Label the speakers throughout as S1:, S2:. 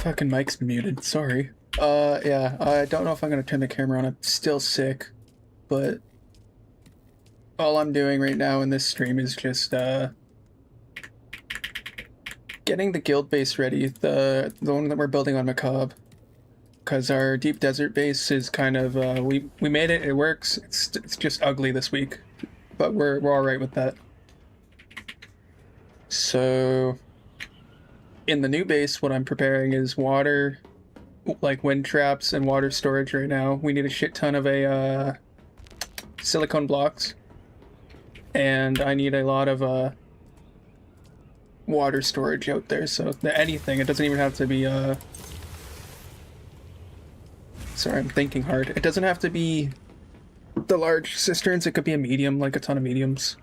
S1: Fucking mic's muted, sorry. Yeah, I don't know if I'm gonna turn the camera on. I'm still sick, but all I'm doing right now in this stream is just, getting the guild base ready, the one that we're building on Macabre. Because our deep desert base is kind of, we made it, it works, it's just ugly this week, but we're alright with that. So, in the new base, what I'm preparing is water, like wind traps and water storage right now. We need a shit ton of silicone blocks, and I need a lot of water storage out there. So anything, it doesn't even have to be sorry, I'm thinking hard. It doesn't have to be the large cisterns. It could be a medium, like a ton of mediums.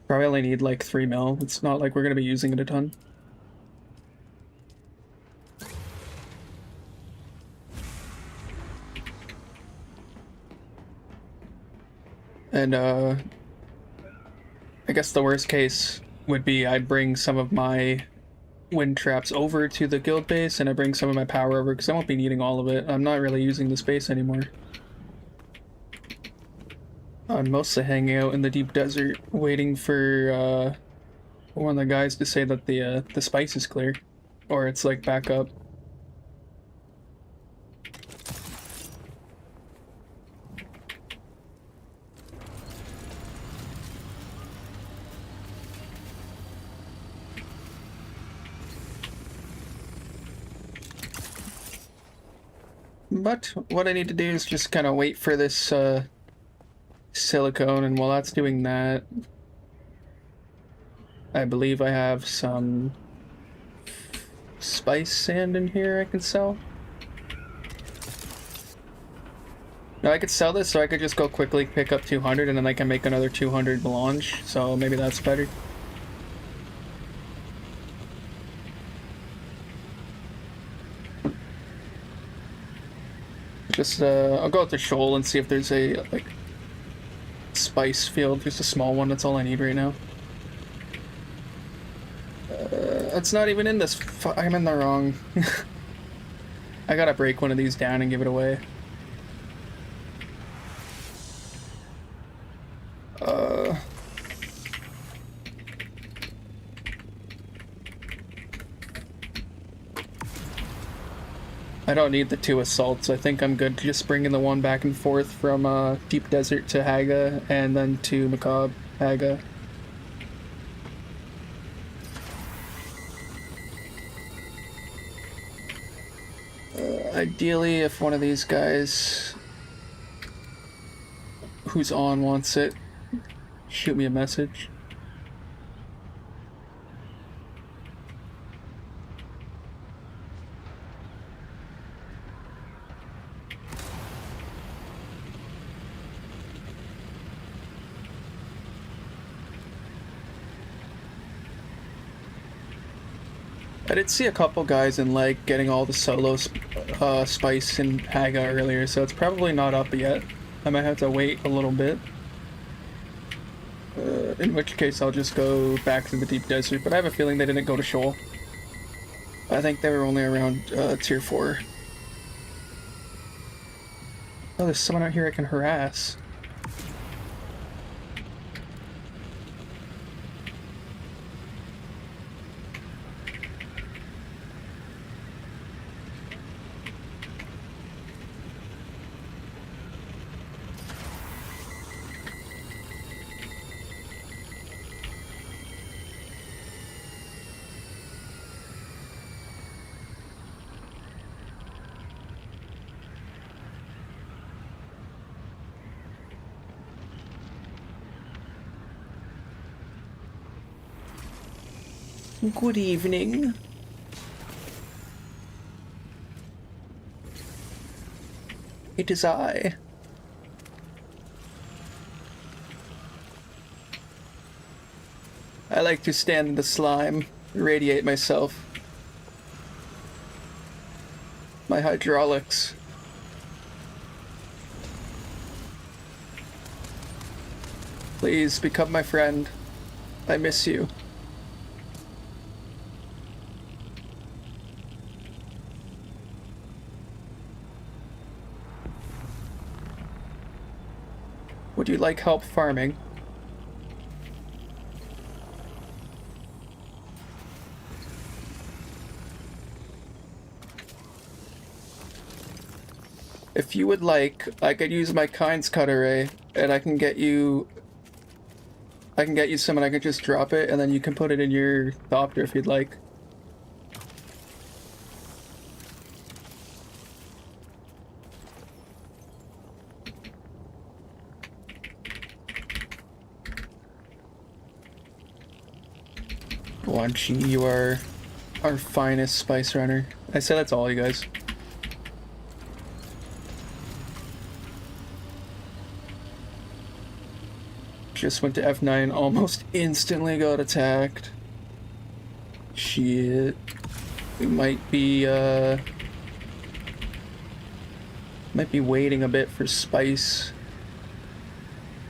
S1: Probably only need like 3 mil. It's not like we're gonna be using it a ton. And I guess the worst case would be I'd bring some of my wind traps over to the guild base, and I bring some of my power over because I won't be needing all of it. I'm not really using the space anymore. I'm mostly hanging out in the deep desert, waiting for one of the guys to say that the spice is clear, or it's like back up. But what I need to do is just kind of wait for this silicone, and while that's doing that, I believe I have some spice sand in here I can sell. No, I could sell this, so I could just go quickly pick up 200 and then I can make another 200 melange, so maybe that's better. Just, I'll go with the shoal and see if there's a, like, spice field, just a small one. That's all I need right now. It's not even in this. I'm in the wrong. I gotta break one of these down and give it away. I don't need the 2 assaults. I think I'm good just bringing the one back and forth from Deep Desert to Haga and then to Macabre, Haga. Ideally, if one of these guys who's on wants it, shoot me a message. I did see a couple guys in like getting all the solo spice in Haga earlier, so it's probably not up yet. I might have to wait a little bit. In which case I'll just go back to the deep desert, but I have a feeling they didn't go to Shoal. I think they were only around tier 4. Oh, there's someone out here I can harass. Good evening. It is I. I like to stand in the slime, radiate myself. My hydraulics. Please become my friend. I miss you. Would you like help farming? If you would like, I could use my Kind's Cut Array, and I can get you some, and I can just drop it, and then you can put it in your Thopter if you'd like. Wanchi, you are our finest spice runner. I said that's all, you guys. Just went to F9, almost instantly got attacked. Shit. We might be waiting a bit for spice.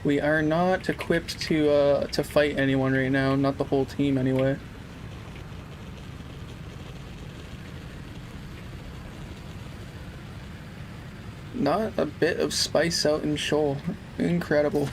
S1: We are not equipped to fight anyone right now, not the whole team anyway. Not a bit of spice out in Shoal. Incredible.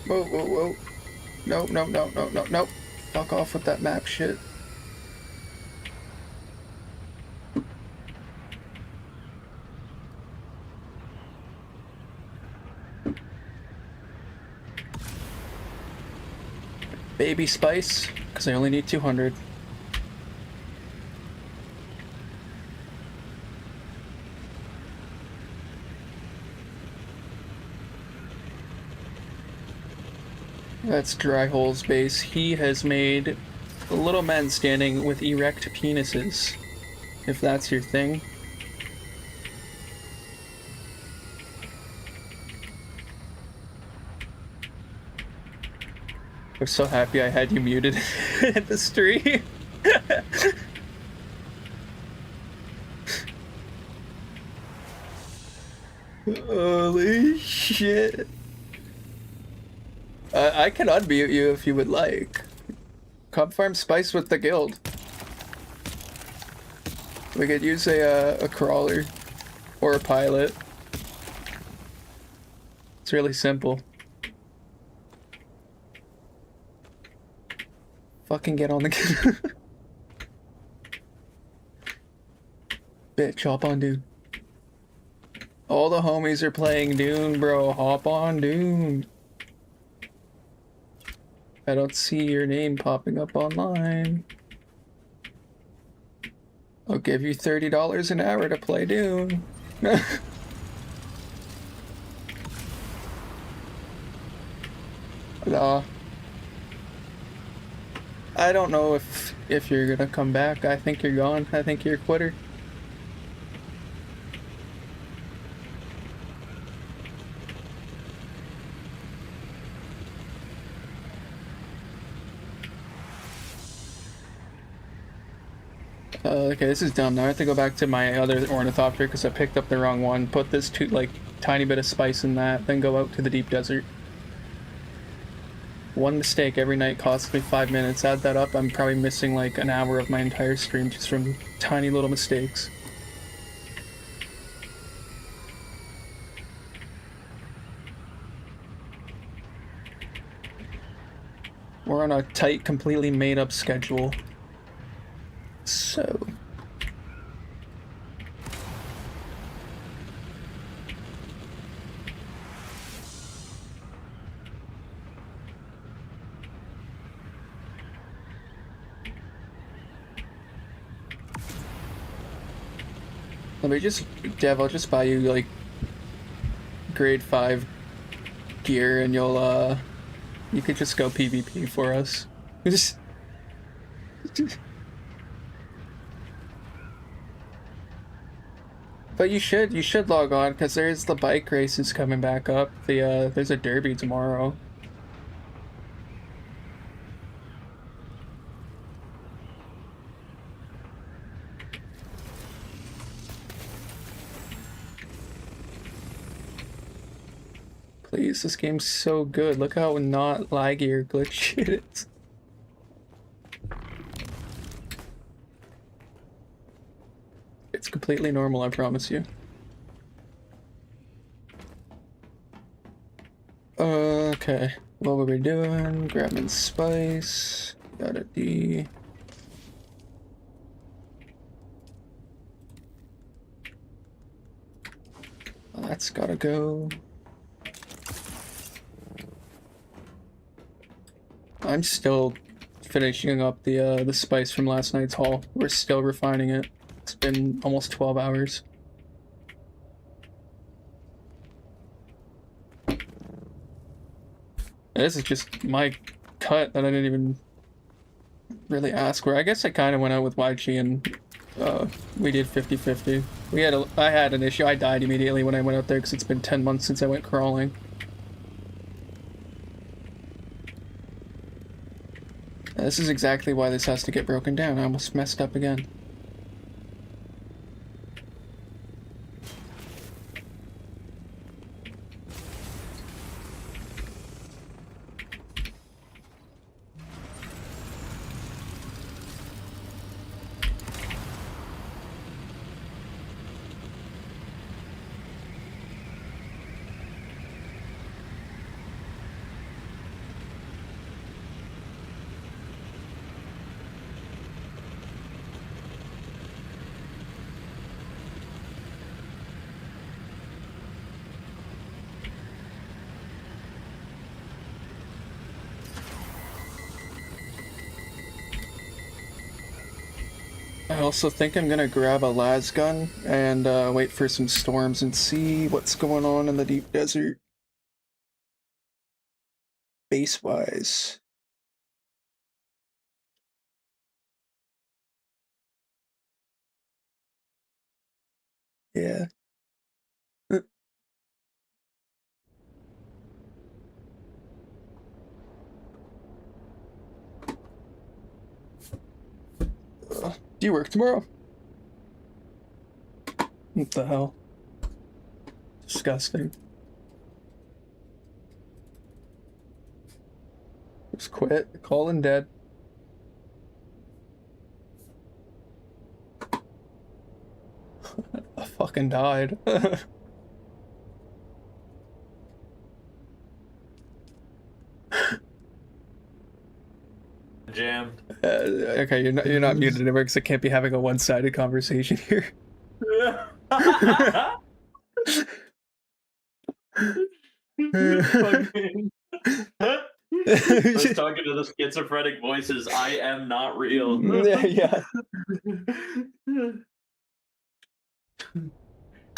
S1: Whoa, whoa, whoa. No, no, no, no, no, no. Fuck off with that map shit. Baby spice, because I only need 200. That's Dryhole's base. He has made little men standing with erect penises, if that's your thing. I'm so happy I had you muted at the stream. Holy shit. I can unmute you if you would like. Come farm spice with the guild. We could use a crawler or a pilot. It's really simple. Fucking get on the bitch, hop on Dune. All the homies are playing Dune, bro. Hop on Dune. I don't see your name popping up online. I'll give you $30 an hour to play Dune. Nah. I don't know if you're gonna come back. I think you're gone. I think you're a quitter. Okay, this is dumb. Now I have to go back to my other ornithopter because I picked up the wrong one. Put this tiny bit of spice in that, then go out to the deep desert. One mistake every night costs me 5 minutes. Add that up, I'm probably missing like an hour of my entire stream just from tiny little mistakes. We're on a tight, completely made up schedule. So... let me just, Dev, I'll just buy you like grade 5 gear and you'll you could just go PvP for us. Just But you should log on because there's the bike races coming back up. There's a derby tomorrow. Please, this game's so good. Look how not laggy or glitchy it is. It's completely normal, I promise you. Okay, what were we doing? Grabbing spice. Got a D. Well, that's gotta go. I'm still finishing up the spice from last night's haul. We're still refining it. It's been almost 12 hours. This is just my cut that I didn't even really ask for. I guess I kind of went out with YG and we did 50-50. I had an issue. I died immediately when I went out there because it's been 10 months since I went crawling. This is exactly why this has to get broken down. I almost messed up again. I also think I'm gonna grab a las gun and wait for some storms and see what's going on in the deep desert. Base-wise. Yeah. Do you work tomorrow? What the hell? Disgusting. Just quit. Calling dead. I fucking died.
S2: Jam.
S1: Okay, you're not muted anymore because I can't be having a one-sided conversation here.
S2: I was talking to the schizophrenic voices. I am not real.
S1: Yeah.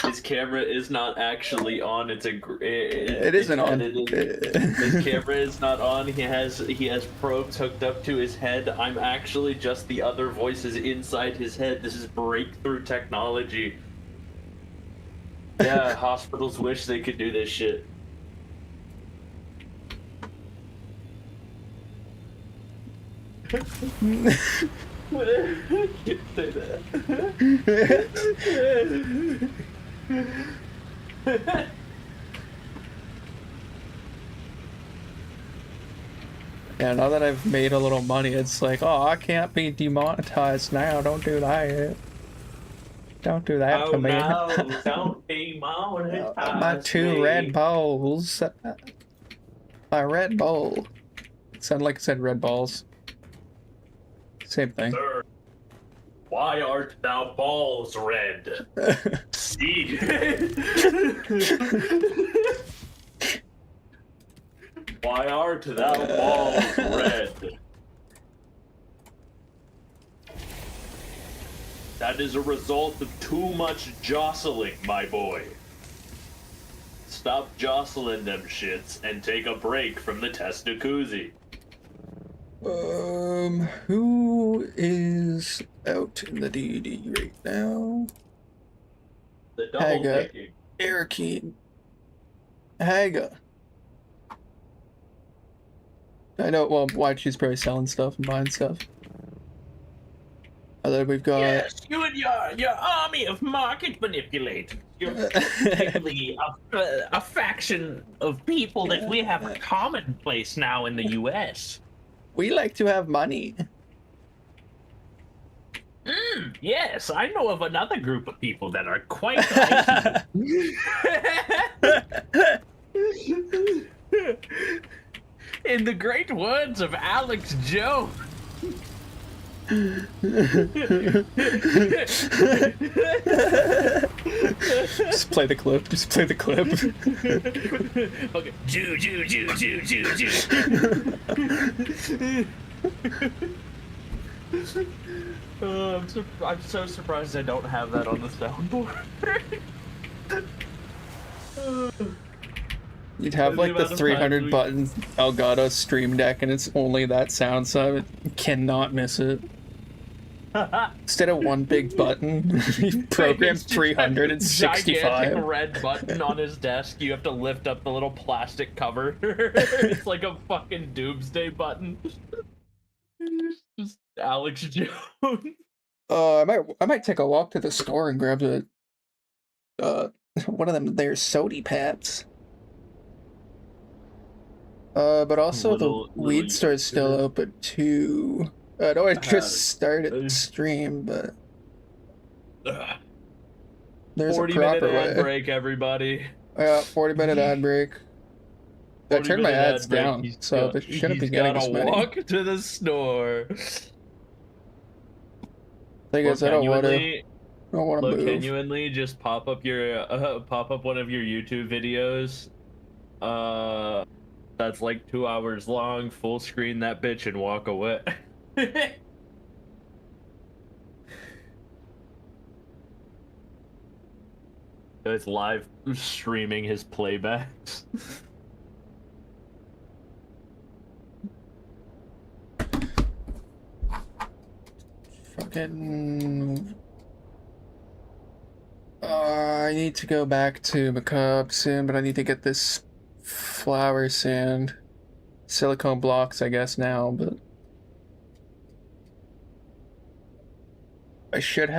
S2: His camera is not actually on. It
S1: isn't on.
S2: His camera is not on. He has probes hooked up to his head. I'm actually just the other voices inside his head. This is breakthrough technology. Yeah, hospitals wish they could do this shit. Can't say that.
S1: Yeah, now that I've made a little money, it's like, oh, I can't be demonetized now. Don't do that. Don't do that to me.
S2: No, don't be monetized.
S1: My two Red Bulls. My Red Bull. It sounded like it said Red Balls. Same thing.
S2: Sir, why art thou balls red? See? Why art thou balls red? That is a result of too much jostling, my boy. Stop jostling them shits and take a break from the testacuzzi.
S1: Who is out in the DD right now?
S2: The double
S1: Haga,
S2: picking.
S1: Arakeen, Haga. I know. Well, Waichi's probably selling stuff and buying stuff. And then we've got.
S2: Yes, you and your army of market manipulators. You're technically a faction of people that we have a commonplace now in the U.S.
S1: We like to have money.
S2: Yes, I know of another group of people that are quite like you. In the great words of Alex Jones.
S1: Just play the clip. Just play the clip.
S2: Okay. Jew. I'm so surprised I don't have that on the soundboard.
S1: You'd have like the 300 button Elgato Stream Deck, and it's only that sound, so you cannot miss it. Instead of one big button, you program 365.
S2: Gigantic red button on his desk. You have to lift up the little plastic cover. It's like a fucking doomsday button. Just Alex Jones.
S1: I might take a walk to the store and grab one of them there sody pads. But also the weed store is still open too. I know I just started stream, but there's a
S2: 40-minute
S1: proper
S2: ad
S1: way.
S2: break, everybody.
S1: 40-minute ad break. I turned my ads down, so they shouldn't be getting as many.
S2: Walk to the store.
S1: Thing is, I don't want to move.
S2: Genuinely, just pop up one of your YouTube videos. That's like 2 hours long. Full screen that bitch and walk away. It's live streaming his playbacks.
S1: Fucking. I need to go back to Macabre soon, but I need to get this flower sand. Silicone blocks, I guess, now, but. I should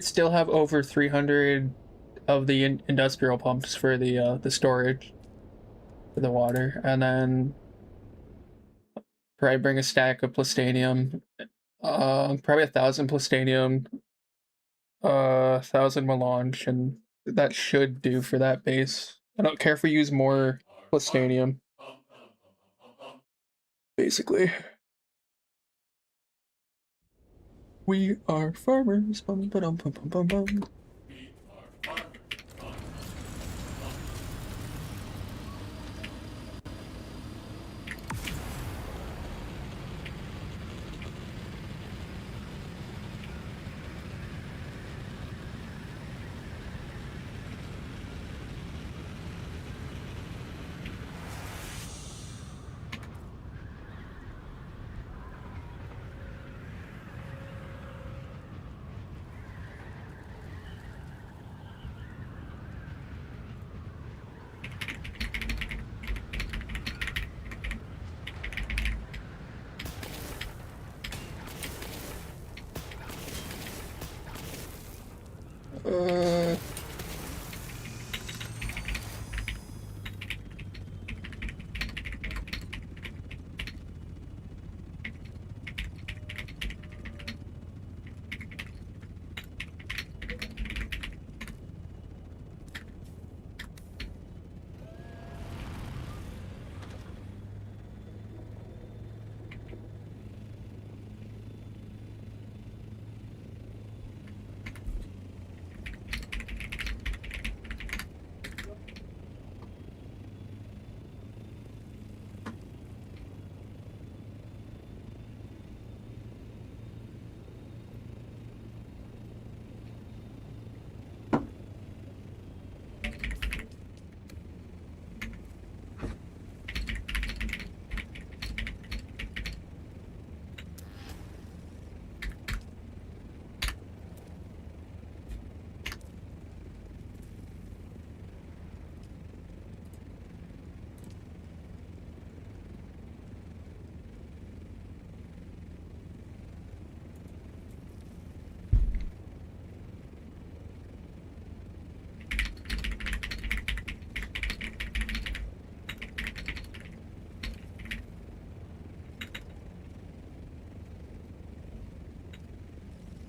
S1: still have over 300 of the industrial pumps for the storage for the water, and then probably bring a stack of plastanium, probably 1,000 plastanium, 1,000 melange, and that should do for that base. I don't care if we use more plastanium, basically. We are farmers. Bum, ba-dum, bum, bum, bum, bum.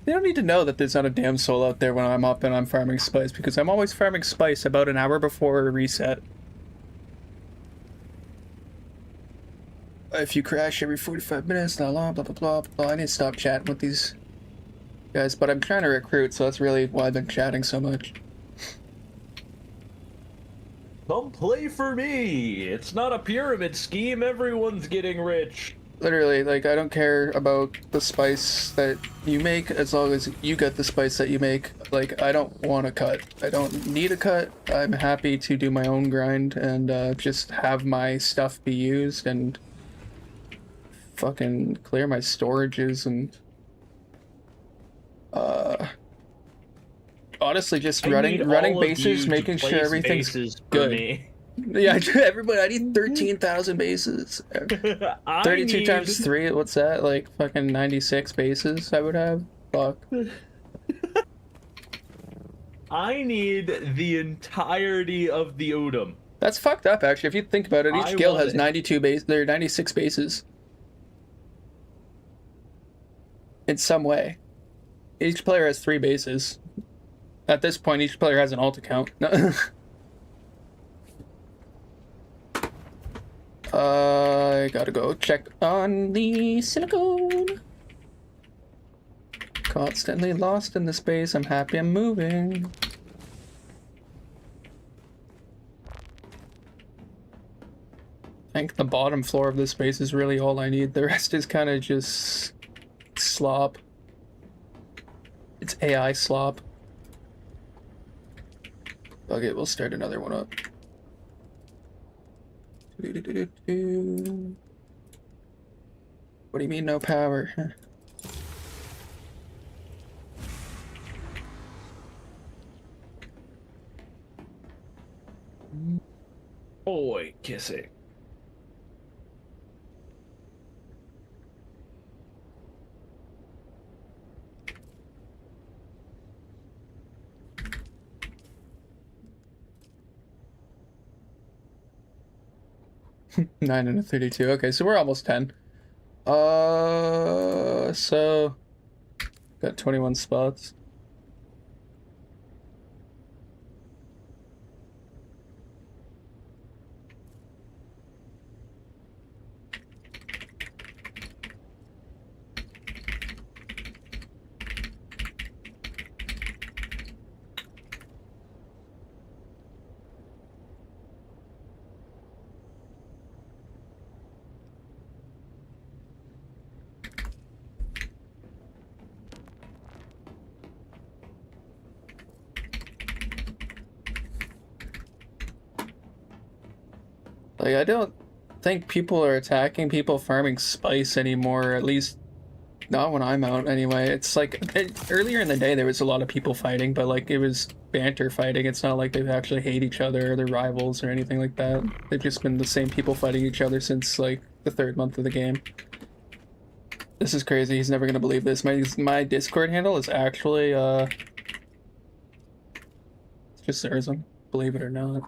S1: They don't need to know that there's not a damn soul out there when I'm up and I'm farming spice, because I'm always farming spice about an hour before reset. If you crash every 45 minutes, blah blah blah blah blah. I need to stop chatting with these guys, but I'm trying to recruit, so that's really why I've been chatting so much.
S2: Come play for me. It's not a pyramid scheme. Everyone's getting rich.
S1: Literally, like, I don't care about the spice that you make as long as you get the spice that you make. Like, I don't want a cut. I don't need a cut. I'm happy to do my own grind and just have my stuff be used and fucking clear my storages and honestly just running bases, making sure everything's good.
S2: Me.
S1: Yeah, everybody, I need 13,000 bases. 32 times 3, what's that? Like fucking 96 bases I would have? Fuck.
S2: I need the entirety of the Odom.
S1: That's fucked up, actually. If you think about it, each guild has 92 base. There are 96 bases. In some way. Each player has 3 bases. At this point, each player has an alt account. I gotta go check on the silicone. Constantly lost in the space. I'm happy I'm moving. I think the bottom floor of this space is really all I need. The rest is kind of just slop. It's AI slop. Okay, we'll start another one up. What do you mean no power?
S2: Boy, kissing.
S1: Nine and a 32. Okay, so we're almost 10. So got 21 spots. Like, I don't think people are attacking people farming spice anymore, at least not when I'm out anyway. It's like, earlier in the day there was a lot of people fighting, but like it was banter fighting. It's not like they actually hate each other or they're rivals or anything like that. They've just been the same people fighting each other since like the 3rd month of the game. This is crazy. He's never gonna believe this. My Discord handle is actually it's just Zerzum, believe it or not.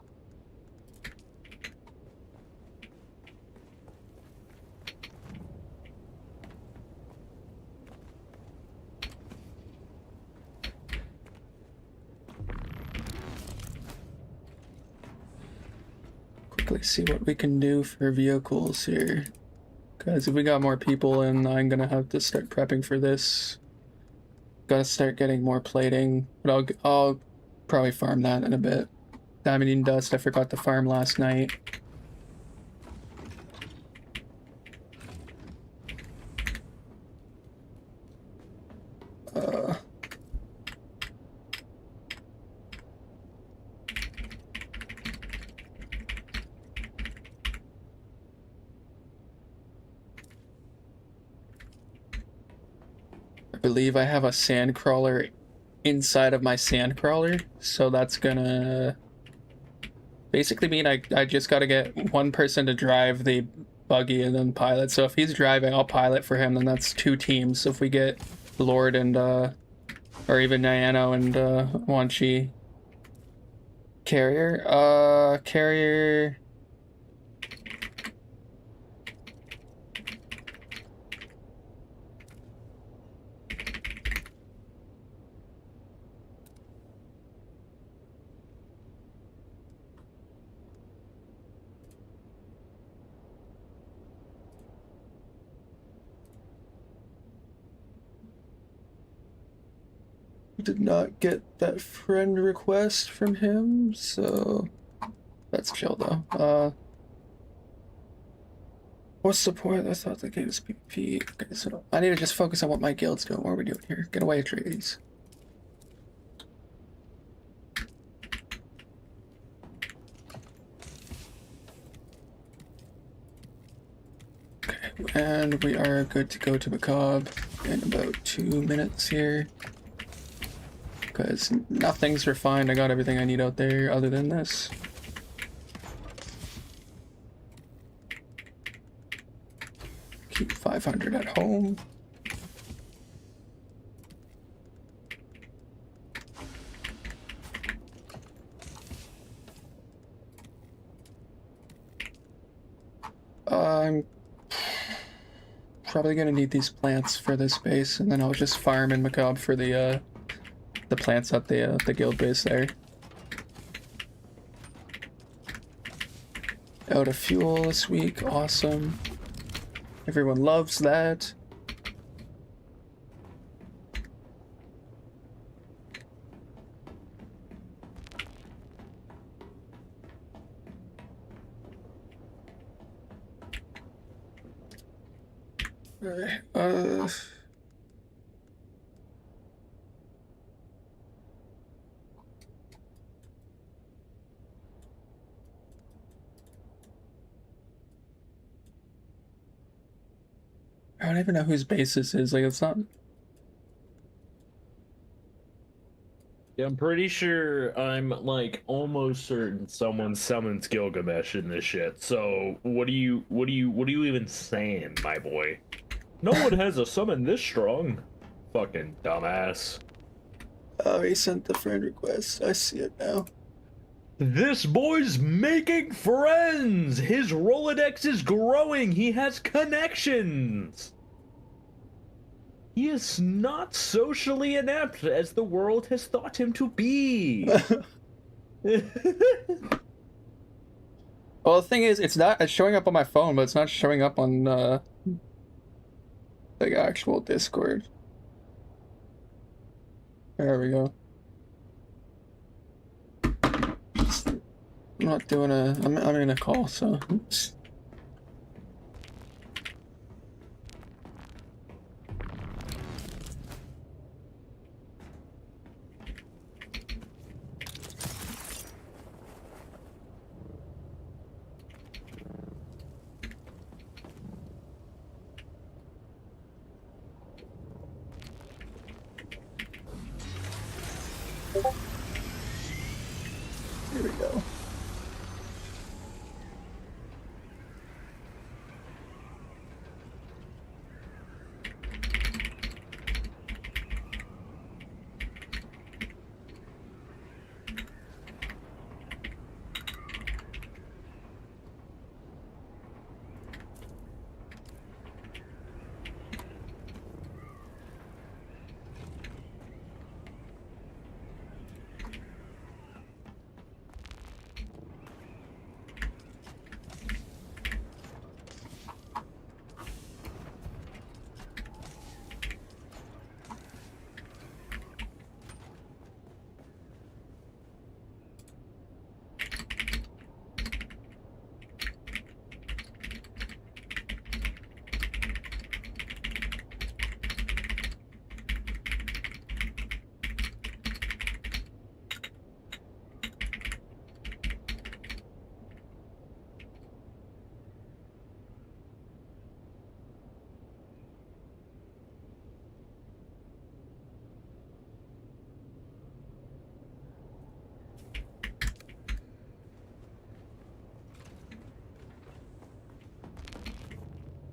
S1: Quickly see what we can do for vehicles here. Guys, if we got more people in, I'm gonna have to start prepping for this. Gotta start getting more plating, but I'll probably farm that in a bit. Diamond and dust, I forgot to farm last night. I believe I have a sand crawler inside of my sand crawler, so that's gonna basically mean I just gotta get one person to drive the buggy and then pilot. So if he's driving, I'll pilot for him, then that's 2 teams. So if we get Lord and or even Nyano and Wanchi. Carrier did not get that friend request from him, so that's chill though. What's the point? I thought the game was PvP. Okay, so I need to just focus on what my guild's doing. What are we doing here? Get away, Atreides. Okay, and we are good to go to Macabre in about 2 minutes here. Because nothing's refined. I got everything I need out there other than this. Keep 500 at home. I'm probably gonna need these plants for this base, and then I'll just farm in Macabre for the plants at the guild base there. Out of fuel this week, awesome. Everyone loves that. Alright, I don't even know whose base this is. Like, it's not.
S3: Yeah, I'm pretty sure I'm like almost certain someone summons Gilgamesh in this shit. So what are you even saying, my boy? No one has a summon this strong. Fucking dumbass.
S1: Oh, he sent the friend request. I see it now.
S3: This boy's making friends! His Rolodex is growing! He has connections! He is not socially inept as the world has thought him to be!
S1: Well, the thing is, it's showing up on my phone, but it's not showing up on, like, actual Discord. There we go. I'm not doing I'm in a call, so. Oops. Here we go.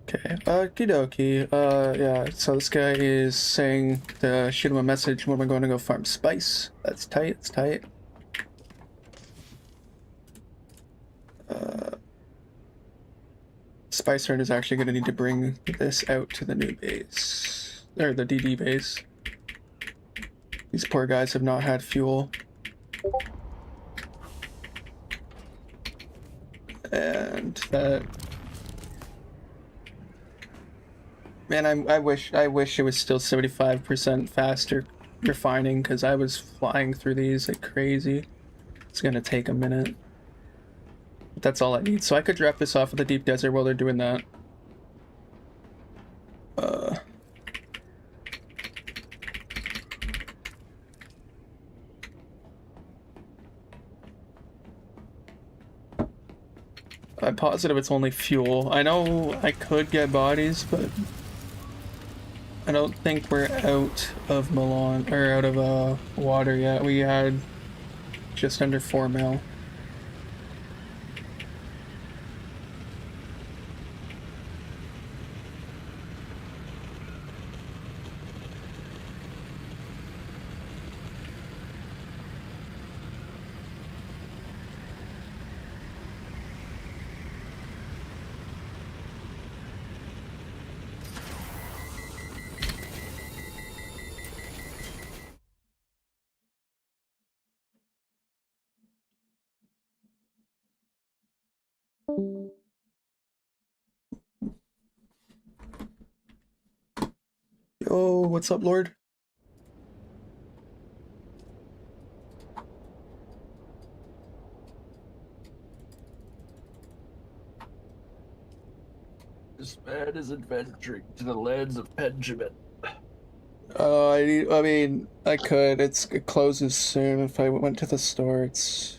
S1: Okay, okie dokie. Yeah, so this guy is saying to shoot him a message when we're going to go farm spice. That's tight, it's tight. Spice Herd is actually going to need to bring this out to the new base. Or the DD base. These poor guys have not had fuel. And that... Man, I wish it was still 75% faster refining because I was flying through these like crazy. It's gonna take a minute. But that's all I need. So I could drop this off at the deep desert while they're doing that. I'm positive it's only fuel. I know I could get bodies, but I don't think we're out of Milan or out of water yet. We had just under 4 mil. Yo, what's up, Lord?
S3: This man is adventuring to the lands of Benjamin.
S1: I mean, I could. It closes soon. If I went to the store, it's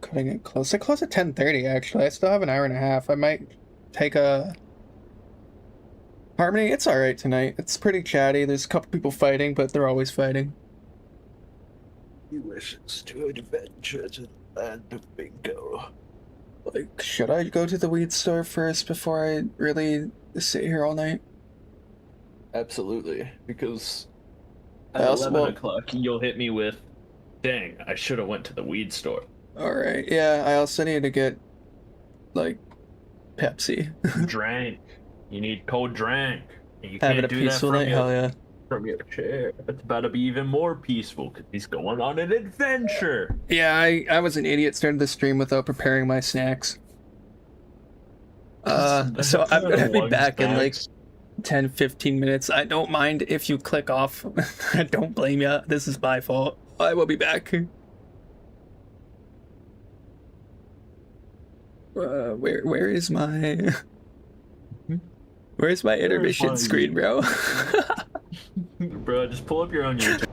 S1: cutting it close. It close at 10:30. Actually, I still have an hour and a half. I might take a Harmony. It's all right tonight. It's pretty chatty. There's a couple people fighting, but they're always fighting.
S3: He wishes to adventure to the land of Bingo.
S1: Like, should I go to the weed store first before I really sit here all night?
S3: Absolutely, because
S1: I
S3: at
S1: also
S3: 11 o'clock you'll hit me with, dang, I should have went to the weed store.
S1: All right. Yeah, I also need to get like Pepsi.
S3: Drank. You need cold drink. And you
S1: Having
S3: can't
S1: a
S3: do that
S1: peaceful
S3: from
S1: night. Hell yeah.
S3: from your chair. It's about to be even more peaceful because he's going on an adventure.
S1: Yeah, I was an idiot starting the stream without preparing my snacks. So I'm gonna be back in like 10-15 minutes. I don't mind if you click off. I don't blame you. This is my fault. I will be back. Where is my where's my intermission screen, bro?
S3: Bro, just pull up your own YouTube.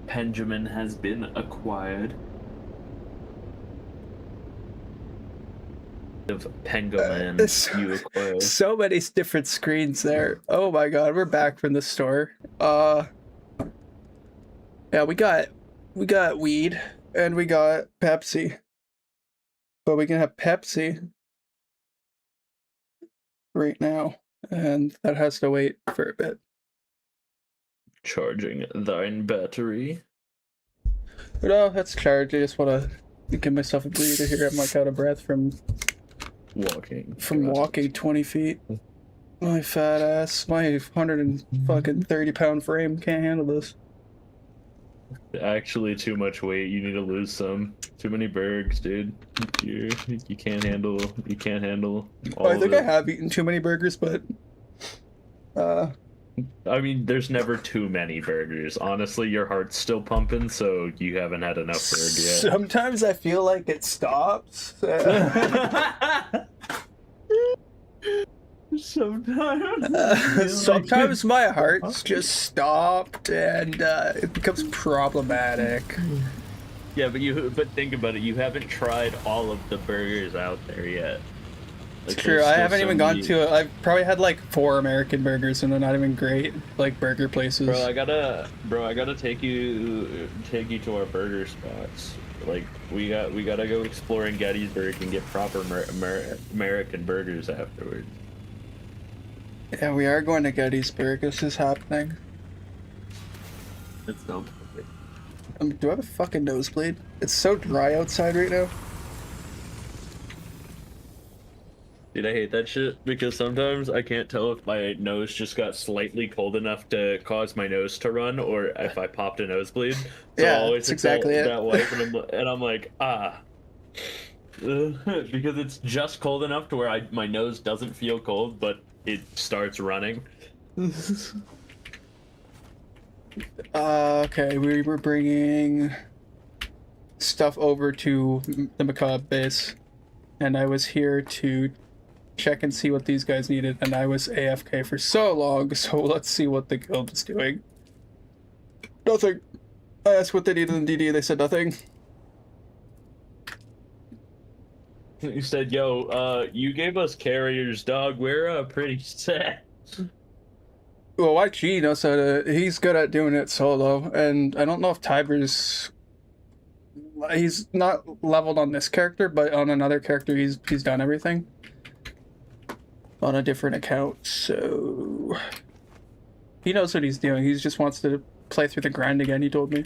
S2: Benjamin has been acquired. Of Penguin you acquired.
S1: So many different screens there. Oh my god, we're back from the store. Yeah, we got weed and we got Pepsi. But we can have Pepsi right now, and that has to wait for a bit.
S3: Charging thine battery.
S1: No, that's charged. I just want to give myself a breather here. I'm like out of breath from walking 20 feet. My fat ass, my 130-pound frame can't handle this.
S3: Actually, too much weight. You need to lose some. Too many burgers, dude. You can't handle. You can't handle. All
S1: I think
S3: of
S1: I
S3: it.
S1: have eaten too many burgers, but
S3: I mean, there's never too many burgers. Honestly, your heart's still pumping, so you haven't had enough burger yet.
S1: sometimes I feel like it stops. Sometimes my heart's just stopped and it becomes problematic.
S3: Yeah, but think about it. You haven't tried all of the burgers out there yet.
S1: It's true. I haven't even gone to it. I've probably had like 4 American burgers and they're not even great, like burger places.
S3: Bro, I gotta take you to our burger spots. Like we gotta go explore in Gettysburg and get proper American burgers afterwards.
S1: Yeah, we are going to Gettysburg. This is happening.
S2: It's no.
S1: Do I have a fucking nosebleed? It's so dry outside right now.
S3: Dude, I hate that shit because sometimes I can't tell if my nose just got slightly cold enough to cause my nose to run or if I popped a nosebleed. So
S1: Yeah,
S3: I always
S1: that's exactly it.
S3: that wipe and I'm like, because it's just cold enough to where my nose doesn't feel cold, but it starts running.
S1: Okay, we were bringing stuff over to the Macabre base, and I was here to check and see what these guys needed, and I was AFK for so long, so let's see what the guild is doing. Nothing. I asked what they needed in DD, they said nothing.
S3: You said, yo, you gave us carriers, dog. We're pretty set.
S1: Well, YG knows how to. He's good at doing it solo, and I don't know if Tiber's. He's not leveled on this character, but on another character, he's done everything. On a different account, so he knows what he's doing. He just wants to play through the grind again. He told me.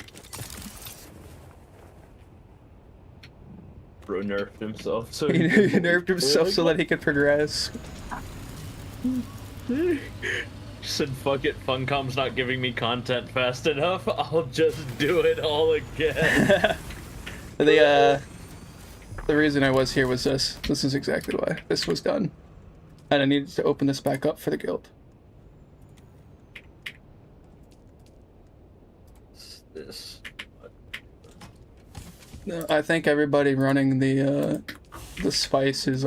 S3: Bro nerfed himself, so
S1: he nerfed himself so that he could progress.
S3: Said, fuck it, Funcom's not giving me content fast enough, I'll just do it all again.
S1: The reason I was here was this. This is exactly why. This was done. And I needed to open this back up for the guild.
S3: This.
S1: No, I think everybody running the spice is,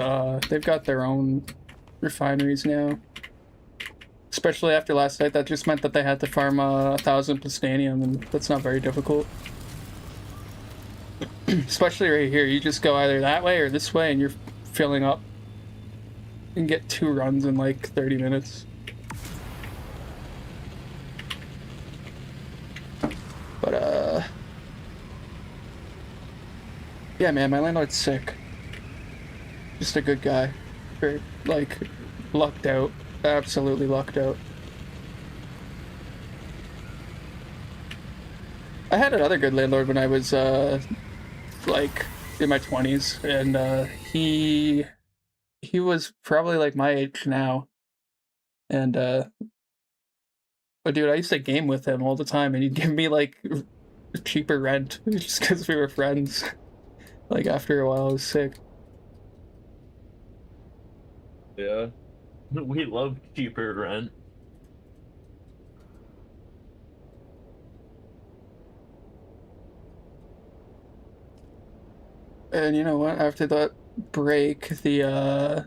S1: they've got their own refineries now. Especially after last night, that just meant that they had to farm 1,000 plutonium, and that's not very difficult. Especially right here, you just go either that way or this way, and you're filling up. You can get 2 runs in like 30 minutes. But yeah, man, my landlord's sick. Just a good guy. Very, like, lucked out. Absolutely lucked out. I had another good landlord when I was, like, in my 20s, and, he was probably, like, my age now. And, but dude, I used to game with him all the time, and he'd give me, like, cheaper rent, just because we were friends. Like, after a while, I was sick.
S3: Yeah. We love cheaper rent.
S1: And you know what? After that break, the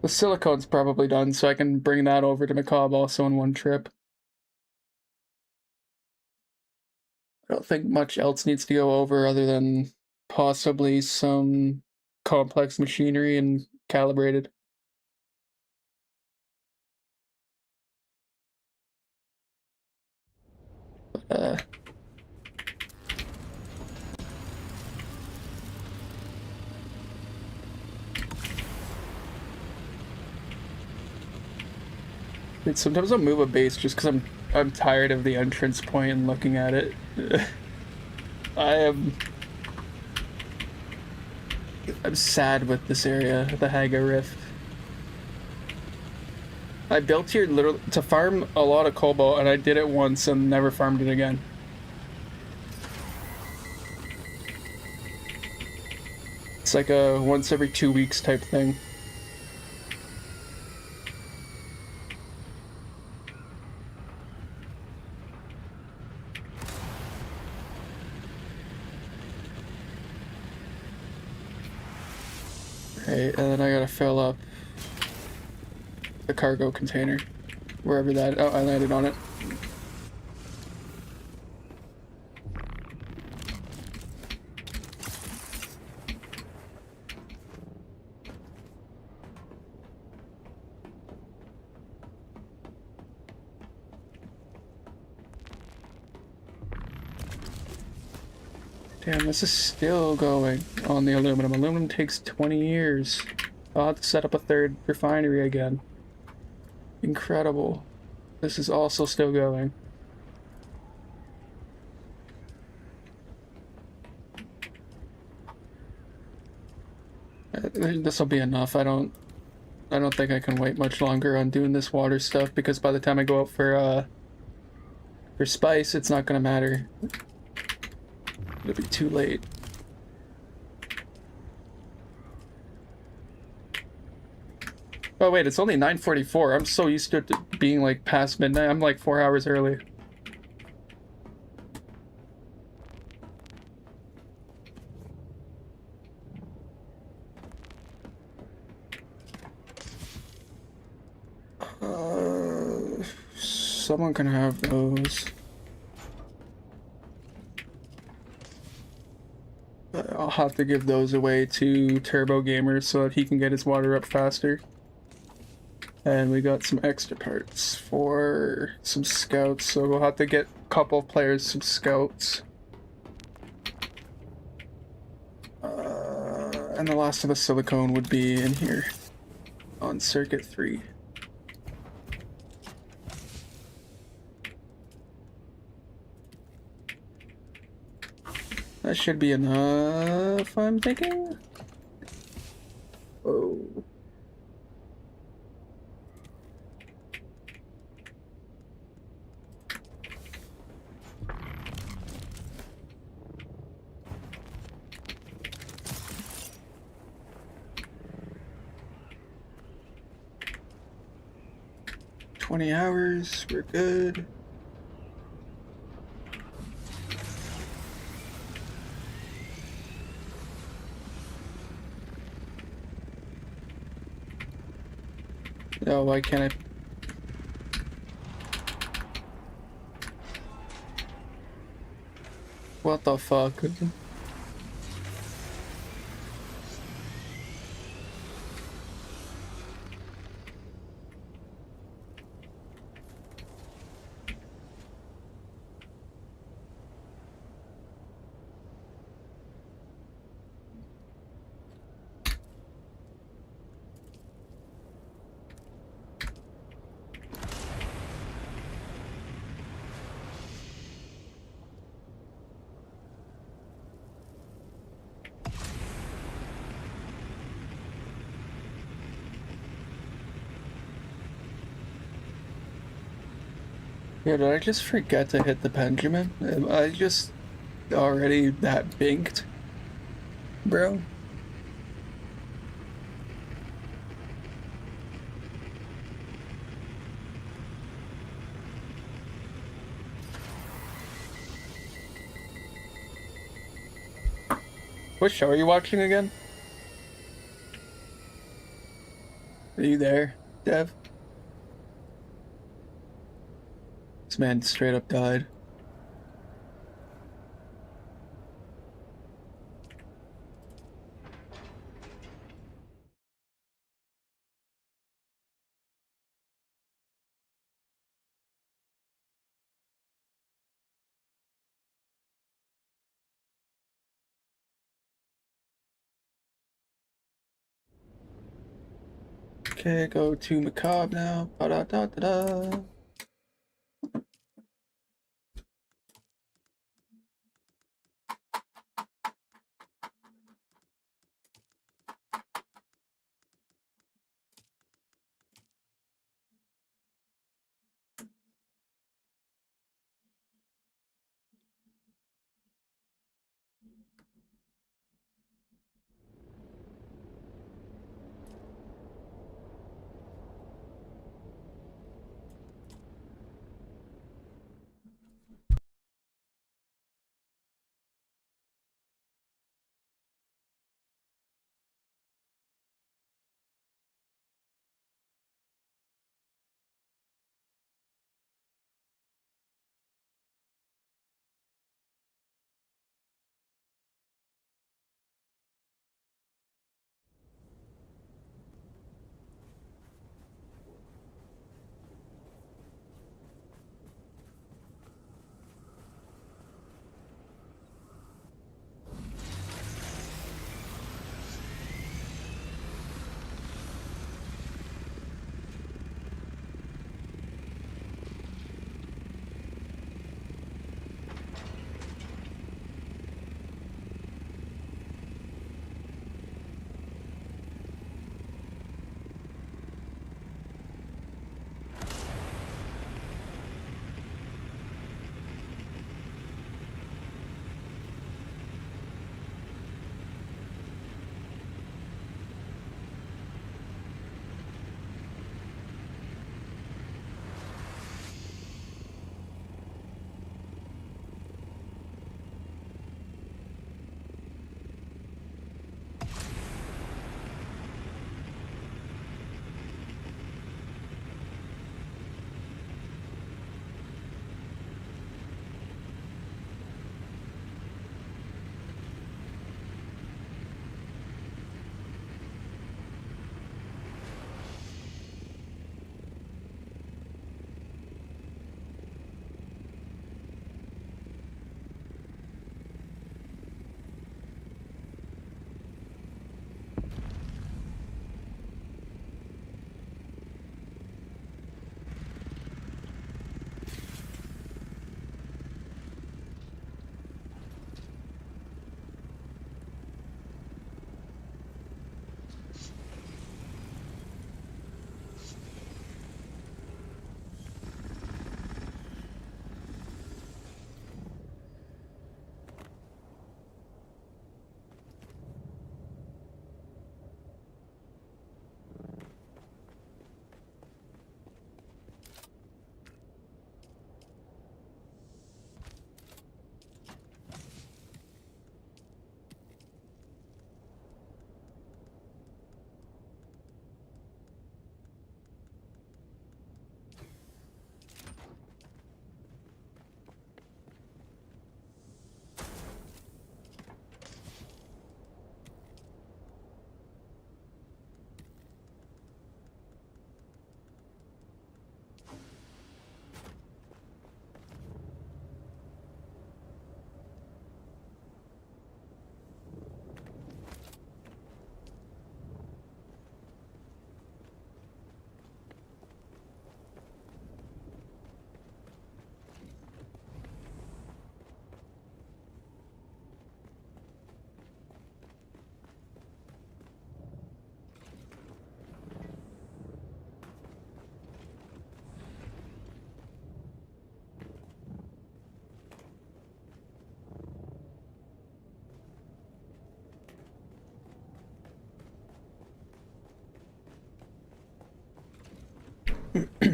S1: silicone's probably done, so I can bring that over to Macabre also in one trip. I don't think much else needs to go over other than possibly some complex machinery and calibrated. Uh, Sometimes I'll move a base just because I'm tired of the entrance point and looking at it. I'm sad with this area, the Haga Rift. I built here literally to farm a lot of cobalt, and I did it once and never farmed it again. It's like a once every 2 weeks type thing. Right, and then I gotta fill up the cargo container. Wherever that... Oh, I landed on it. Damn, this is still going on the aluminum. Aluminum takes 20 years. I'll have to set up a third refinery again. Incredible. This is also still going. This will be enough. I don't think I can wait much longer on doing this water stuff, because by the time I go out for spice, it's not gonna matter. It'll be too late. Oh wait, it's only 9:44. I'm so used to it being like past midnight. I'm like 4 hours early. Someone can have those. I'll have to give those away to Turbo Gamer so that he can get his water up faster. And we got some extra parts for some scouts, so we'll have to get a couple of players some scouts. And the last of the silicone would be in here on circuit 3. That should be enough, I'm thinking. Oh. $20 hours, we're good. Oh, why can't I? What the fuck? Yeah, did I just forget to hit the Benjamin? Am I just already that binked, bro? What show are you watching again? Are you there, Dev? This man straight up died. Okay, go to Macabre now. Ba-da-da-da-da.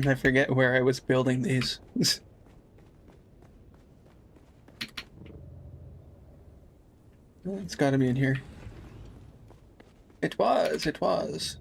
S1: I forget where I was building these. It's gotta be in here. It was, it was.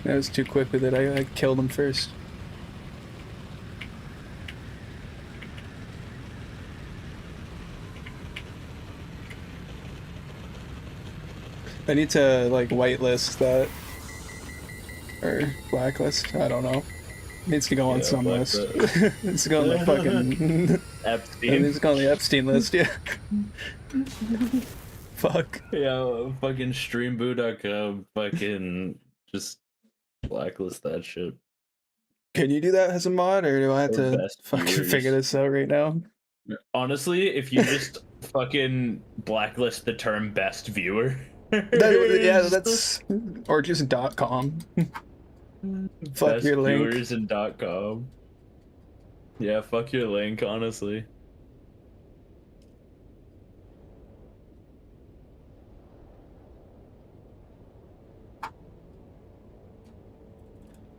S1: I was too quick with it. I killed him first. I need to like whitelist that or blacklist. I don't know. It needs to go on some list. It needs to go on the fucking.
S3: Epstein.
S1: It needs to go on the Epstein list. Yeah. Fuck.
S3: Yeah, fucking streamboo.com. Fucking just blacklist that shit.
S1: Can you do that as a mod, or do I have
S3: Or
S1: to
S3: best
S1: fucking
S3: viewers.
S1: figure this out right now?
S3: Honestly, if you just fucking blacklist the term best viewer.
S1: Yeah, that's or just .com. Fuck
S3: best
S1: your link.
S3: viewers and .com. Yeah, fuck your link, honestly.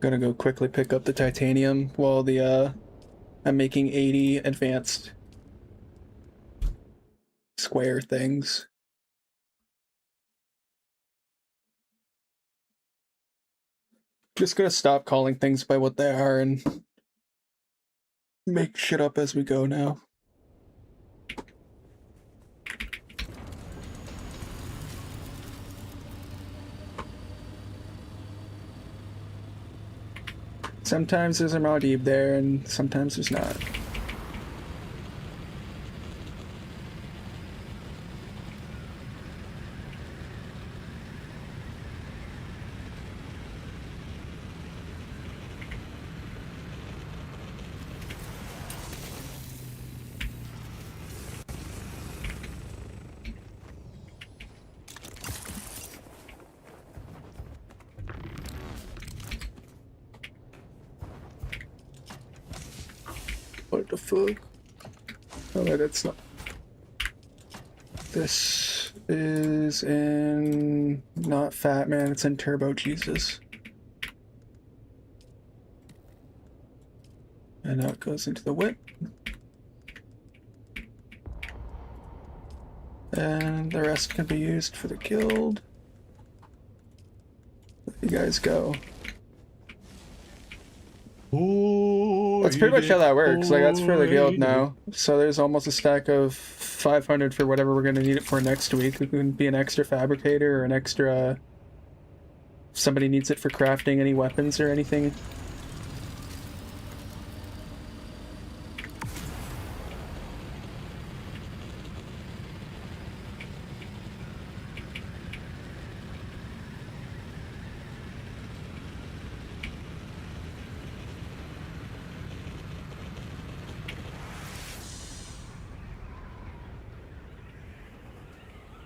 S1: Gonna go quickly pick up the titanium while I'm making 80 advanced square things. Just gonna stop calling things by what they are and make shit up as we go now. Sometimes there's a Muad'Dib there, and sometimes there's not. What the fuck? Oh, that's not. This is in not Fat Man, it's in Turbo Jesus. And now it goes into the whip. And the rest can be used for the guild. Let you guys go. That's pretty much how that works. Like, that's for the guild now. So there's almost a stack of 500 for whatever we're going to need it for next week. It can be an extra fabricator or an extra... If somebody needs it for crafting any weapons or anything.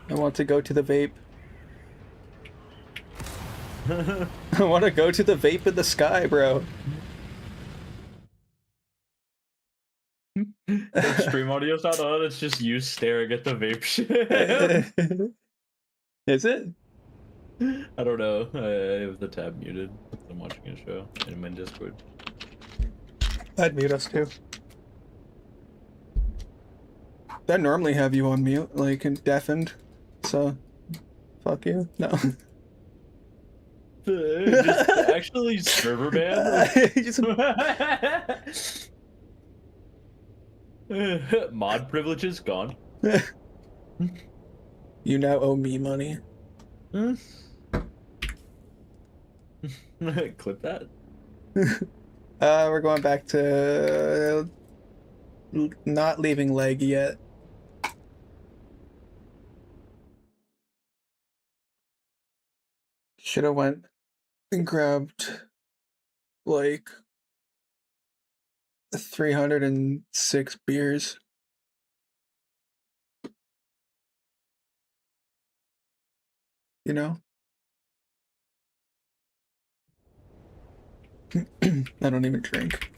S1: I want to go to the vape. I want to go to the vape in the sky, bro.
S3: Stream audio's not on, it's just you staring at the vape shit.
S1: Is it?
S3: I don't know. I have the tab muted. I'm watching a show in my Discord.
S1: I'd mute us too. I normally have you on mute, like, and deafened. So, fuck you. No.
S3: Just actually server ban?
S1: Just...
S3: Mod privileges gone.
S1: You now owe me money.
S3: Clip that.
S1: We're going back to not leaving leg yet. Should have went and grabbed like 306 beers. You know? I don't even drink.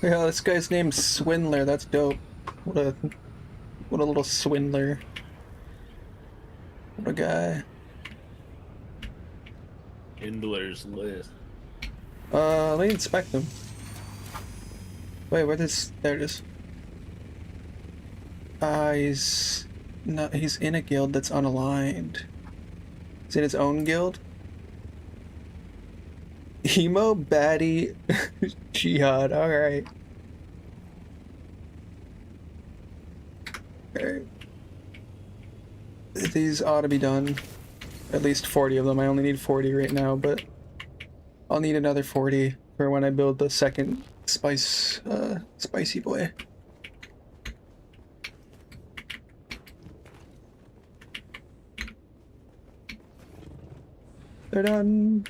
S1: Yeah, this guy's named Swindler. That's dope. What a little swindler. What a guy.
S3: Schindler's List.
S1: Let me inspect him. Wait, where this? There it is. He's not. He's in a guild that's unaligned. He's in his own guild. Emo baddie jihad. All right. All right. These ought to be done. At least 40 of them. I only need 40 right now, but I'll need another 40 for when I build the second spicy boy. They're done.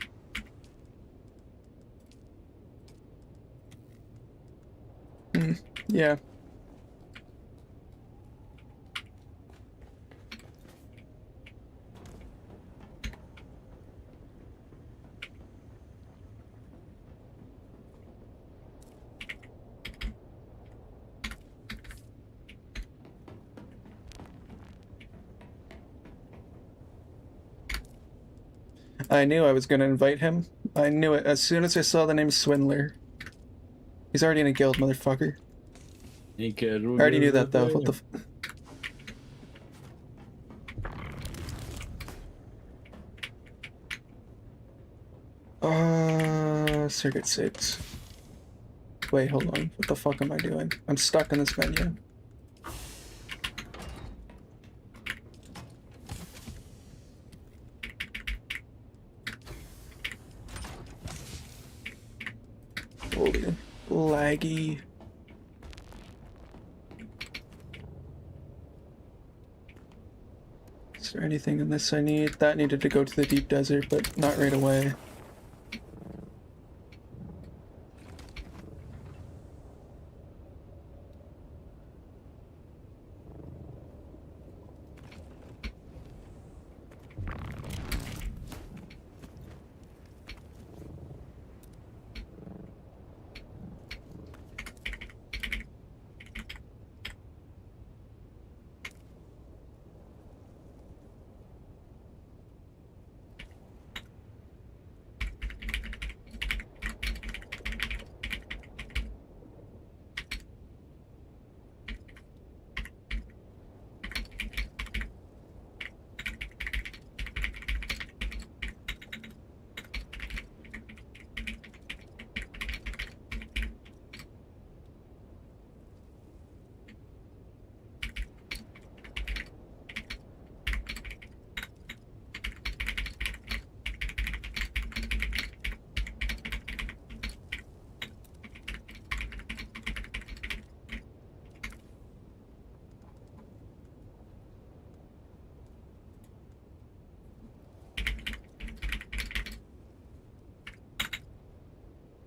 S1: Yeah. I knew I was going to invite him. I knew it as soon as I saw the name Swindler. He's already in a guild, motherfucker. I already knew that though. What the Circuit 6. Wait, hold on. What the fuck am I doing? I'm stuck in this menu. Holy laggy. Is there anything in this I need? That needed to go to the deep desert, but not right away.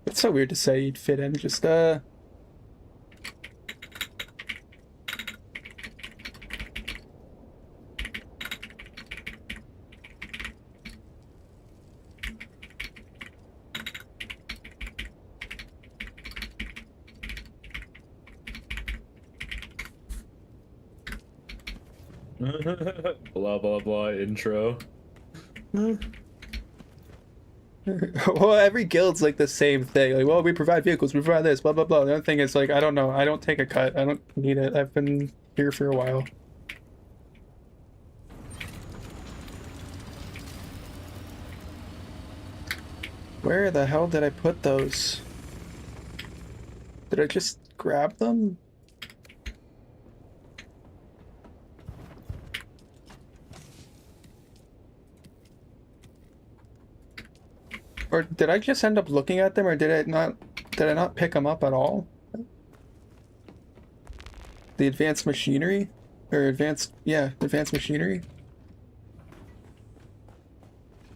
S1: It's so weird to say you'd fit in, just
S3: blah blah blah intro.
S1: well, every guild's like the same thing. Like, well, we provide vehicles, we provide this, blah blah blah. The other thing is like, I don't know. I don't take a cut. I don't need it. I've been here for a while. Where the hell did I put those? Did I just grab them? Or did I just end up looking at them, or did I not pick them up at all? The advanced machinery? Or advanced machinery?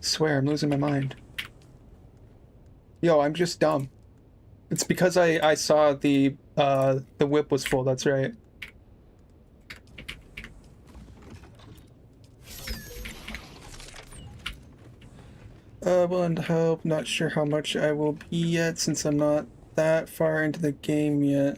S1: Swear, I'm losing my mind. Yo, I'm just dumb. It's because I saw the whip was full, that's right. Willing to help, not sure how much I will be yet since I'm not that far into the game yet.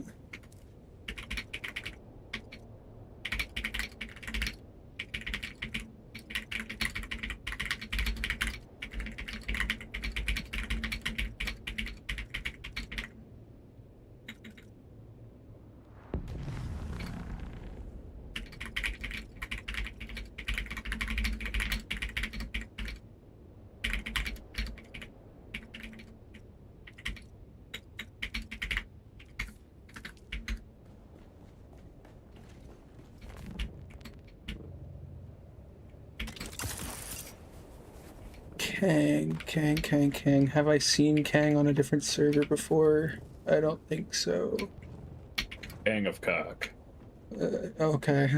S1: Kang. Have I seen Kang on a different server before? I don't think so.
S3: Bang of cock.
S1: Okay.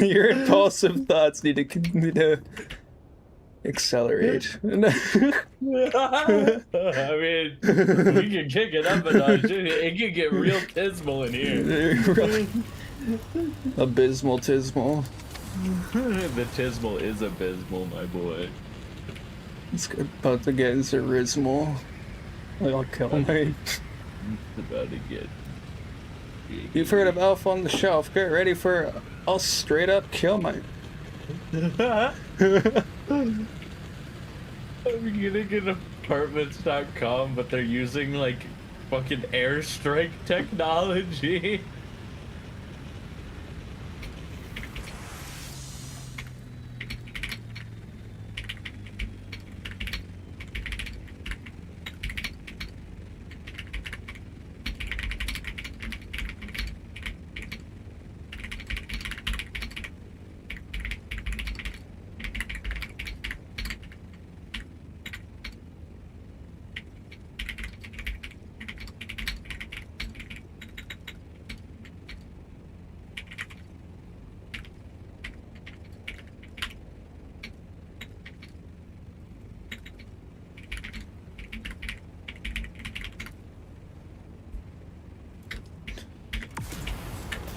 S1: Your impulsive thoughts need to accelerate.
S3: I mean, we can kick it up a notch. It can get real tismal in here.
S1: Abysmal tismal.
S3: The tismal is abysmal, my boy.
S1: It's about to get zerismal. I'll kill me.
S3: It's about to get.
S1: You've heard of Elf on the Shelf. Get ready for I'll straight up kill my.
S3: I'm gonna get apartments.com, but they're using like fucking airstrike technology.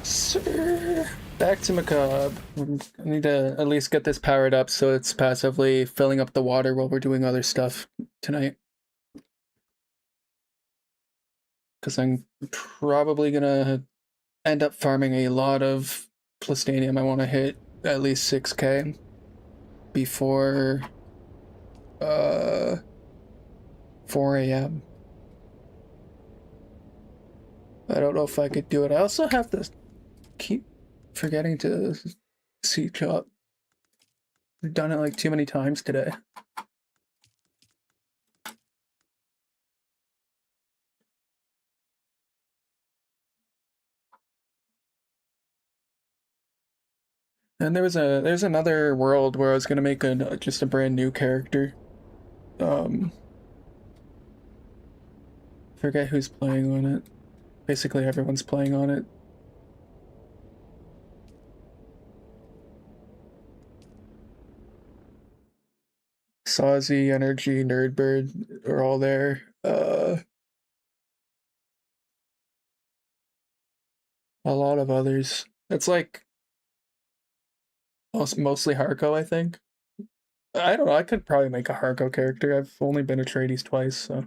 S1: Sir. Back to Macabre. I need to at least get this powered up so it's passively filling up the water while we're doing other stuff tonight. Because I'm probably gonna end up farming a lot of plastanium. I want to hit at least 6k before 4 a.m. I don't know if I could do it. I also have to keep forgetting to seed chop. I've done it like too many times today. And there's another world where I was gonna make just a brand new character. Forget who's playing on it. Basically everyone's playing on it. Sawzy, Energy, Nerdbird are all there. A lot of others. It's like mostly Harko, I think. I don't know, I could probably make a Harko character. I've only been Atreides twice, so.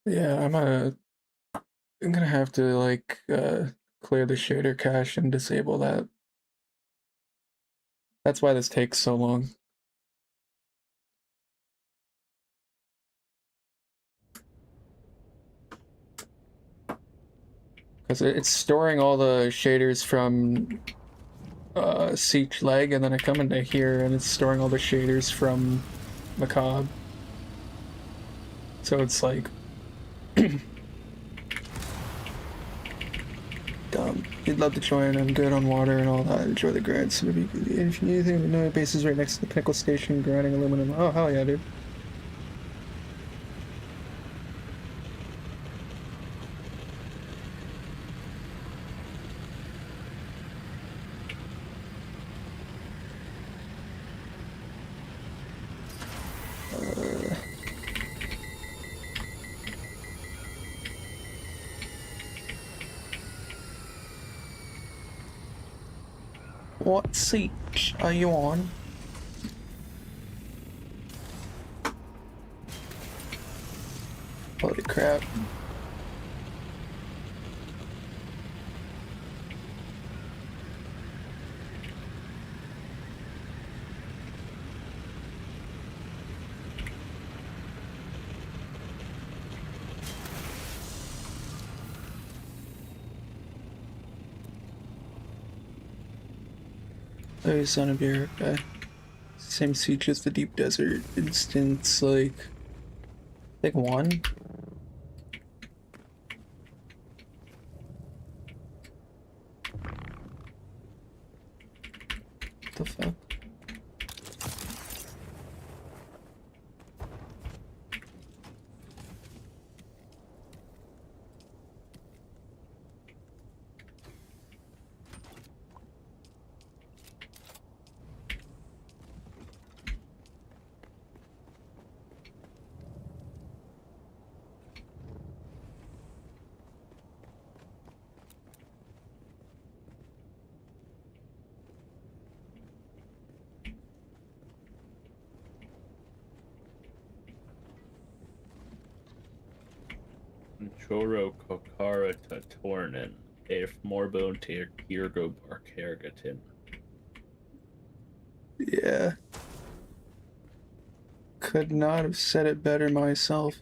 S1: Yeah, I'm gonna have to like clear the shader cache and disable that. That's why this takes so long. Because it's storing all the shaders from Siege Leg, and then I come into here and it's storing all the shaders from Macabre. So it's like You'd love to join. I'm good on water and all that. Enjoy the grind. So maybe if you need anything, no base is right next to the pinnacle station, grinding aluminum. Oh hell yeah, dude. What siege are you on? Holy crap. Oh, son of your same siege as the deep desert instance, like one. What the fuck?
S3: Choro Kokara Tatornin, if Morbone Kirgo Barkergatin.
S1: Yeah. Could not have said it better myself.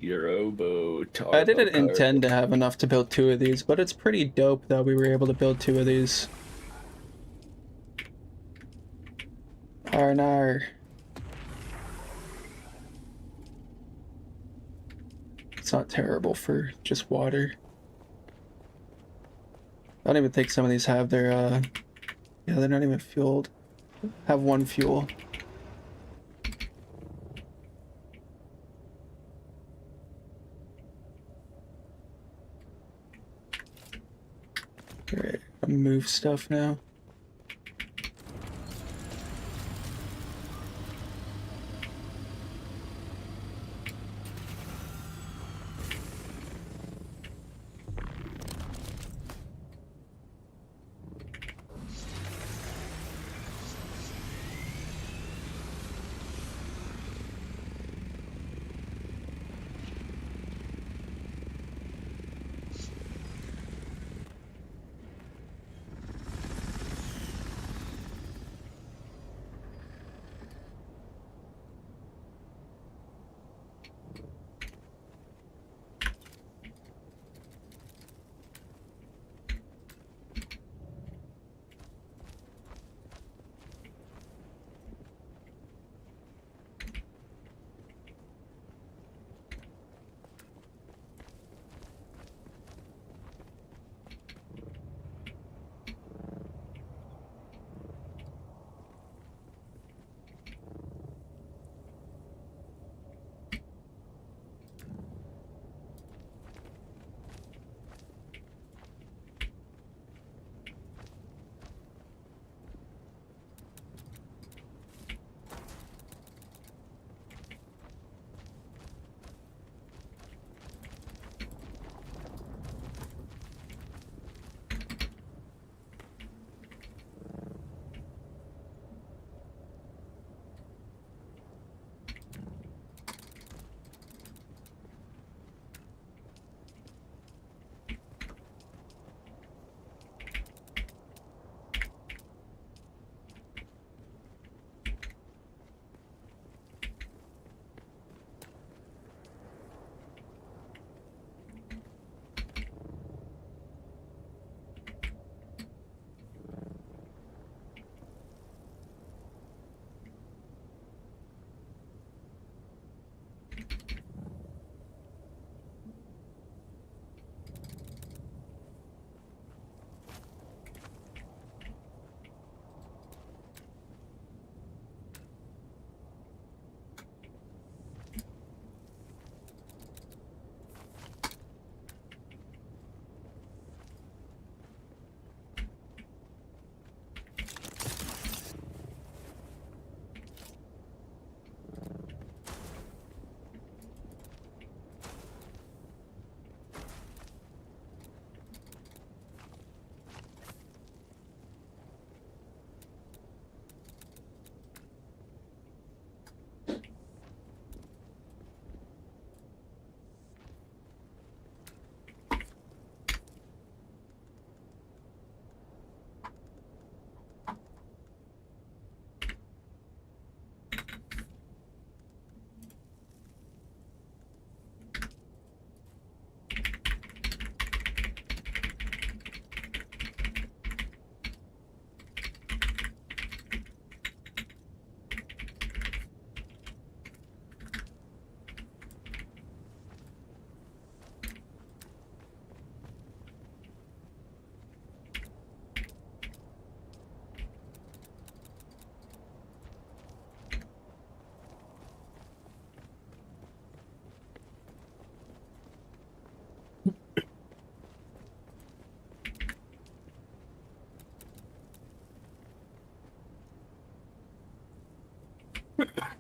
S3: Yorobo
S1: I didn't intend to have enough to build 2 of these, but it's pretty dope that we were able to build 2 of these. Arnar. It's not terrible for just water. I don't even think some of these have their, yeah, they're not even fueled. Have 1 fuel. Alright, I'll move stuff now.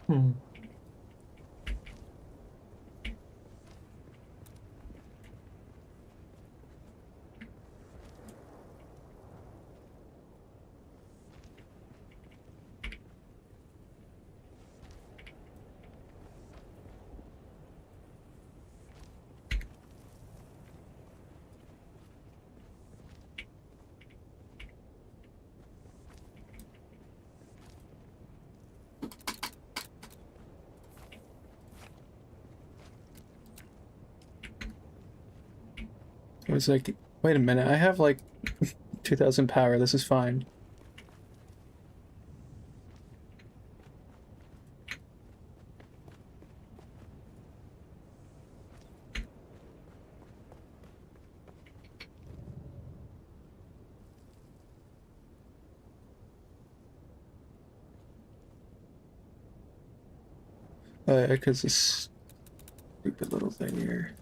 S3: Hmm.
S1: I was like, wait a minute, I have like 2,000 power. This is fine. Because this stupid little thing here.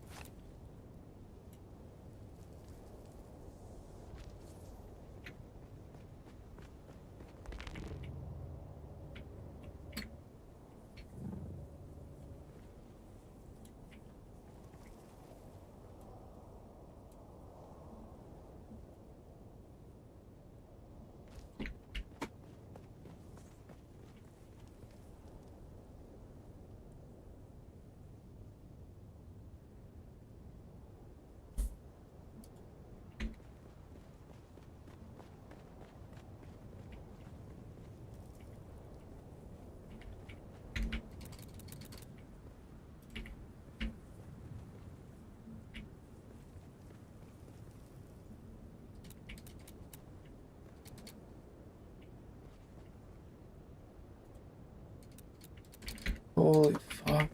S1: Holy fuck.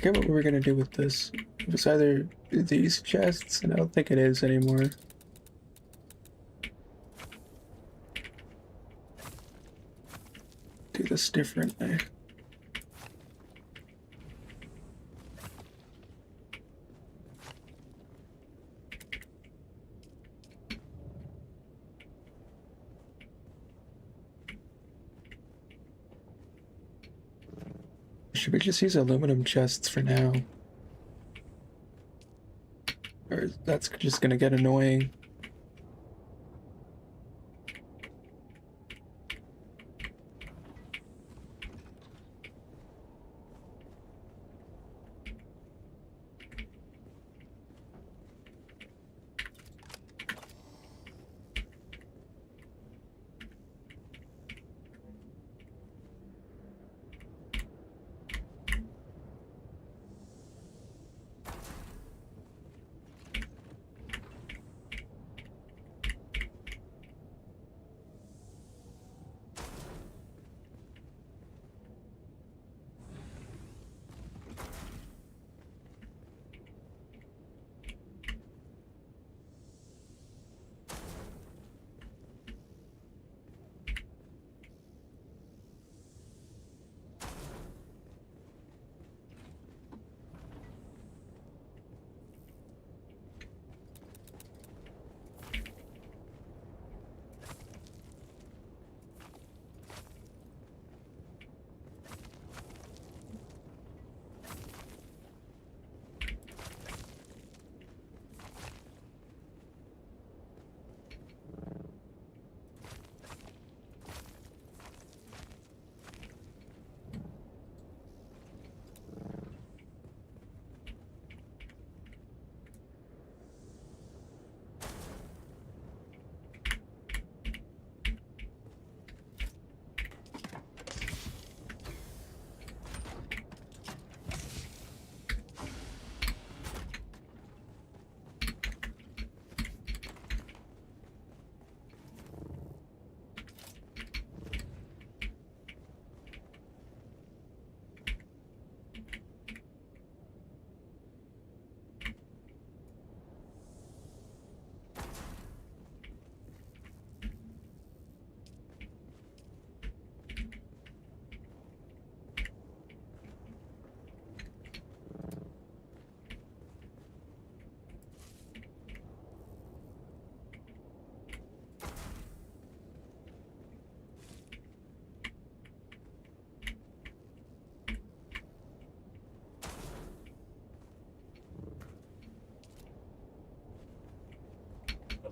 S1: forget what we were gonna do with this. It was either these chests, and I don't think it is anymore. Do this differently. Should we just use aluminum chests for now? Or that's just gonna get annoying.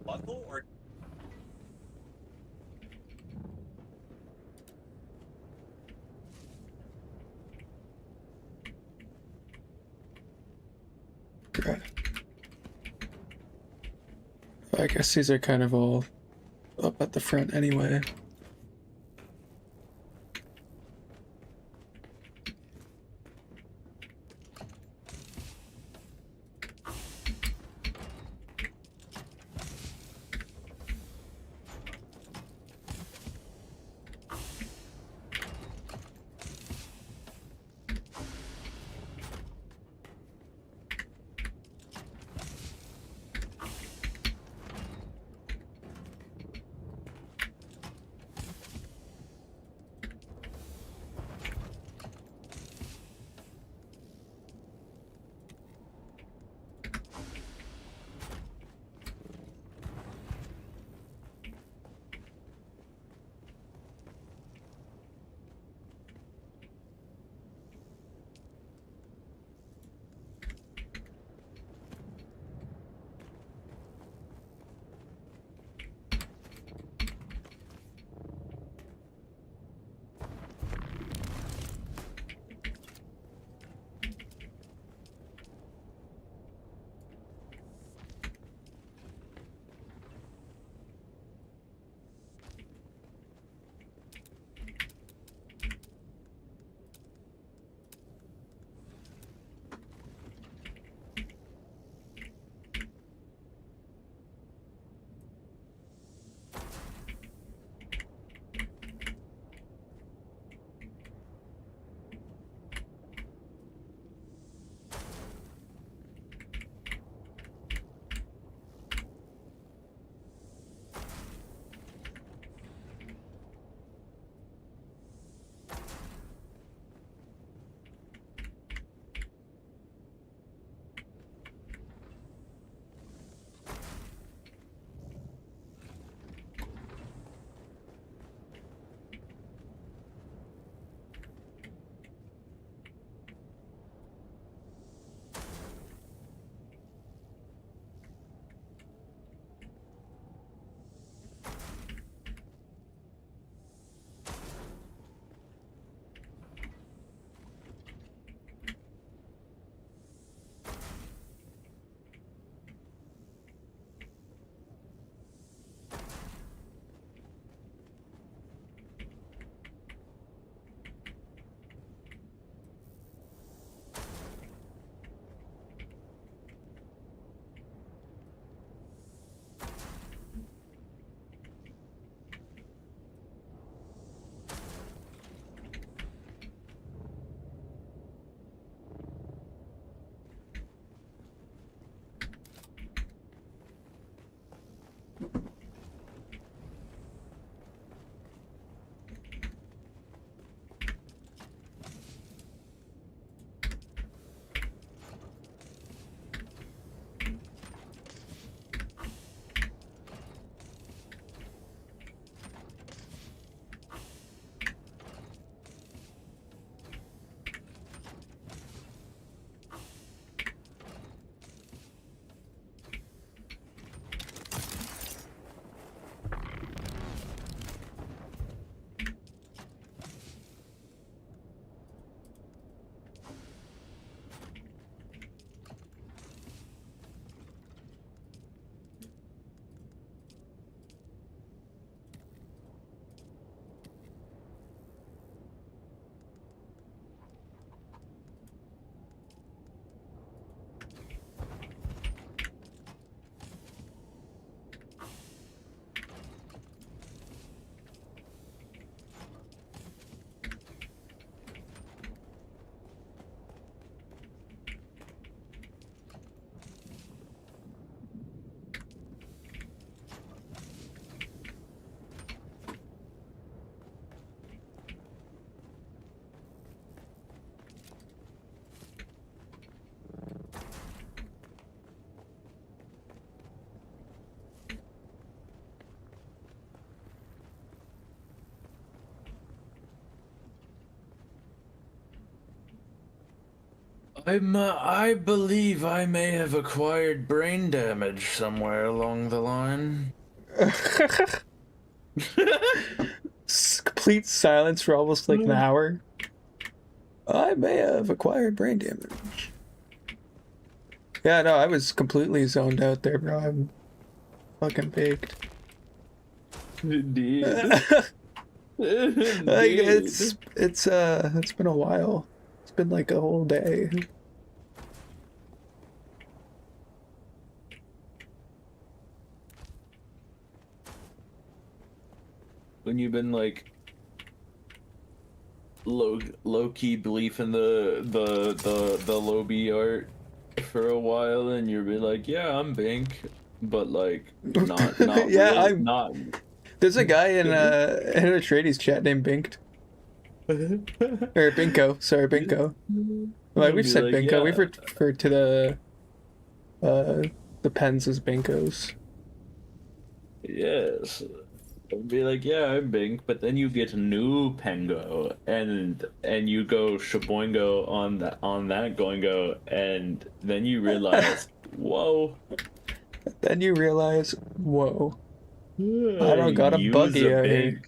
S4: Buckle or
S1: Right. I guess these are kind of all up at the front anyway.
S3: I believe I may have acquired brain damage somewhere along the line.
S1: Complete silence for almost like an hour. I may have acquired brain damage. Yeah, no, I was completely zoned out there, bro. I'm fucking baked.
S3: Indeed.
S1: Like it's been a while. It's been like a whole day.
S3: When you've been like low key belief in the low B art for a while, and you'll be like, yeah, I'm Bink, but like not
S1: Yeah,
S3: really, not.
S1: There's a guy in a tradies chat named Binked. Or Binko, sorry, Binko. Like we've
S3: Be
S1: said
S3: like,
S1: Binko,
S3: yeah,
S1: we've referred to the pens as Binkos.
S3: yes. Be like, yeah, I'm Bink, but then you get a new Pengo, and you go Shaboingo on that Goingo, and then you realize, whoa,
S1: Then you realize, whoa, I don't got a
S3: use
S1: buggy
S3: a
S1: out
S3: Bink.
S1: here.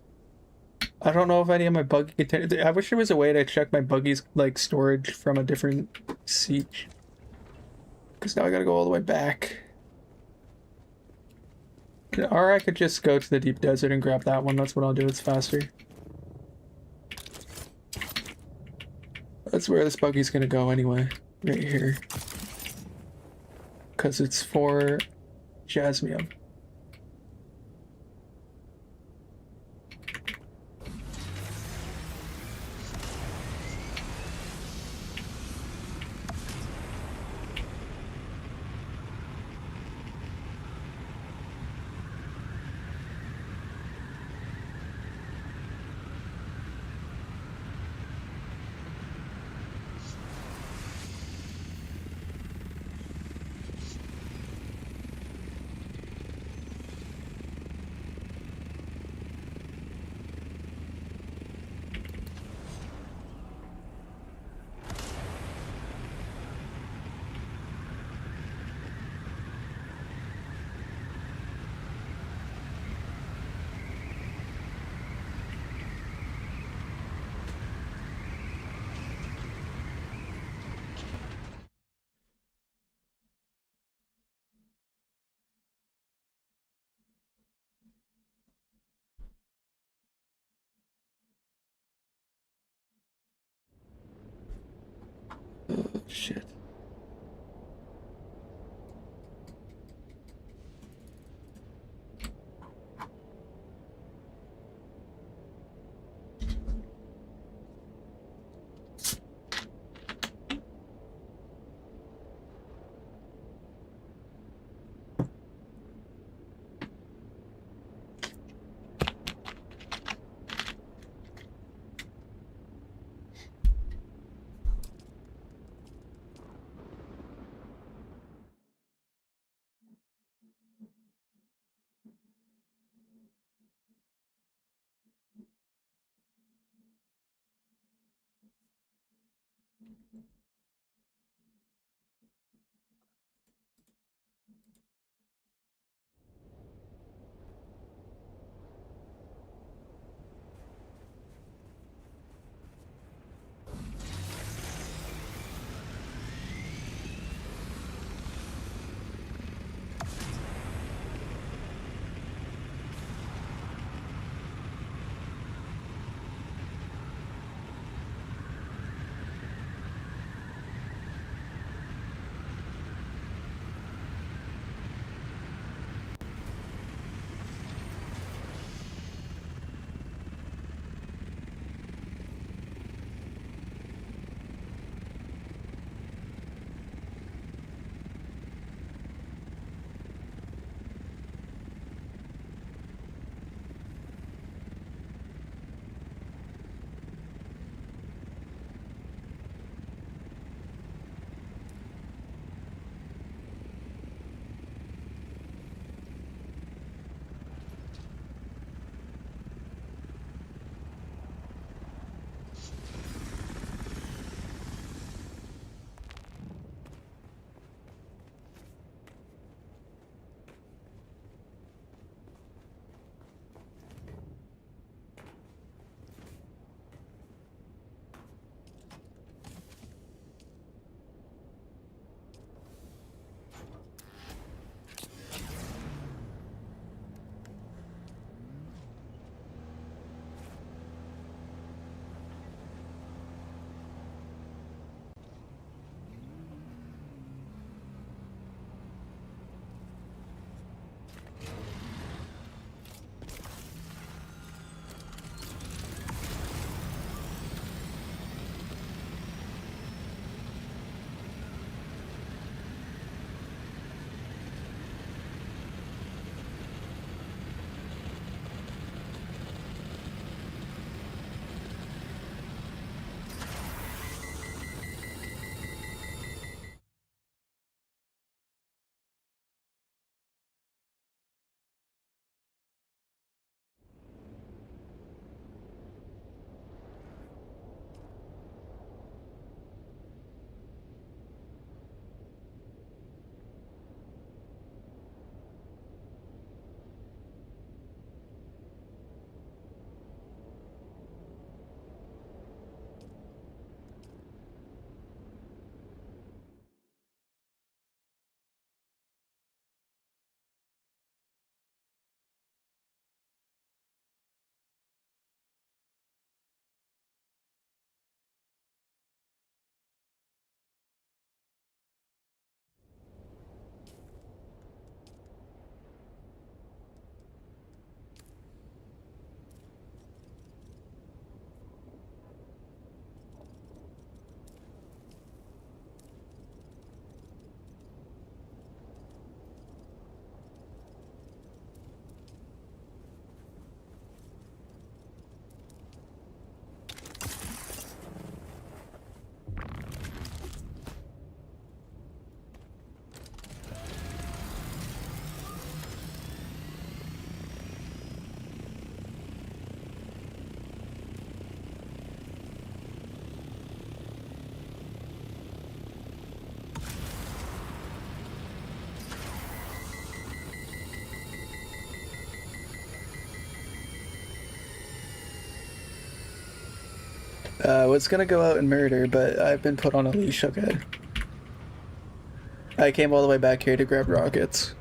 S1: I don't know if any of my buggy containers. I wish there was a way to check my buggy's like storage from a different siege. Because now I gotta go all the way back. Or I could just go to the deep desert and grab that one. That's what I'll do. It's faster. That's where this buggy's gonna go anyway. Right here. Because it's for Jasmium. Oh, shit. Was gonna go out and murder, but I've been put on a leash, okay? I came all the way back here to grab rockets.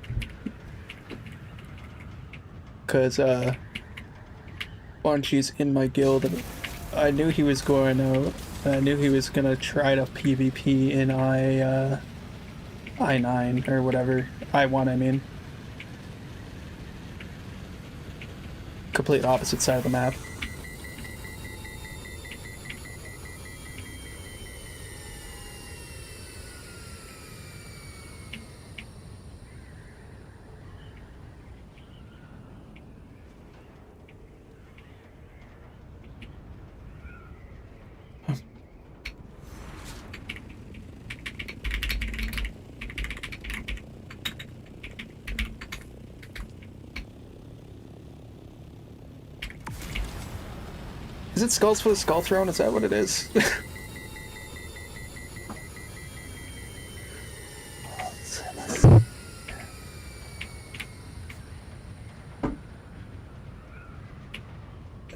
S1: Cause, Bunchy's in my guild. I knew he was going out. I knew he was gonna try to PvP in I9 or whatever. I1, I mean. Complete opposite side of the map. Is it skulls for the skull throne? Is that what it is?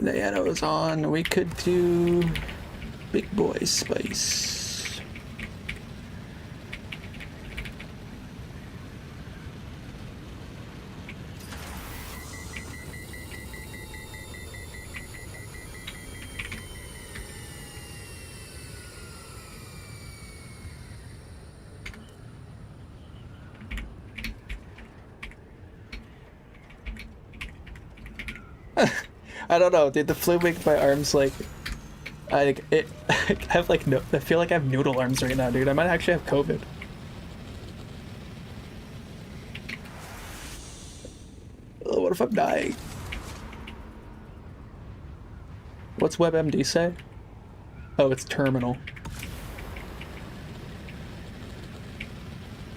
S1: Nano's on. We could do big boy spice. I don't know, dude. The flu makes my arms like, I have like no. I feel like I have noodle arms right now, dude. I might actually have COVID. Oh, what if I'm dying? What's WebMD say? Oh, it's terminal.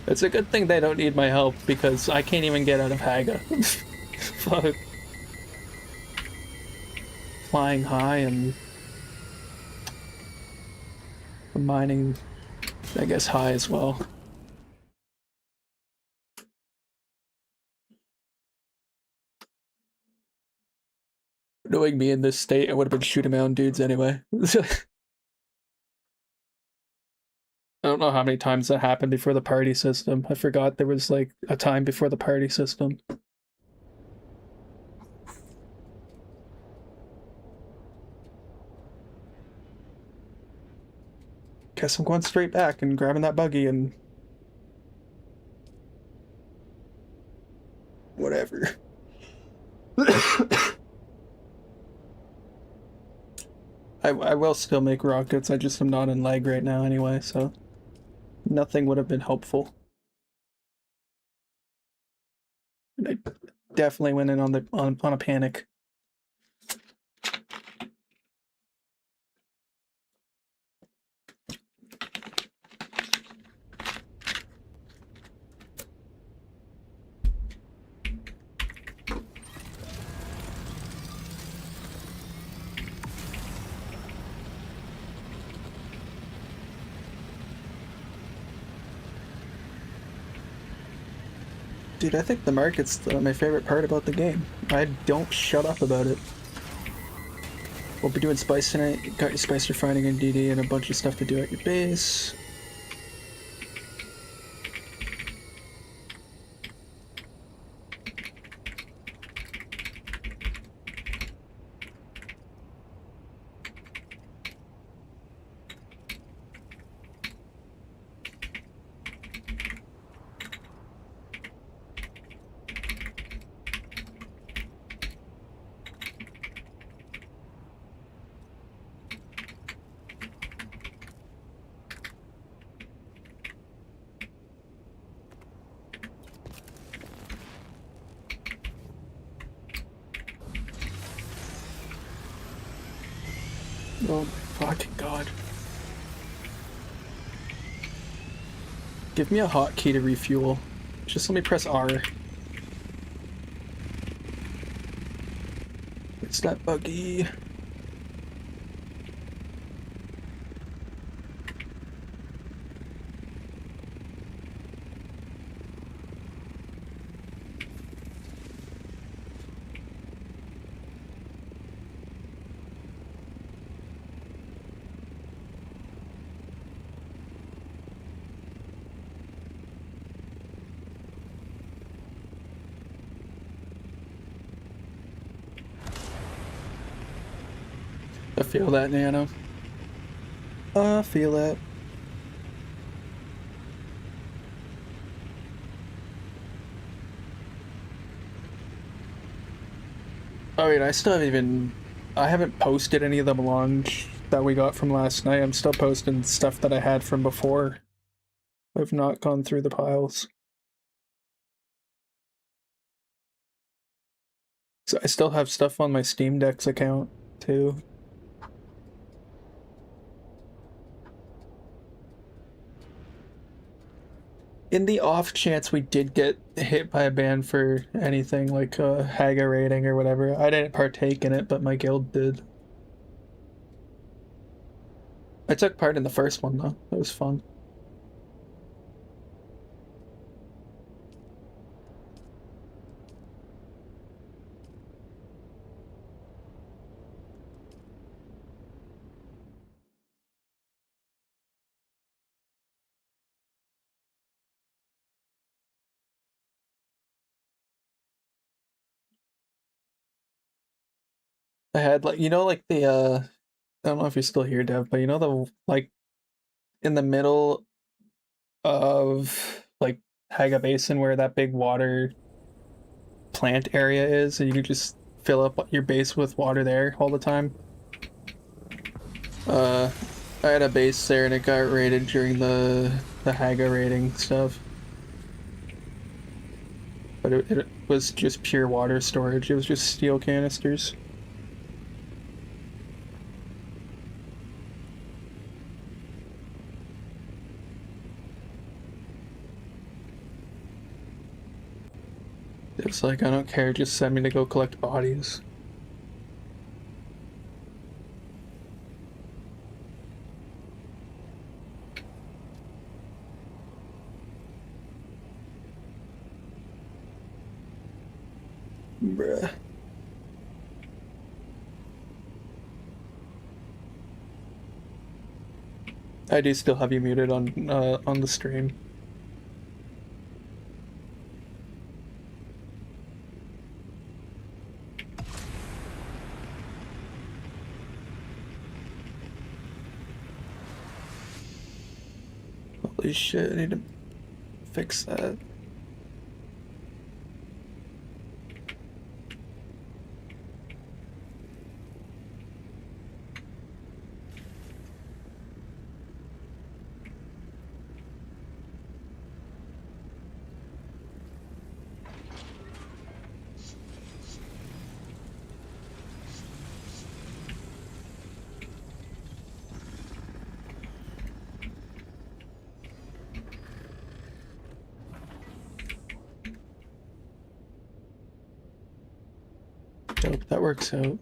S1: It's a good thing they don't need my help because I can't even get out of Haga. Fuck. Flying high and mining, I guess, high as well. Knowing me in this state, I would have been shooting my own dudes anyway. I don't know how many times that happened before the party system. I forgot there was like a time before the party system. Guess I'm going straight back and grabbing that buggy and whatever. I will still make rockets, I just am not in lag right now anyway, so nothing would have been helpful. And I definitely went in on a panic. Dude, I think the market's my favorite part about the game. I don't shut up about it. We'll be doing spice tonight. Got your spice refining in DD and a bunch of stuff to do at your base. Oh my fucking god. Give me a hotkey to refuel. Just let me press R. It's that buggy. I feel that, Nano. I feel that. I mean, I haven't posted any of the melange that we got from last night. I'm still posting stuff that I had from before. I've not gone through the piles. So I still have stuff on my Steam Deck's account, too. In the off chance we did get hit by a ban for anything like a Haga rating or whatever, I didn't partake in it, but my guild did. I took part in the first one though. It was fun. I had like like the I don't know if you're still here, Dev, but the like in the middle of like Haga Basin where that big water plant area is, and you can just fill up your base with water there all the time. I had a base there and it got raided during the Haga raiding stuff. But it was just pure water storage. It was just steel canisters. It was like, I don't care, just send me to go collect bodies. Bruh. I do still have you muted on the stream. Holy shit, I need to fix that. Dope, that works out.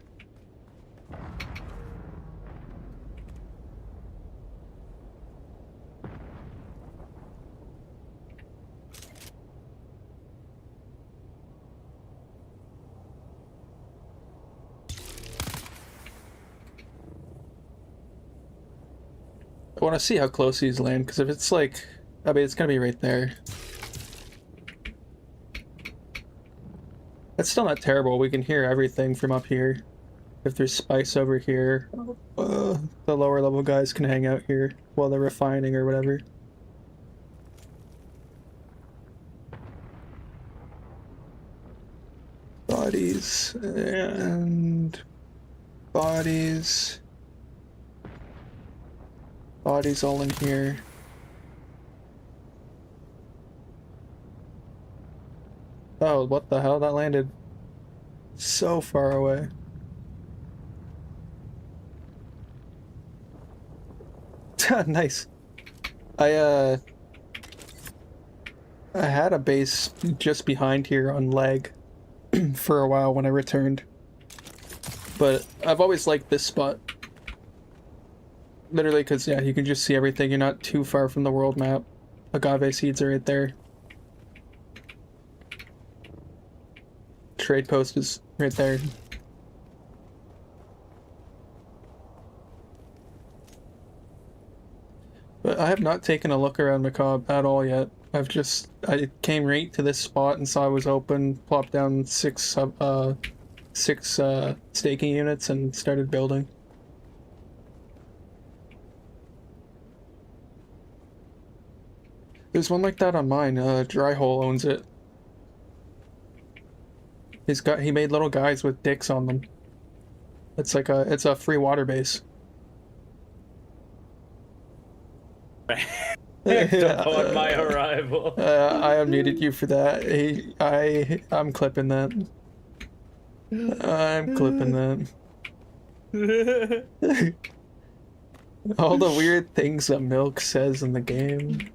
S1: I want to see how close these land, because if it's like, I mean, it's gonna be right there. That's still not terrible. We can hear everything from up here. If there's spice over here, the lower level guys can hang out here while they're refining or whatever. Bodies and bodies. Bodies all in here. Oh, what the hell? That landed so far away. Nice. I had a base just behind here on leg for a while when I returned. But I've always liked this spot. Literally, because, yeah, you can just see everything. You're not too far from the world map. Agave seeds are right there. Trade post is right there. But I have not taken a look around Macabre at all yet. I came right to this spot and saw it was open, plopped down six staking units and started building. There's one like that on mine. Dry Hole owns it. He made little guys with dicks on them. It's a free water base.
S3: Upon my arrival.
S1: I unmuted you for that. I'm clipping that. I'm clipping that. All the weird things that Milk says in the game.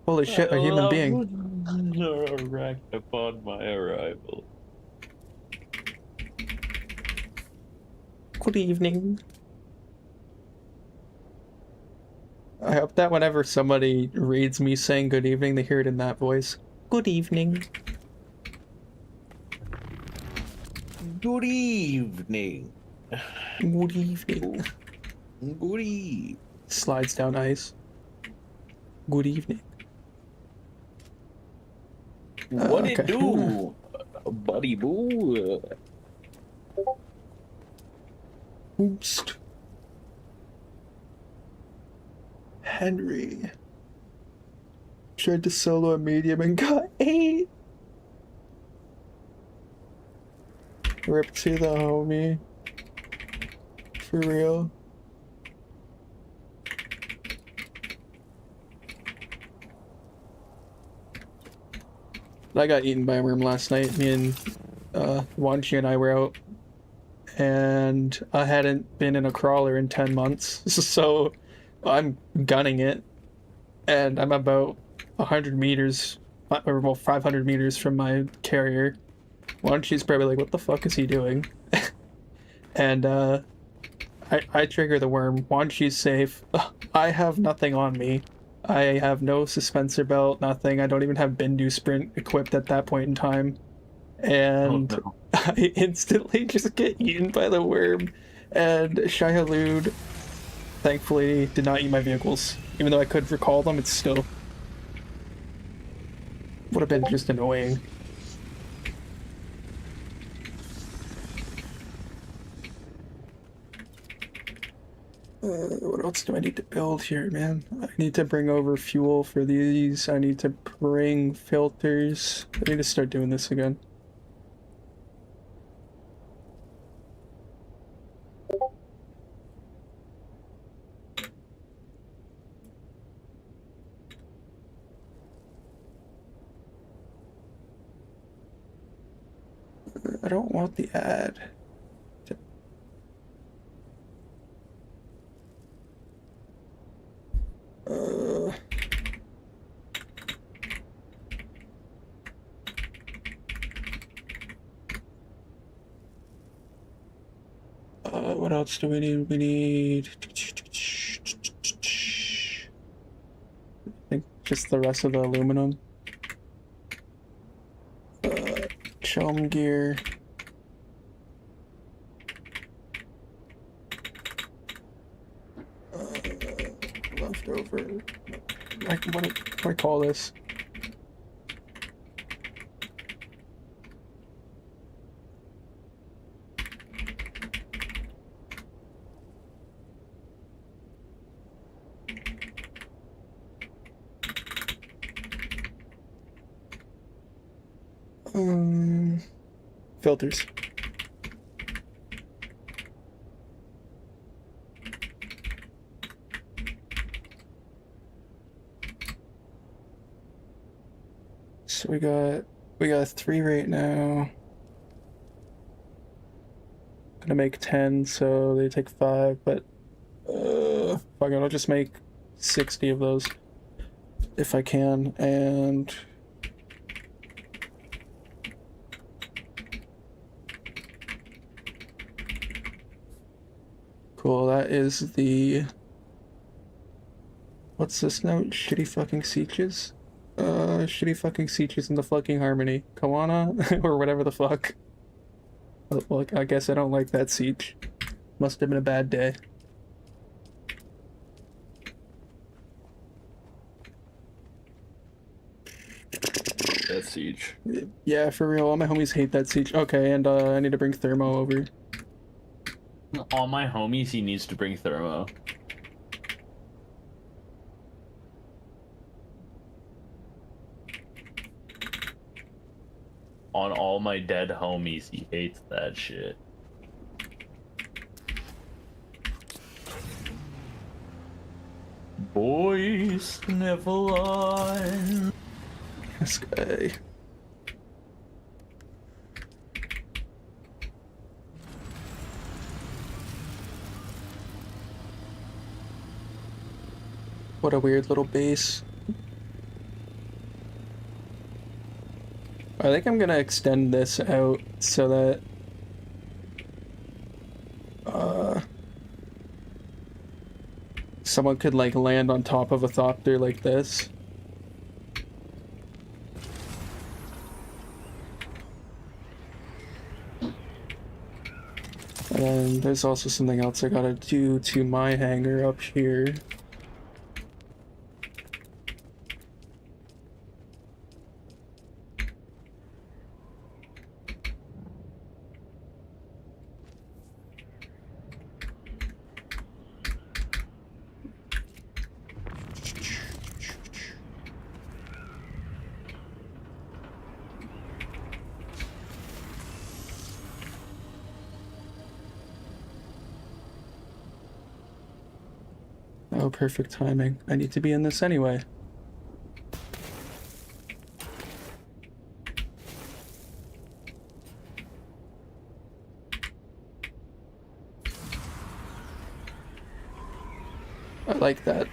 S1: Holy shit, a human being.
S2: Erect upon my arrival.
S1: Good evening. I hope that whenever somebody reads me saying good evening, they hear it in that voice. Good evening.
S2: Good evening.
S1: Good evening.
S2: Good evening.
S1: Slides down ice. Good evening.
S2: What
S1: okay.
S2: it do, buddy boo?
S1: Boost. Henry. Tried to solo a medium and got 8. Rip to the homie. For real. I got eaten by a worm last night. Me and Wanchi and I were out, and I hadn't been in a crawler in 10 months, so I'm gunning it, and I'm about 100 meters, or well, 500 meters from my carrier. Wanchi's probably like, what the fuck is he doing? And I trigger the worm. Wanchi's safe. I have nothing on me. I have no suspensor belt, nothing. I don't even have Bendu Sprint equipped at that point in time. And
S2: Oh, no.
S1: I instantly just get eaten by the worm. And Shai-Hulud, thankfully, did not eat my vehicles. Even though I could recall them, it's still would have been just annoying. What else do I need to build here, man? I need to bring over fuel for these. I need to bring filters. I need to start doing this again. I don't want the ad. What else do we need? We need... I think just the rest of the aluminum. Chum gear. Leftover. What do I call this? Filters. So we got 3 right now. Gonna make 10, so they take 5, but fuck it, I'll just make 60 of those if I can, and cool, that is the... What's this note? Shitty fucking Sieges? Shitty fucking Sieges in the fucking Harmony. Kawana? Or whatever the fuck. Well, I guess I don't like that siege. Must have been a bad day.
S2: That siege.
S1: Yeah, for real, all my homies hate that siege. Okay, and I need to bring Thermo over.
S2: All my homies, he needs to bring thermo.
S3: all my dead homies. He hates that shit. Boys never lie.
S1: This guy. What a weird little base. I think I'm gonna extend this out so that someone could like land on top of a thopter like this. And then there's also something else I gotta do to my hangar up here. Oh, perfect timing. I need to be in this anyway. I like that.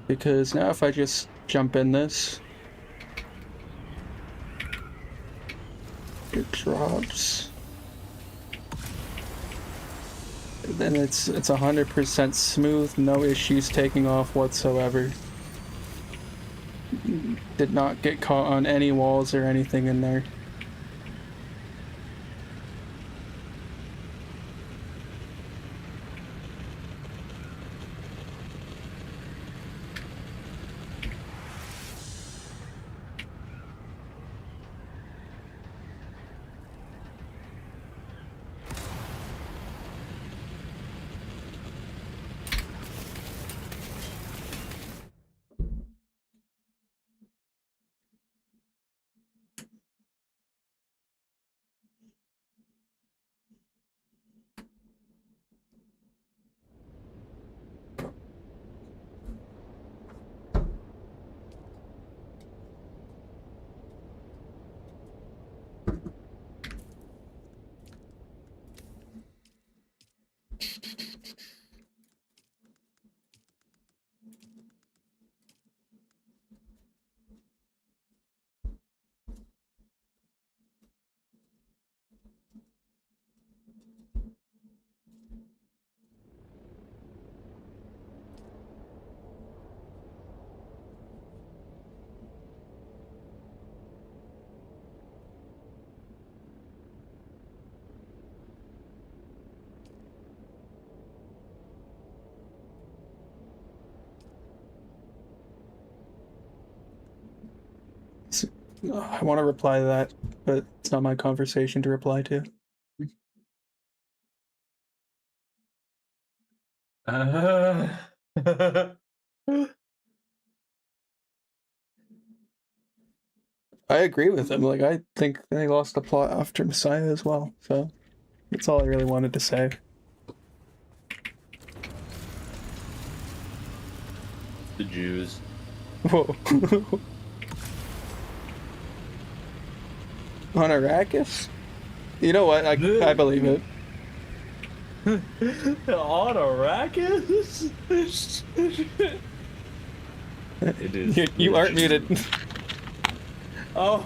S1: Because now if I just jump in this, it drops. Then it's 100% smooth, no issues taking off whatsoever. Did not get caught on any walls or anything in there. I want to reply to that, but it's not my conversation to reply to. I agree with him. Like, I think they lost the plot after Messiah as well, so that's all I really wanted to say.
S3: The Jews.
S1: Whoa. On Arrakis? You know what? I believe it.
S3: On Arrakis? It is.
S1: You aren't muted.
S3: Oh.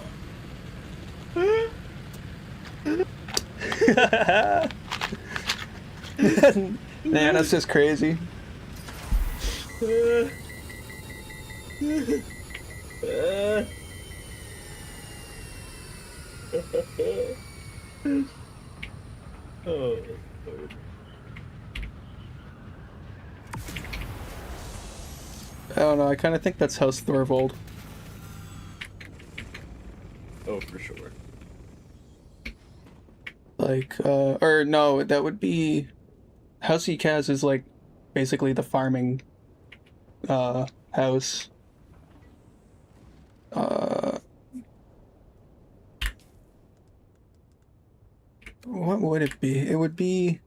S1: Man, that's just crazy.
S3: Oh.
S1: I don't know, I kind of think that's House Thorvald.
S3: Oh, for sure.
S1: Like, or no, that would be... House Ikaz is like basically the farming house. What would it be? It would be.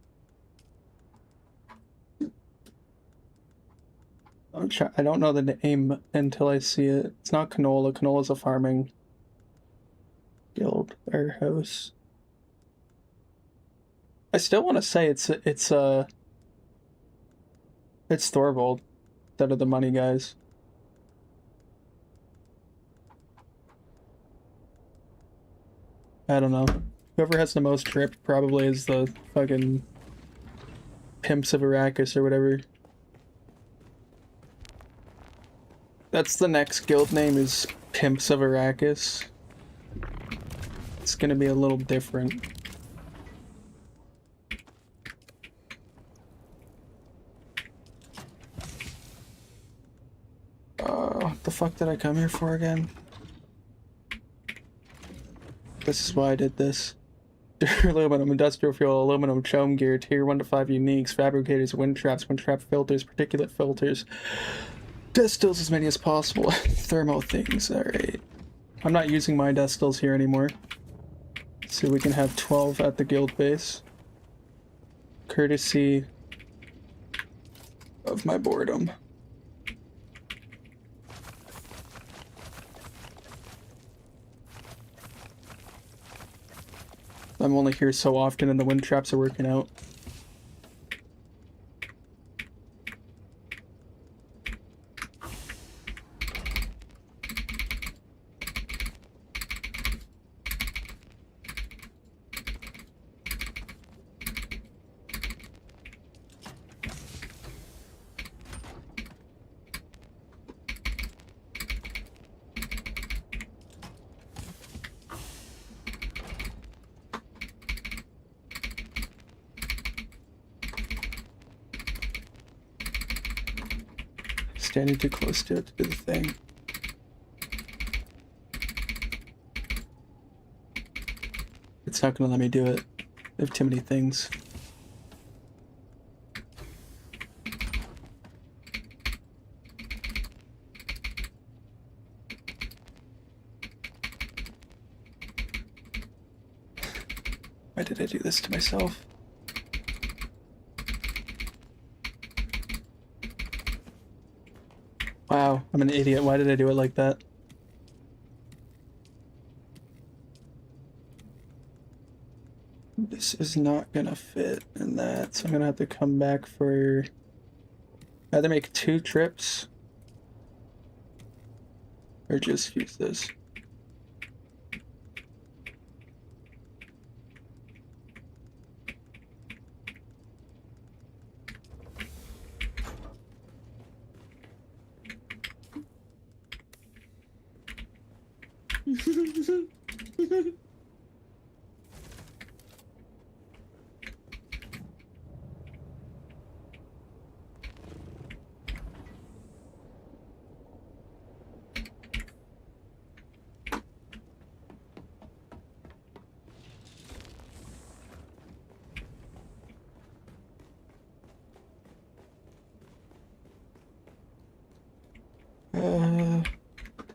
S1: I don't know the name until I see it. It's not canola. Canola's a farming guild or house. I still want to say it's Thorvald instead of the money guys. I don't know. Whoever has the most trip probably is the fucking Pimps of Arrakis or whatever. That's the next guild name is Pimps of Arrakis. It's gonna be a little different. What the fuck did I come here for again? This is why I did this. Aluminum, industrial fuel, aluminum, chome gear, tier 1 to 5 uniques, fabricators, wind traps, wind trap filters, particulate filters, destills as many as possible, thermo things, alright. I'm not using my destills here anymore. So we can have 12 at the guild base. Courtesy of my boredom. I'm only here so often and the wind traps are working out. Standing too close to it to do the thing. It's not gonna let me do it. I have too many things. Why did I do this to myself? Wow, I'm an idiot. Why did I do it like that? This is not gonna fit in that, so I'm gonna have to come back for... either make 2 trips or just use this.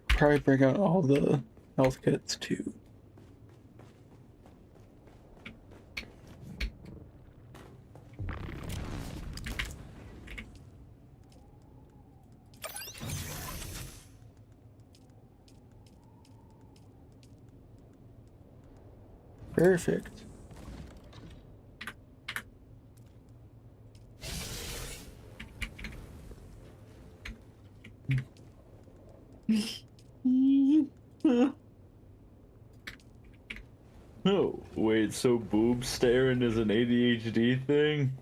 S1: Probably bring out all the health kits too. Perfect.
S3: Oh, wait, so boob staring is an ADHD thing?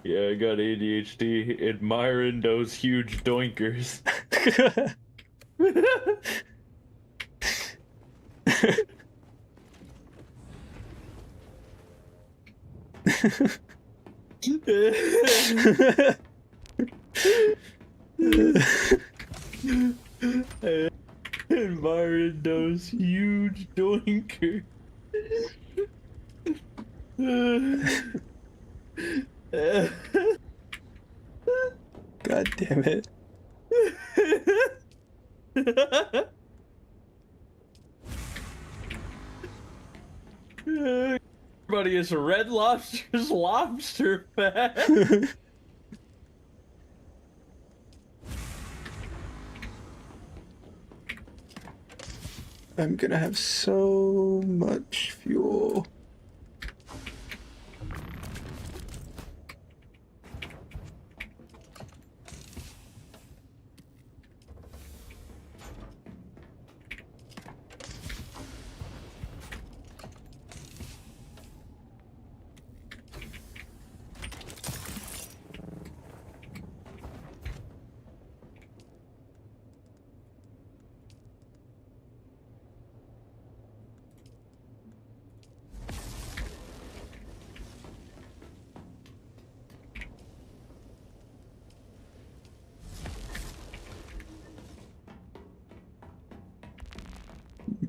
S3: Yeah, I got ADHD admiring those huge doinkers. Admiring those huge doinkers.
S1: God damn it.
S3: Everybody is Red Lobster's lobster fest.
S1: I'm gonna have so much fuel.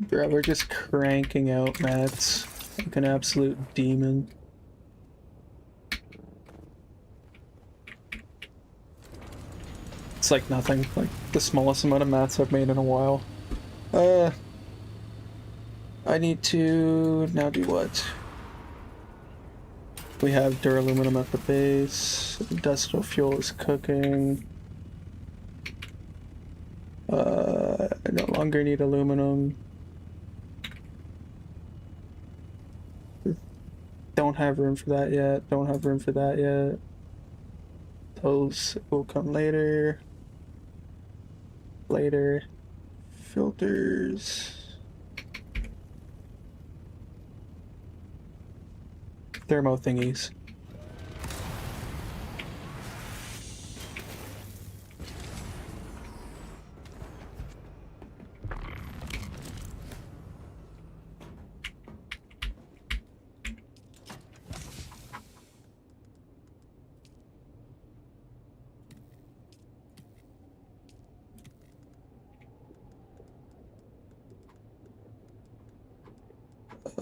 S1: Bro, we're just cranking out mats like an absolute demon. It's like nothing, like the smallest amount of mats I've made in a while. I need to now do what? We have duraluminum at the base. Industrial fuel is cooking. I no longer need aluminum. Don't have room for that yet. Don't have room for that yet. Those will come later. Later. Filters. Thermo thingies.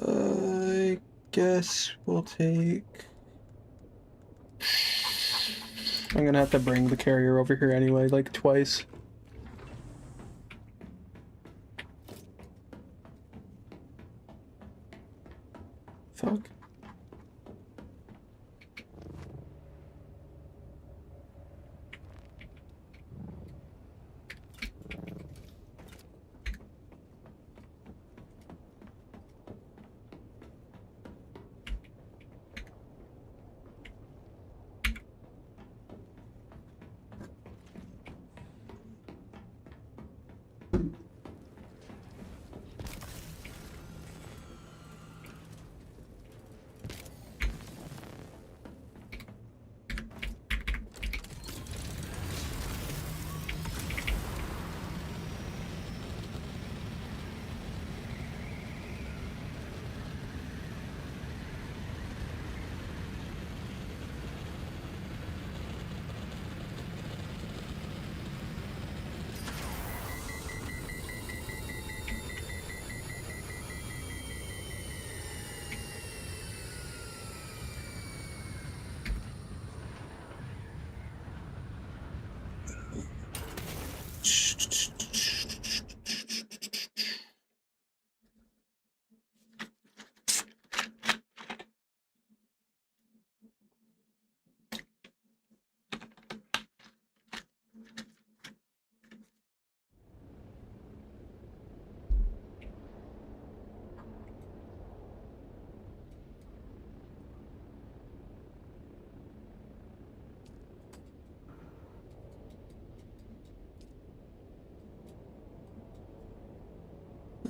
S1: I guess we'll take... I'm gonna have to bring the carrier over here anyway, like twice. Fuck.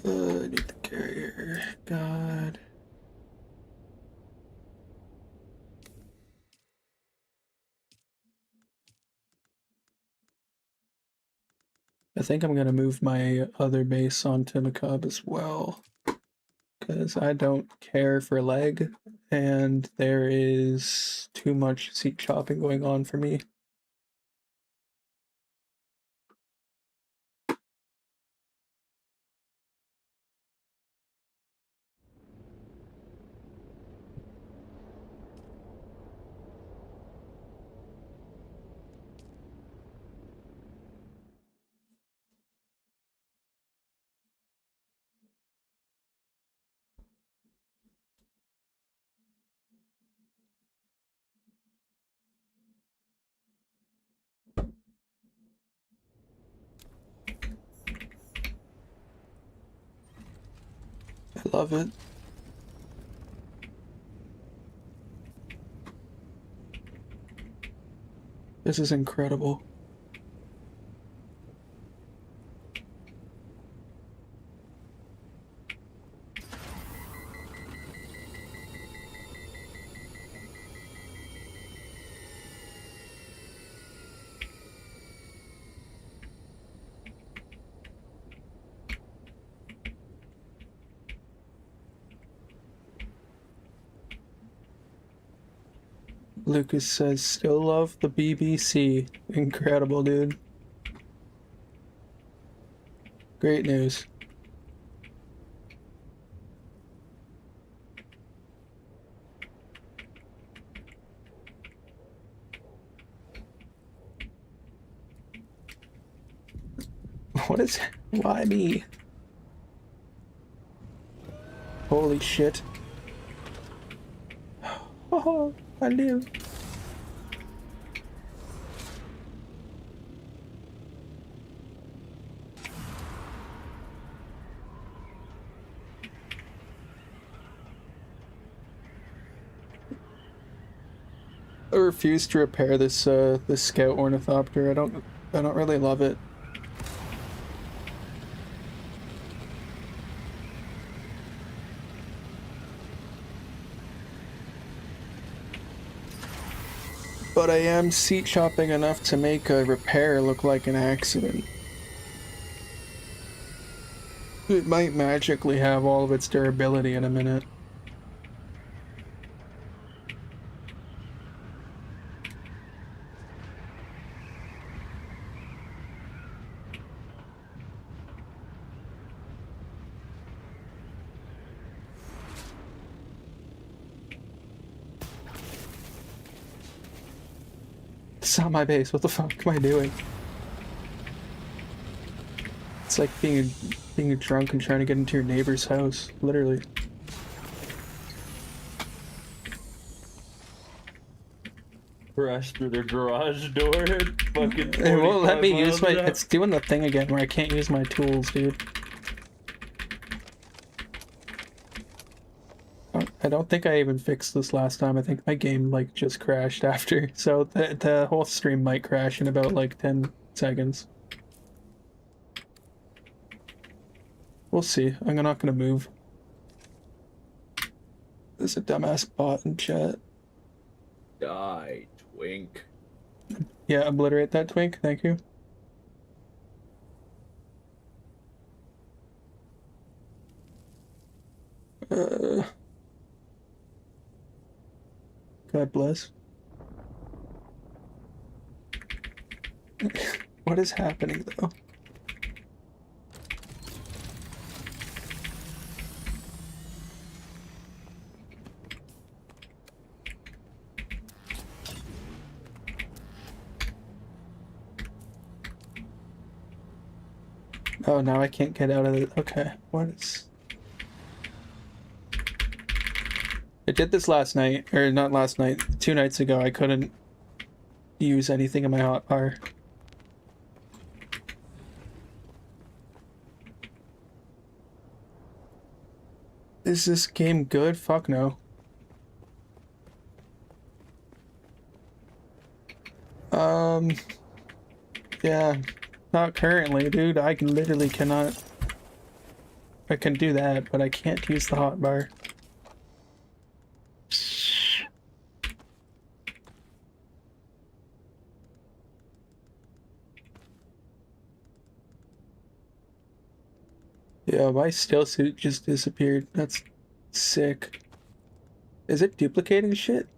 S1: I need the carrier. God. I think I'm gonna move my other base onto Macab as well. Because I don't care for leg, and there is too much seat chopping going on for me. Love it. This is incredible. Lucas says, still love the BBC. Incredible, dude. Great news. What is... Why me? Holy shit. Oh, I live. I refuse to repair this this scout ornithopter. I don't really love it. But I am seat chopping enough to make a repair look like an accident. It might magically have all of its durability in a minute. It's not my base. What the fuck am I doing? It's like being drunk and trying to get into your neighbor's house, literally.
S2: Crash through their garage door. Fucking.
S1: It won't let me use my.
S2: 45 miles an hour.
S1: It's doing the thing again where I can't use my tools, dude. I don't think I even fixed this last time. I think my game like just crashed after. So the whole stream might crash in about like 10 seconds. We'll see. I'm not gonna move. There's a dumbass bot in chat.
S3: Die, twink.
S1: Yeah, obliterate that twink. Thank you. God bless. What is happening though? Oh, now I can't get out of it. Okay, what is... I did this last night, or not last night, 2 nights ago. I couldn't use anything in my hotbar. Is this game good? Fuck no. Yeah, not currently, dude. I literally cannot. I can do that, but I can't use the hotbar. Yeah, my still suit just disappeared. That's sick. Is it duplicating shit?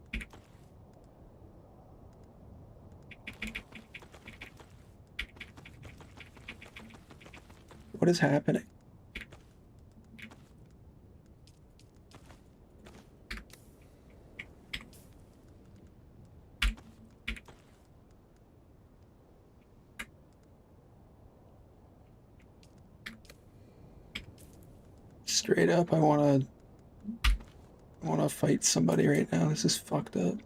S1: What is happening? Straight up, I wanna fight somebody right now. This is fucked up.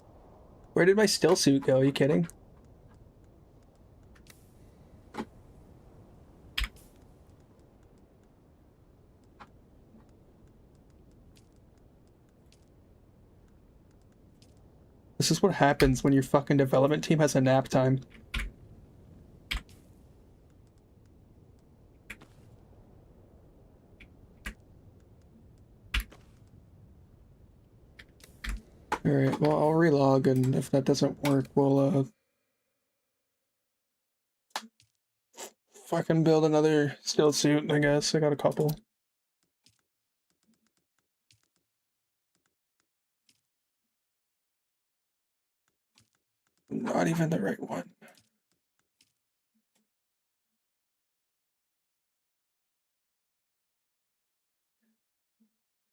S1: Where did my still suit go? Are you kidding? This is what happens when your fucking development team has a nap time. Alright, well, I'll relog, and if that doesn't work, we'll, fucking build another steel suit, I guess. I got a couple. Not even the right one.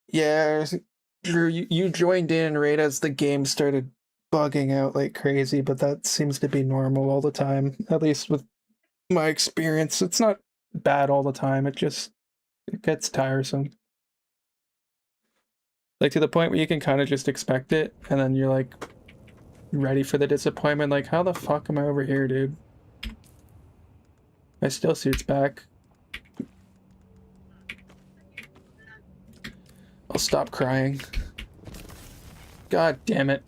S1: Yeah, you joined in right as the game started bugging out like crazy, but that seems to be normal all the time, at least with my experience. It's not bad all the time, it gets tiresome. Like to the point where you can kind of just expect it, and then you're like ready for the disappointment, like how the fuck am I over here, dude? My still suit's back. I'll stop crying. God damn it.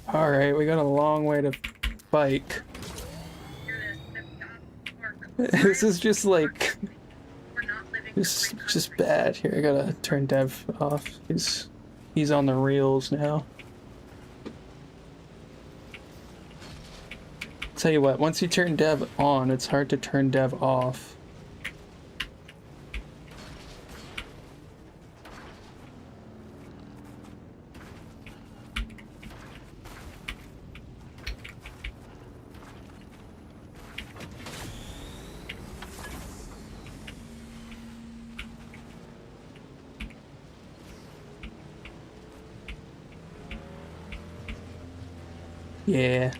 S1: Alright, we got a long way to bike. This is just like... It's just bad. Here, I gotta turn Dev off. He's on the reels now. Tell you what, once you turn Dev on, it's hard to turn Dev off. Yeah.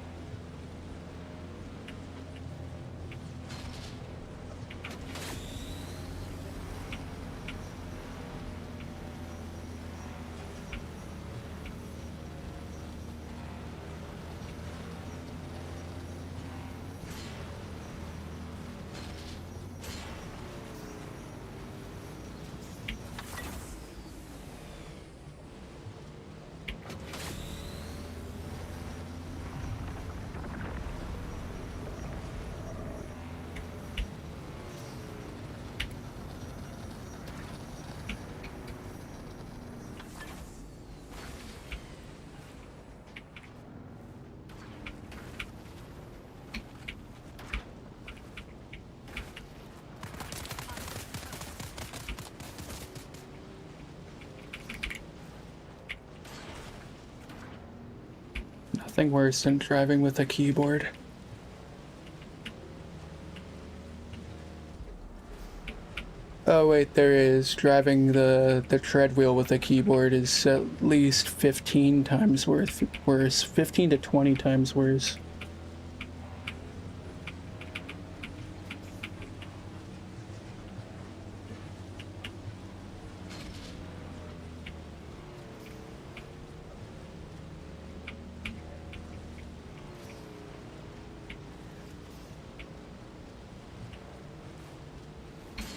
S1: Nothing worse than driving with a keyboard. Oh wait, there is. Driving the tread wheel with a keyboard is at least 15 times worse. 15 to 20 times worse.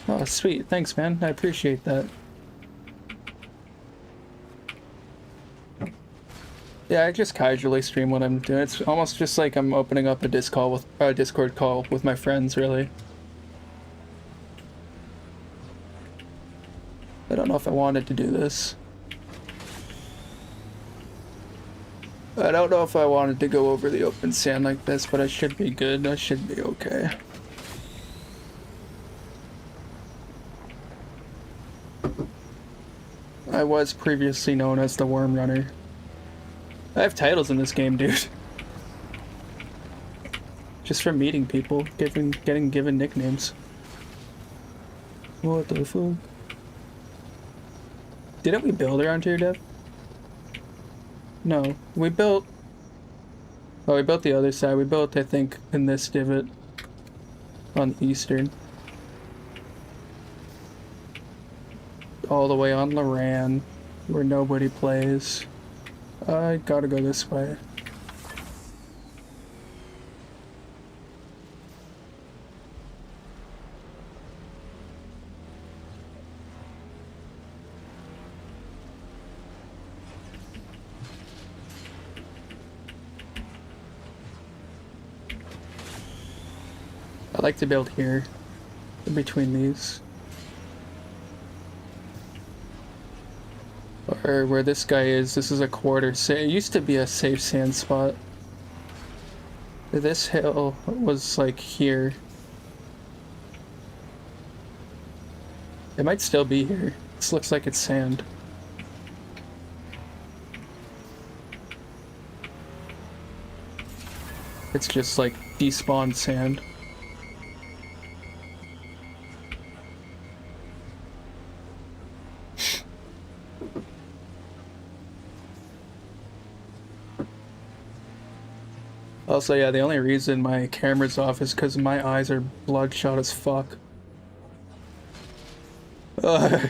S1: Oh, sweet. Thanks, man. I appreciate that. Yeah, I just casually stream what I'm doing. It's almost just like I'm opening up a Discord call with my friends, really. I don't know if I wanted to do this. I don't know if I wanted to go over the open sand like this, but I should be good. I should be okay. I was previously known as the Worm Runner. I have titles in this game, dude. Just from meeting people, getting given nicknames. What the fuck? Didn't we build around here, Dev? No, we built... Oh, we built the other side. We built, I think, in this divot. On the eastern. All the way on Loran, where nobody plays. I gotta go this way. I like to build here, in between these. Or where this guy is, this is a quarter. It used to be a safe sand spot. This hill was like here. It might still be here. This looks like it's sand. It's just like despawned sand. Also, yeah, the only reason my camera's off is because my eyes are bloodshot as fuck. Yeah.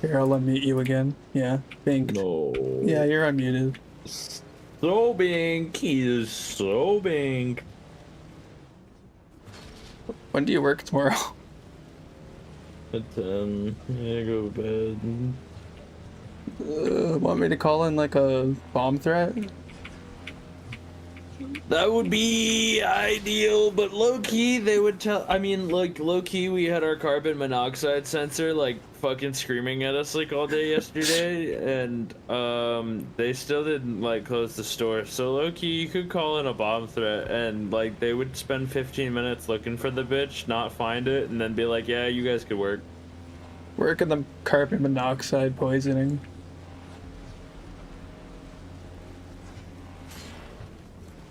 S1: Here, I'll unmute you again. Yeah, Bink.
S3: No.
S1: Yeah, you're unmuted.
S3: So Bink, he is so Bink.
S1: When do you work tomorrow?
S3: At 10. Yeah, go to bed.
S1: Want me to call in like a bomb threat?
S3: That would be ideal, but low-key, they would tell... I mean, like, low-key, we had our carbon monoxide sensor, like, fucking screaming at us, like, all day yesterday, and, they still didn't, like, close the store. So, low-key, you could call in a bomb threat, and, like, they would spend 15 minutes looking for the bitch, not find it, and then be like, yeah, you guys could work.
S1: Work in the carbon monoxide poisoning.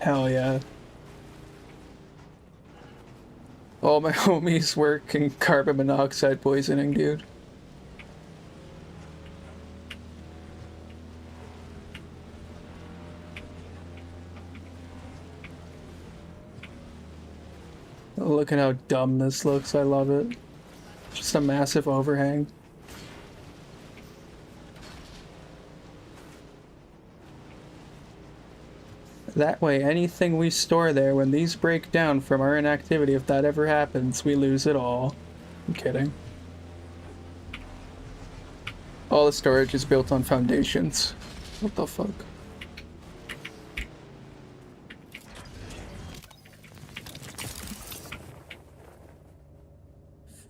S1: Hell yeah. All my homies work in carbon monoxide poisoning, dude. Look at how dumb this looks, I love it. Just a massive overhang. That way, anything we store there, when these break down from our inactivity, if that ever happens, we lose it all. I'm kidding. All the storage is built on foundations. What the fuck?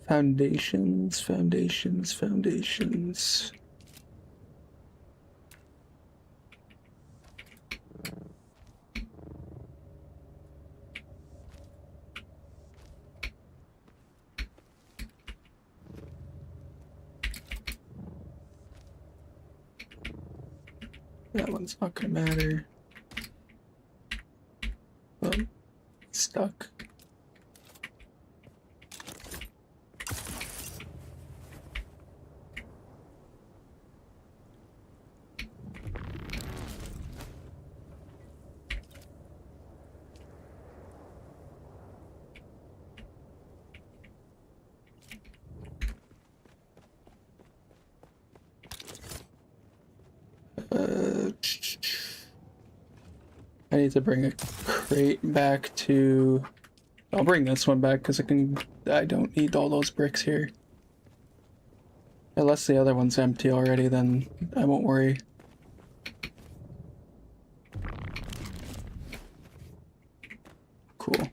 S1: Foundations, foundations, foundations. That one's not gonna matter. Oh, stuck. I need to bring a crate back to... I'll bring this one back because I don't need all those bricks here. Unless the other one's empty already, then I won't worry. Cool.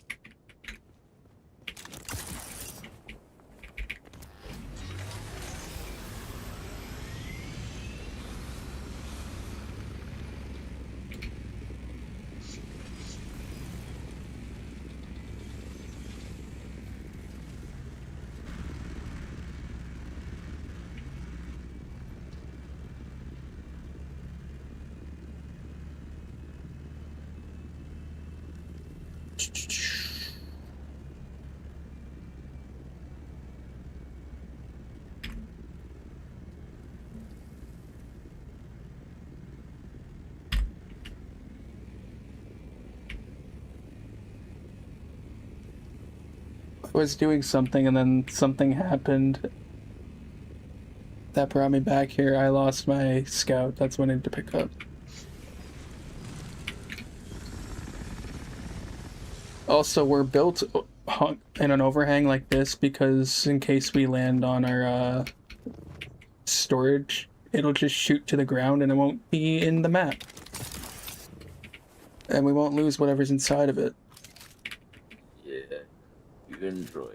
S1: I was doing something and then something happened that brought me back here. I lost my scout. That's what I need to pick up. Also, we're built in an overhang like this because in case we land on our storage, it'll just shoot to the ground and it won't be in the map. and we won't lose whatever's inside of it.
S2: Yeah, you enjoy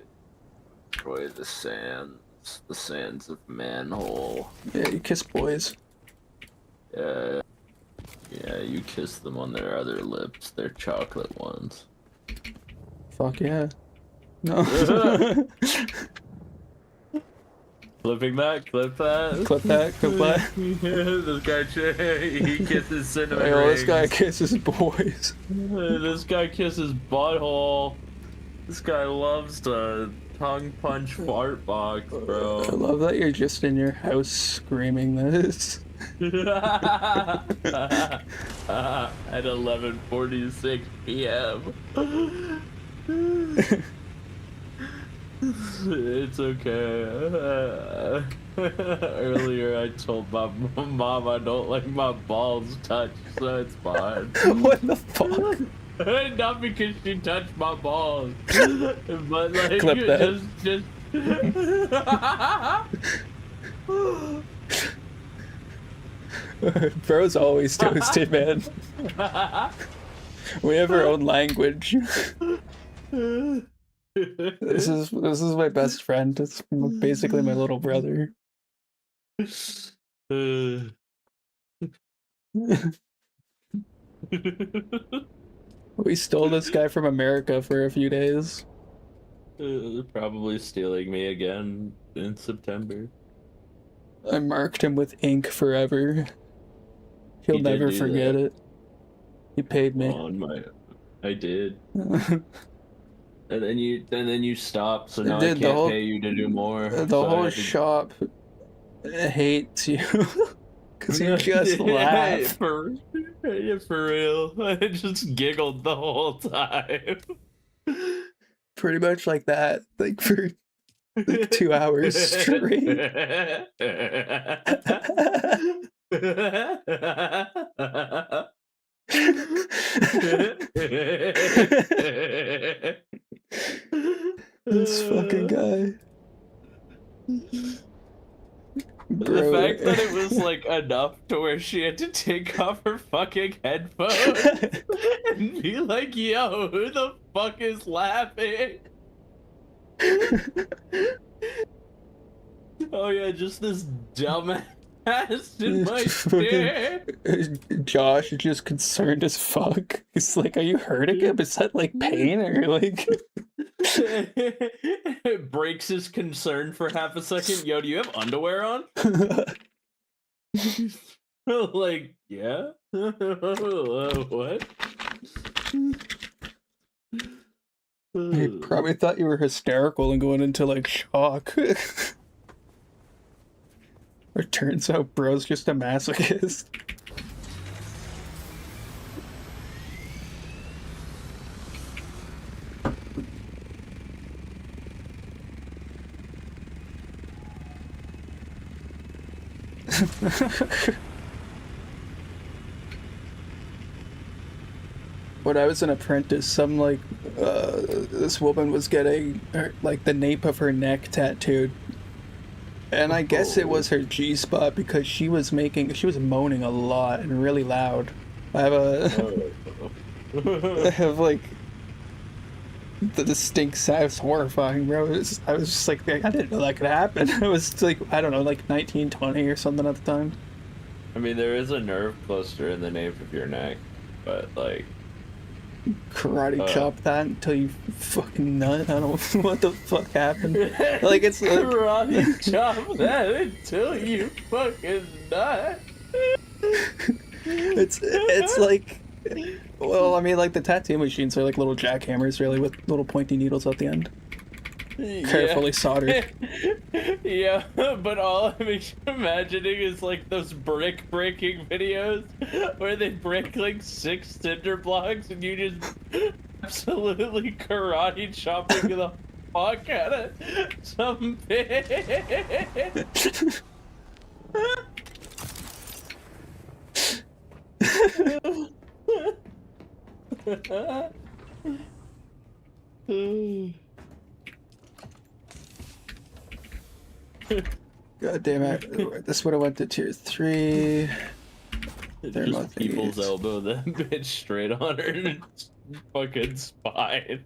S2: the sands of manhole.
S1: Yeah, you kiss boys.
S2: Yeah, you kiss them on their other lips, their chocolate ones.
S1: Fuck yeah. No.
S2: Clipping that, clip that.
S1: Clip that, clip that.
S2: This guy, he kisses cinnamon
S1: Hey, well, this
S2: rings.
S1: guy kisses boys.
S2: This guy kisses butthole. This guy loves to tongue punch fart box,
S1: I
S2: bro.
S1: love that you're just in your house screaming this.
S2: At 11:46 p.m. It's okay. Earlier I told my mom I don't like my balls touched, so it's fine.
S1: What the fuck?
S2: Not because she touched my balls, but like
S1: Clip that.
S2: just.
S1: Bro's always toasted, man. We have our own language. This is my best friend. It's basically my little brother. We stole this guy from America for a few days.
S2: Probably stealing me again in September.
S1: I marked him with ink forever. He'll
S2: He did
S1: never
S2: do
S1: forget
S2: that.
S1: it. He paid me.
S2: I did. And then you stopped, so now I
S1: Dude,
S2: can't pay you to do more.
S1: The
S2: so I
S1: whole
S2: had to-
S1: shop hates you. Because you just laugh.
S2: For real. I just giggled the whole time.
S1: Pretty much like that. Like for like 2 hours straight. This fucking guy.
S2: The
S1: Bro.
S2: fact that it was like enough to where she had to take off her fucking headphones and be like, yo, who the fuck is laughing? Oh yeah, just this dumbass in my chair.
S1: Josh is just concerned as fuck. He's like, are you hurting him? Is that like pain or like...
S2: It breaks his concern for half a second. Yo, do you have underwear on? Like, yeah? What?
S1: He probably thought you were hysterical and going into like shock. It turns out bro's just a masochist. When I was an apprentice, some like this woman was getting like the nape of her neck tattooed, and I guess it was her G spot because she was moaning a lot and really loud. I have like the distinct sound. It's horrifying, bro. I was just like, I didn't know that could happen. I was like, I don't know, like 19, 20 or something at the time.
S2: I mean, there is a nerve cluster in the nape of your neck, but like...
S1: Karate chop that until you fucking nut. I don't know what the fuck happened. Like, it's like...
S2: Karate chop that until you fucking nut.
S1: It's like... Well, I mean, like, the tattoo machines are like little jackhammers, really, with little pointy needles at the end. Carefully soldered.
S2: Yeah, but all I'm imagining is like those brick breaking videos where they break like 6 cinder blocks and you just absolutely karate chopping the fuck out of some bitch.
S1: God damn it. This would have went to tier 3.
S2: Just people's elbow that bitch straight on her fucking spine.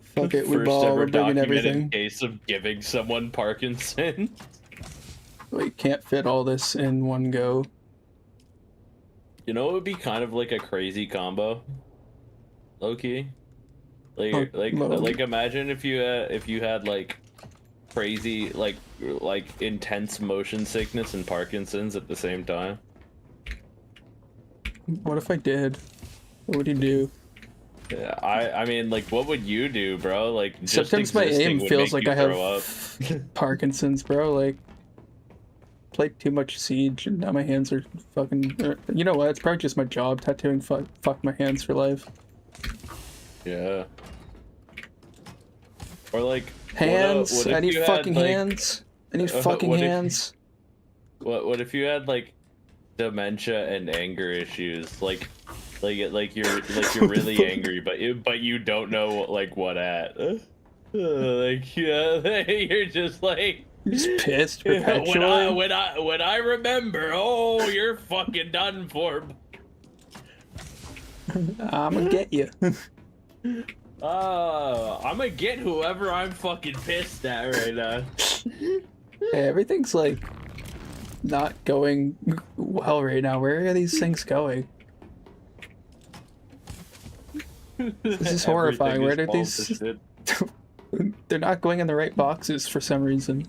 S1: Fuck it, we
S2: First
S1: ball,
S2: ever
S1: we're bringing
S2: documented
S1: everything.
S2: case of giving someone Parkinson.
S1: We can't fit all this in one go.
S2: You know, it would be kind of like a crazy combo. Low-key. Like imagine if you had like crazy like intense motion sickness and Parkinson's at the same time.
S1: What if I did? What would you do?
S2: Yeah, I mean, like, what would you do, bro? Like, just
S1: Sometimes my
S2: existing
S1: aim
S2: would
S1: feels
S2: make
S1: like
S2: you
S1: I
S2: throw up.
S1: have Parkinson's, bro. Like, played too much Siege, and now my hands are fucking. You know what? It's probably just my job. Tattooing fuck my hands for life.
S2: Yeah. Or like
S1: hands.
S2: what
S1: I
S2: if
S1: need
S2: you
S1: fucking
S2: had, like,
S1: hands. I need fucking
S2: what if-
S1: hands.
S2: What if you had like dementia and anger issues, like you're really angry, but you don't know like what at. Like yeah, you're just like
S1: Just pissed perpetually.
S2: when I remember, oh, you're fucking done for.
S1: I'ma get you.
S2: I'm gonna get whoever I'm fucking pissed at right now.
S1: Hey, everything's like not going well right now. Where are these things going? This is horrifying. Where did these? They're not going in the right boxes for some reason.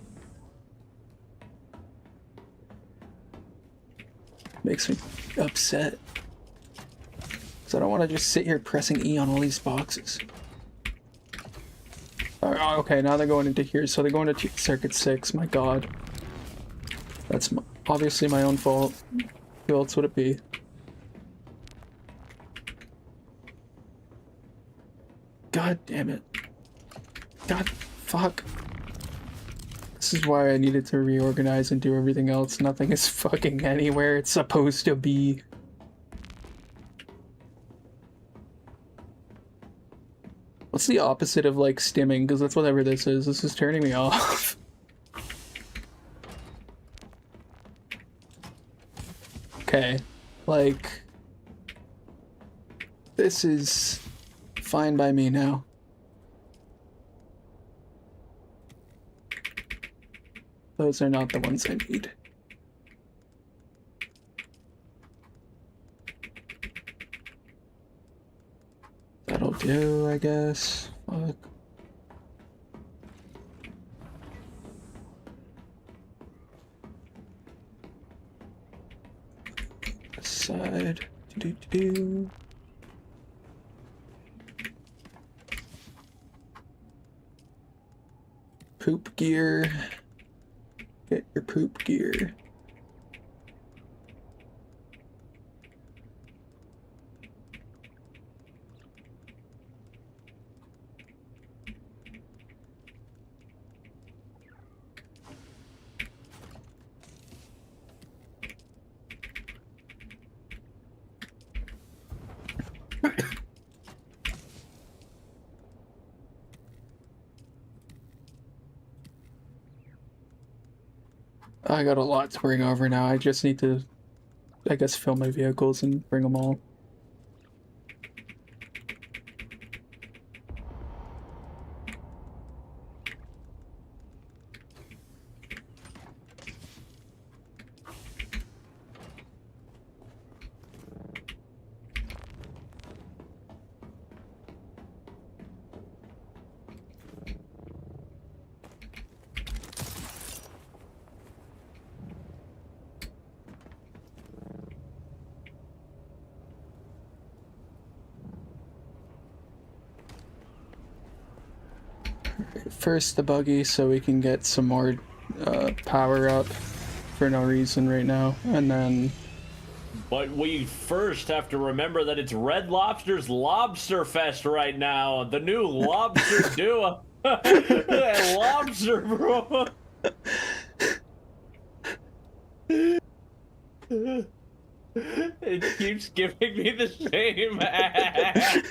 S1: Makes me upset. Because I don't want to just sit here pressing E on all these boxes. Oh, okay, now they're going into here, so they're going to Circuit 6. My god. That's obviously my own fault. Who else would it be? God damn it. God, fuck. This is why I needed to reorganize and do everything else. Nothing is fucking anywhere it's supposed to be. What's the opposite of like stimming? Because that's whatever this is. This is turning me off. Okay. Like, this is fine by me now. Those are not the ones I need. That'll do, I guess. Fuck. Side. Do-do-do-do. Poop gear. Get your poop gear. I got a lot to bring over now. I just need to, I guess, fill my vehicles and bring them all. First the buggy so we can get some more power up for no reason right now, and then
S2: But we first have to remember that it's Red Lobster's Lobster Fest right now. The new lobster duo. Lobster, bro. It keeps giving me the same ad.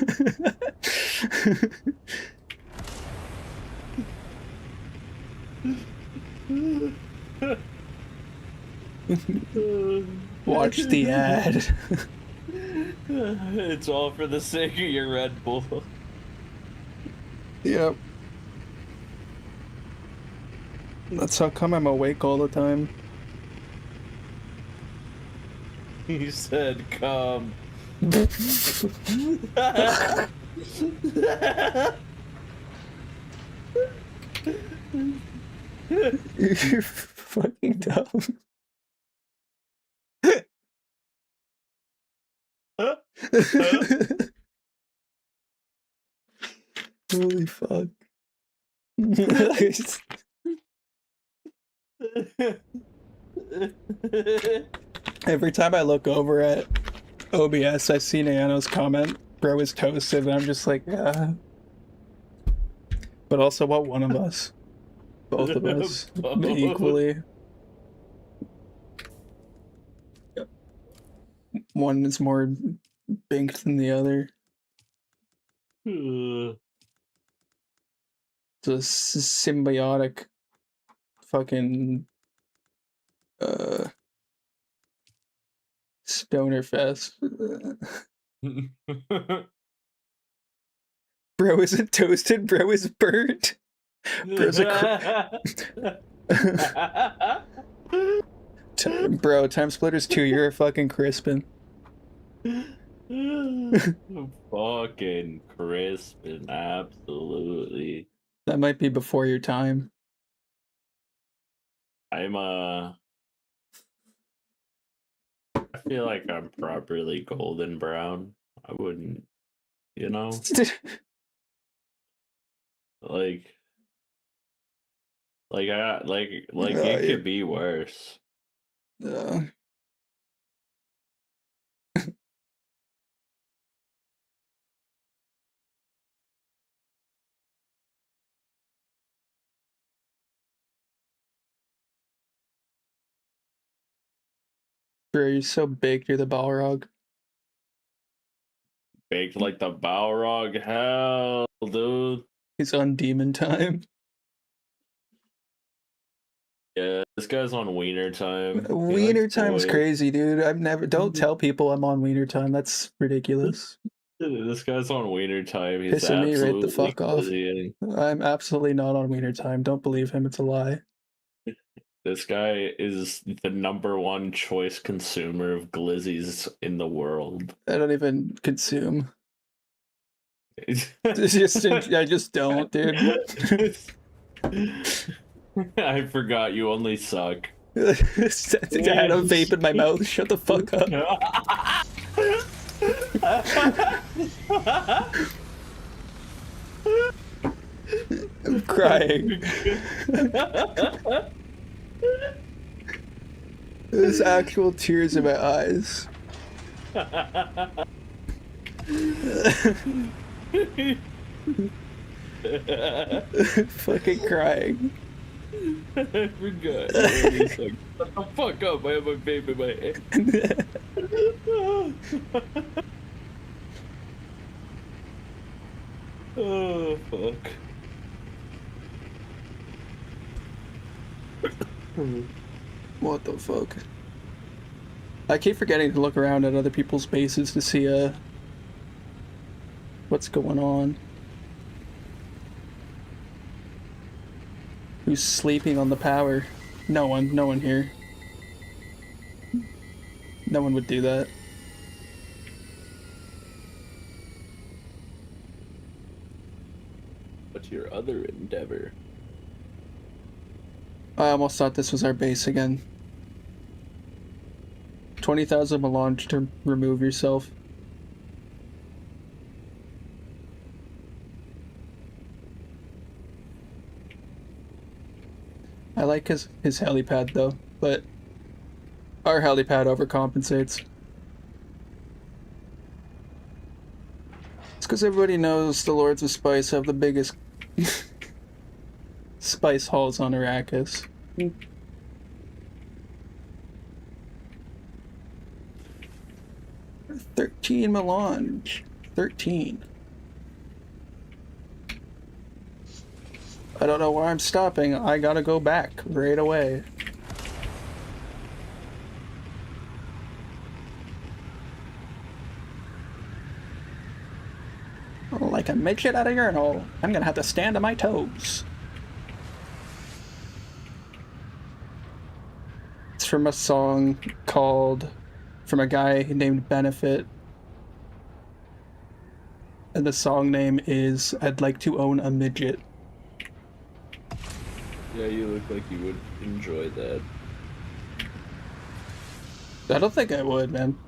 S1: Watch the ad.
S2: It's all for the sake of your Red Bull.
S1: Yep. That's how come I'm awake all the time.
S2: He said, "Come."
S1: You're fucking dumb. Holy fuck. Every time I look over at OBS, I see Nano's comment, bro is toasted, and I'm just like, yeah. But also, what one of us? Both of us.
S2: Both.
S1: Equally. One is more binked than the other. It's a symbiotic fucking stoner fest. Bro isn't toasted, bro is burnt. Bro's bro, Time Splitter's 2, you're a fucking crispin.
S2: Fucking crispin, absolutely.
S1: That might be before your time.
S2: I feel like I'm properly golden brown. I wouldn't, you know? like it could be worse.
S1: Bro, you're so baked, you're the Balrog.
S2: Baked like the Balrog, hell, dude.
S1: He's on demon time.
S2: Yeah, this guy's on wiener time.
S1: Wiener time's crazy, dude. Don't tell people I'm on wiener time. That's ridiculous.
S2: This guy's on wiener time. He's
S1: pissing me right the fuck off.
S2: Glizzy.
S1: I'm absolutely not on wiener time. Don't believe him. It's a lie.
S2: This guy is the #1 choice consumer of glizzies in the world.
S1: I don't even consume. I just don't, dude.
S2: I forgot you only suck.
S1: I had a vape in my mouth. Shut the fuck up. I'm crying. There's actual tears in my eyes. Fucking crying.
S2: I forgot. Shut the fuck up. I have my vape in my hand. Oh, fuck.
S1: What the fuck? I keep forgetting to look around at other people's bases to see what's going on. Who's sleeping on the power? No one here. No one would do that.
S2: What's your other endeavor?
S1: I almost thought this was our base again. 20,000 melange to remove yourself. I like his helipad though, but our helipad overcompensates. It's because everybody knows the Lords of Spice have the biggest spice hauls on Arrakis. 13 melange. 13. I don't know where I'm stopping. I gotta go back right away. Like a midget at a urinal, I'm gonna have to stand on my toes. It's from a song called, from a guy named Benefit. And the song name is I'd Like to Own a Midget.
S2: Yeah, you look like you would enjoy that.
S1: I don't think I would, man.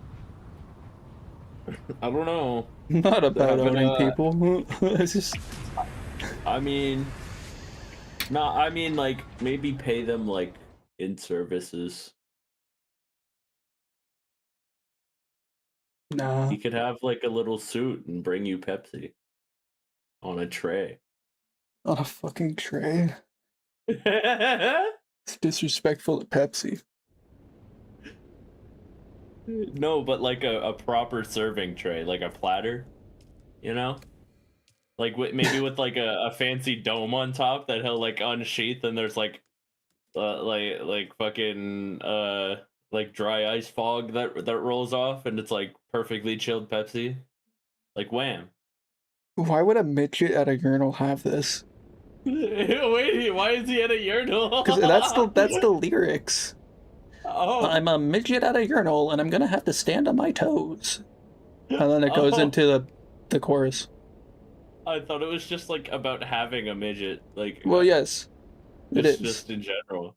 S2: I don't know.
S1: I'm not about
S2: Having
S1: owning
S2: a-
S1: people. It's just...
S2: I mean, like maybe pay them like in services.
S1: Nah.
S2: He could have like a little suit and bring you Pepsi on a tray.
S1: On a fucking tray. It's disrespectful to Pepsi.
S2: No, but like a proper serving tray, like a platter, you know? Like maybe with like a fancy dome on top that he'll like unsheath, and there's like fucking like dry ice fog that rolls off, and it's like perfectly chilled Pepsi. Like wham.
S1: Why would a midget at a urinal have this?
S2: Wait, why is he at a urinal?
S1: Because that's the lyrics.
S2: Oh.
S1: I'm a midget at a urinal and I'm gonna have to stand on my toes. And then it goes into the chorus.
S2: I thought it was just like about having a midget, like
S1: Well, yes, it is.
S2: just in general.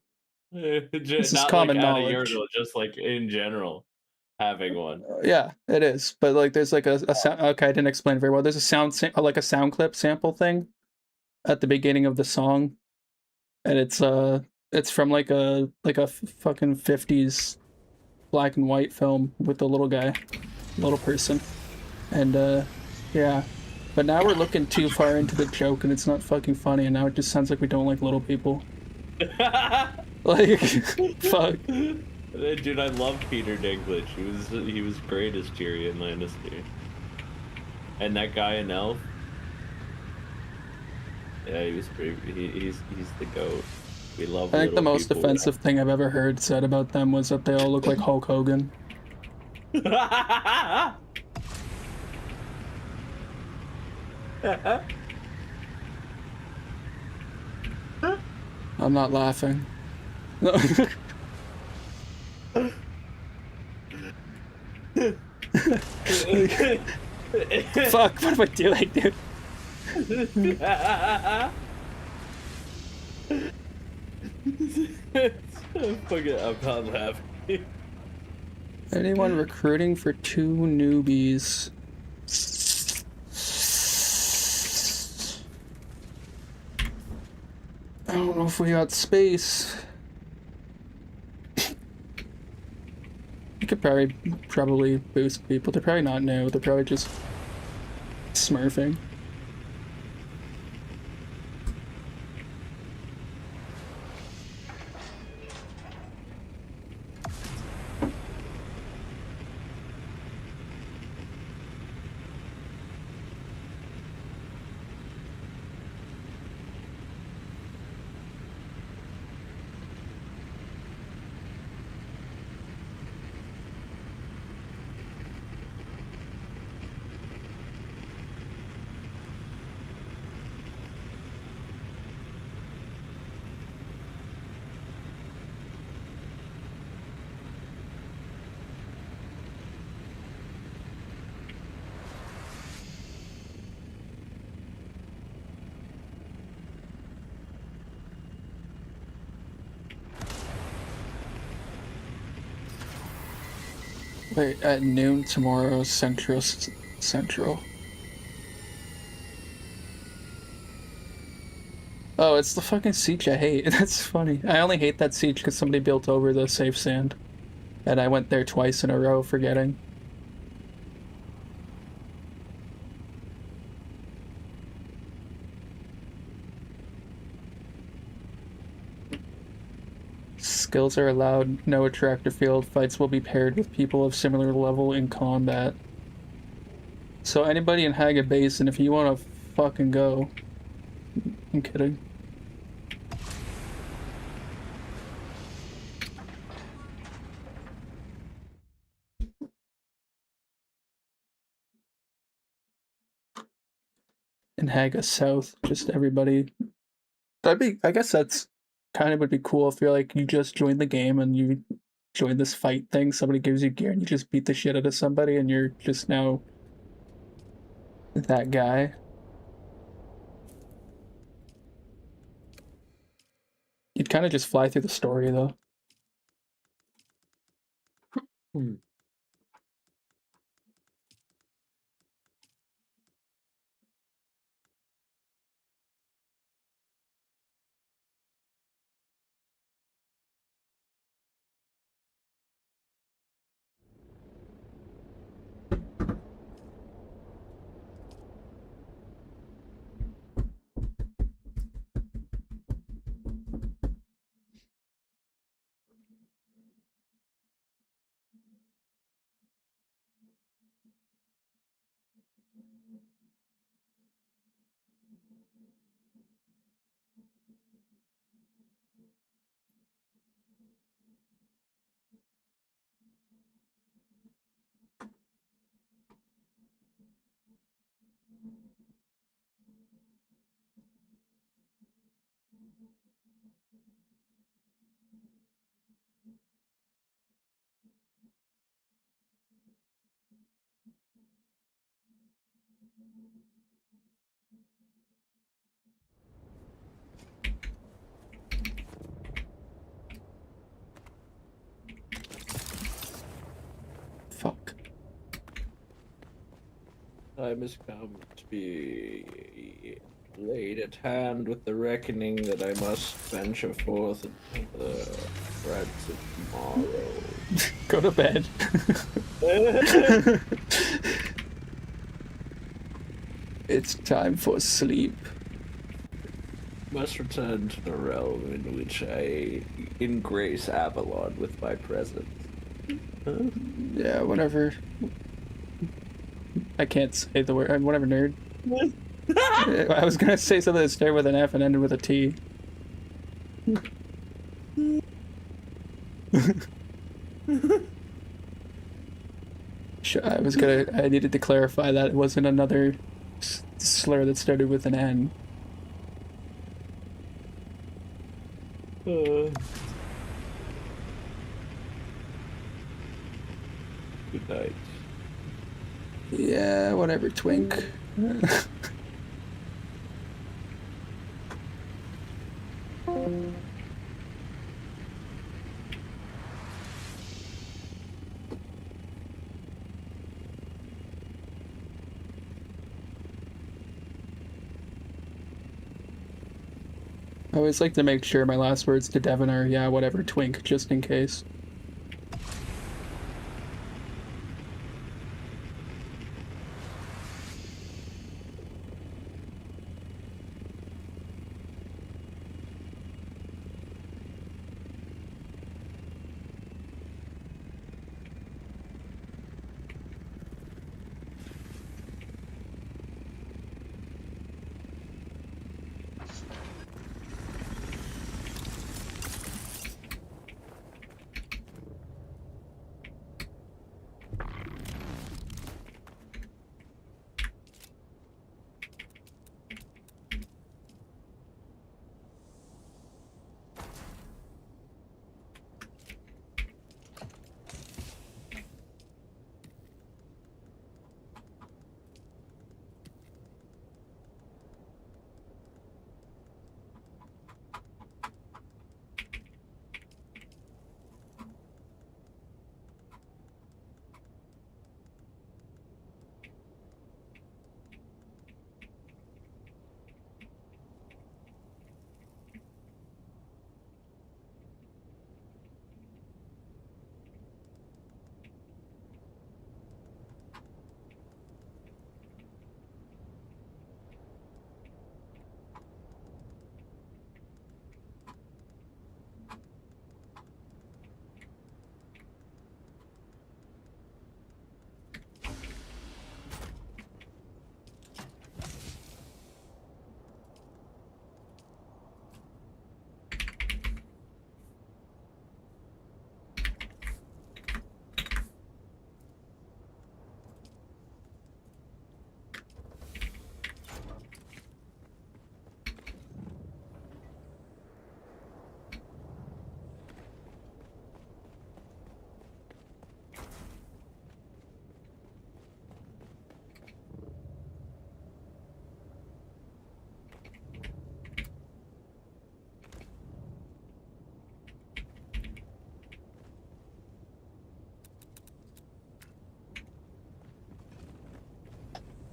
S1: This is
S2: Not
S1: common
S2: like at a
S1: knowledge.
S2: urinal, just like in general, having one.
S1: Yeah, it is. But like, there's like a sound. Okay, I didn't explain it very well. There's a like a sound clip sample thing at the beginning of the song, and it's from like a fucking 50s black and white film with the little guy, little person, and yeah. But now we're looking too far into the joke, and it's not fucking funny. And now it just sounds like we don't like little people. Like, fuck.
S2: Dude, I love Peter Dinklage. He was great as Tyrion Lannister. And that guy in Elf. Yeah, he was pretty. He's the goat. We love.
S1: I think the most
S2: people.
S1: offensive thing I've ever heard said about them was that they all look like Hulk Hogan. I'm not laughing. No. Fuck, what am I doing, dude?
S2: I'm not laughing.
S1: Anyone recruiting for 2 newbies? I don't know if we got space. You could probably boost people. They're probably not new. They're probably just smurfing. Wait, at noon tomorrow, Central. Oh, it's the fucking siege I hate. That's funny. I only hate that siege because somebody built over the safe sand. And I went there twice in a row forgetting. Skills are allowed, no attractor field. Fights will be paired with people of similar level in combat. So anybody in Haga Basin, if you want to fucking go. I'm kidding. in Haga South, just everybody. I guess that's kind of would be cool if you're like you just joined the game and you join this fight thing. Somebody gives you gear and you just beat the shit out of somebody and you're just now that guy. You'd kind of just fly through the story though.
S3: Hmm.
S1: Fuck.
S2: Time has come to be laid at hand with the reckoning that I must venture forth into the threats of tomorrow.
S1: Go to bed. It's time for sleep.
S2: Must return to the realm in which I ingrace Avalon with my presence.
S1: Yeah, whatever. I can't say the word. Whatever, nerd. I was gonna say something that started with an F and ended with a T. I needed to clarify that it wasn't another slur that started with an N.
S2: Good night.
S1: Yeah, whatever, twink. I always like to make sure my last words to Devin are, yeah, whatever, twink, just in case.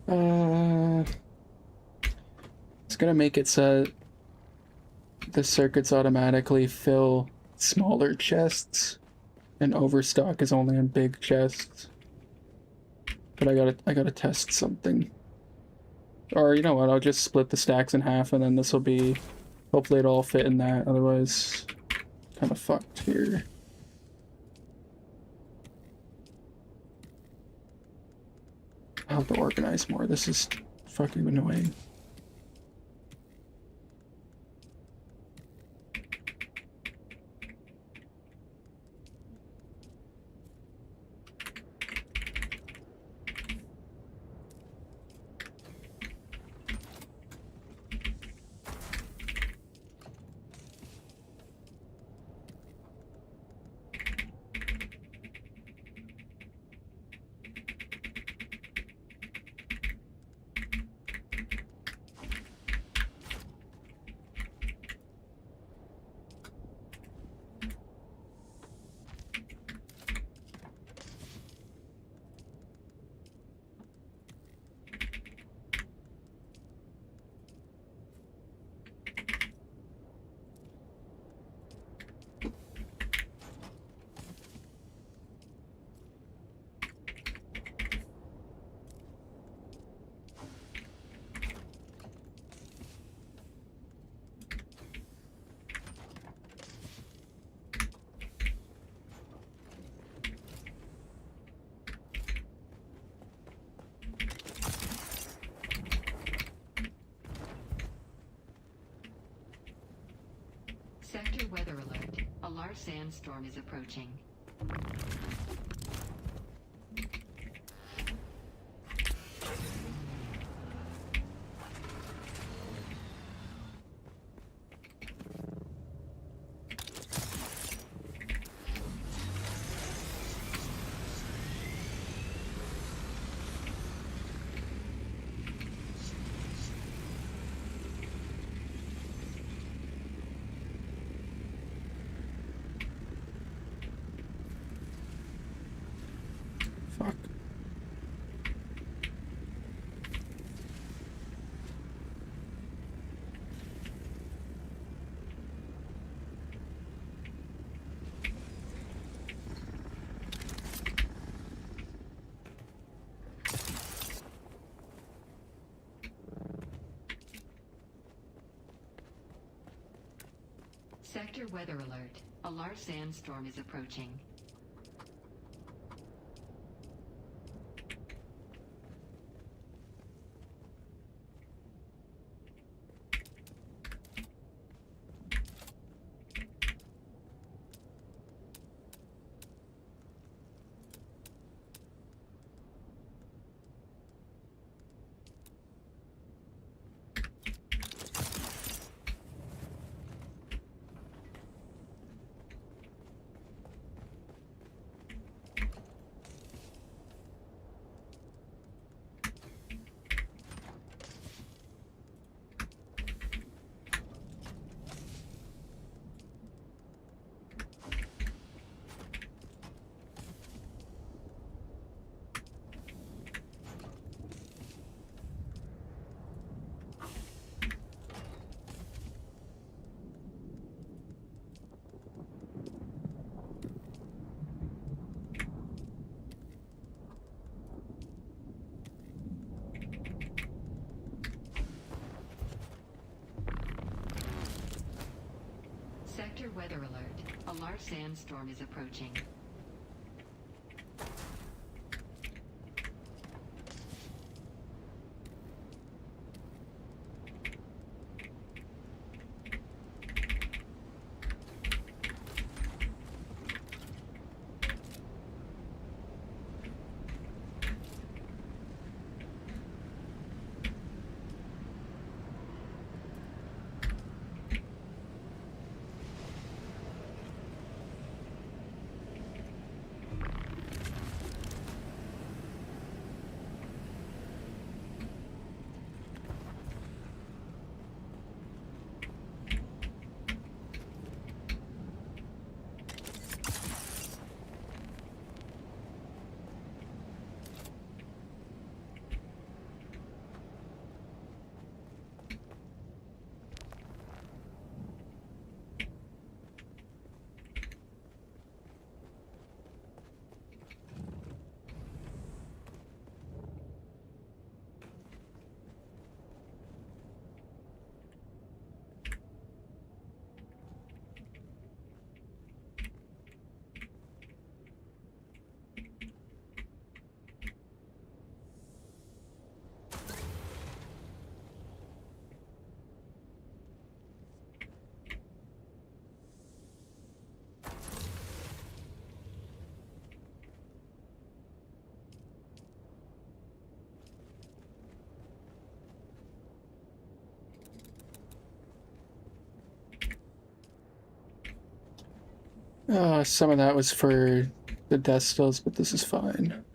S1: Uh, it's gonna make it so the circuits automatically fill smaller chests, and overstock is only in big chests. But I gotta test something. Or you know what? I'll just split the stacks in half, and then this will be. Hopefully, it'll all fit in that. Otherwise, kind of fucked here. I'll have to organize more. This is fucking annoying.
S4: Sector weather alert. A large sandstorm is approaching.
S1: Fuck.
S4: Sector weather alert. A large sandstorm is approaching. Sector weather alert. A large sandstorm is approaching.
S1: Some of that was for the death stills, but this is fine.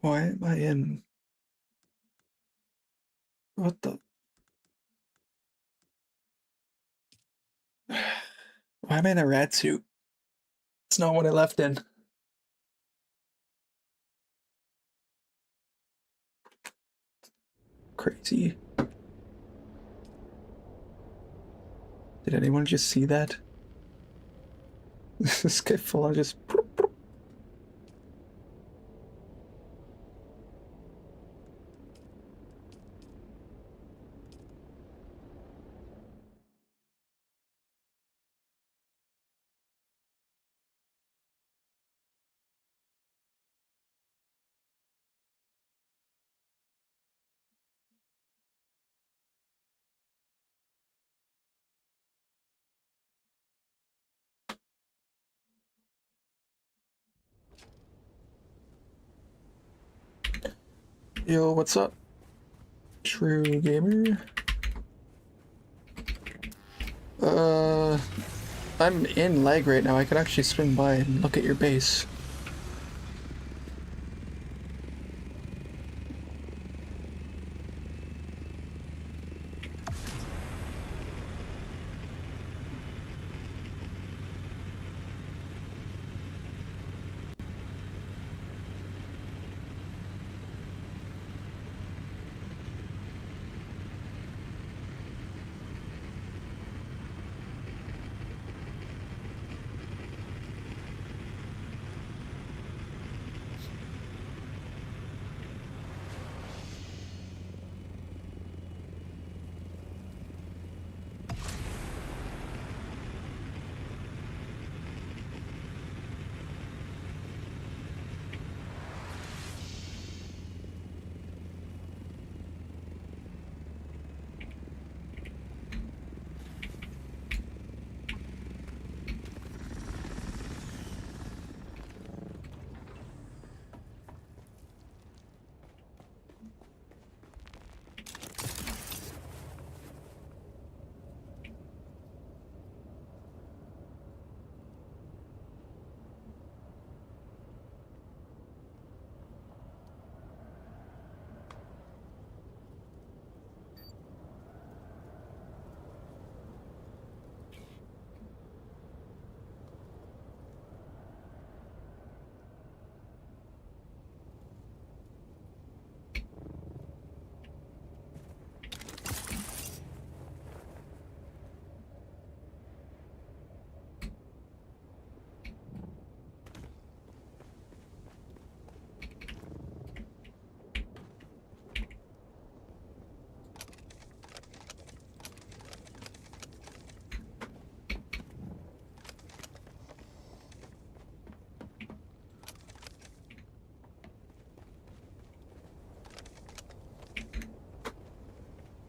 S1: Why am I in... What the... Why am I in a rat suit? It's not what I left in. Crazy. Did anyone just see that? This guy full on just... Yo, what's up? True gamer? I'm in lag right now. I could actually swing by and look at your base.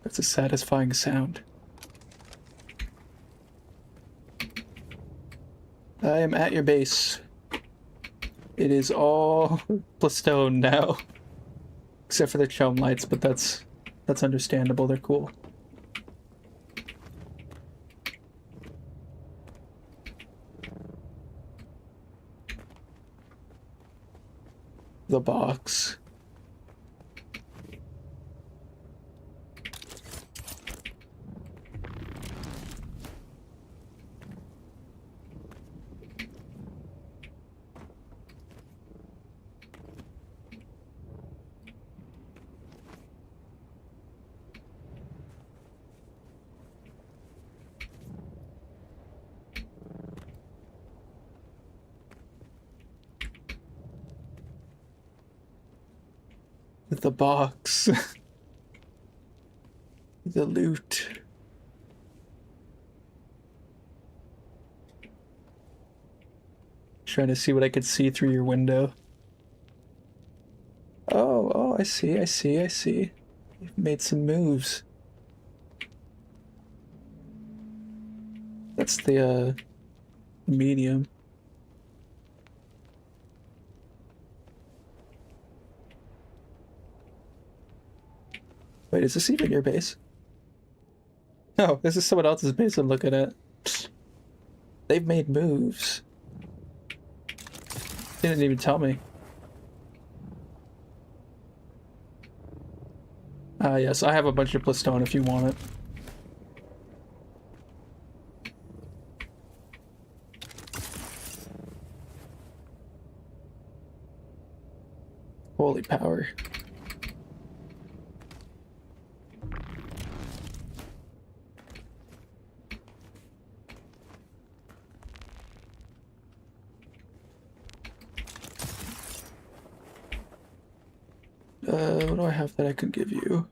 S1: That's a satisfying sound. I am at your base. It is all stone now. Except for the chum lights, but that's understandable. They're cool. The box. The box. The loot. Trying to see what I could see through your window. Oh, I see. You've made some moves. That's the, medium. Wait, is this even your base? No, this is someone else's base I'm looking at. They've made moves. They didn't even tell me. Yes, I have a bunch of Plastone if you want it. Holy power. What do I have that I could give you?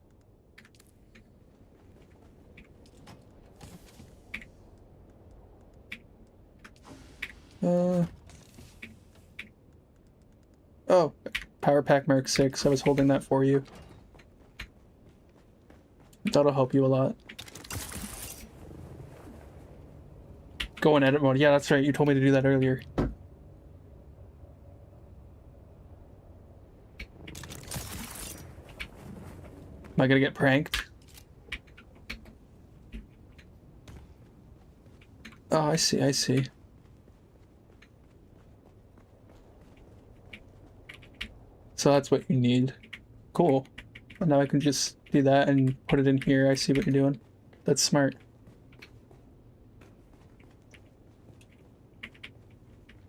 S1: Oh, Power Pack Mark 6. I was holding that for you. That'll help you a lot. Go in edit mode. Yeah, that's right. You told me to do that earlier. Am I gonna get pranked? Oh, I see, I see. So that's what you need. Cool. And now I can just do that and put it in here. I see what you're doing. That's smart.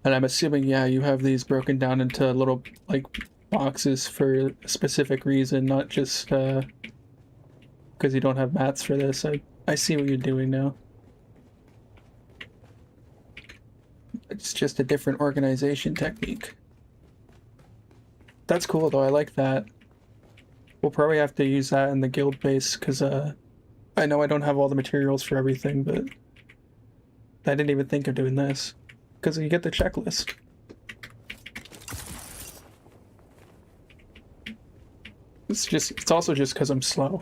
S1: And I'm assuming, yeah, you have these broken down into little, like, boxes for a specific reason, not just, because you don't have mats for this. I see what you're doing now. It's just a different organization technique. That's cool, though. I like that. We'll probably have to use that in the guild base, because, I know I don't have all the materials for everything, but I didn't even think of doing this. Because you get the checklist. It's also just because I'm slow.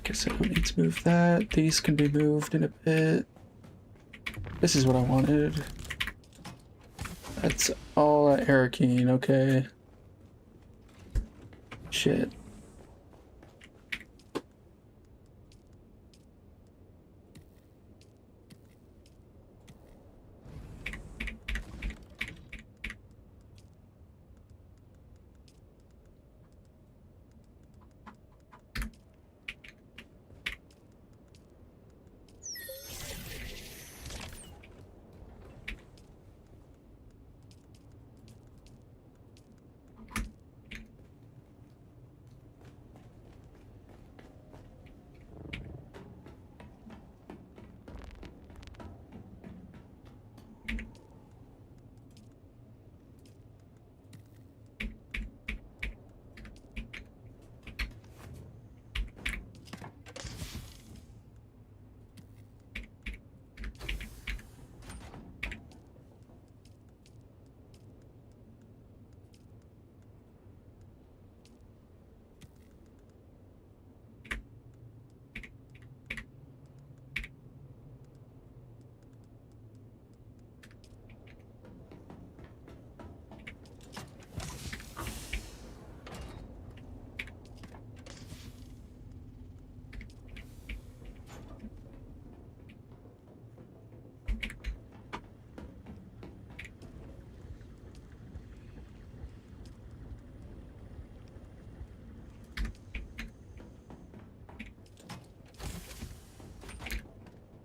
S1: Guess I don't need to move that. These can be moved in a bit. This is what I wanted. That's all at Arakeen, okay. Shit.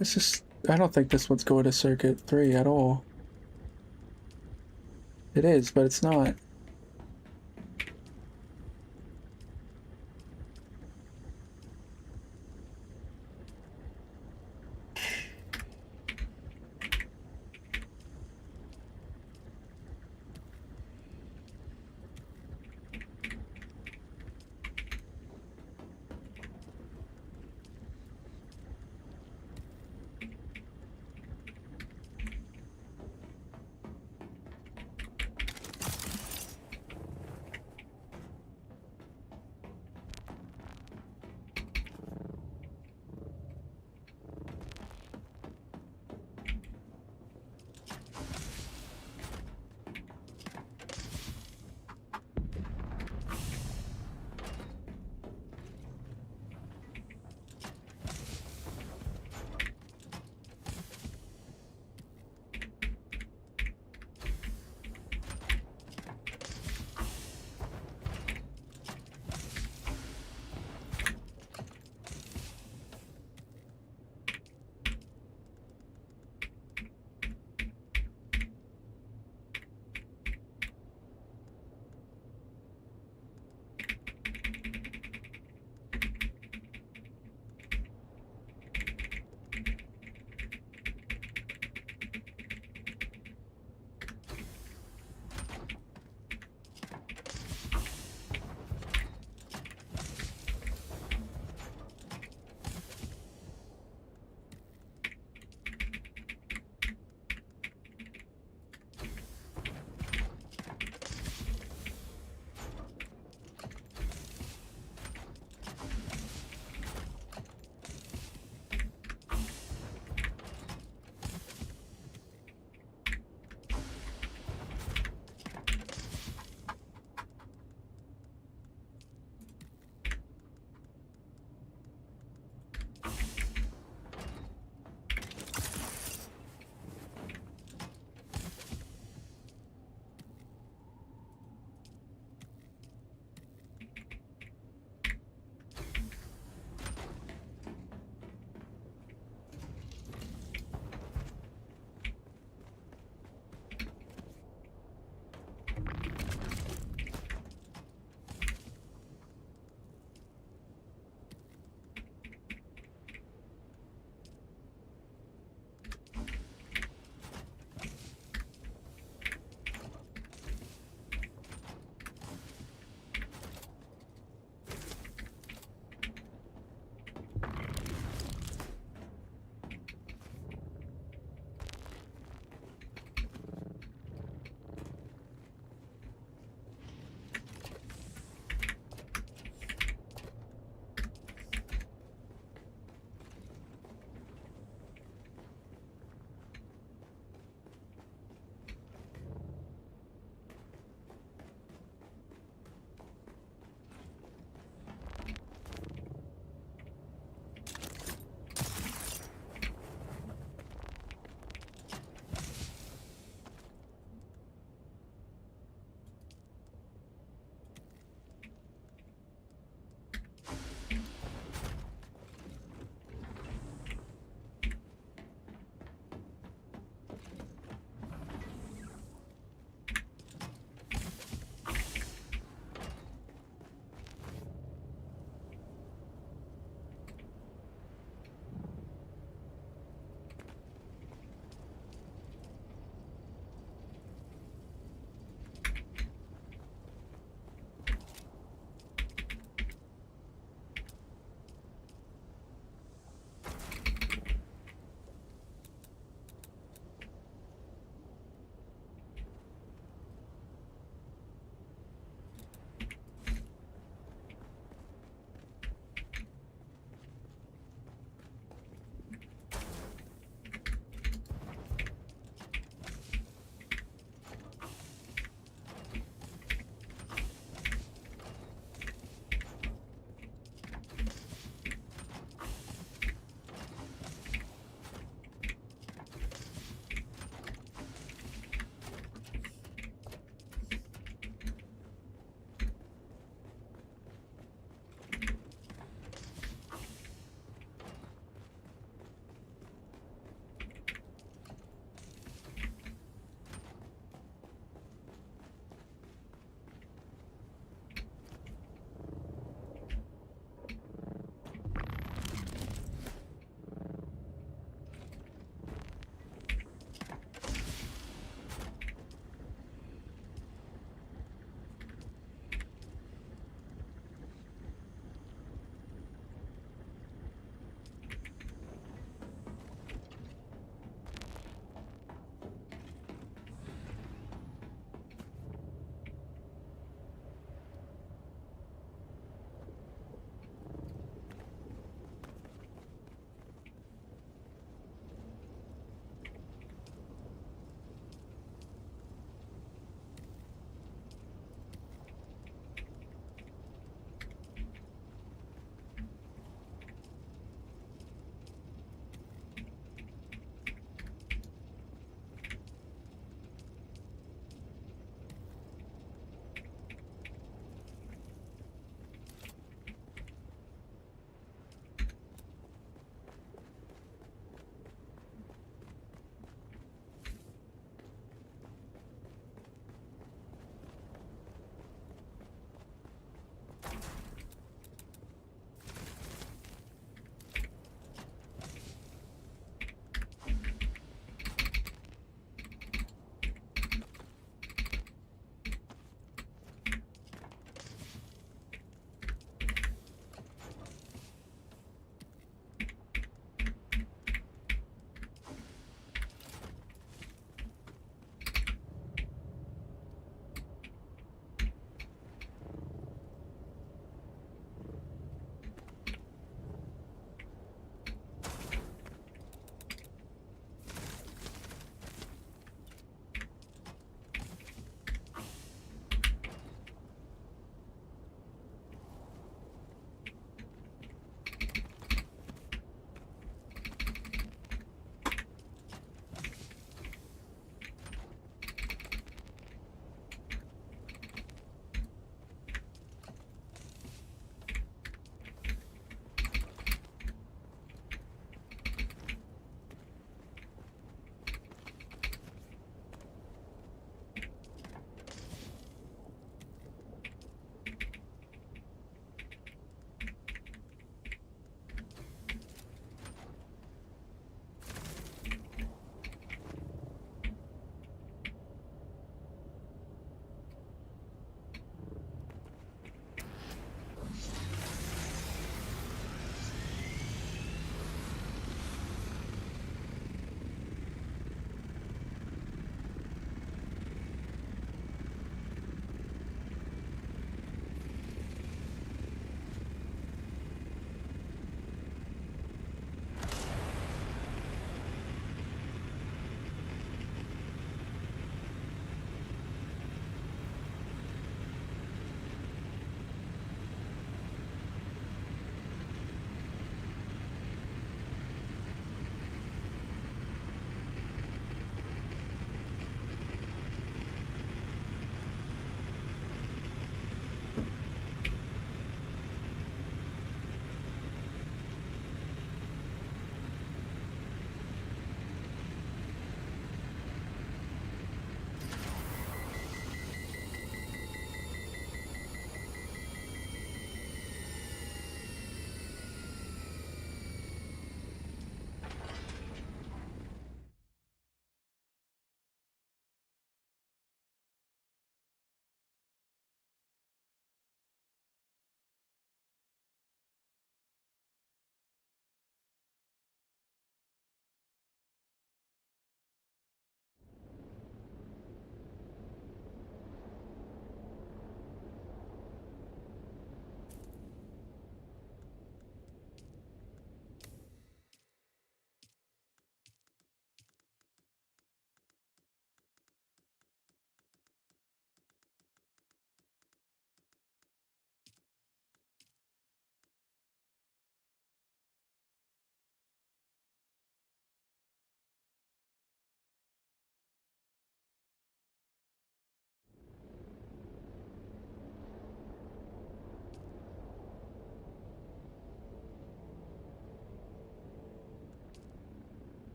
S1: It's just, I don't think this one's going to Circuit 3 at all. It is, but it's not.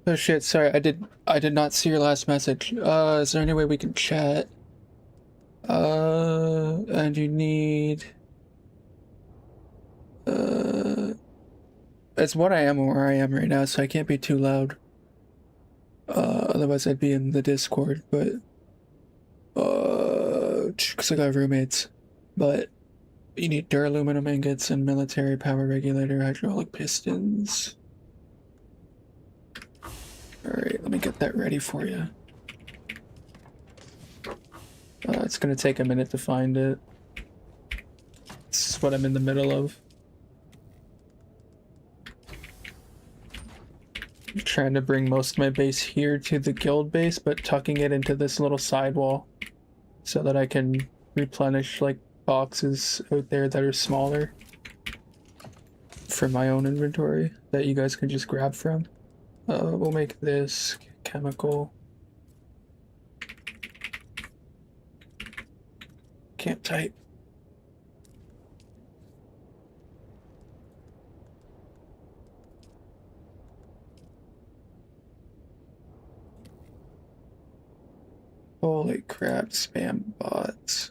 S1: Oh shit, sorry, I did not see your last message. Is there any way we can chat? And you need it's what I am and where I am right now, so I can't be too loud. Otherwise I'd be in the Discord, but because I got roommates. But you need duraluminum ingots and military power regulator hydraulic pistons. Alright, let me get that ready for you. It's gonna take a minute to find it. This is what I'm in the middle of. I'm trying to bring most of my base here to the guild base, but tucking it into this little sidewall so that I can replenish like boxes out there that are smaller for my own inventory that you guys can just grab from. We'll make this chemical. Can't type. Holy crap, spam bots.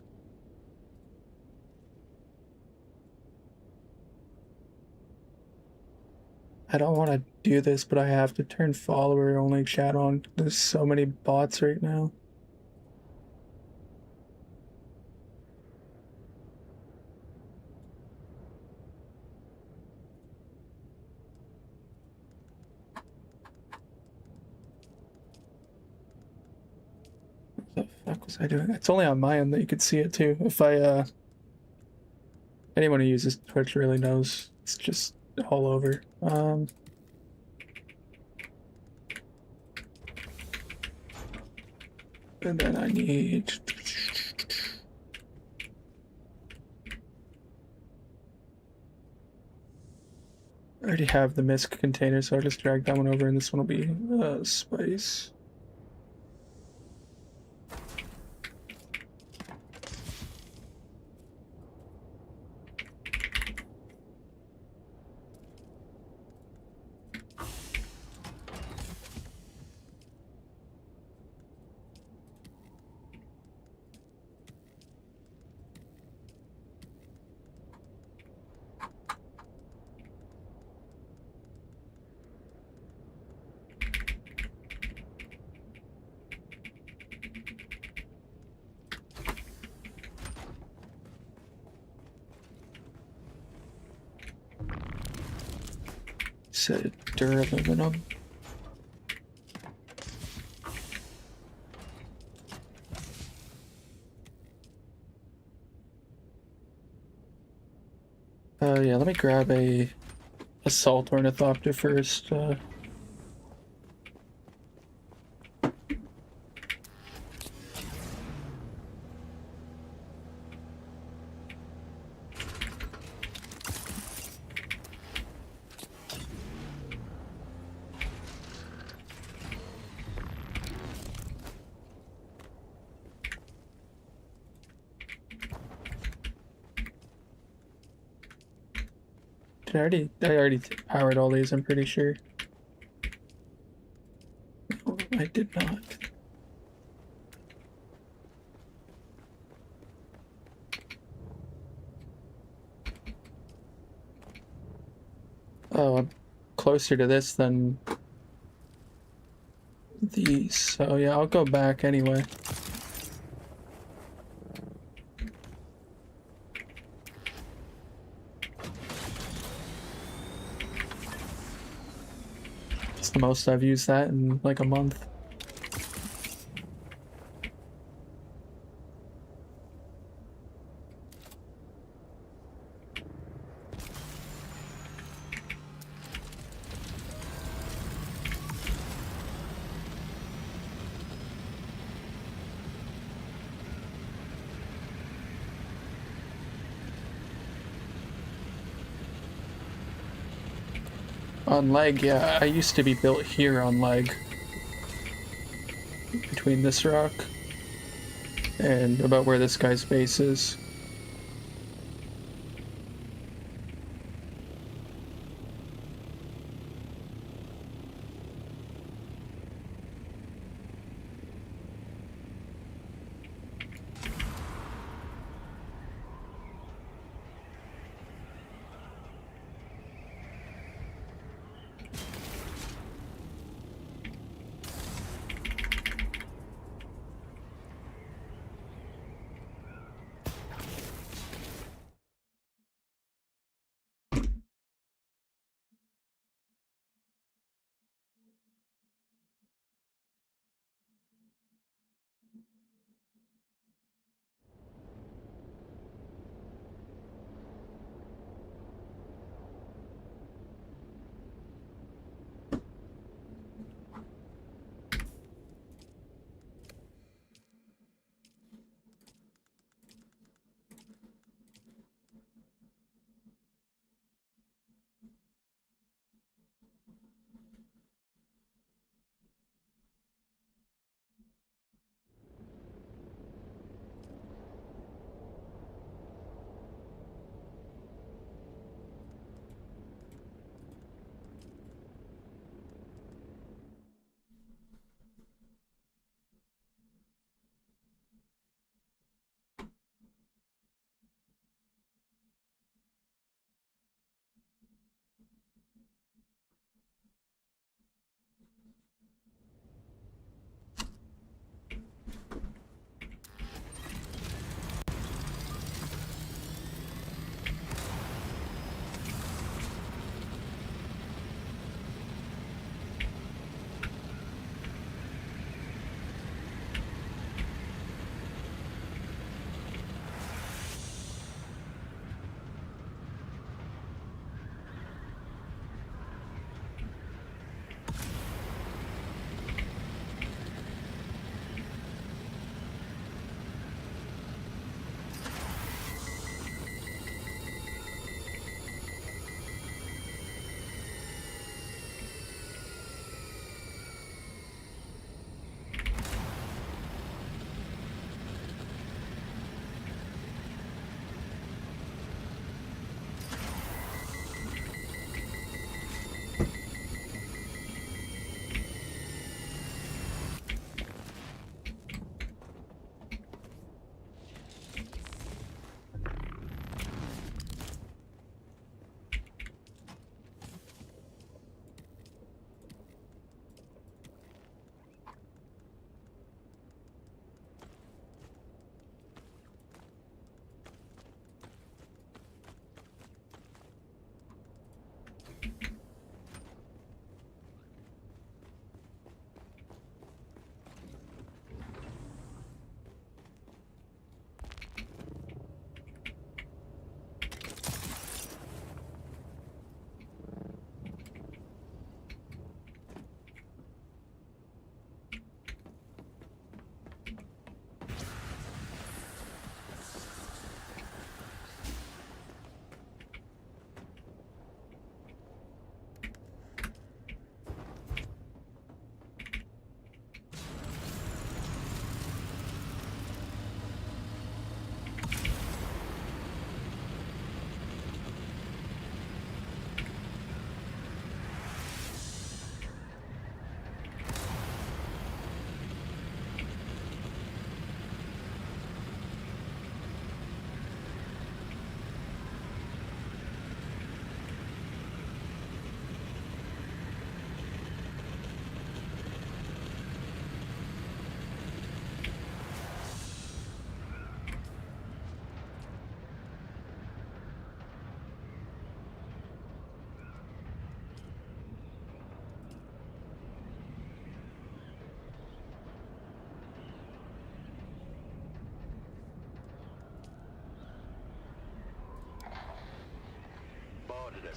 S1: I don't want to do this, but I have to turn follower only chat on. There's so many bots right now. What the fuck was I doing? It's only on my end that you could see it too. If anyone who uses Twitch really knows, it's just all over. And then I need... I already have the misc container, so I'll just drag that one over, and this one will be spice. Said duraluminum. Yeah, let me grab a assault ornithopter first. I already powered all these, I'm pretty sure. No, I did not. Oh, I'm closer to this than these, so yeah, I'll go back anyway. It's the most I've used that in like a month. On leg, yeah, I used to be built here on leg. Between this rock and about where this guy's base is.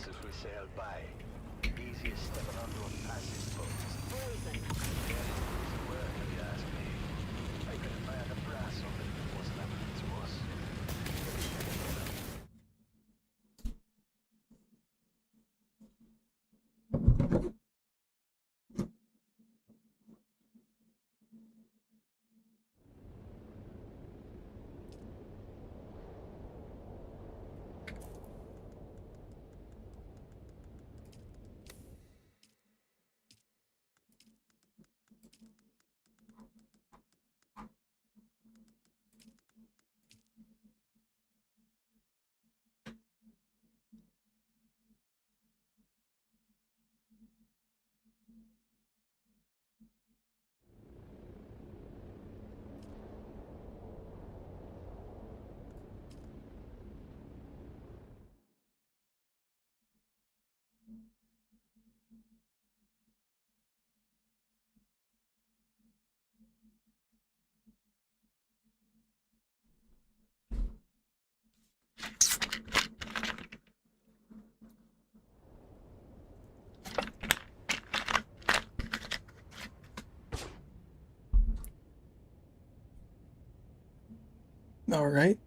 S5: mercifully sailed by. Easy as stepping onto a passive boat.
S6: Frozen.
S5: Yeah, it's easy work if you ask me. I could admire the brass of it if it wasn't happening to us.
S1: All right.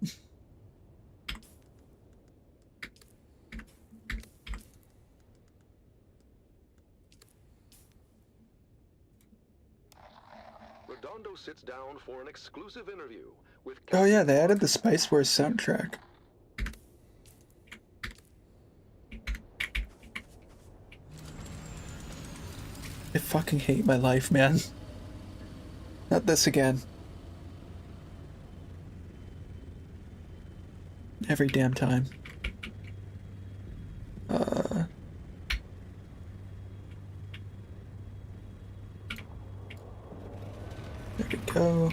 S7: Redondo sits down for an exclusive interview with
S1: Oh yeah, they added
S7: Captain
S1: the Spice Wars soundtrack. I fucking hate my life, man. Not this again. Every damn time. There we go.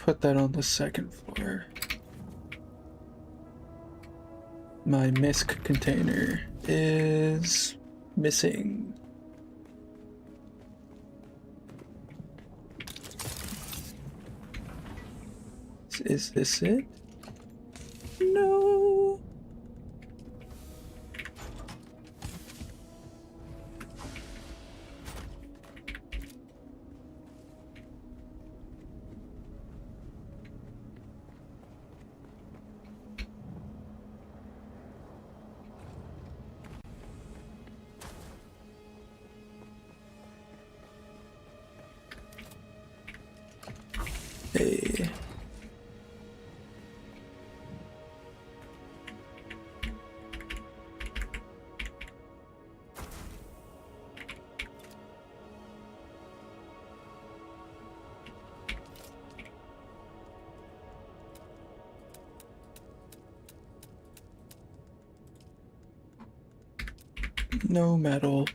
S1: Put that on the second floor. My misc container is missing. Is this it? No. No metal.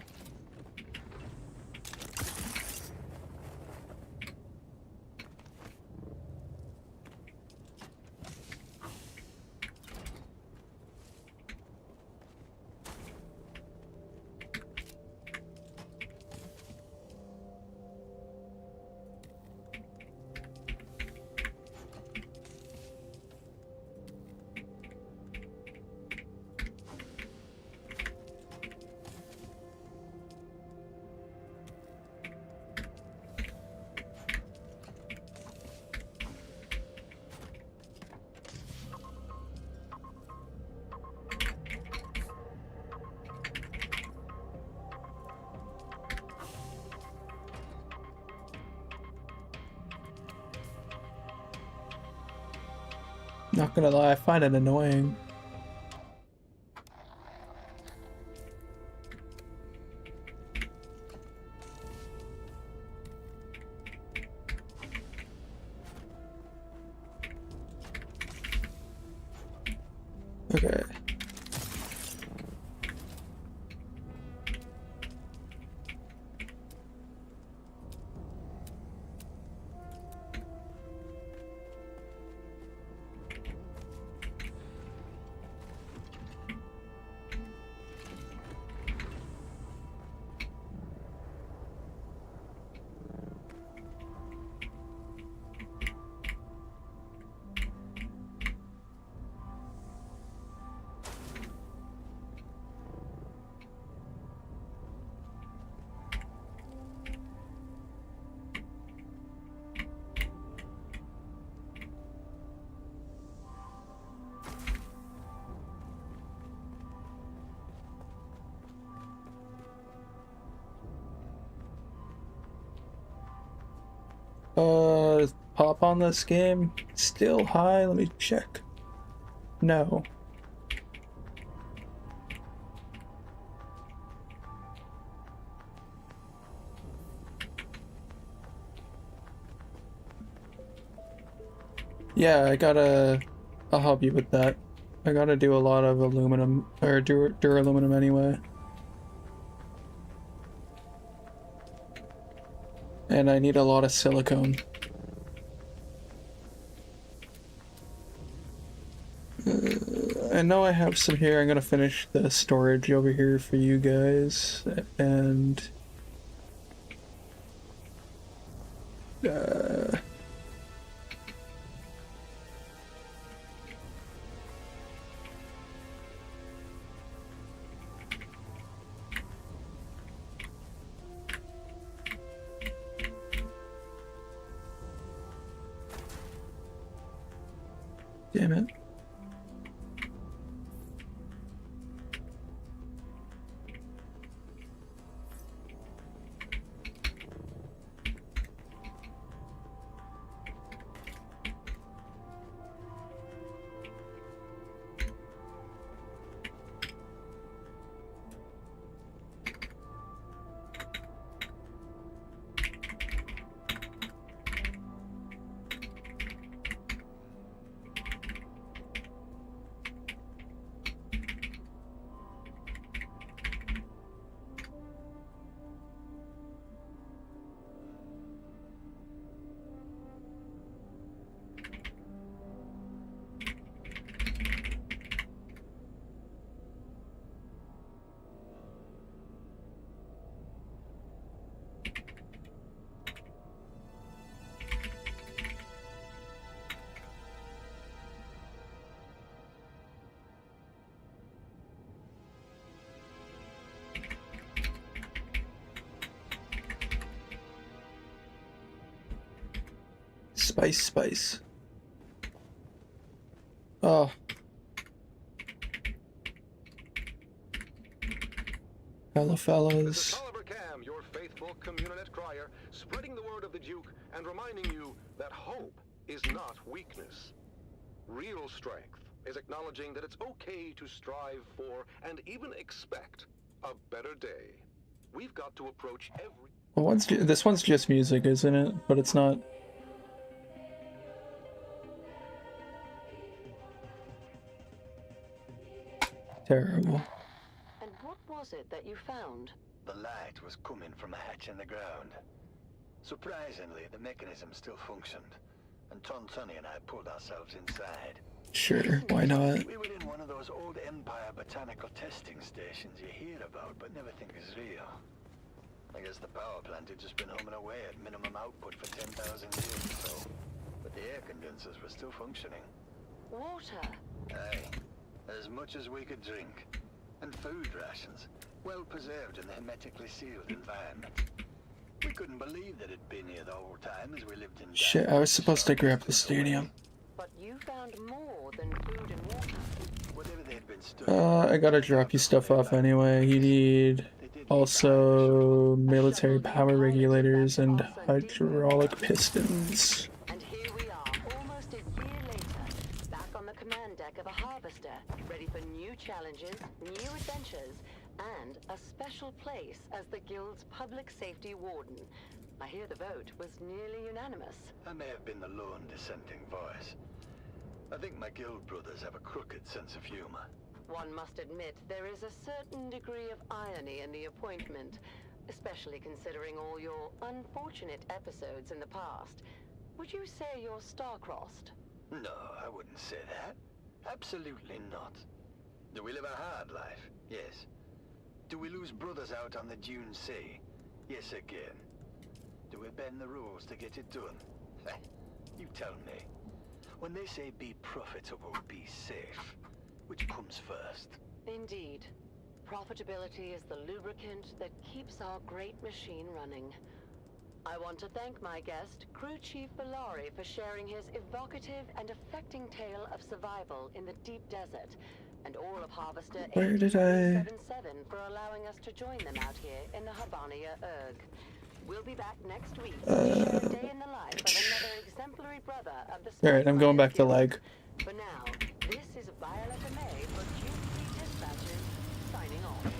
S1: Not gonna lie, I find it annoying. Okay. Pop on this game? Still high? Let me check. No. Yeah, I'll help you with that. I gotta do a lot of aluminum, or duraluminum anyway. And I need a lot of silicone. I know I have some here. I'm gonna finish the storage over here for you guys. And... damn it. Spice. Oh. Hello,
S7: This is
S1: fellas.
S7: Tolliver Cam, your faithful communinet crier, spreading the word of the Duke and reminding you that hope is not weakness. Real strength is acknowledging that it's okay to strive for and even expect a better day. We've got to approach every...
S1: Well, this one's just music, isn't it? But it's not... terrible.
S6: And what was was it that you found?
S5: The light was coming from a hatch in the ground. Surprisingly, the mechanism still functioned, and Tontoni and I pulled ourselves inside.
S1: Sure, why not?
S5: We were in one of those old Empire botanical testing stations you hear about but never think is real. I guess the power plant had just been humming away at minimum output for 10,000 years or so. But the air condensers were still functioning.
S6: Water.
S5: Aye, as much as we could drink. And food rations, well preserved in a hermetically sealed environment. We couldn't believe that it'd been here the whole time as we lived in...
S1: Shit, I was supposed to grab the stadium.
S6: But you found more than food and water.
S5: Whatever they'd been studying...
S1: I gotta drop you stuff off anyway. You need also military power regulators and hydraulic pistons.
S6: And here we are, almost a year later, back on the command deck of a harvester, ready for new challenges, new adventures, and a special place as the Guild's public safety warden. I hear the vote was nearly unanimous.
S5: I may have been the lone dissenting voice. I think my guild brothers have a crooked sense of humor.
S6: One must admit there is a certain degree of irony in the appointment, especially considering all your unfortunate episodes in the past. Would you say you're star-crossed?
S5: No, I wouldn't say that. Absolutely not. Do we live a hard life? Yes. Do we lose brothers out on the Dune Sea? Yes again. Do we bend the rules to get it done? You tell me. When they say be profitable, be safe, which comes first?
S6: Indeed. Profitability is the lubricant that keeps our great machine running. I want to thank my guest, Crew Chief Valari, for sharing his evocative and affecting tale of survival in the deep desert, and all of Harvester
S1: Where did I...
S6: 77 for allowing us to join them out here in the Habania Erg. We'll be back next week to share a day in the life of another exemplary brother of the...
S1: Alright, I'm going back to leg.
S6: For now, this is Violetta May for Duty Dispatches, signing off.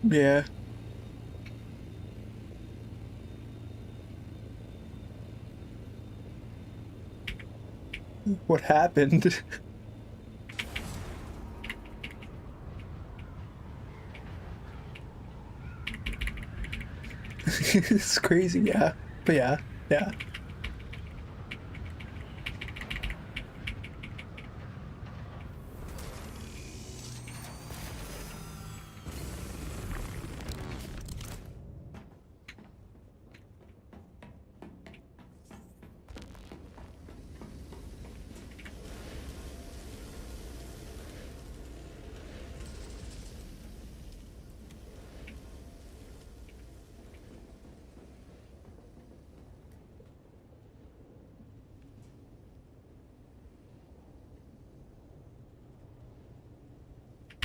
S1: Yeah. What happened? It's crazy, yeah. But yeah, yeah.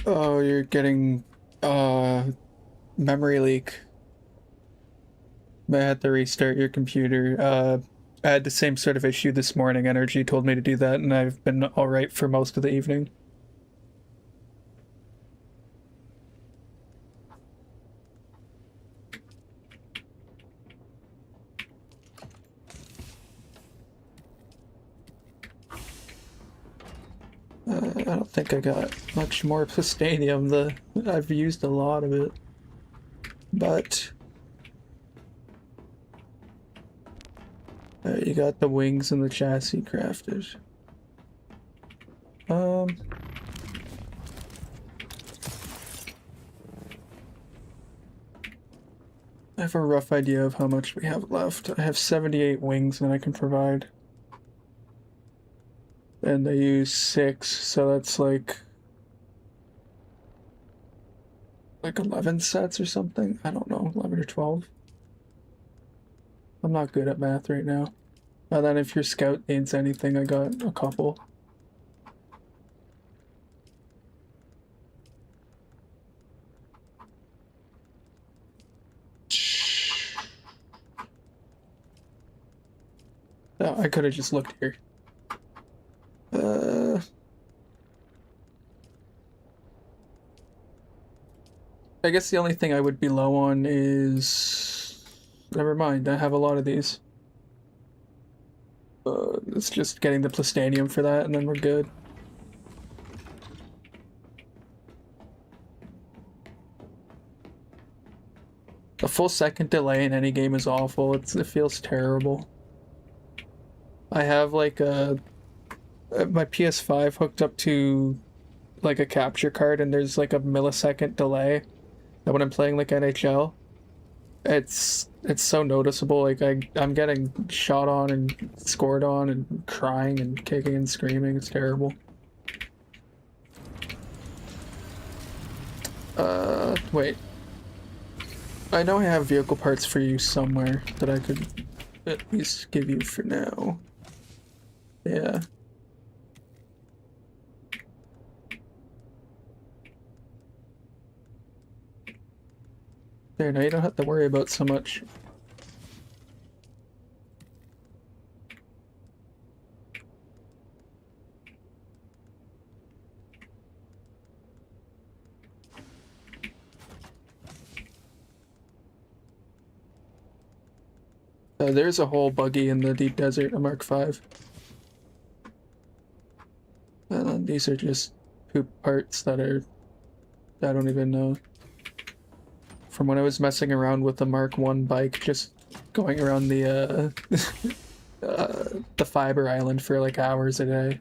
S1: Oh, you're getting memory leak. I had to restart your computer. I had the same sort of issue this morning. Energy told me to do that, and I've been alright for most of the evening. I don't think I got much more plastanium. I've used a lot of it. But you got the wings and the chassis crafted. I have a rough idea of how much we have left. I have 78 wings that I can provide. And they use 6, so that's like 11 sets or something. I don't know, 11 or 12. I'm not good at math right now. And then if your scout needs anything, I got a couple. Oh, I could have just looked here. I guess the only thing I would be low on is... Never mind, I have a lot of these. It's just getting the plastanium for that, and then we're good. A full second delay in any game is awful. It feels terrible. I have like my PS5 hooked up to like a capture card, and there's like a millisecond delay. And when I'm playing like NHL, it's so noticeable. Like I'm getting shot on and scored on and crying and kicking and screaming. It's terrible. Wait. I know I have vehicle parts for you somewhere that I could at least give you for now. Yeah. There, now you don't have to worry about so much. There's a whole buggy in the deep desert, a Mark V. These are just poop parts that I don't even know. From when I was messing around with the Mark I bike, just going around the the fiber island for like hours a day.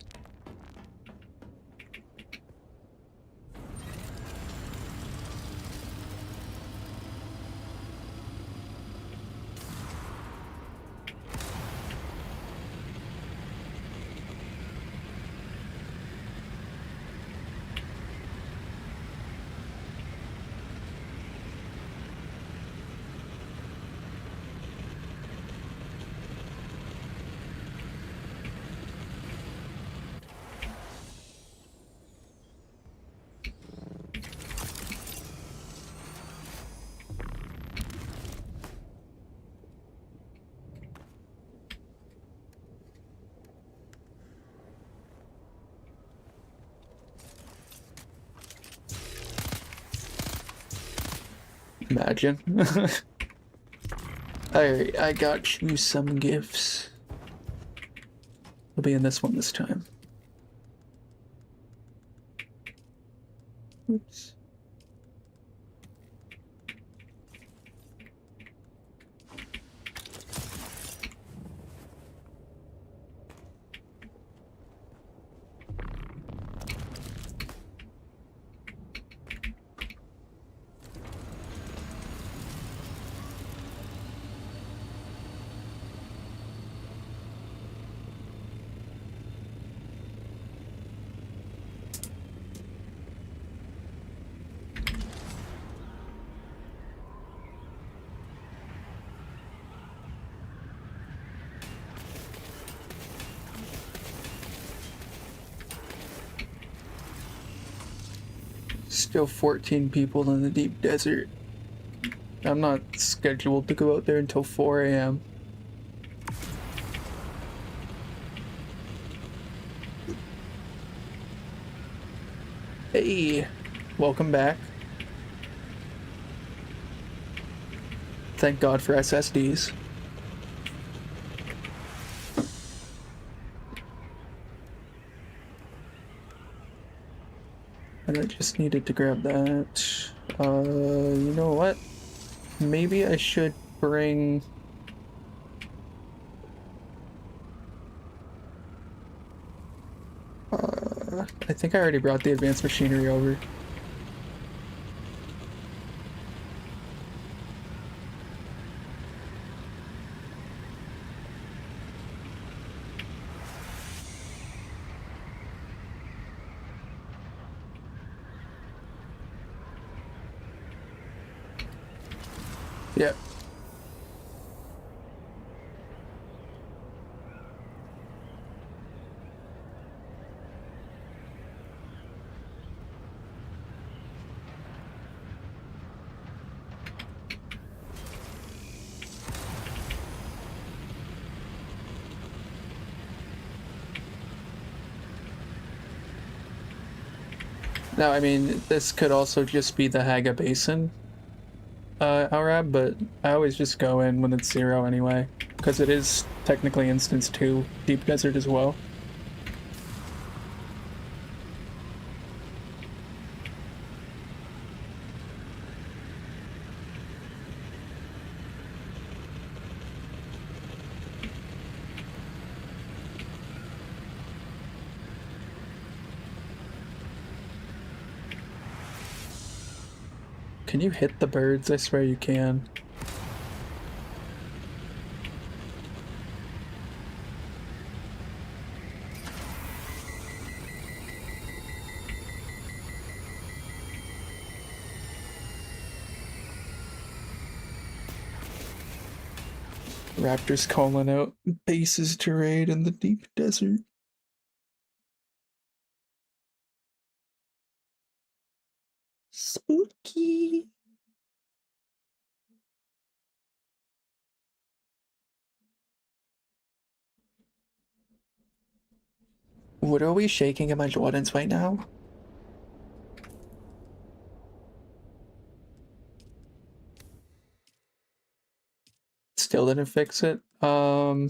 S1: Imagine. Alright, I got you some gifts. We'll be in this one this time. Oops. Still 14 people in the deep desert. I'm not scheduled to go out there until 4 a.m. Hey, welcome back. Thank God for SSDs. And I just needed to grab that. You know what? Maybe I should bring... I think I already brought the advanced machinery over. Yep. Now, I mean, this could also just be the Haga Basin, Arab, but I always just go in when it's 0 anyway, because it is technically instance 2 deep desert as well. Can you hit the birds? I swear you can. Raptors calling out bases to raid in the deep desert. Spooky. What are we shaking in my Jordans right now? Still didn't fix it. I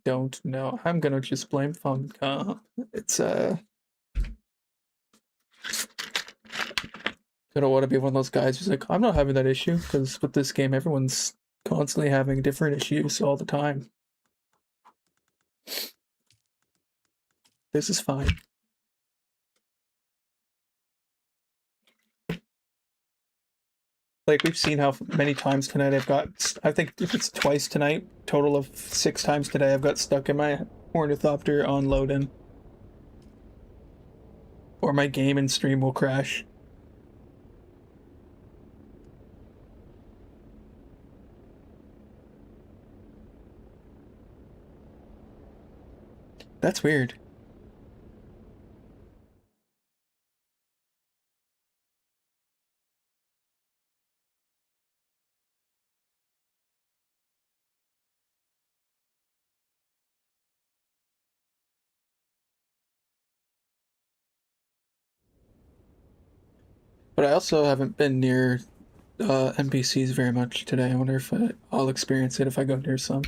S1: don't know. I'm gonna just blame Funcom. It's gonna want to be one of those guys who's like, I'm not having that issue, because with this game, everyone's constantly having different issues all the time. This is fine. Like, we've seen how many times tonight I've got, I think if it's twice tonight, total of 6 times today, I've got stuck in my ornithopter on load-in. Or my game and stream will crash. That's weird. But I also haven't been near NPCs very much today. I wonder if I'll experience it if I go near some.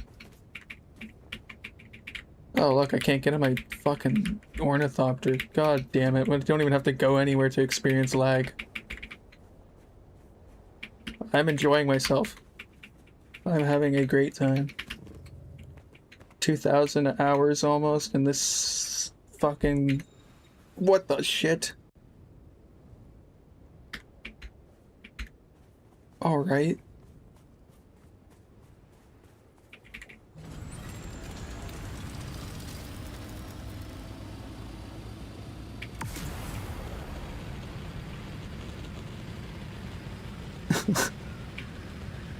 S1: Oh, look, I can't get on my fucking ornithopter. God damn it. I don't even have to go anywhere to experience lag. I'm enjoying myself. I'm having a great time. 2,000 hours almost in this fucking... What the shit? Alright.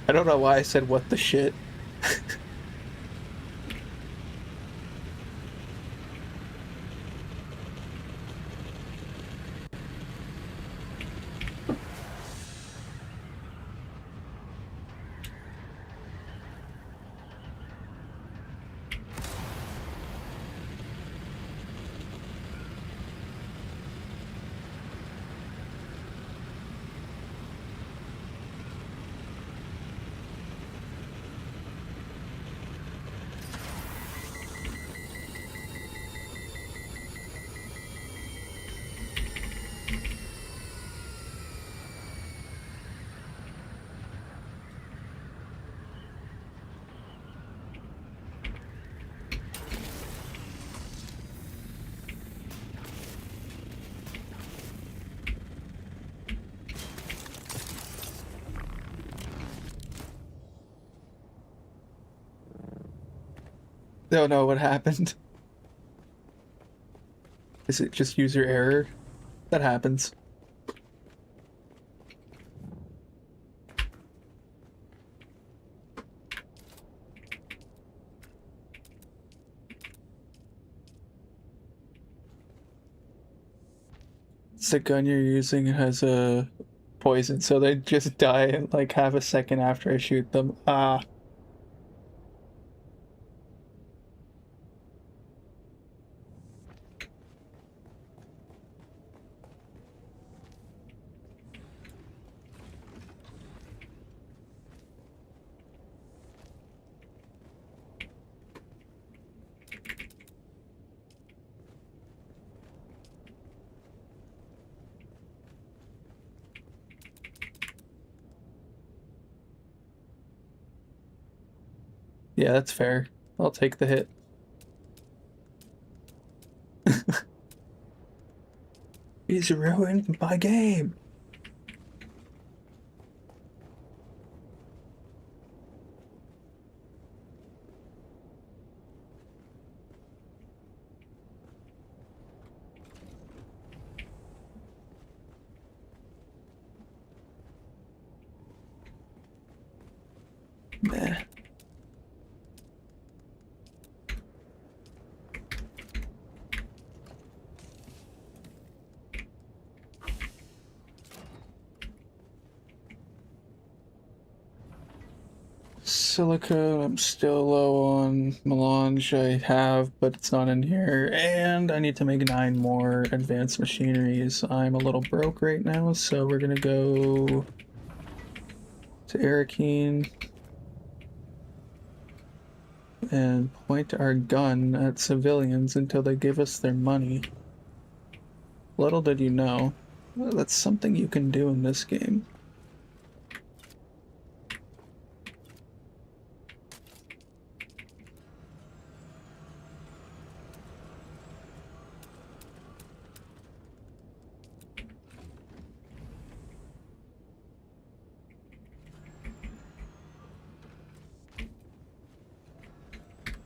S1: I don't know why I said what the shit. Don't know what happened. Is it just user error? That happens. The gun you're using has a poison, so they just die in like half a second after I shoot them. Ah. Yeah, that's fair. I'll take the hit. He's ruined my game. Meh. Silica, I'm still low on melange. I have, but it's not in here. And I need to make 9 more advanced machineries. I'm a little broke right now, so we're gonna go to Arakeen and point our gun at civilians until they give us their money. Little did you know, well, that's something you can do in this game.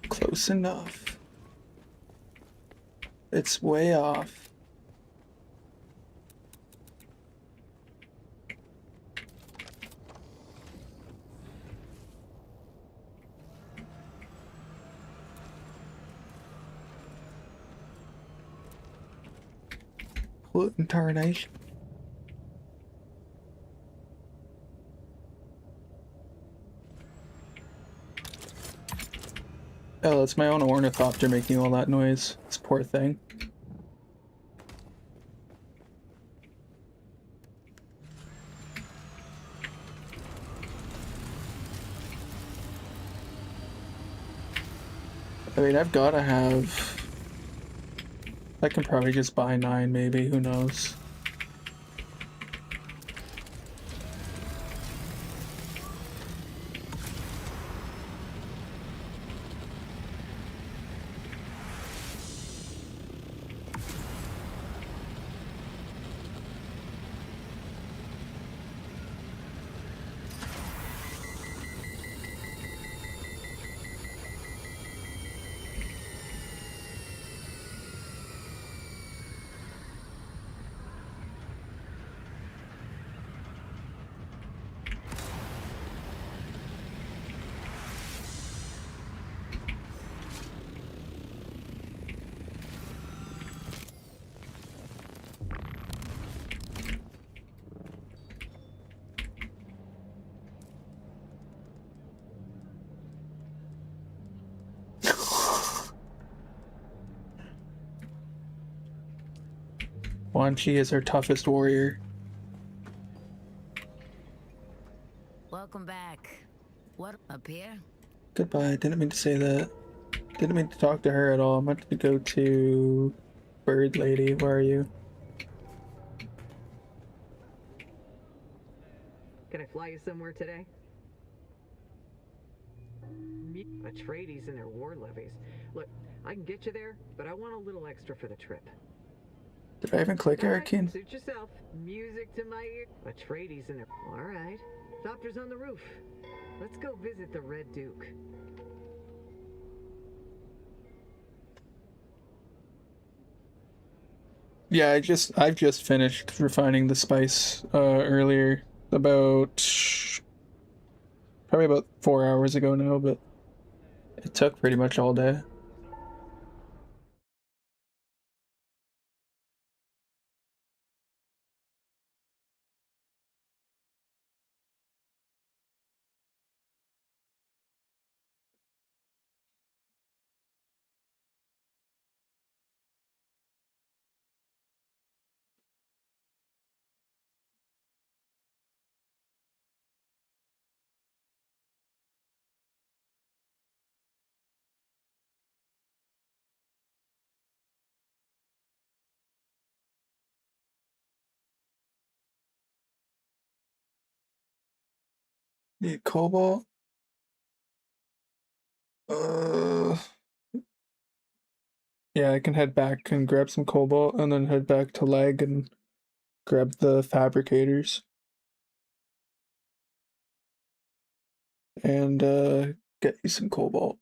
S1: Close enough. It's way off. What in tarnation? Oh, it's my own ornithopter making all that noise. This poor thing. I mean, I've gotta have... I can probably just buy 9, maybe. Who knows? Quan Chi is our toughest warrior.
S8: Welcome back. What, up here?
S1: Goodbye. Didn't mean to say that. Didn't mean to talk to her at all. I meant to go to... Bird Lady. Where are you?
S9: Can I fly you somewhere today? Atreides and their war levies. Look, I can get you there, but I want a little extra for the trip.
S1: Did I even click Hurricane?
S9: Suit yourself. Music to my ear. Atreides and their... Alright. Doctor's on the roof. Let's go visit the Red Duke.
S1: Yeah, I've just finished refining the spice earlier, about probably about 4 hours ago now, but it took pretty much all day. Need cobalt. Yeah, I can head back and grab some cobalt, and then head back to Leg and grab the fabricators. And get you some cobalt.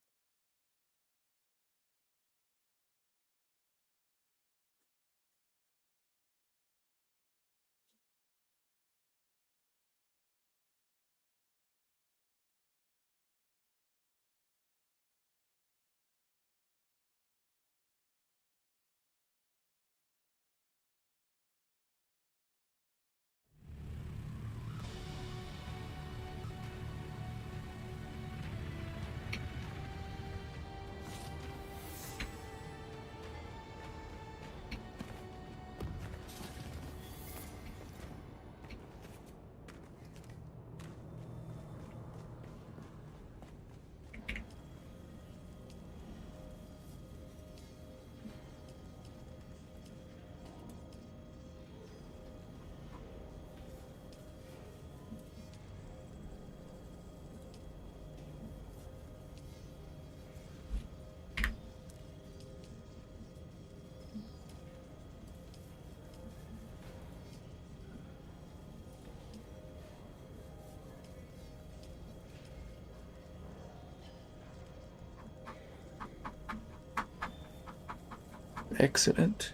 S1: Excellent.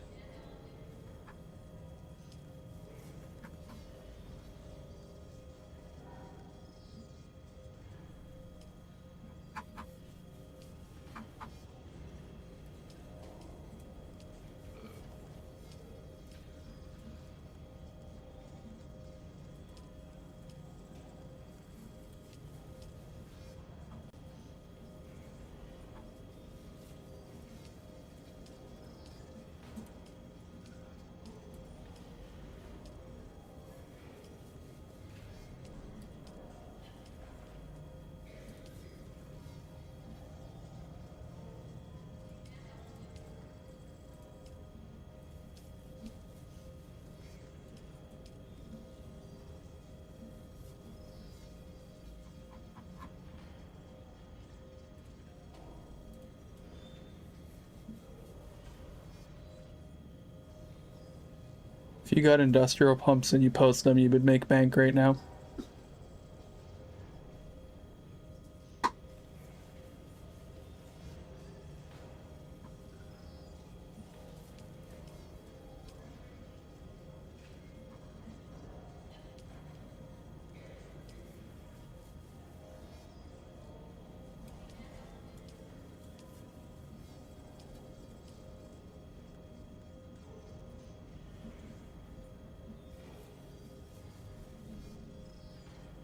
S1: If you got industrial pumps and you post them, you would make bank right now.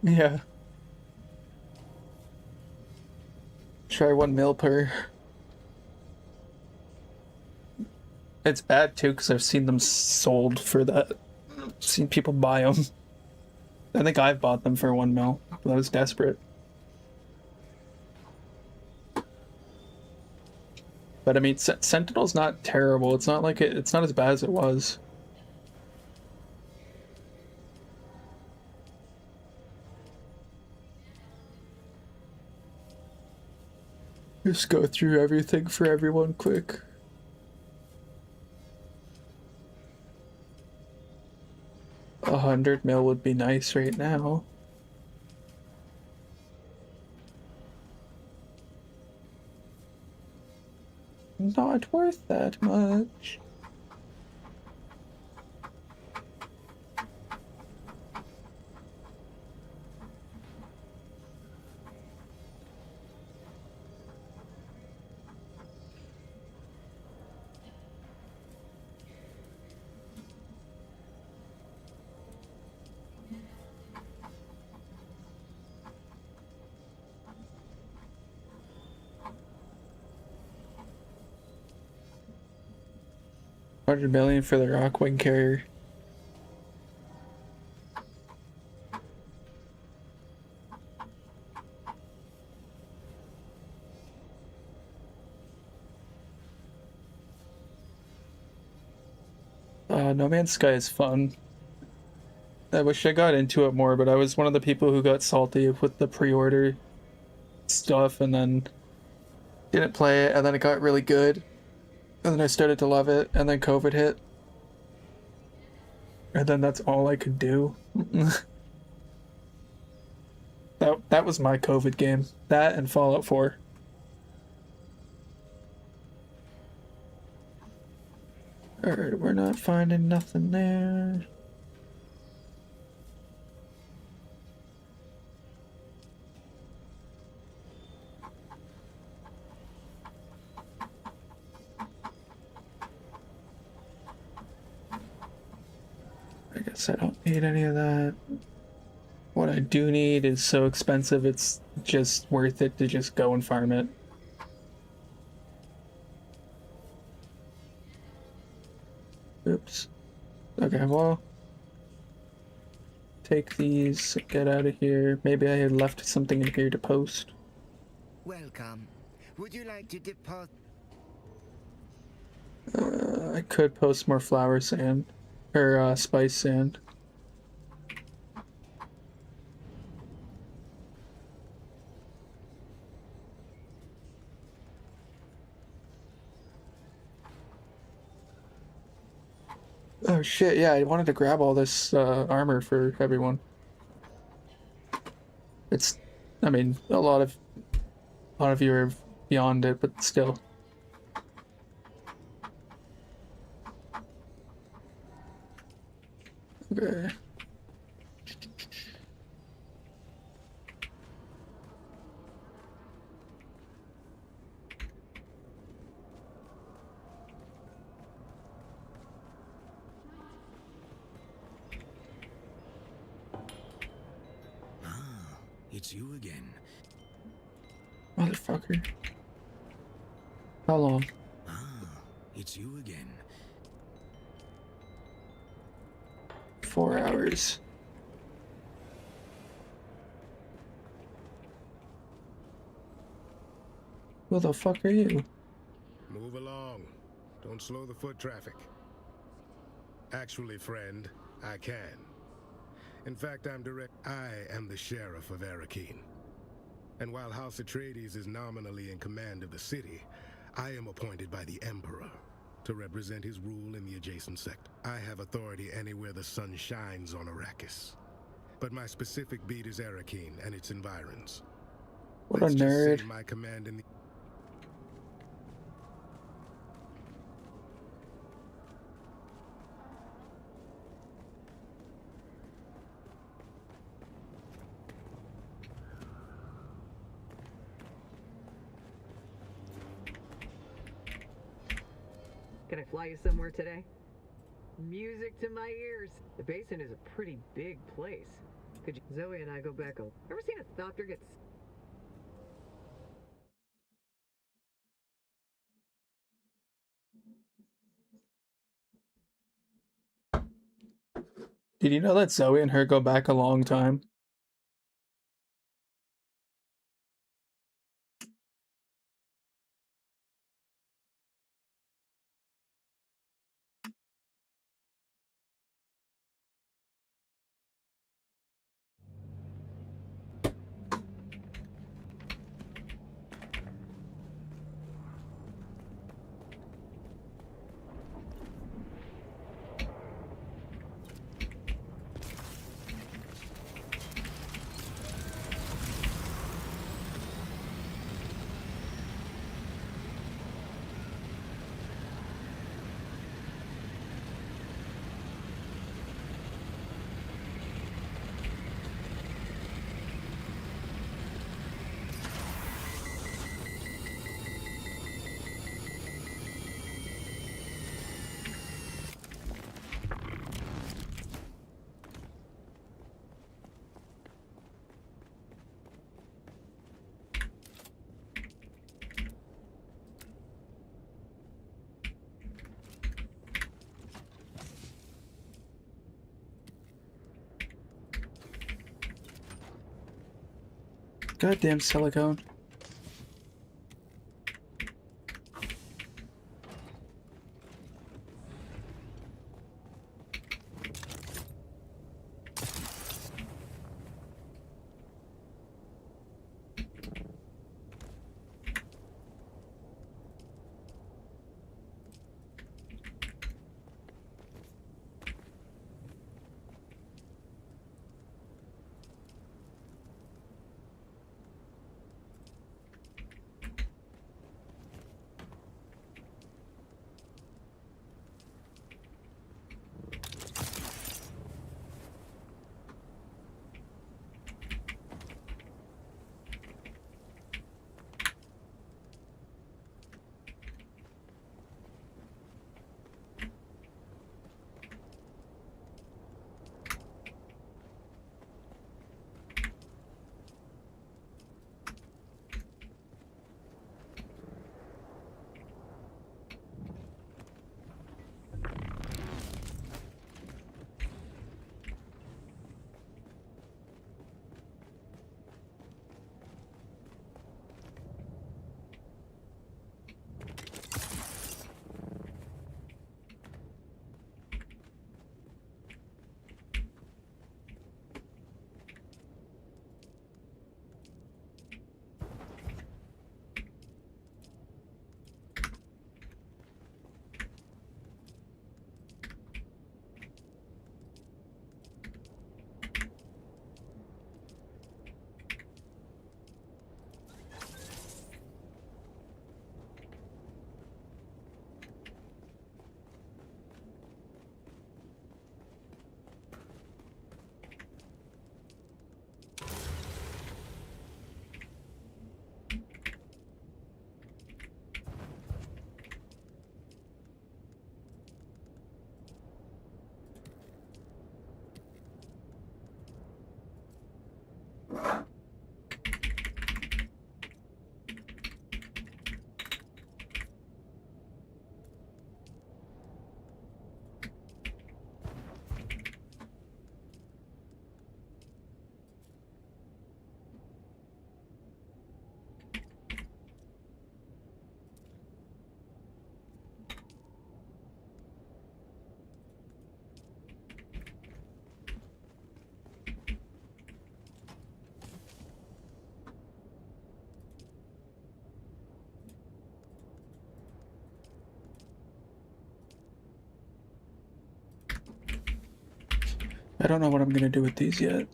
S1: Yeah. Try 1 mil per. It's bad too, because I've seen them sold for that. Seen people buy them. I think I've bought them for 1 mil. But I was desperate. But I mean, Sentinel's not terrible. It's not like it's not as bad as it was. Just go through everything for everyone quick. $100 mil would be nice right now. Not worth that much. $100 million for the Rockwing carrier. No Man's Sky is fun. I wish I got into it more, but I was one of the people who got salty with the pre-order stuff and then didn't play it, and then it got really good. And then I started to love it, and then COVID hit. And then that's all I could do. That was my COVID game. That and Fallout 4. Alright, we're not finding nothing there. I guess I don't need any of that. What I do need is so expensive it's just worth it to just go and farm it. Oops. Okay, well. Take these, get out of here. Maybe I had left something in here to post.
S10: Welcome. Would you like to deposit?
S1: I could post more flower sand. Or, spice sand. Oh shit, yeah, I wanted to grab all this armor for everyone. It's, I mean, a lot of you are beyond it, but still. Okay.
S10: It's you again.
S1: Motherfucker. How long?
S10: It's you again.
S1: 4 hours. Who the fuck are you?
S11: Move along. Don't slow the foot traffic. Actually, friend, I can. In fact, I am the sheriff of Arakeen. And while House Atreides is nominally in command of the city, I am appointed by the Emperor. to represent his rule in the adjacent sector. I have authority anywhere the sun shines on Arrakis. But my specific beat is Arakeen and its environs.
S1: What a
S11: Let's just say
S1: nerd.
S11: my command in the...
S9: Can I fly you somewhere today? Music to my ears. The basin is a pretty big place. Could you, Zoe and I go back a... Ever seen a thopter get...
S1: Did you know that Zoe and her go back a long time? Goddamn silicone. I don't know what I'm gonna do with these yet.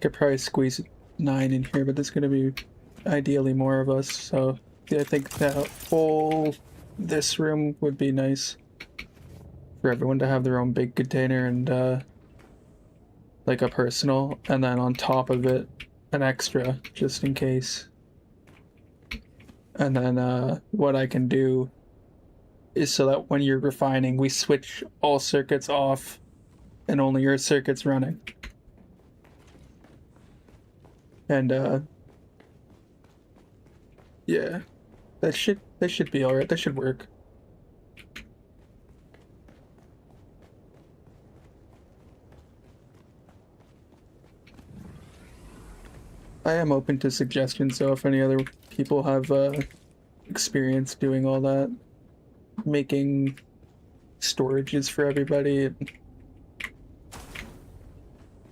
S1: Could probably squeeze 9 in here, but there's gonna be ideally more of us, so yeah, I think that whole this room would be nice for everyone to have their own big container and like a personal, and then on top of it an extra just in case. And then what I can do is so that when you're refining, we switch all circuits off and only your circuit's running. And yeah, that should be alright. That should work. I am open to suggestions, so if any other people have experience doing all that, making storages for everybody, and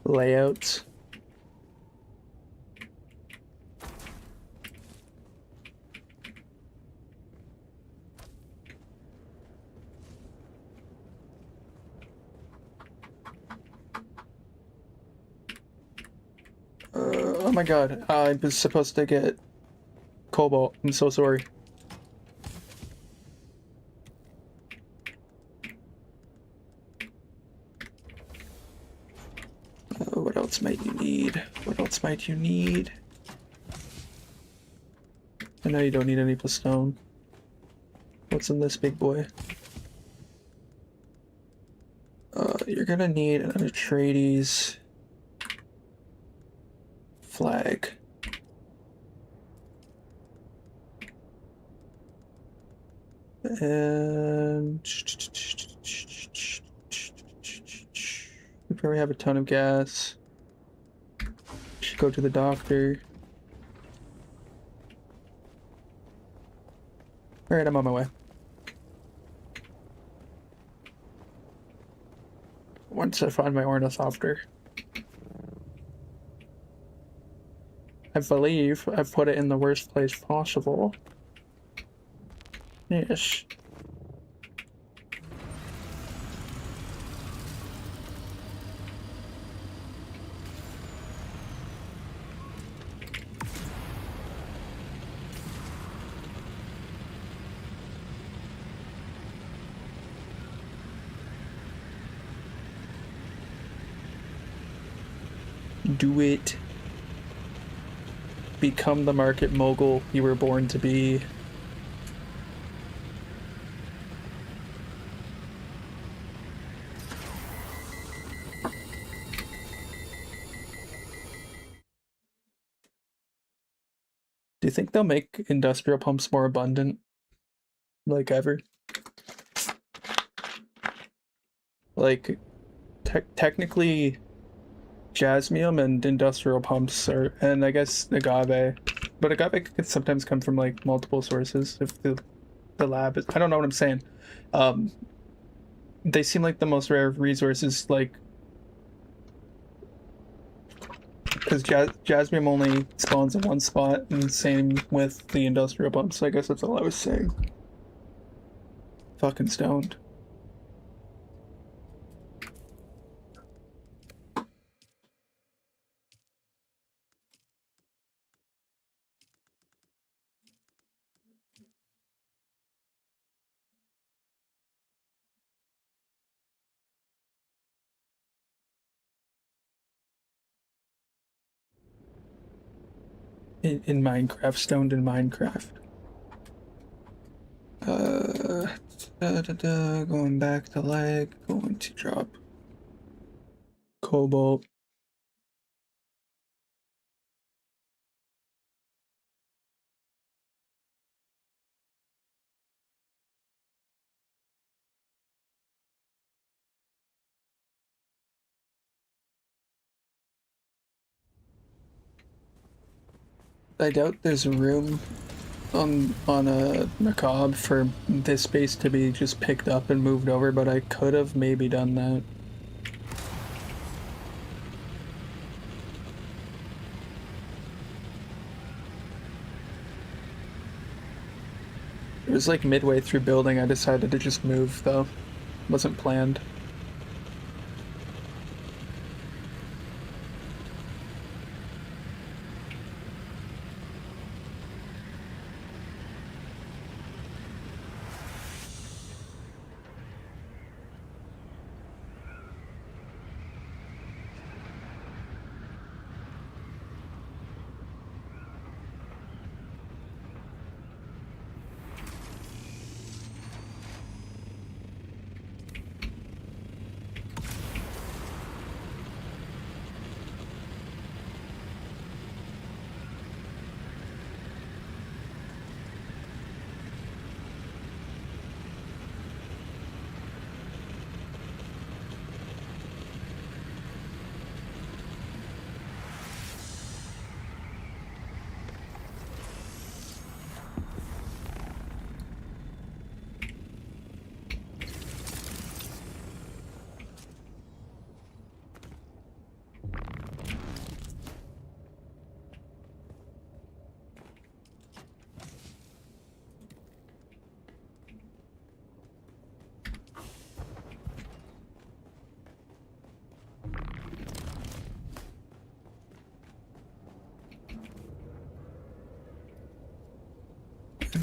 S1: layouts. Oh my god, I was supposed to get cobalt. I'm so sorry. What else might you need? What else might you need? I know you don't need any stone. What's in this big boy? You're gonna need an Atreides flag. And we probably have a ton of gas. Should go to the doctor. Alright, I'm on my way. Once I find my ornithopter. I believe I put it in the worst place possible. Yes. Do it. Become the market mogul you were born to be. Do you think they'll make industrial pumps more abundant? Like ever? Like, technically, jasmium and industrial pumps are, and I guess agave, but agave can sometimes come from like multiple sources if the lab is, I don't know what I'm saying. They seem like the most rare resources, like, because jasmium only spawns in one spot, and same with the industrial pumps. I guess that's all I was saying. Fucking stoned. In Minecraft, stoned in Minecraft. Going back to leg, going to drop cobalt. I doubt there's room on a macabre for this base to be just picked up and moved over, but I could have maybe done that. It was like midway through building I decided to just move though. Wasn't planned.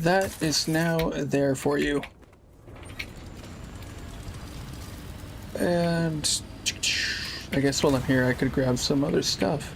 S1: That is now there for you. And I guess while I'm here I could grab some other stuff.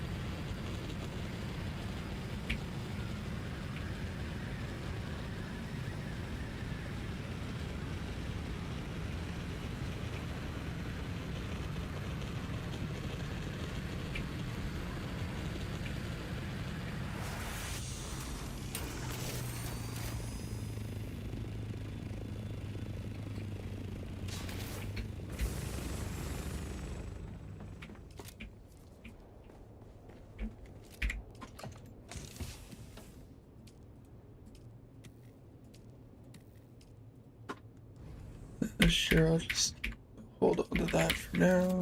S1: Sure, I'll just hold on to that for now.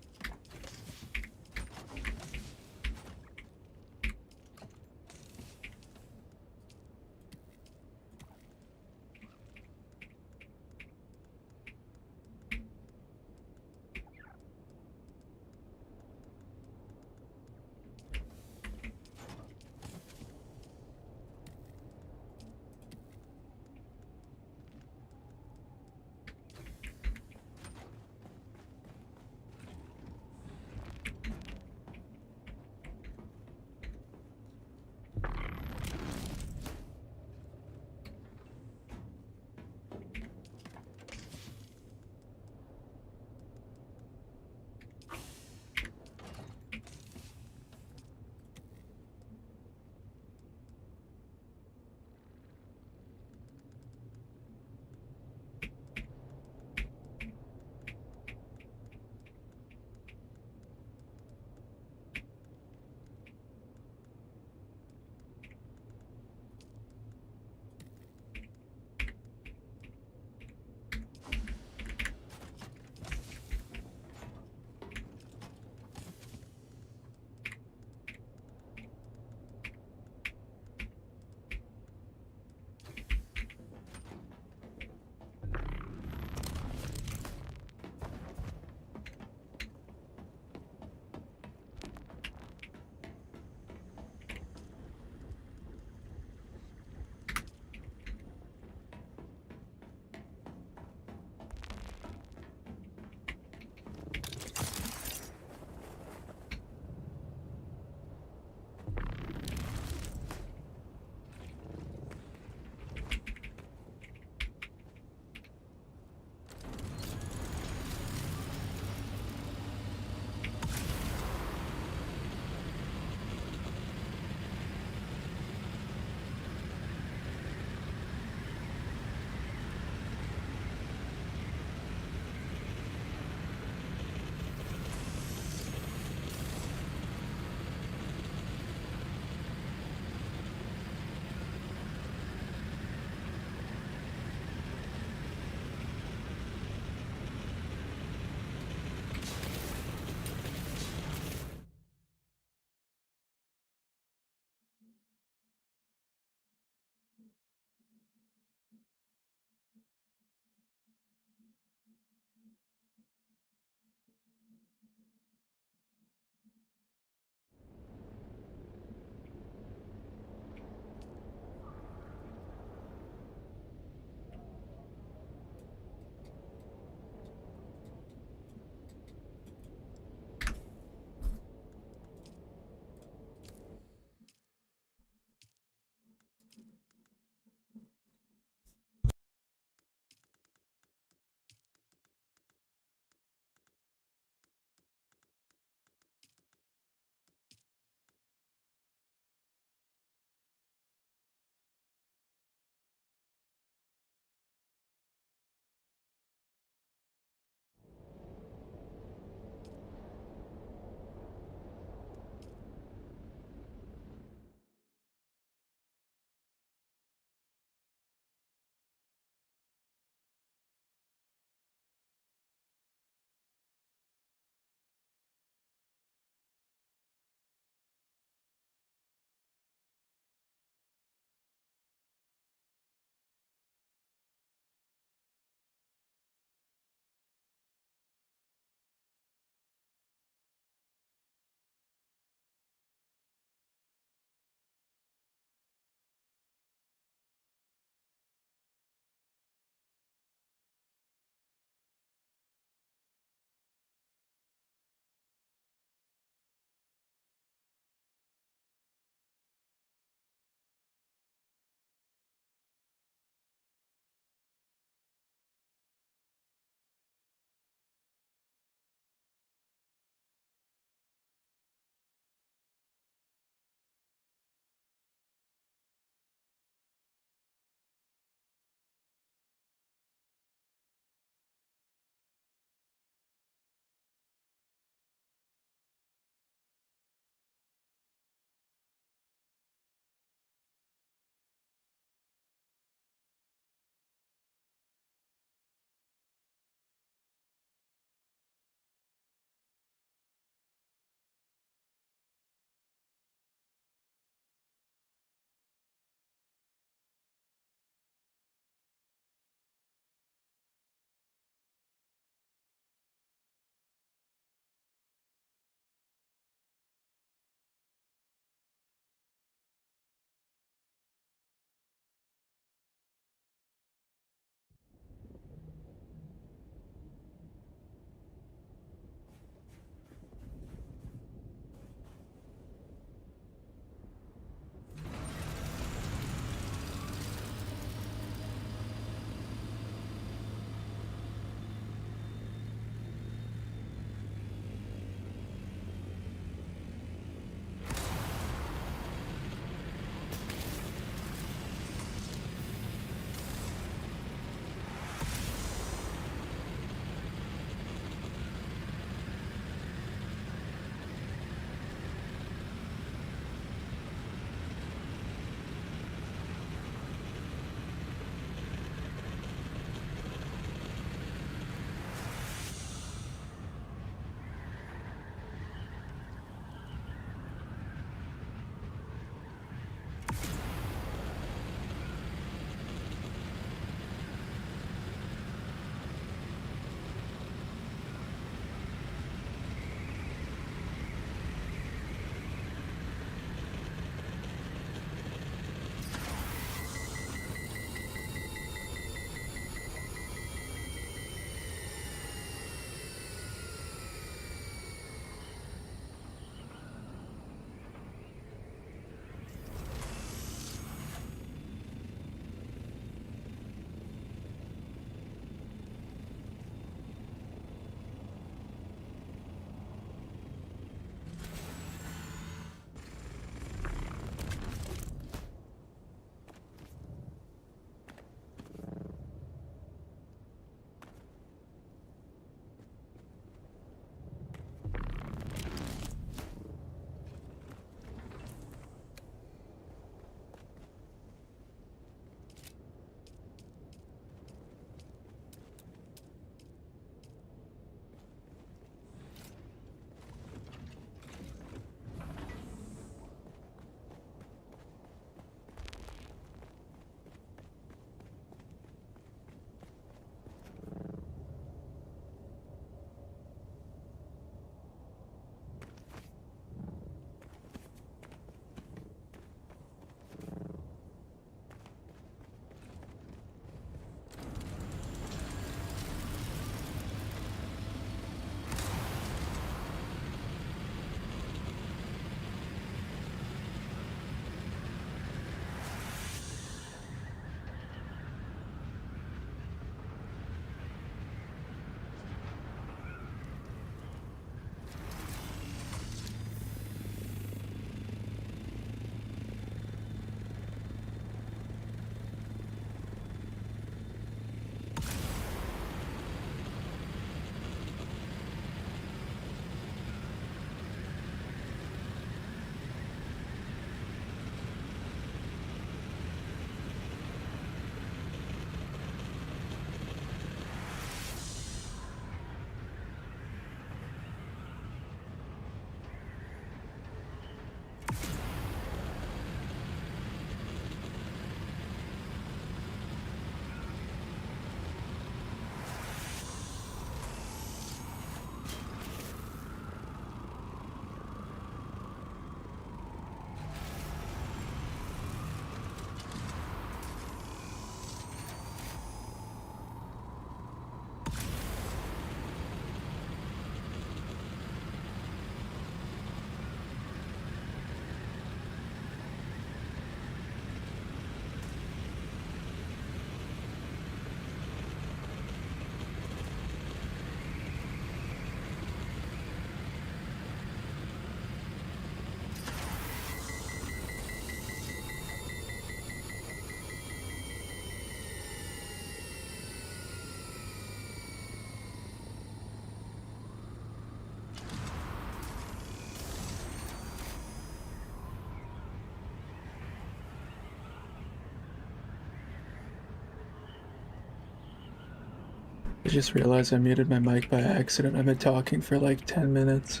S1: I just realized I muted my mic by accident. I've been talking for like 10 minutes.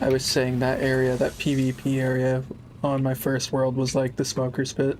S1: I was saying that area, that PvP area on my first world was like the smoker's pit.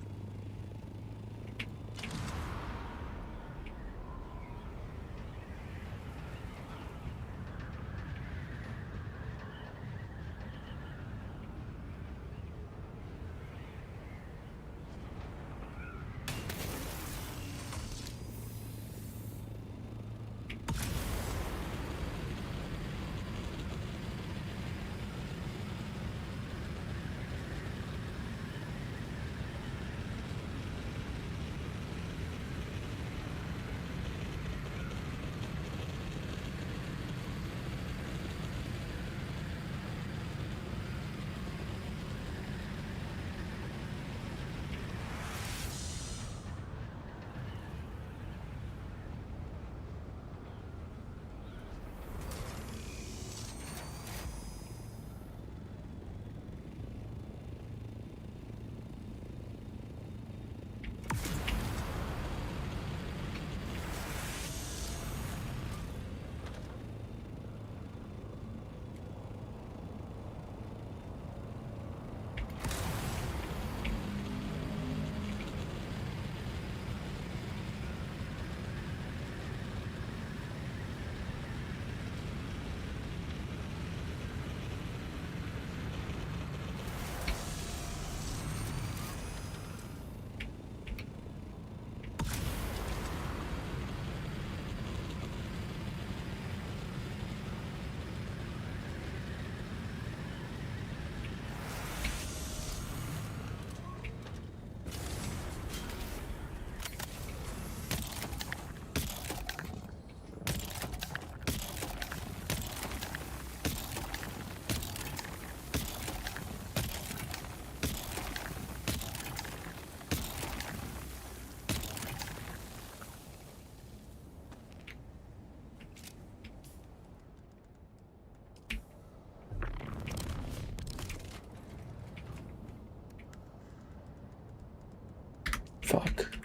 S1: Fuck.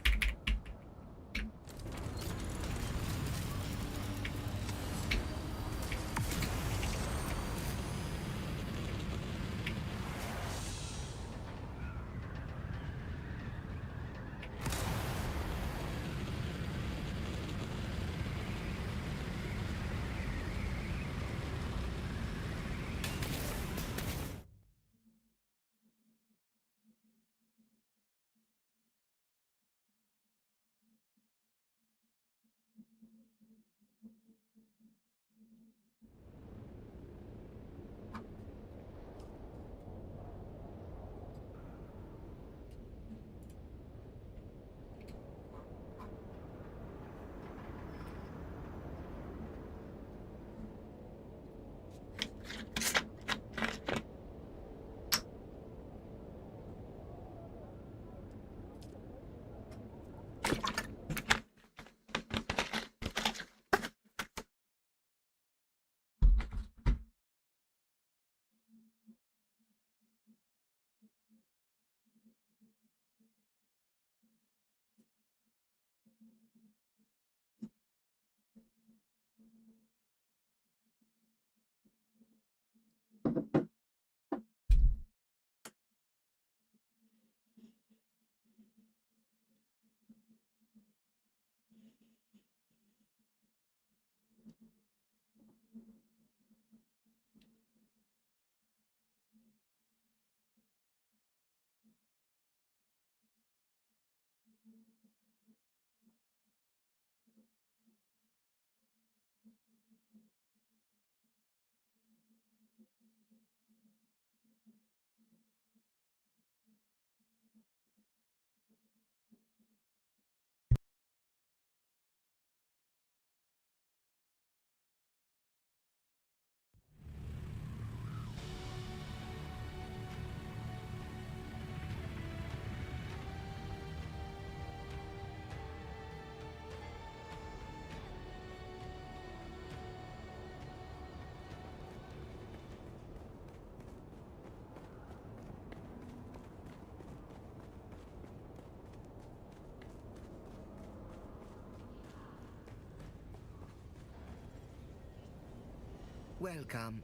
S10: Welcome.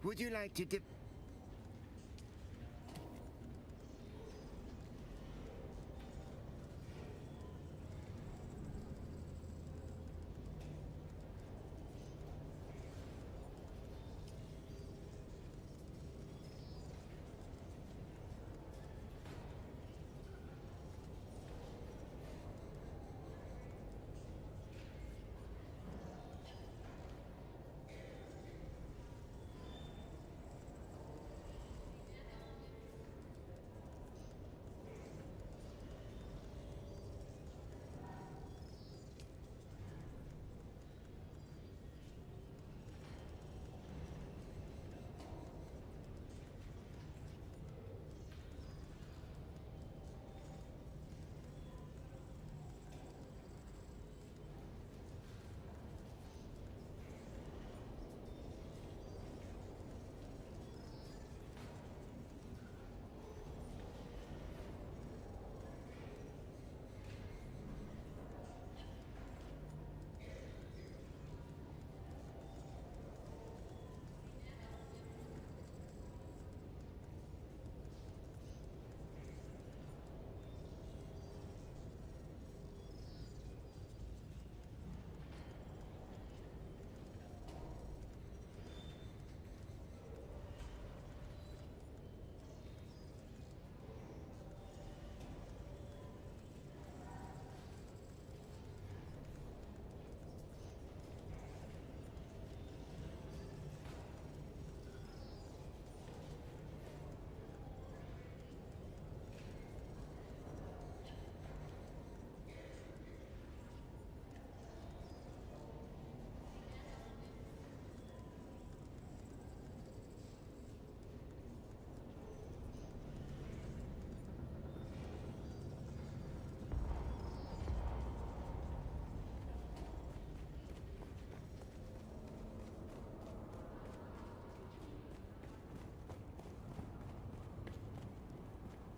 S10: Would you like to dip...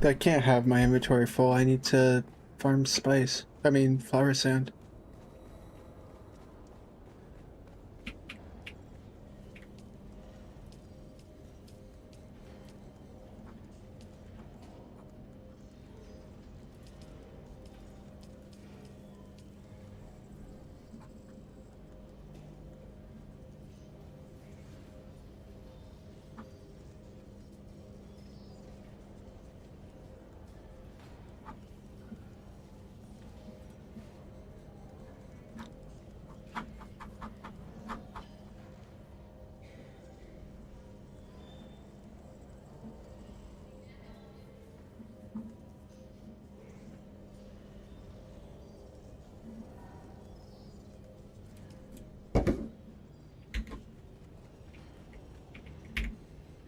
S1: I can't have my inventory full. I need to farm spice. I mean, flower sand.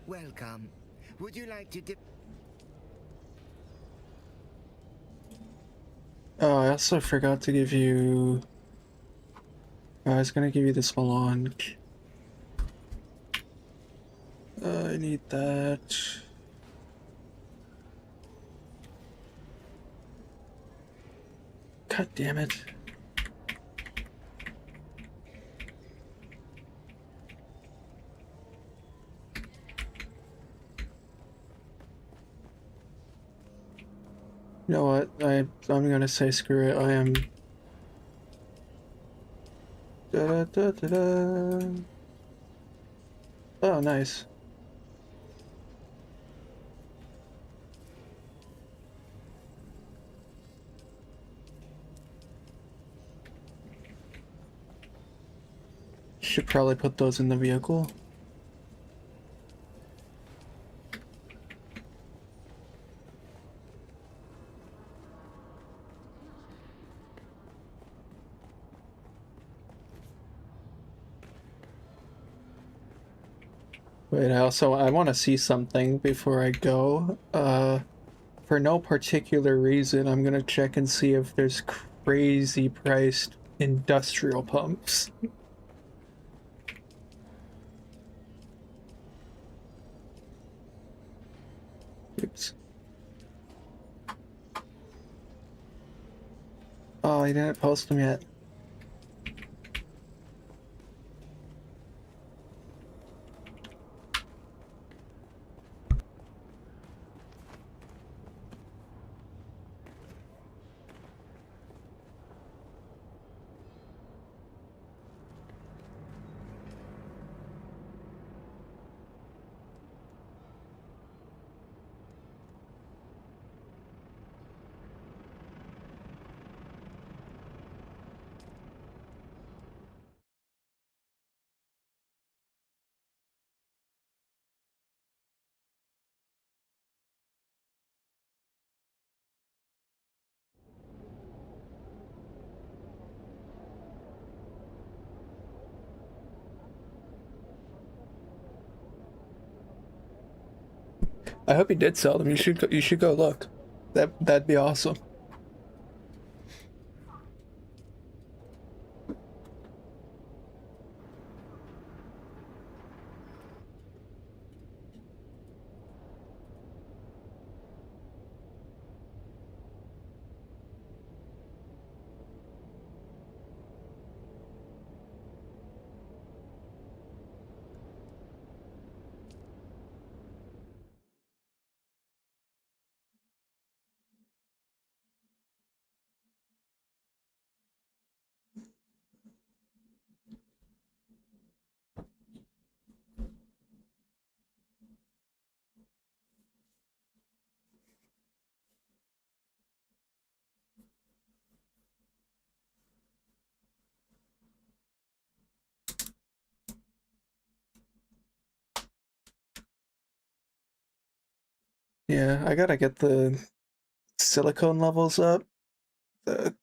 S10: Welcome. Would you like to dip...
S1: Oh, I also forgot to give you... I was gonna give you this melange. I need that. God damn it. You know what? I'm gonna say screw it. I am. Da, da, da, da. Oh, nice. Should probably put those in the vehicle. Wait, I want to see something before I go. For no particular reason, I'm gonna check and see if there's crazy priced industrial pumps. Oops. Oh, I didn't post them yet. I hope he did sell them. You should go look. That'd be awesome. Yeah, I gotta get the silicone levels up, the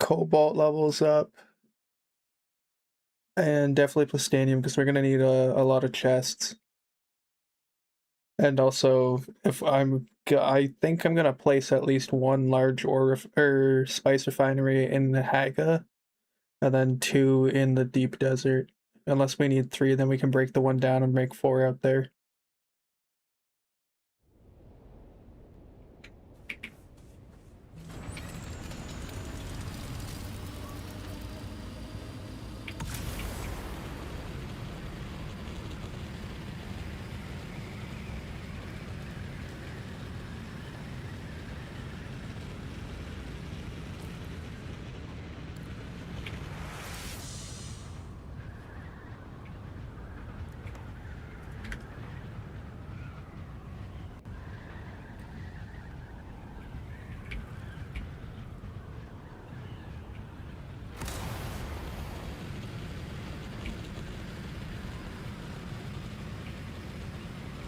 S1: cobalt levels up, and definitely plutonium because we're gonna need a lot of chests. And also, I think I'm gonna place at least one large or spice refinery in the Haga, and then 2 in the deep desert. Unless we need 3, then we can break the one down and make 4 out there.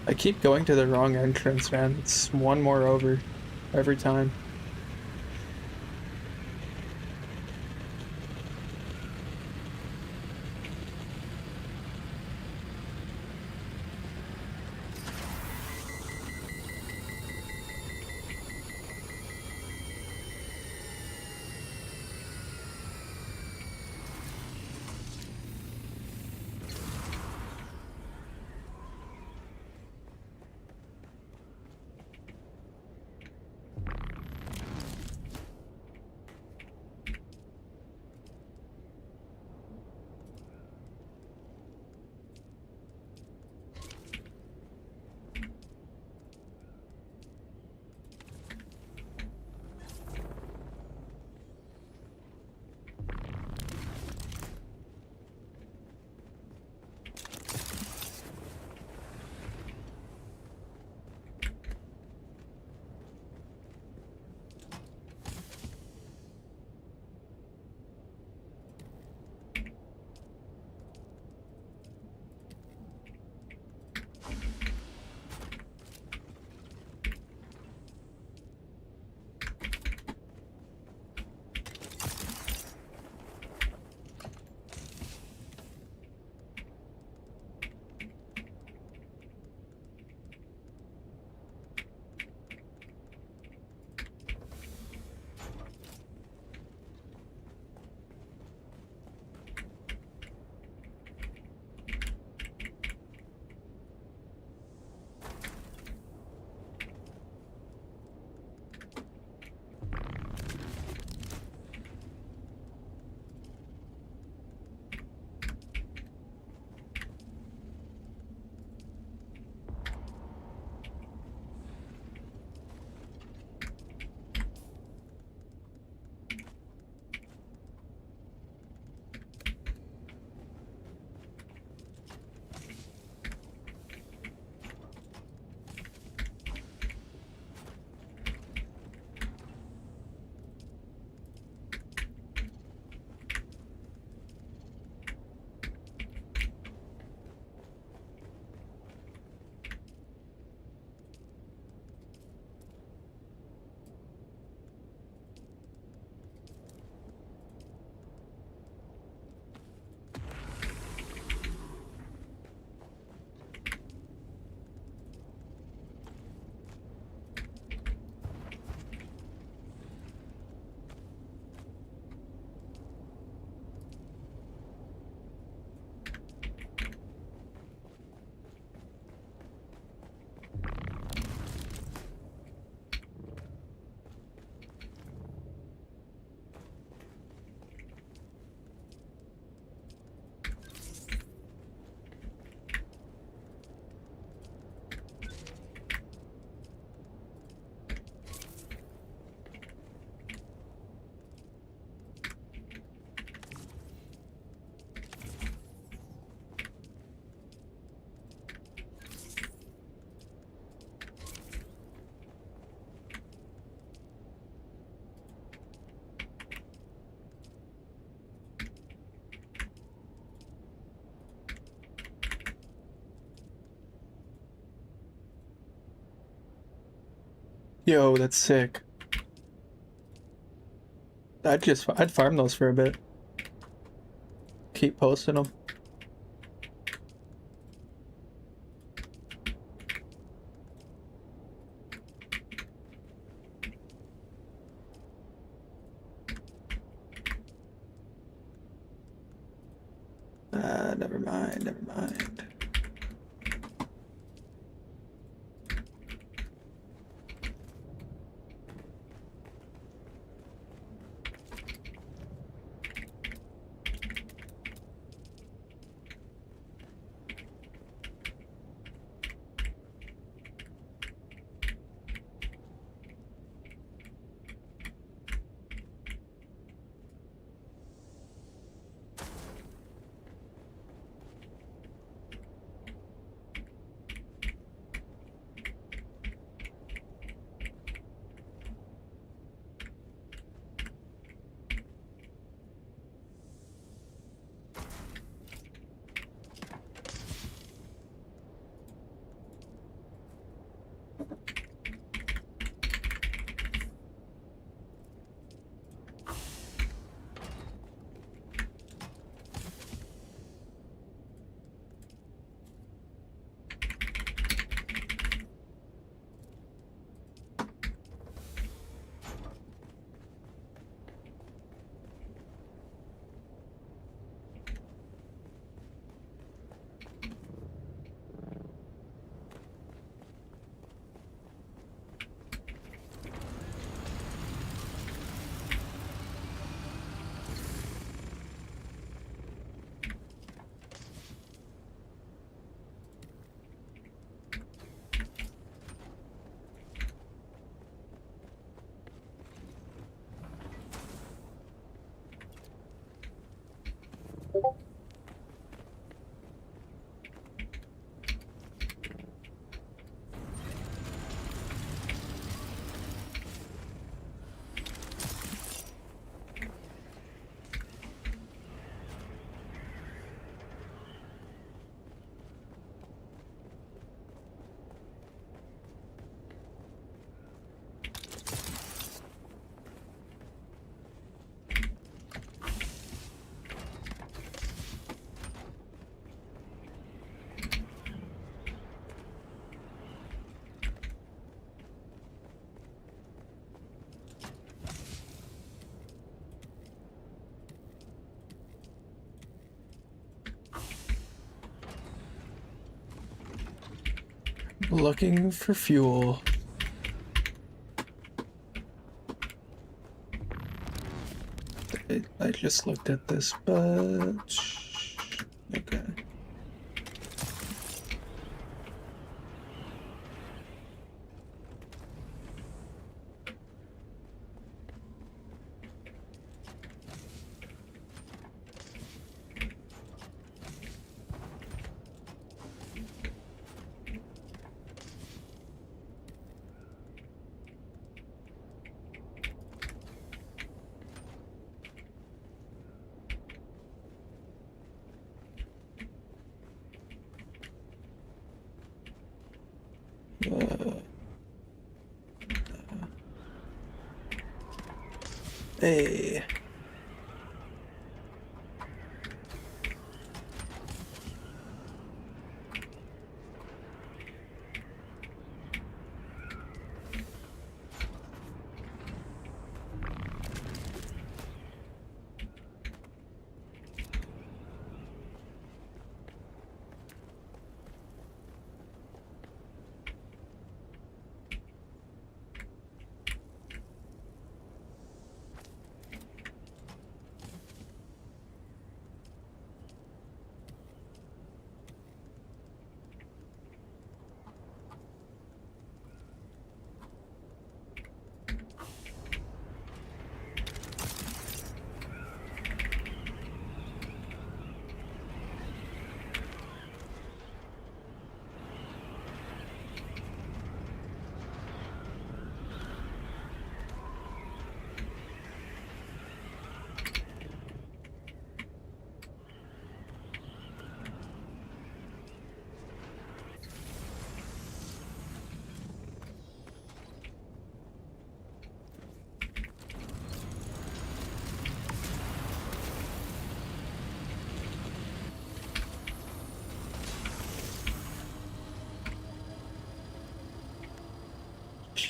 S1: I keep going to the wrong entrance, man. It's one more over every time. Yo, that's sick. I'd farm those for a bit. Keep posting them. Never mind, never mind. Looking for fuel. I just looked at this, but okay. Hey.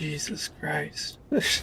S1: Jesus Christ. What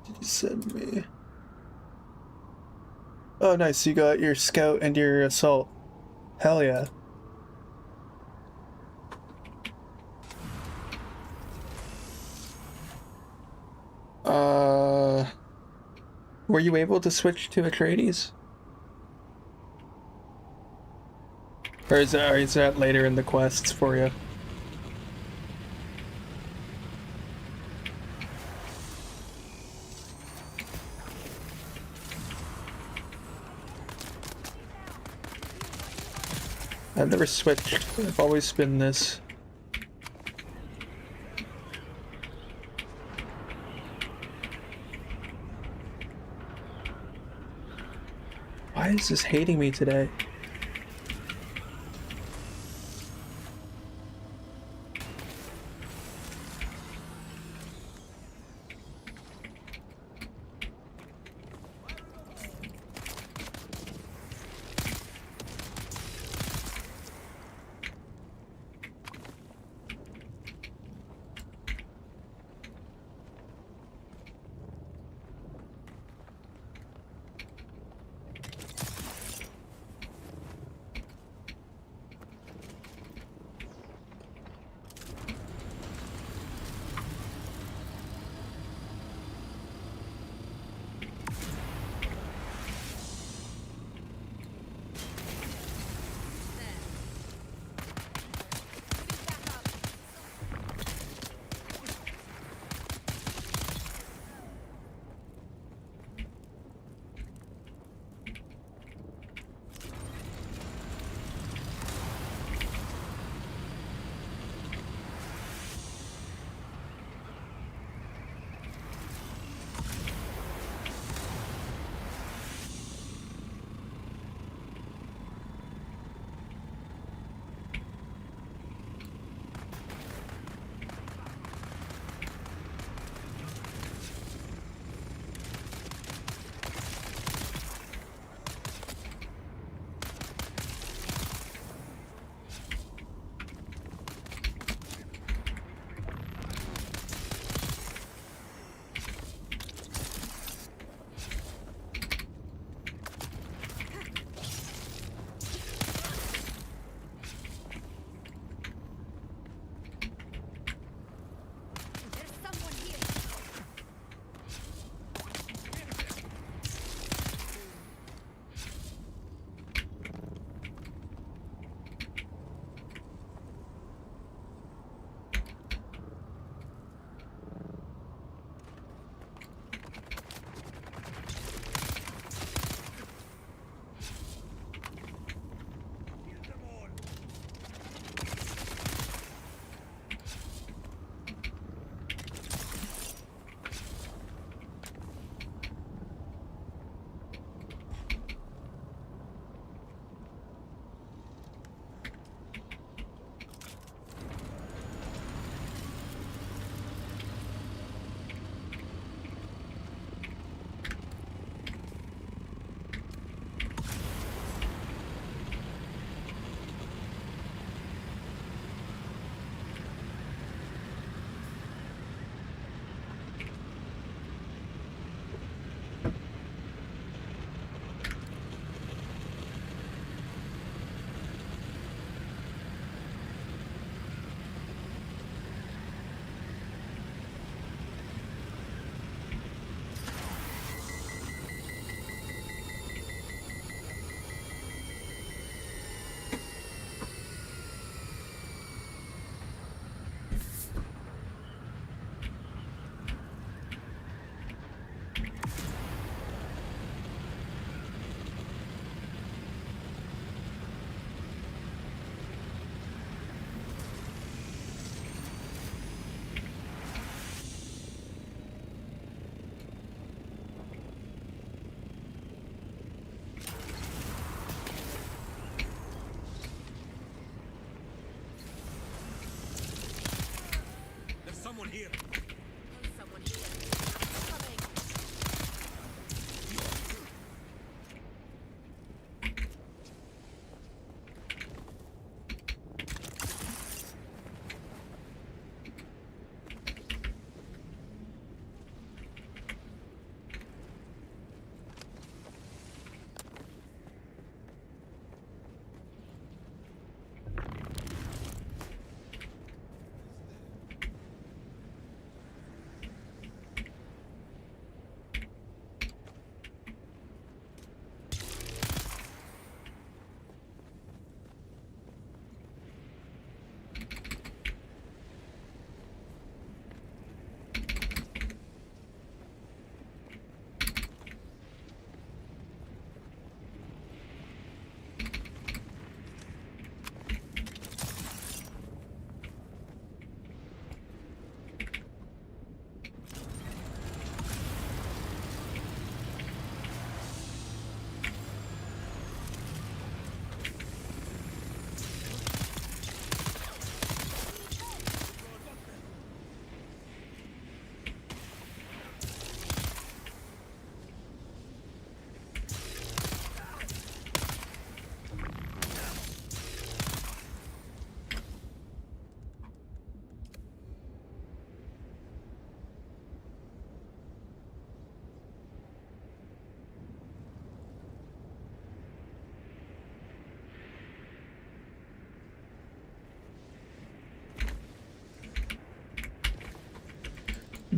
S1: did you send me? Oh, nice. You got your scout and your assault. Hell yeah. Were you able to switch to Atreides? Or is that later in the quests for you? I've never switched. I've always been this. Why is this hating me today?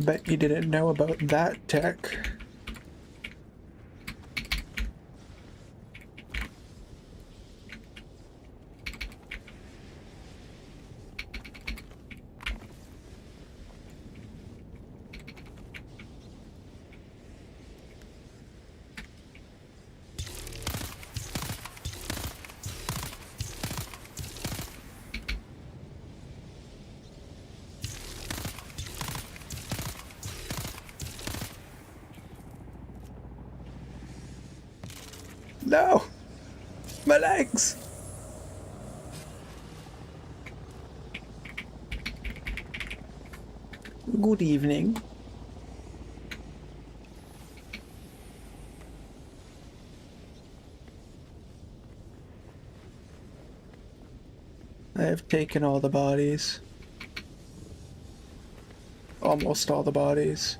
S1: Bet you didn't know about that tech. No! My legs! Good evening. I have taken all the bodies. Almost all the bodies.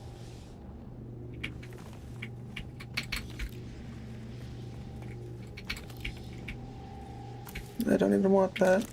S1: I don't even want that.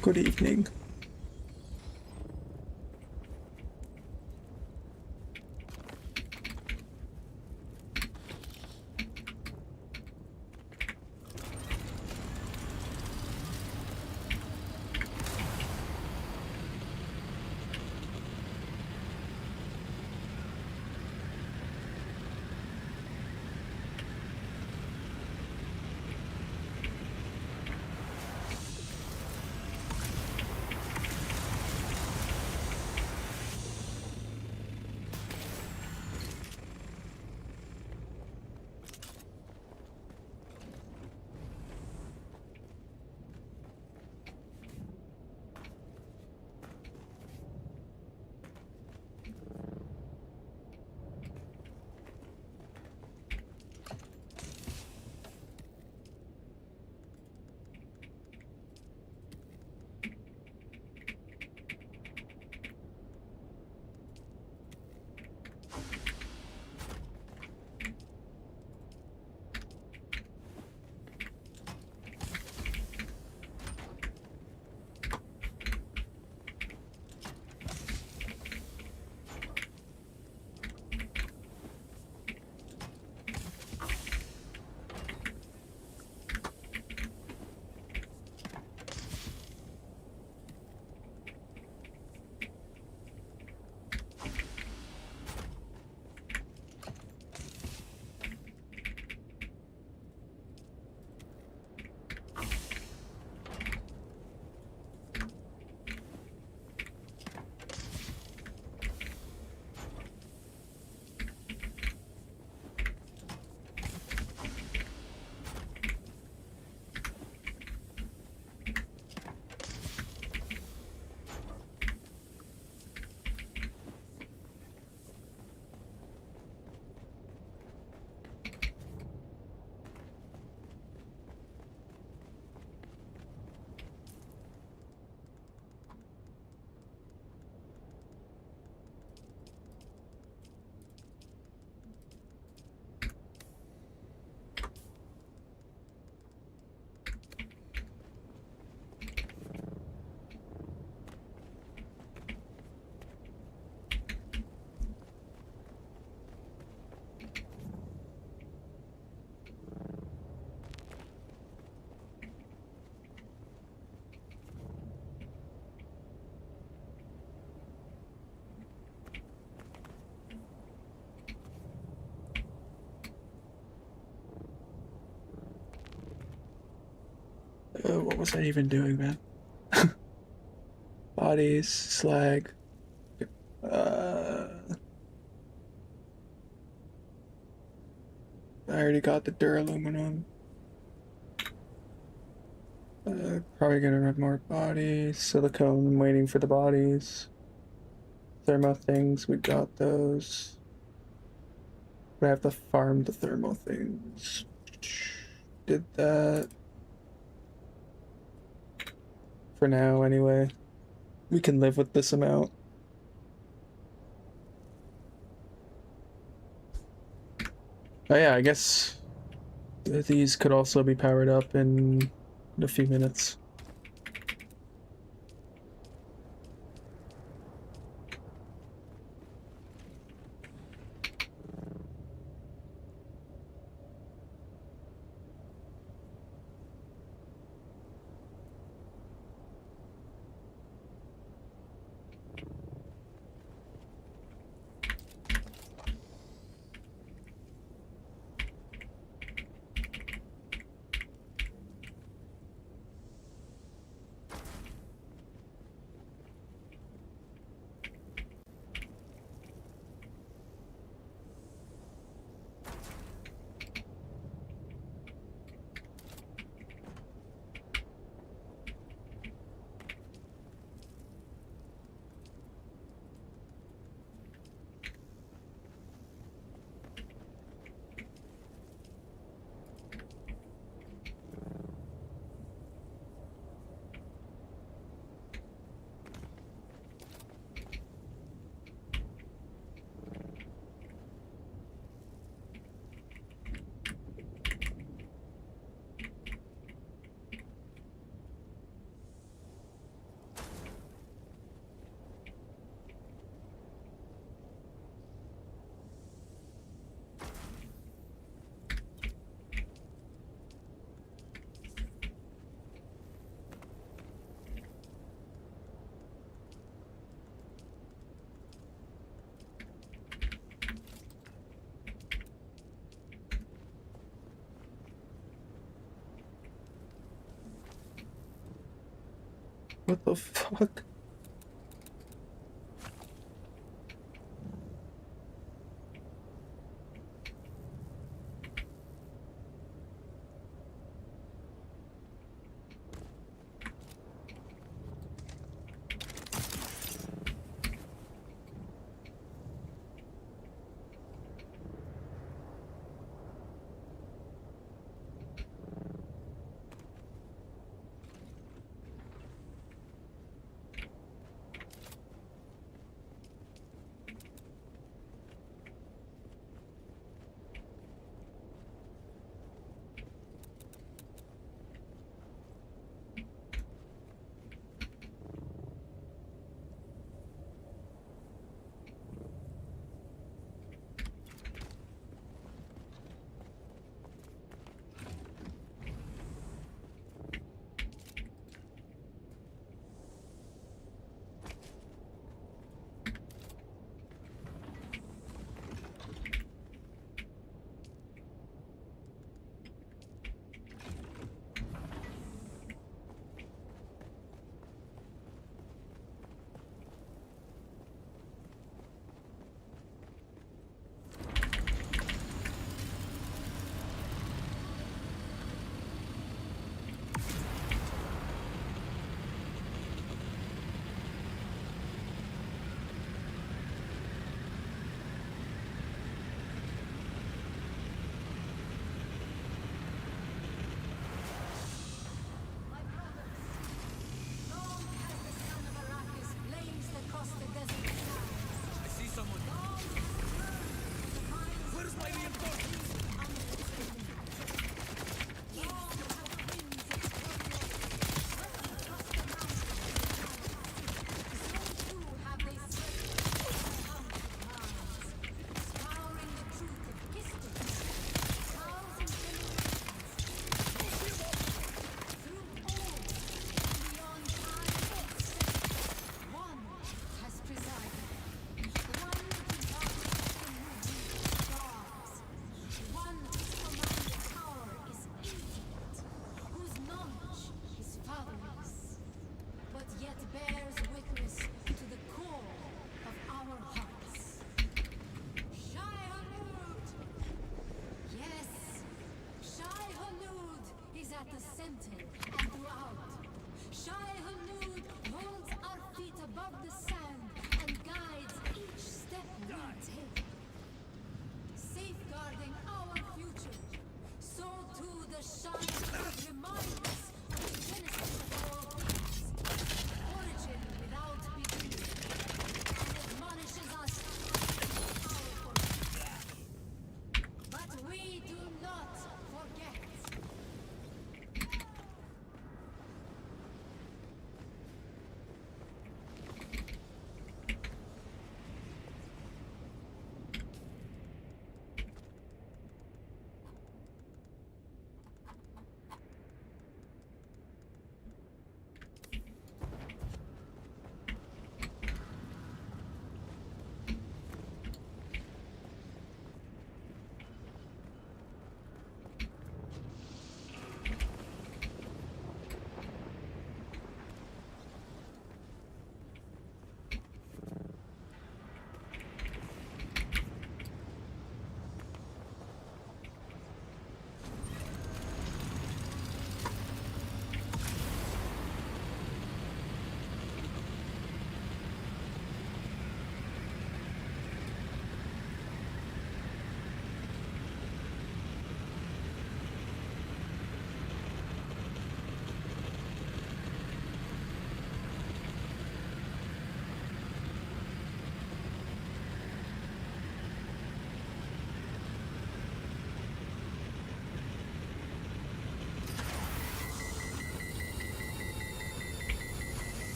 S1: Good evening. What was I even doing, man? Bodies, slag. I already got the duraluminum. Probably gonna run more bodies. Silicone, I'm waiting for the bodies. Thermo things, we got those. But I have to farm the thermal things. Did that. For now, anyway. We can live with this amount. Oh yeah, I guess these could also be powered up in a few minutes. What the fuck?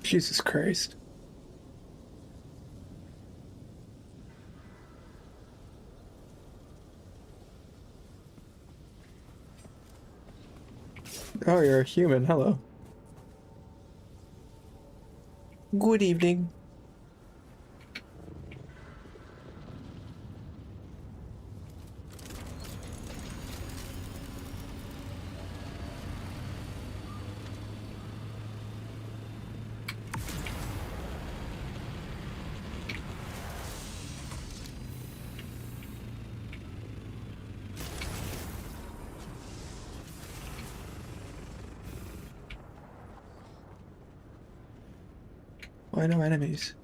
S1: Jesus Christ. Oh, you're a human. Hello. Good evening. Why no enemies?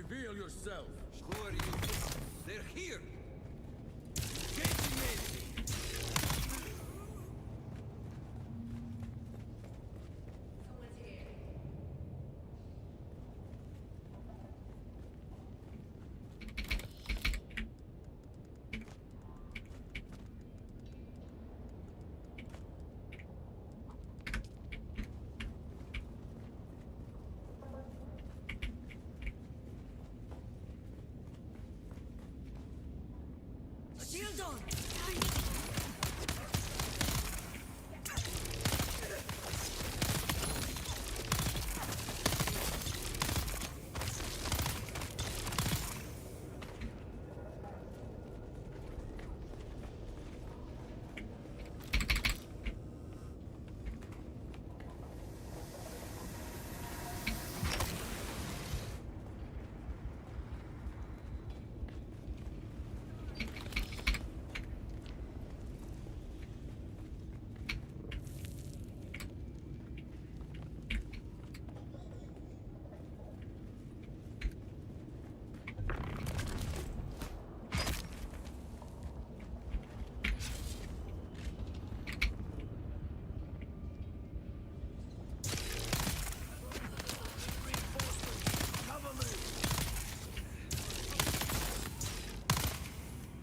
S12: Reveal yourself. Who are you? They're here. Engaging me.
S8: Shield on!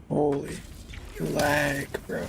S1: Holy lag, bro.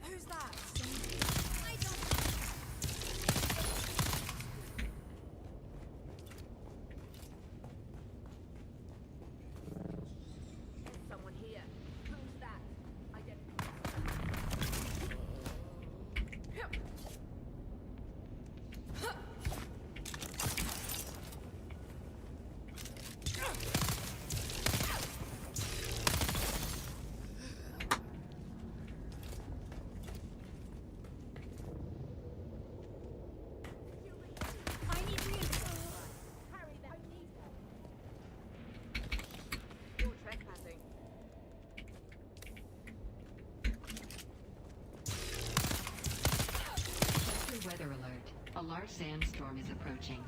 S8: Who's that?
S6: Someone here. Who's that? I don't.
S8: I need reinforcements.
S6: Harry, that I need them. You're trespassing.
S4: Sector weather alert. A large sandstorm is approaching.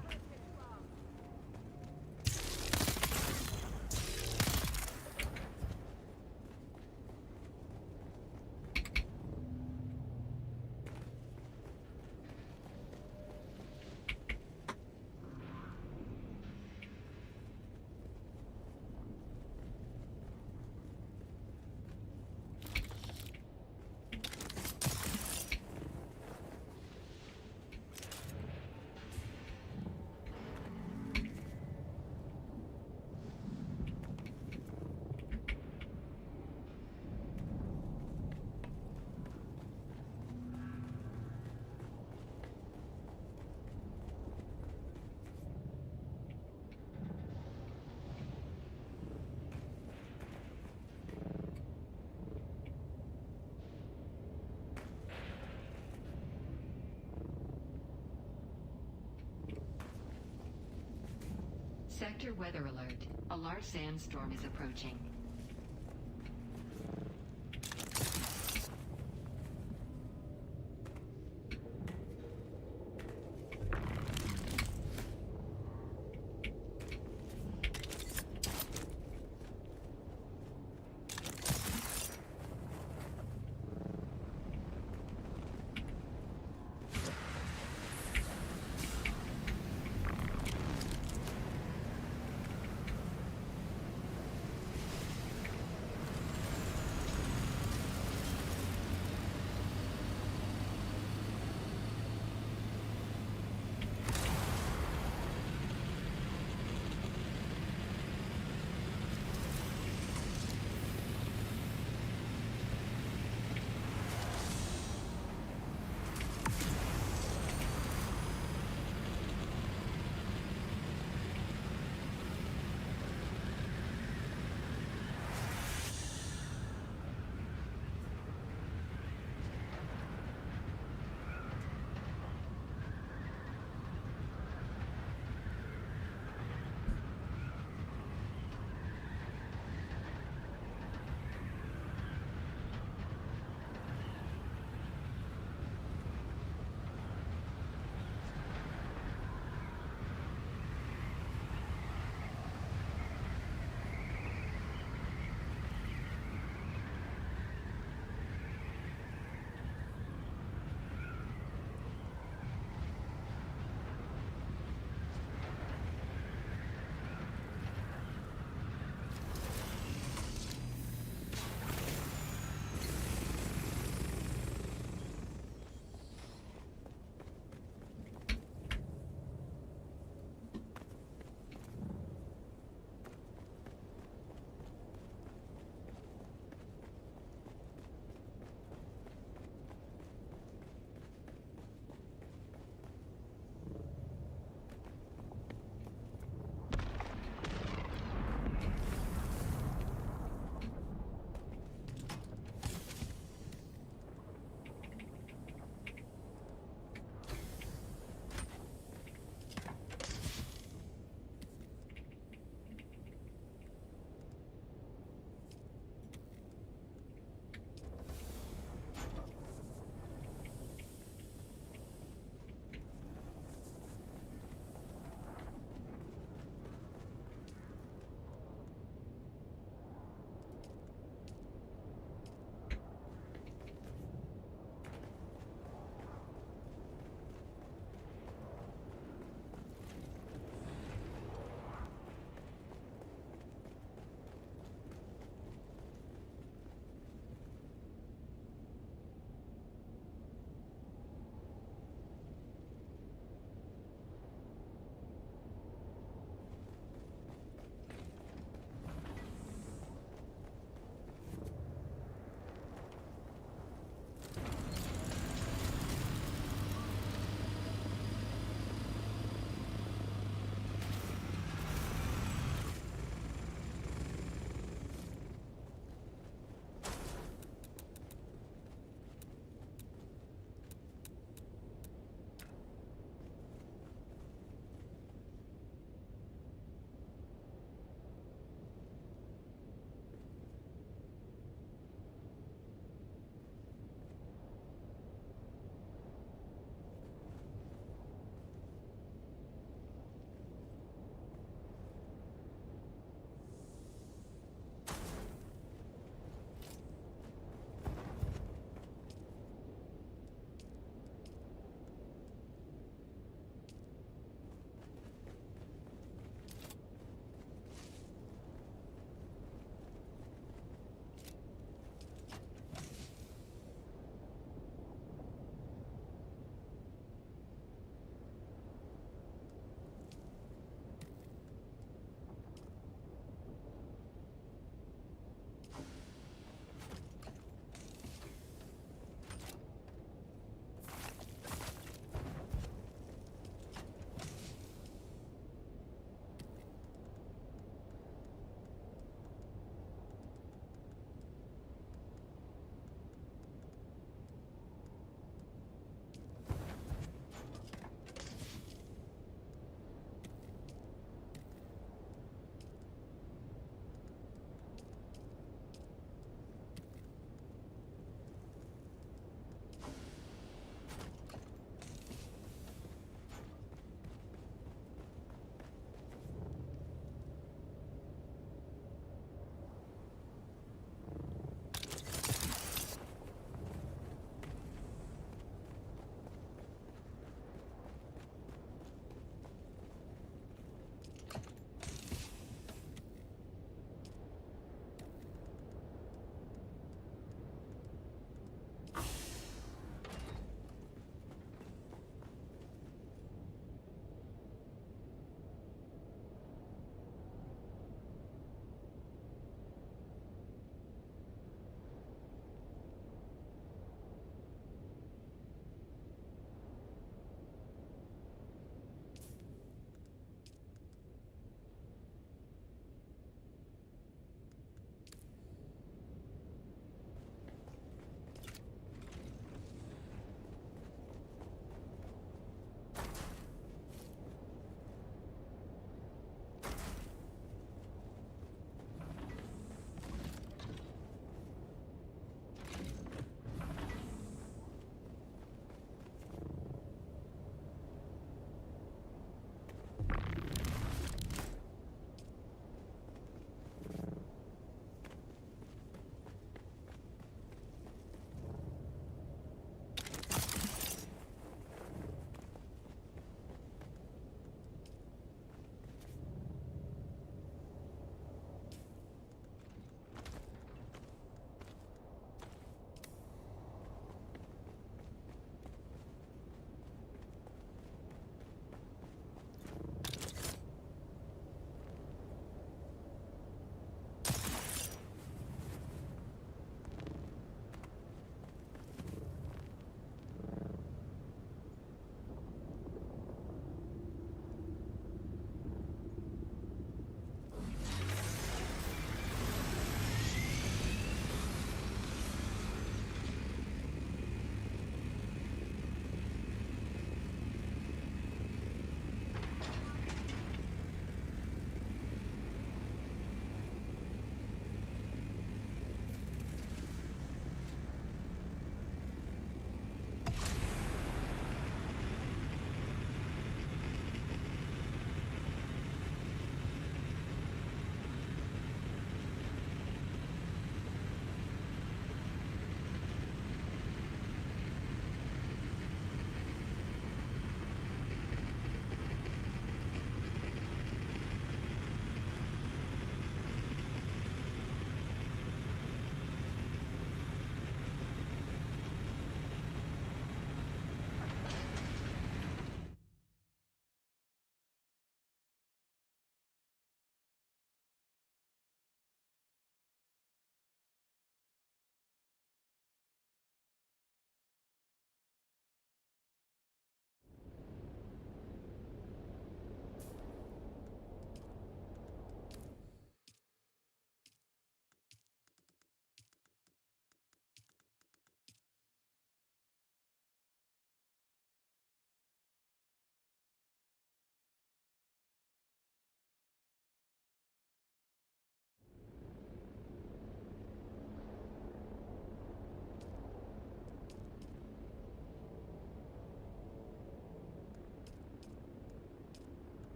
S4: Sector weather alert. A large sandstorm is approaching.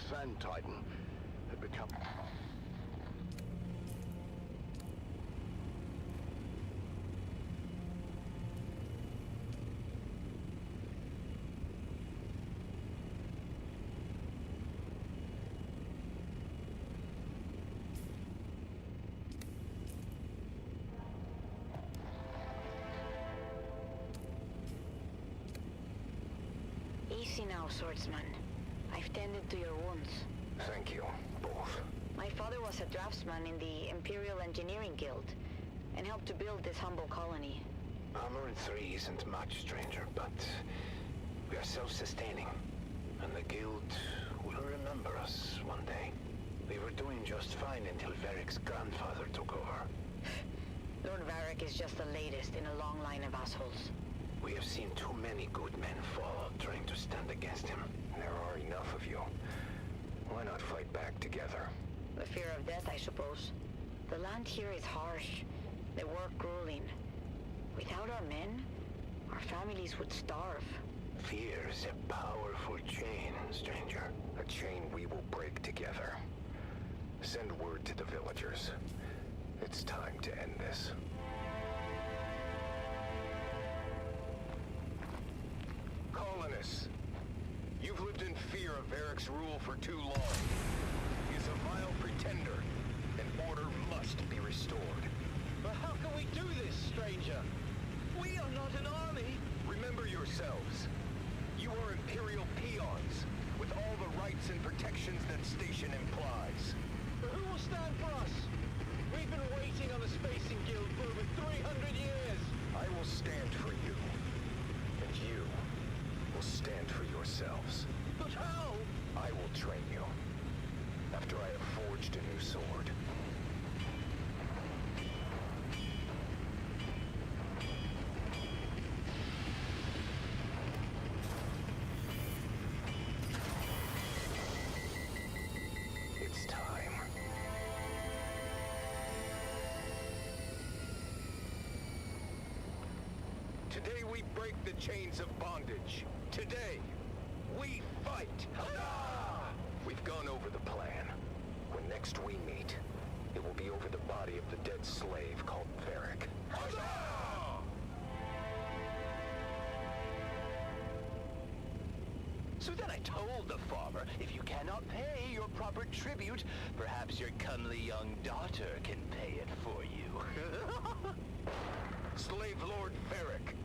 S7: Sand Titan had become...
S6: Easy now, swordsman. I've tended to your wounds.
S7: Thank you, both.
S6: My father was a draftsman in the Imperial Engineering Guild and helped to build this humble colony.
S5: Armor in 3 isn't much, stranger, but we are self-sustaining. And the Guild will remember us one day. We were doing just fine until Varric's grandfather took over.
S6: Lord Varric is just the latest in a long line of assholes.
S5: We have seen too many good men fall trying to stand against him. There are enough of you. Why not fight back together?
S6: The fear of death, I suppose. The land here is harsh. The work grueling. Without our men, our families would starve.
S5: Fear is a powerful chain, stranger. A chain we will break together. Send word to the villagers. It's time to end this. Colonists, you've lived in fear of Varric's rule for too long. He is a vile pretender, and order must be restored.
S13: But how can we do this, stranger? We are not an army.
S5: Remember yourselves. You are Imperial peons, with all the rights and protections that station implies.
S13: But who will stand for us? We've been waiting on the Spacing Guild for over 300 years.
S5: I will stand for you, and you will stand for yourselves.
S13: But how?
S5: I will train you, after I have forged a new sword. It's time. Today we break the chains of bondage. Today, we fight. Huzzah! We've gone over the plan. When next we meet, it will be over the body of the dead slave called Varric. Huzzah!
S13: So then I told the farmer, if you cannot pay your proper tribute, perhaps your comely young daughter can pay it for you.
S5: Slave Lord Varric,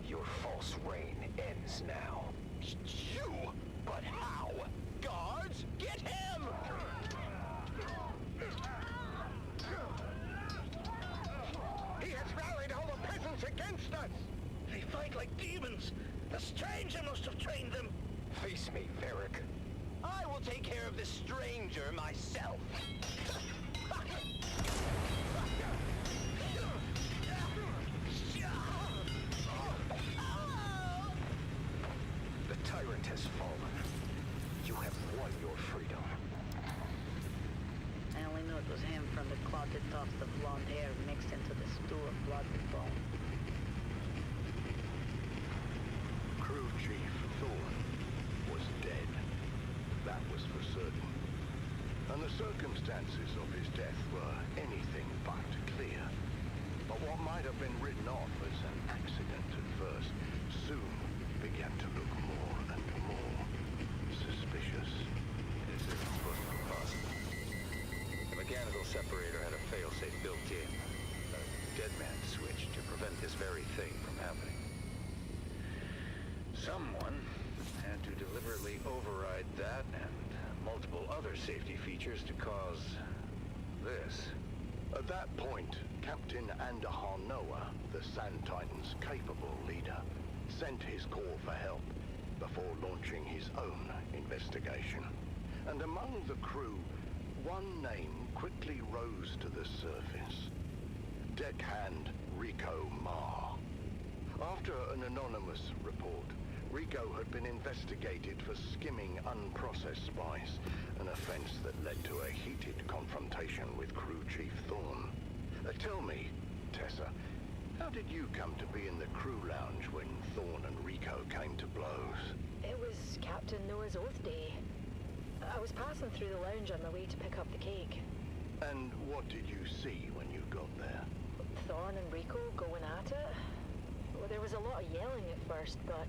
S5: your false reign ends now.
S13: You? But how? Guards, get him!
S7: He has rallied all the peasants against us!
S13: They fight like demons. The stranger must have trained them.
S5: Face me, Varric.
S13: I will take care of the stranger myself.
S5: The tyrant has fallen. You have won your freedom.
S6: I only knew it was him from the clotted tufts of blonde hair mixed into the stew of blood and bone.
S7: Crew Chief Thorn was dead. That was for certain. And the circumstances of his death were anything but clear. But what might have been written off as an accident at first soon began to look more and more suspicious.
S5: This isn't supposed to be possible. The mechanical separator had a failsafe built in. A dead man switch to prevent this very thing from happening. Someone had to deliberately override that and multiple other safety features to cause this.
S7: At that point, Captain Andahar Noah, the Sand Titan's capable leader, sent his call for help before launching his own investigation. And among the crew, one name quickly rose to the surface. Deckhand Rico Marr. After an anonymous report, Rico had been investigated for skimming unprocessed spice, an offense that led to a heated confrontation with Crew Chief Thorn. Tell me, Tessa, how did you come to be in the crew lounge when Thorn and Rico came to blows?
S6: It was Captain Noah's Oath Day. I was passing through the lounge on my way to pick up the cake.
S5: And what did you see when you got there?
S6: Thorn and Rico going at it. Well, there was a lot of yelling at first, but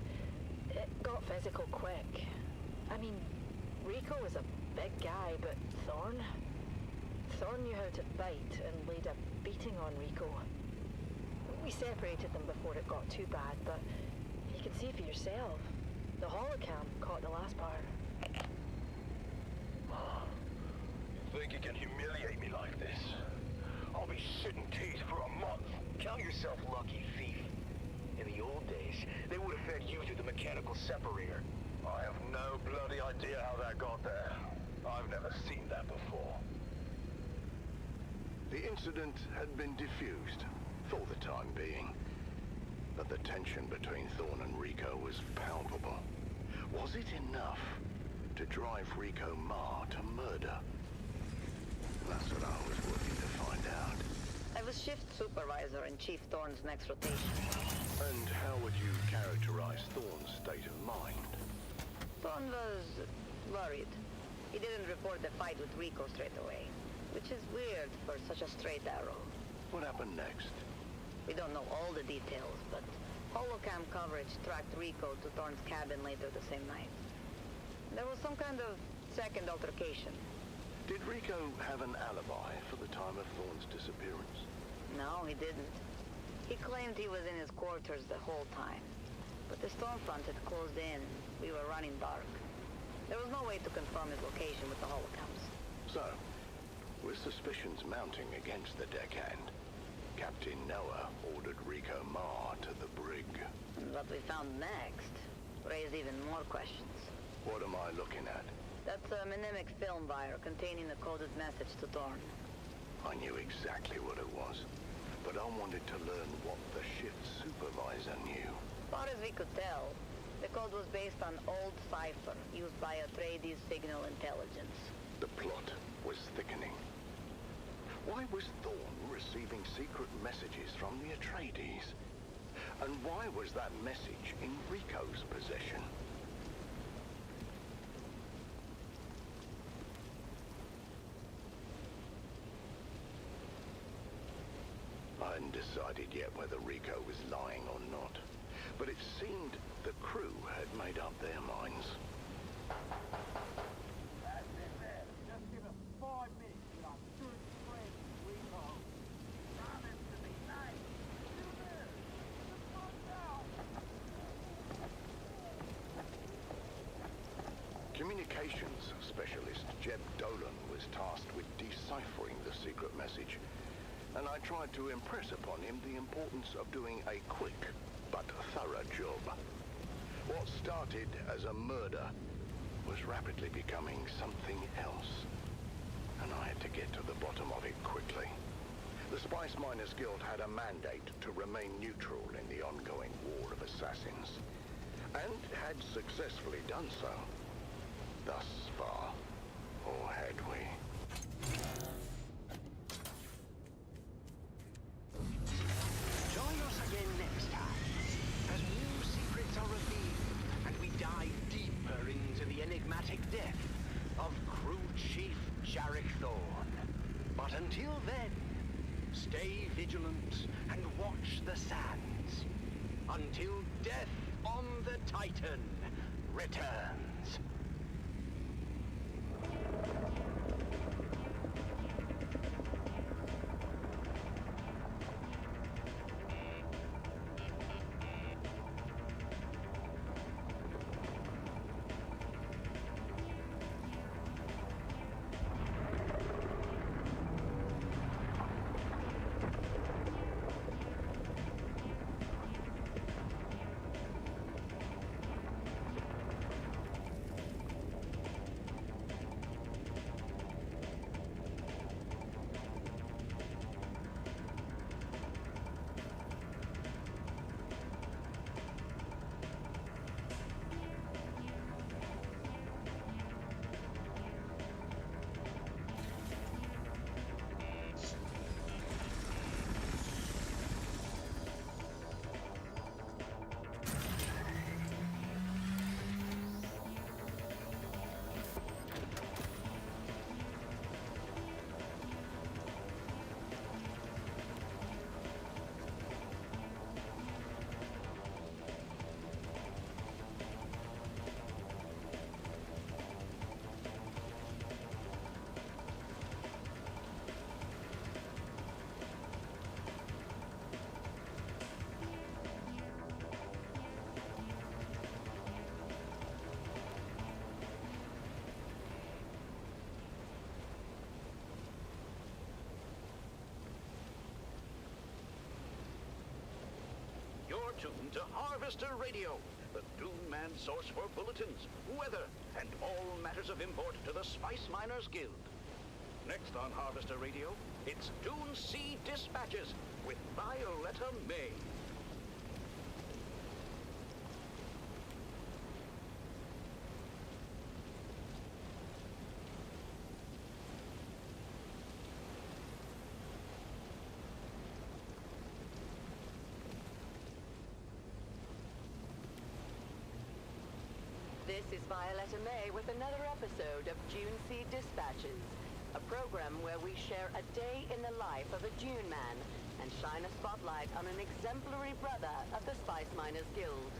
S6: it got physical quick. I mean, Rico was a big guy, but Thorn knew how to fight and laid a beating on Rico. We separated them before it got too bad, but you can see for yourself. The holocam caught the last part.
S13: You think you can humiliate me like this? I'll be shitting teeth for a month. Count yourself lucky, thief. In the old days, they would have fed you through the mechanical separator. I have no bloody idea how that got there. I've never seen that before.
S5: The incident had been diffused, for the time being. But the tension between Thorn and Rico was palpable. Was it enough to drive Rico Ma to murder? That's what I was working to find out.
S6: I was shift supervisor in Chief Thorn's next rotation.
S5: And how would you characterize Thorn's state of mind?
S6: Thorn was worried. He didn't report the fight with Rico straight away, which is weird for such a straight arrow.
S5: What happened next?
S6: We don't know all the details, but holocam coverage tracked Rico to Thorn's cabin later the same night. There was some kind of second altercation.
S5: Did Rico have an alibi for the time of Thorn's disappearance?
S6: No, he didn't. He claimed he was in his quarters the whole time. But the storm front had closed in. We were running dark. There was no way to confirm his location with the holocams.
S5: So, with suspicions mounting against the deckhand, Captain Noah ordered Rico Ma to the brig.
S6: And what we found next raised even more questions.
S5: What am I looking at?
S6: That's a mnemonic film wire containing a coded message to Thorn.
S5: I knew exactly what it was, but I wanted to learn what the shift supervisor knew.
S6: As far as we could tell, the code was based on old cipher used by Atreides signal intelligence.
S5: The plot was thickening. Why was Thorn receiving secret messages from the Atreides? And why was that message in Rico's possession? I hadn't decided yet whether Rico was lying or not, but it seemed the crew had made up their minds.
S14: Just give us 5 minutes with our good friend Rico. Promise to be nice. Still there. Just find out.
S5: Communications specialist Jeb Dolan was tasked with deciphering the secret message, and I tried to impress upon him the importance of doing a quick but thorough job. What started as a murder was rapidly becoming something else, and I had to get to the bottom of it quickly. The Spice Miners Guild had a mandate to remain neutral in the ongoing war of assassins, and had successfully done so. Thus far, or had we?
S13: Join us again next time, as new secrets are revealed, and we dive deeper into the enigmatic death of Crew Chief Jarek Thorn. But until then, stay vigilant and watch the sands, until death on the Titan returns. to Harvester Radio, the Dune Man source for bulletins, weather, and all matters of import to the Spice Miners Guild. Next on Harvester Radio, it's Dune Sea Dispatches with Violetta May.
S6: This is Violetta May with another episode of Dune Sea Dispatches, a program where we share a day in the life of a Dune man and shine a spotlight on an exemplary brother of the Spice Miners Guild.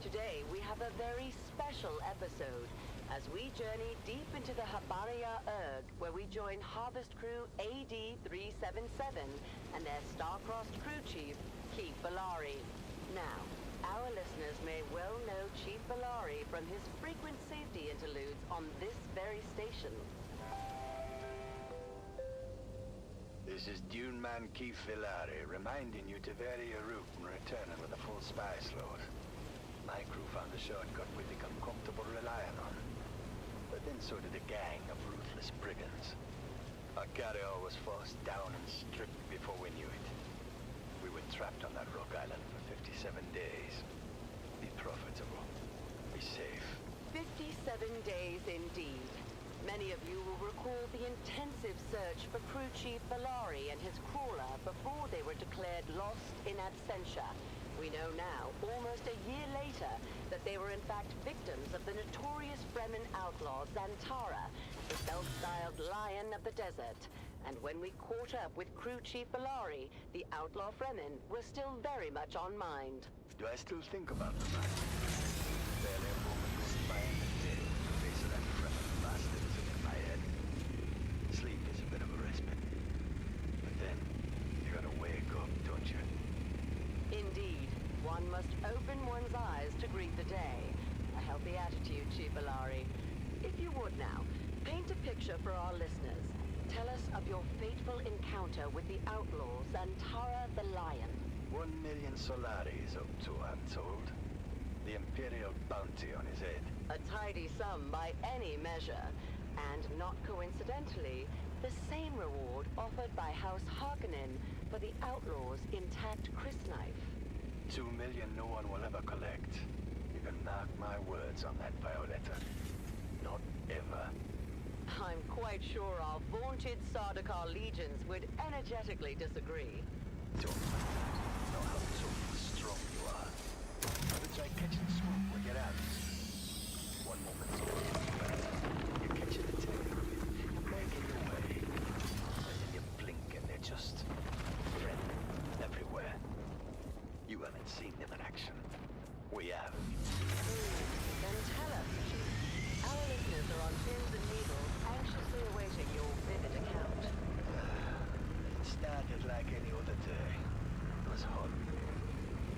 S6: Today we have a very special episode as we journey deep into the Habaria Erg, where we join Harvest Crew AD-377 and their star-crossed crew chief, Keith Bellari. Now, our listeners may well know Chief Bellari from his frequent safety interludes on this very station.
S5: This is Dune Man Keith Bellari, reminding you to vary your route and returning with a full spice load. My crew found a shortcut we become comfortable relying on. But then so did a gang of ruthless brigands. Our carrier was forced down and stripped before we knew it. We were trapped on that rock island for 57 days. Be profitable. Be safe.
S6: 57 days indeed. Many of you will recall the intensive search for Crew Chief Bellari and his crawler before they were declared lost in absentia. We know now, almost a year later, that they were in fact victims of the notorious Fremen outlaw Zantara, the self-styled Lion of the Desert. And when we caught up with Crew Chief Bellari, the outlaw Fremen were still very much on mind.
S5: Do I still think about the man? Barely a moment goes by in the day with the face of that Fremen bastard sitting in my head. Sleep is a bit of a respite. But then, you gotta wake up, don't you?
S6: Indeed. One must open one's eyes to greet the day. A healthy attitude, Chief Bellari. If you would now, paint a picture for our listeners. Tell us of your fateful encounter with the outlaw Zantara the Lion.
S5: 1 million Solaris up to, I'm told. The Imperial bounty on his head.
S6: A tidy sum by any measure. And not coincidentally, the same reward offered by House Harkonnen for the outlaw's intact crysknife.
S5: 2 million no one will ever collect. You can mark my words on that, Violetta. Not ever.
S6: I'm quite sure our vaunted Sardaukar legions would energetically disagree.
S5: Don't know how tough and strong you are. It's like catching smoke with your hands. One moment you're catching the tail, you're making your way, and then you blink and they're just friendly everywhere. You haven't seen them in action. We have.
S6: Then tell us, Chief. Our listeners are on pins and needles, anxiously awaiting your vivid account.
S5: It started like any other day. It was hot.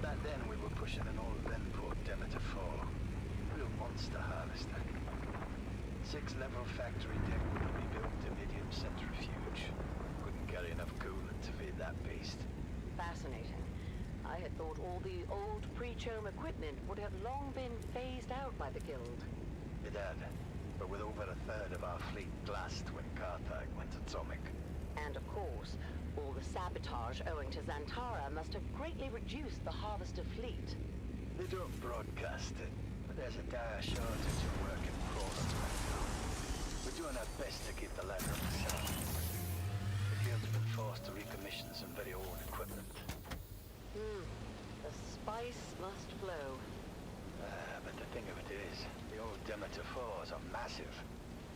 S5: Back then we were pushing an old Venport Demeter 4. Real monster harvester. 6-level factory deck with a rebuilt medium centrifuge. Couldn't carry enough coolant to feed that beast.
S6: Fascinating. I had thought all the old pre-chome equipment would have long been phased out by the Guild.
S5: It had, but with over a third of our fleet glassed when Carthage went atomic.
S6: And of course, all the sabotage owing to Zantara must have greatly reduced the Harvester fleet.
S5: They don't broadcast it, but there's a dire shortage of working crawlers right now. We're doing our best to keep the ladder on the south. The Guild's been forced to recommission some very old equipment.
S6: The spice must flow.
S5: But the thing of it is, the old Demeter 4s are massive.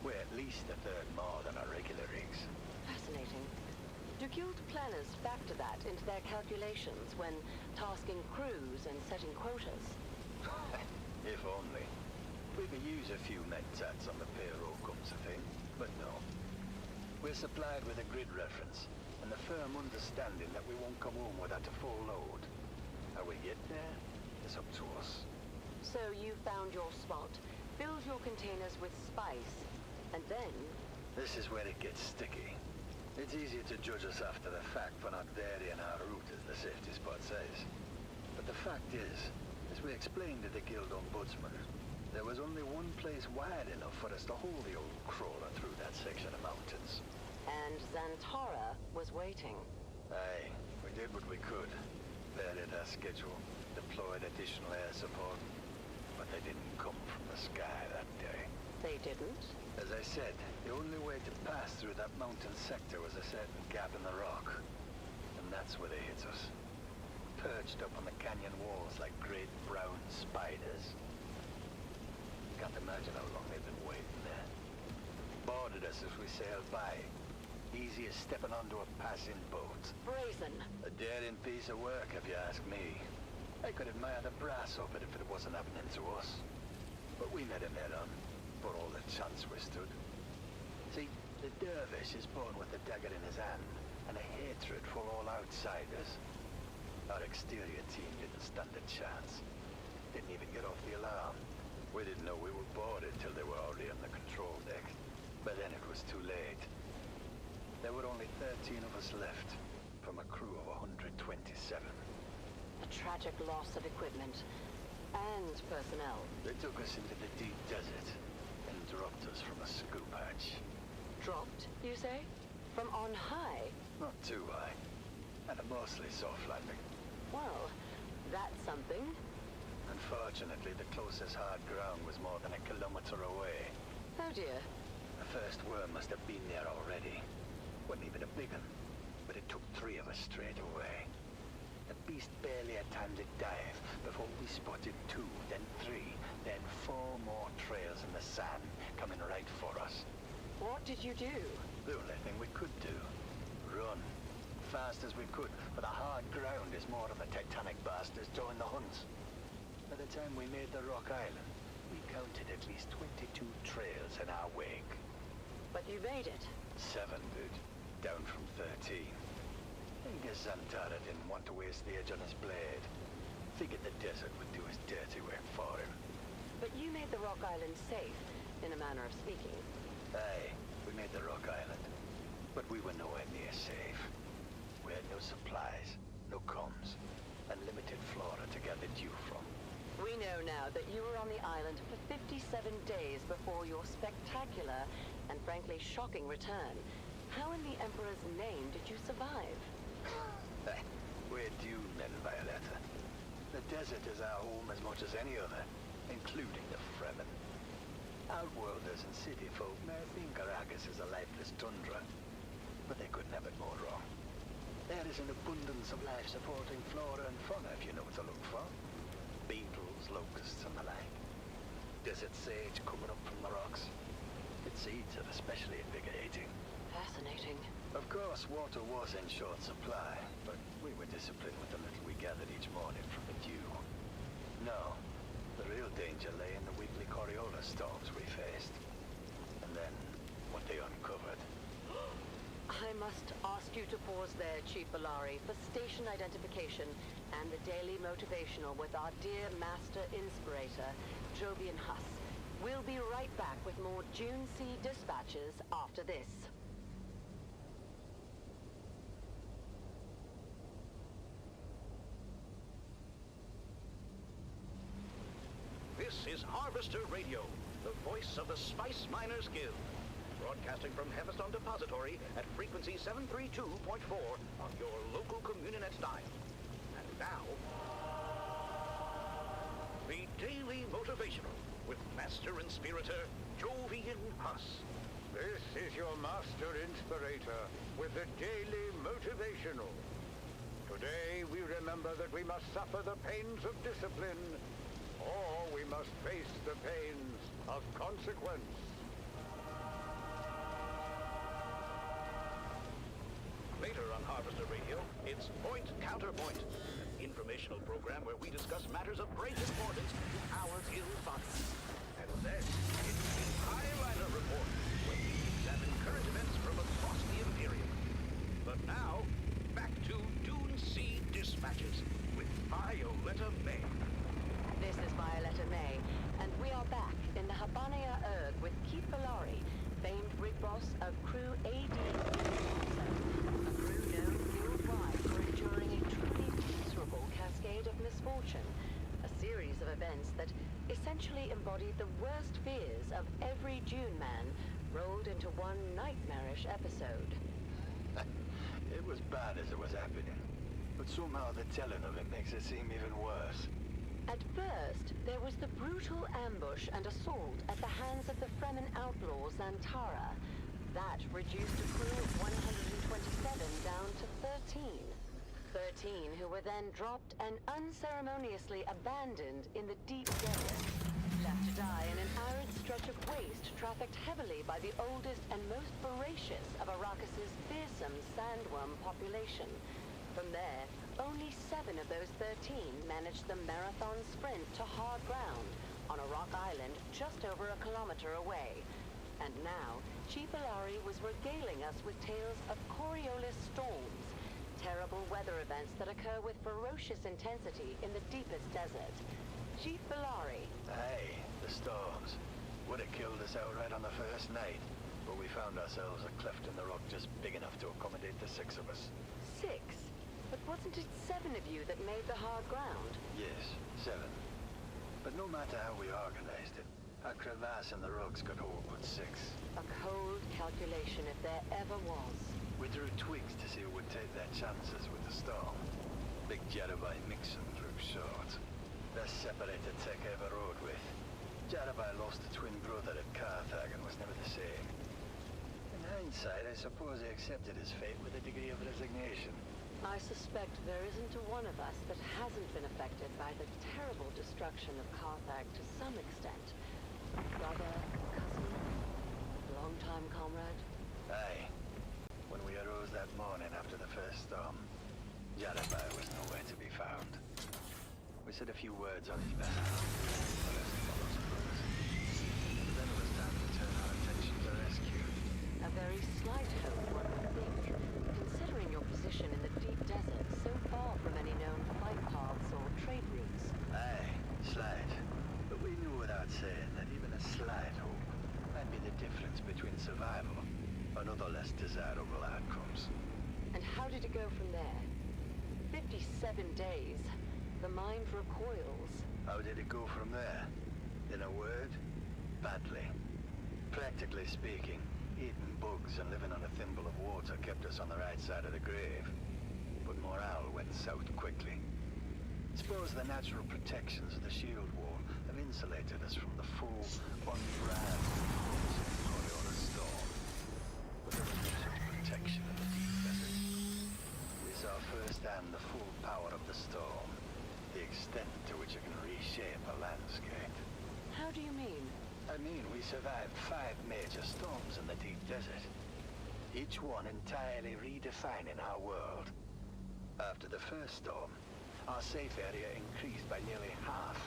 S5: We're at least a third more than our regular rigs.
S6: Fascinating. Do Guild planners factor that into their calculations when tasking crews and setting quotas?
S5: If only. We could use a few medtats on the payroll comes a thing, but no. We're supplied with a grid reference, and the firm understanding that we won't come home without a full load. How we get there is up to us.
S6: So you found your spot, filled your containers with spice, and then...
S5: This is where it gets sticky. It's easier to judge us after the fact for not varying our route as the safety spot says. But But the fact is, as we explained to the Guild Ombudsman, there was only one place wide enough for us to hold the old crawler through that section of mountains.
S6: And Zantara was waiting.
S5: Aye, we did what we could. Varied our schedule, deployed additional air support, but they didn't come from the sky that day.
S6: They didn't?
S5: As I said, the only way to pass through that mountain sector was a certain gap in the rock. And that's where they hit us. Perched up on the canyon walls like great brown spiders. Can't imagine how long they've been waiting there. Boarded us as we sailed by. Easy as stepping onto a passing boat.
S6: Brazen.
S5: A daring piece of work, if you ask me. I could admire the brass of it if it wasn't happening to us. But we met him head on, for all the chance we stood. See, the dervish is born with a dagger in his hand, and a hatred for all outsiders. Our exterior team didn't stand a chance. Didn't even get off the alarm. We didn't know we were boarded till they were already on the control deck. But then it was too late. There were only 13 of us left, from a crew of 127.
S6: A tragic loss of equipment. And personnel.
S5: They took us into the deep desert, and dropped us from a scoop hatch.
S6: Dropped, you say? From on high?
S5: Not too high. And a mostly soft landing.
S6: Well, that's something.
S5: Unfortunately, the closest hard ground was more than a kilometer away.
S6: Oh dear.
S5: The first worm must have been there already. Wasn't even a big one, but it took 3 of us straight away. The beast barely had time to dive before we spotted 2, then 3, then 4 more trails in the sand coming right for us.
S6: What did you do?
S5: The only thing we could do. Run. Fast as we could, but the hard ground is more than the Titanic bastards joined the hunts. By the time we made the Rock Island, we counted at least 22 trails in our wake.
S6: But you made it.
S5: 7 did, down from 13. I guess Zantara didn't want to waste the edge on his blade. Figured the desert would do his dirty work for him.
S6: But you made the Rock Island safe, in a manner of speaking.
S5: Aye, we made the Rock Island. But we were nowhere near safe. We had no supplies, no comms, and limited flora to gather dew from.
S6: We know now that you were on the island for 57 days before your spectacular and frankly shocking return. How in the Emperor's name did you survive?
S5: We're Dune men, Violetta. The desert is our home as much as any other, including the Fremen. Outworlders and city folk may think Arrakis is a lifeless tundra, but they couldn't have it more wrong. There is an abundance of life-supporting flora and fauna if you know what to look for. Beetles, locusts, and the like. Desert sage coming up from the rocks. Its seeds are especially invigorating.
S6: Fascinating.
S5: Of course, water was in short supply, but we were disciplined with the little we gathered each morning from the dew. No, the real danger lay in the weekly Coriolis storms we faced. And then, what they uncovered.
S6: I must ask you to pause there, Chief Valari, for station identification and the daily motivational with our dear Master Inspirator, Jovian Huss. We'll be right back with more Dune Sea dispatches after this.
S13: This is Harvester Radio, the voice of the Spice Miners Guild. Broadcasting from Heatherstone Depository at frequency 732.4 on your local Communinet dial. And now, the Daily Motivational with Master Inspirator Jovian Huss.
S14: This is your Master Inspirator with the Daily Motivational. Today we remember that we must suffer the pains of discipline, or we must face the pains of consequence.
S13: Later on Harvester Radio, it's Point Counterpoint, an informational program where we discuss matters of great importance to our guild body. And then it's the Highliner Report, where we examine current events from across the Imperium. But now, back to Dune Sea Dispatches with Violetta May.
S6: This is Violetta May, and we are back in the Habanea Erg with Keith Valari, famed rig boss of crew AD. A crew known worldwide for enduring a truly miserable cascade of misfortune. misfortune, a series of events that essentially embodied the worst fears of every Dune man rolled into one nightmarish episode.
S5: It was bad as it was happening, but somehow the telling of it makes it seem even worse.
S6: At first, there was the brutal ambush and assault at the hands of the Fremen outlaws Zantara. That reduced a crew of 127 down to 13. 13 who were then dropped and unceremoniously abandoned in the deep desert, left to die in an arid stretch of waste trafficked heavily by the oldest and most voracious of Arrakis's fearsome sandworm population. From there, only 7 of those 13 managed the marathon sprint to hard ground on a rock island just over a kilometer away. And now, Chief Ilari was regaling us with tales of Coriolis storms, terrible weather events that occur with ferocious intensity in the deepest desert. Chief Ilari.
S5: Aye, the storms. Would have killed us outright on the first night, but we found ourselves a cleft in the rock just big enough to accommodate the 6 of us.
S6: 6? But wasn't it 7 of you that made the hard ground?
S5: Yes, 7. But no matter how we organized it, a crevasse in the rocks could hold but 6.
S6: A cold calculation if there ever was.
S5: We drew twigs to see who would take their chances with the storm. Big Jarabai mixing drew short. Best separated tech I ever rode with. Jarabai lost a twin brother at Carthage and was never the same. In hindsight, I suppose he accepted his fate with a degree of resignation.
S6: I suspect there isn't a one of us that hasn't been affected by the terrible destruction of Carthage to some extent. Brother, cousin, longtime comrade.
S5: Aye. When we arose that morning after the first storm, Jarabai was nowhere to be found. We said a few words on his behalf. Then it was time to turn our attention to rescue.
S6: A very slight hope, one would think, considering your position in the deep desert so far from any known flight paths or trade routes.
S5: Aye, slight. But we knew without saying that even a slight hope might be the difference between survival and other less desirable outcomes.
S6: And how did it go from there? 57 days. The mind recoils.
S5: How did it go from there? In a word, badly. Practically speaking, eating bugs and living on a thimble of water kept us on the right side of the grave. But morale went south quickly. Suppose the natural protections of the shield wall have insulated us from the full, unbrand force of Coriolis storm. But there was no such protection in the deep desert. We saw firsthand the full power of the storm, the extent to which it can reshape a landscape.
S6: How do you mean?
S5: I mean, we survived 5 major storms in the deep desert, each one entirely redefining our world. After the first storm, our safe area increased by nearly half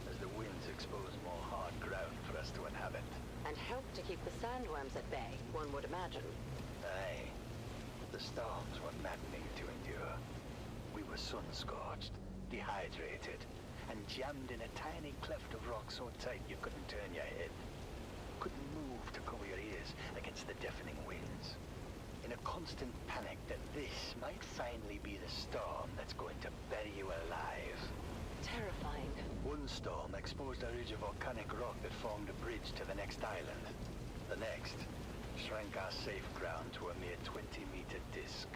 S5: as the winds exposed more hard ground for us to inhabit.
S6: And helped to keep the sandworms at bay, one would imagine.
S5: Aye. The storms were maddening to endure. We were sun-scorched, dehydrated, and jammed in a tiny cleft of rock so tight you couldn't turn your head. Couldn't move to cover your ears against the deafening winds. In a constant panic that this might finally be the storm that's going to bury you alive.
S6: Terrifying.
S5: One storm exposed a ridge of volcanic rock that formed a bridge to the next island. The next shrank our safe ground to a mere 20-meter disc.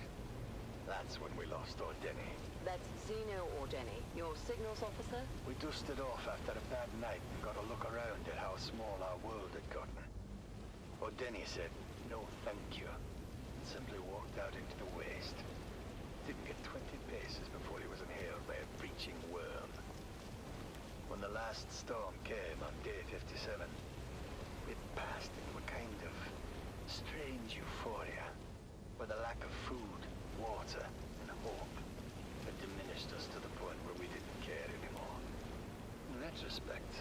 S5: That's when we lost Ordeni.
S6: That's Zeno Ordeni, your signals officer?
S5: We dusted off after a bad night and got a look around at how small our world had gotten. Ordeni said, "No thank you," and simply walked out into the waste. Didn't get 20 paces before he was inhaled by a breaching worm. When the last storm came on day 57, it passed into a kind of strange euphoria, where the lack of food, water, and hope had diminished us to the point where we didn't care anymore. In retrospect,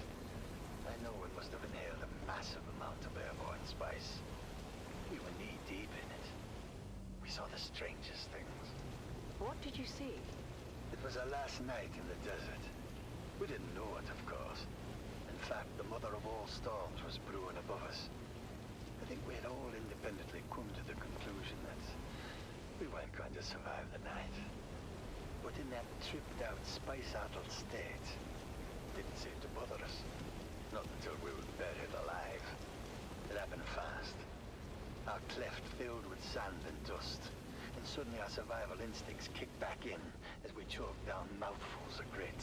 S5: I know we must have inhaled a massive amount of airborne spice. We were knee-deep in it. We saw the strangest things.
S6: What did you see?
S5: It was our last night in the desert. We didn't know it, of course. In fact, the mother of all storms was brewing above us. I think we had all independently come to the conclusion that we weren't going to survive the night. but in that tripped-out, spice-addled state, didn't seem to bother us. Not until we were buried alive. It happened fast. Our cleft filled with sand and dust, and suddenly our survival instincts kicked back in as we choked down mouthfuls of grit.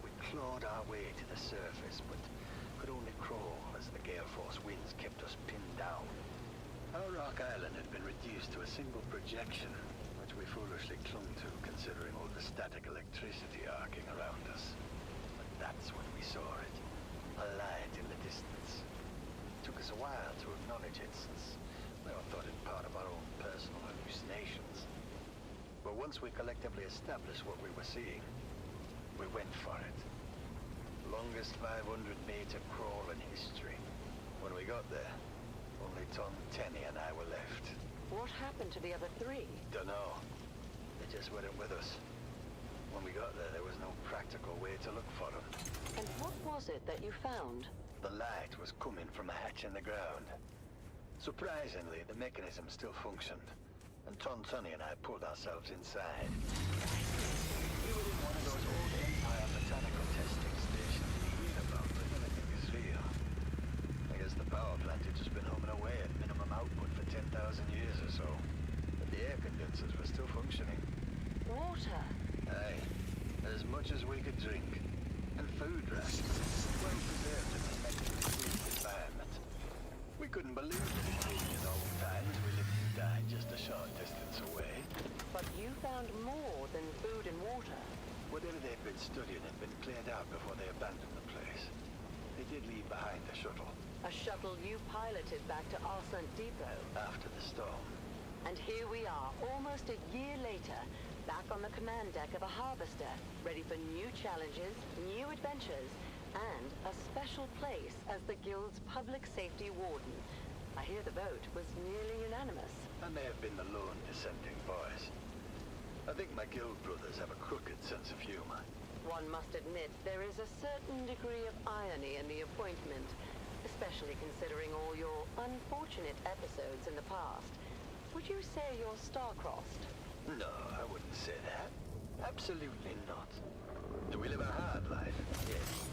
S5: We clawed our way to the surface, but could only crawl as the gale force winds kept us pinned down. Our rock island had been reduced to a single projection, which we foolishly clung to considering all the static electricity arcing around us. But that's when we saw it, a light in the distance. It took us a while to acknowledge it, since we all thought it part of our own personal hallucinations. But once we collectively established what we were seeing, we went for it. Longest 500-meter crawl in history. When we got there, only Tom, Tenny, and I were left.
S6: What happened to the other three?
S5: Dunno. They just weren't with us. When we got there was no practical way to look for them.
S6: And what was it that you found?
S5: The light was coming from a hatch in the ground. Surprisingly, the mechanism still functioned, and Ton, Tunny, and I pulled ourselves inside. We were in one of those old Empire botanical testing stations you read about, but nothing is real. I guess the power plant had just been humming away at minimum output for 10,000 years or so, but the air condensers were still functioning.
S6: Water?
S5: Aye, as much as we could drink. And food rations, well preserved in a medically clean environment. We couldn't believe it in old times. We lived and died just a short distance away.
S6: But you found more than food and water.
S5: Whatever they'd been studying had been cleared out before they abandoned the place. They did leave behind a shuttle.
S6: A shuttle you piloted back to Arsent Depot.
S5: After the storm.
S6: And here we are, almost a year later, back on the command deck of a harvester, ready for new challenges, new adventures, and a special place as the Guild's public safety warden. I hear the vote was nearly unanimous.
S5: I may have been the lone dissenting voice. I think my guild brothers have a crooked sense of humor.
S6: One must admit there is a certain degree of irony in the appointment, especially considering all your unfortunate episodes in the past. Would you say you're star-crossed?
S5: No, I wouldn't say that. Absolutely not. Do we live a hard life? Yes.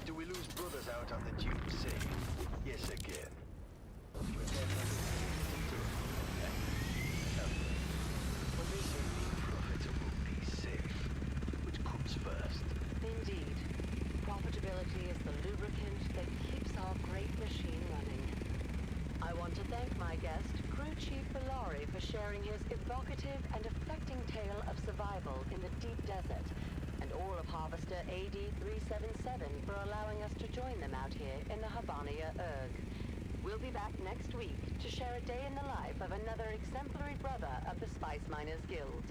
S5: Do we lose brothers out on the Dune Sea? Yes, again. We're definitely into it. When they say be profitable, be safe. Which comes first?
S6: Indeed. Profitability is the lubricant that keeps our great machine running. I want to thank my guest, Crew Chief Valari, for sharing his evocative and affecting tale of survival in the deep desert, and all of Harvester AD-377 for allowing us to join them out here in the Habania Erg. We'll be back next week to share a day in the life of another exemplary brother of the Spice Miners Guild.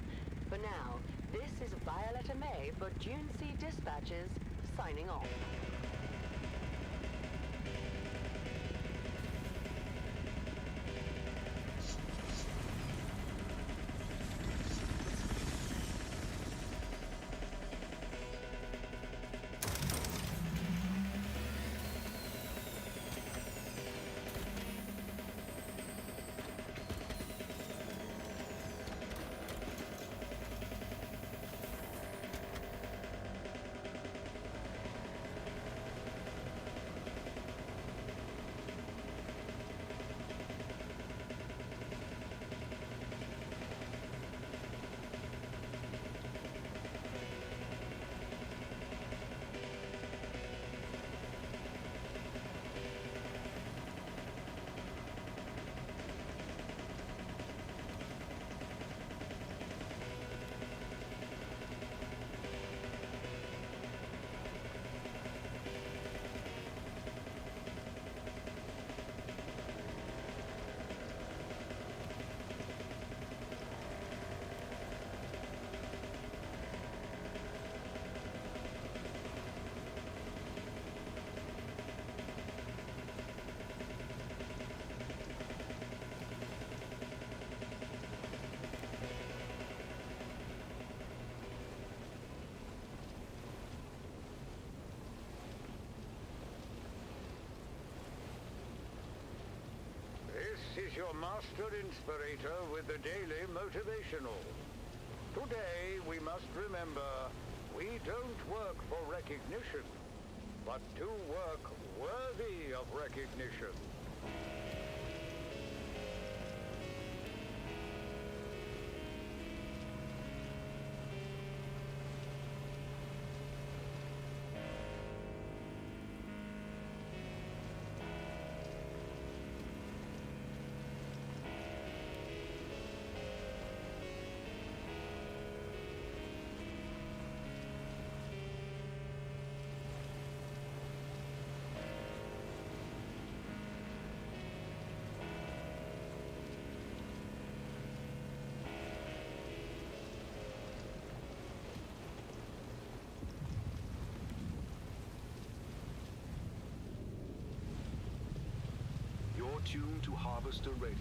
S6: For now, this is Violetta May for Dune Sea Dispatches, signing off.
S14: This is your master inspirator with the daily motivational. Today, we must remember, we don't work for recognition, but to work worthy of recognition.
S7: You're tuned to Harvester Radio,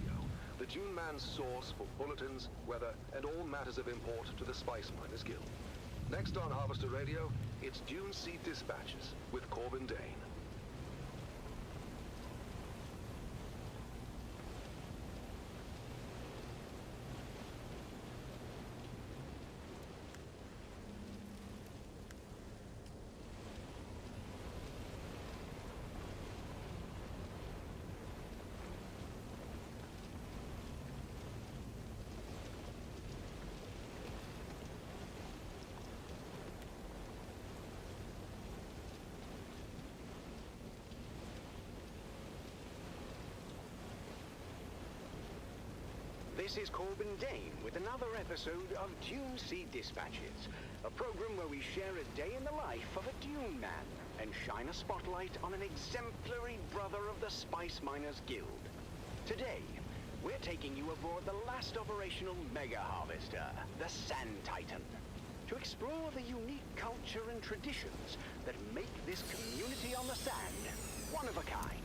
S7: the Dune Man's source for bulletins, weather, and all matters of import to the Spice Miners Guild. Next on Harvester Radio, it's Dune Sea Dispatches with Corbin Dane.
S13: This is Corbin Dane with another episode of Dune Sea Dispatches, a program where we share a day in the life of a Dune man and shine a spotlight on an exemplary brother of the Spice Miners Guild. Today, we're taking you aboard the last operational mega harvester, the Sand Titan, to explore the unique culture and traditions that make this community on the sand one of a kind.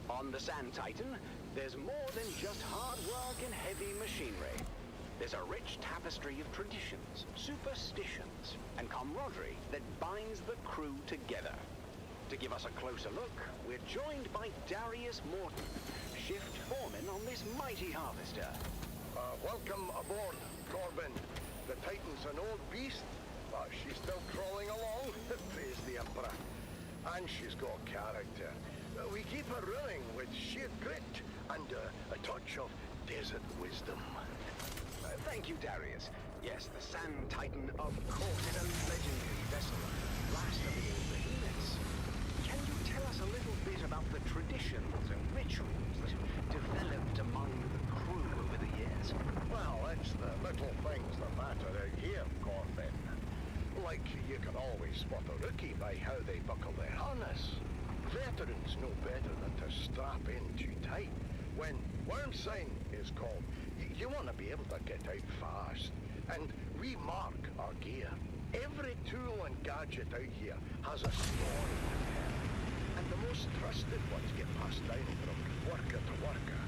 S13: On the Sand Titan, there's more than just hard work and heavy machinery. There's a rich tapestry of traditions, superstitions, and camaraderie that binds the crew together. To give us a closer look, we're joined by Darius Morton, shift foreman on this mighty harvester.
S14: Welcome aboard, Corbin. The Titan's an old beast, but she's still crawling along. Praise the Emperor. And she's got character. We keep her running with sheer grit and a touch of desert wisdom.
S13: Thank you, Darius. Yes, the Sand Titan, of course, is a legendary vessel, last of the old behemoths. Can you tell us a little bit about the traditions and rituals that developed among the crew over the years?
S14: Well, it's the little things that matter out here, Corbin. Like, you can always spot a rookie by how they buckle their harness. Veterans know better than to strap in too tight. When worm sign is called, you want to be able to get out fast. And we mark our gear. Every tool and gadget out here has a story to tell. And the most trusted ones get passed down from worker to worker.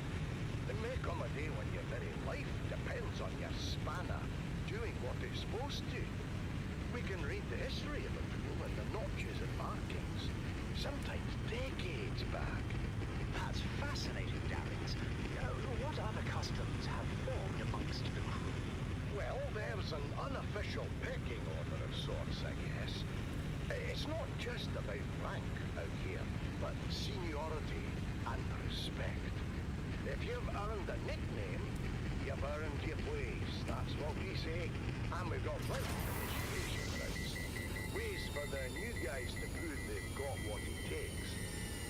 S14: There may come a day when your very life depends on your spanner doing what it's supposed to. We can read the history of a tool and the notches and markings, sometimes decades back.
S13: That's fascinating, Darius. What other customs have formed amongst the crew?
S14: Well, there's an unofficial pecking order of sorts, I guess. It's not just about rank out here, but seniority and respect. If you've earned a nickname, you've earned your place. That's what we say. And we've got right initiation rounds. Ways for the new guys to prove they've got what it takes.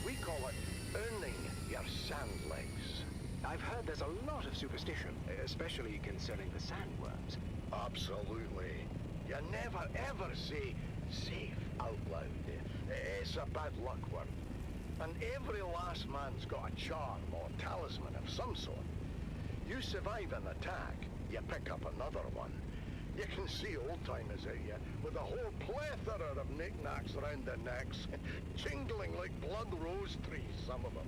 S14: We call it earning your sand legs.
S13: I've heard there's a lot of superstition, especially concerning the sandworms.
S14: Absolutely. You never ever say safe out loud. It's a bad luck one. And every last man's got a charm or talisman of some sort. You survive an attack, you pick up another one. You can see old-timers out here with a whole plethora of knickknacks around their necks, jingling like blood rose trees, some of them.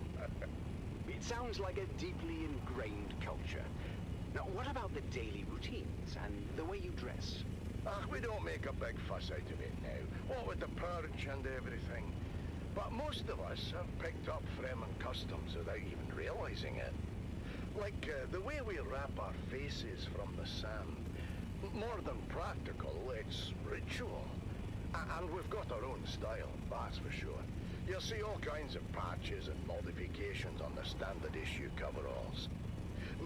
S13: It sounds like a deeply ingrained culture. Now, what about the daily routines and the way you dress?
S14: We don't make a big fuss out of it now, what with the purge and everything. But most of us have picked up Fremen customs without even realizing it.
S5: Like the way we wrap our faces from the sand. More than practical, it's ritual. And we've got our own style, that's for sure. You'll see all kinds of patches and modifications on the standard issue coveralls.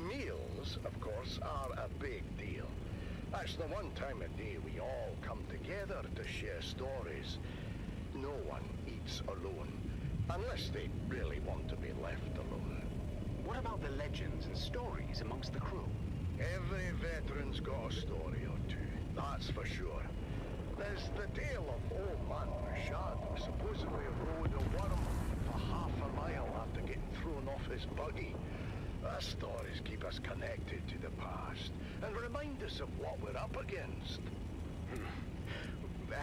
S5: Meals, of course, are a big deal. That's the one time of day we all come together to share stories. No one eats alone, unless they really want to be left alone.
S13: What about the legends and stories amongst the crew?
S5: Every veteran's got a story or two, that's for sure. There's the tale of old man Rashad, who supposedly rode a worm for half a mile after getting thrown off his buggy. Those stories keep us connected to the past and remind us of what we're up against.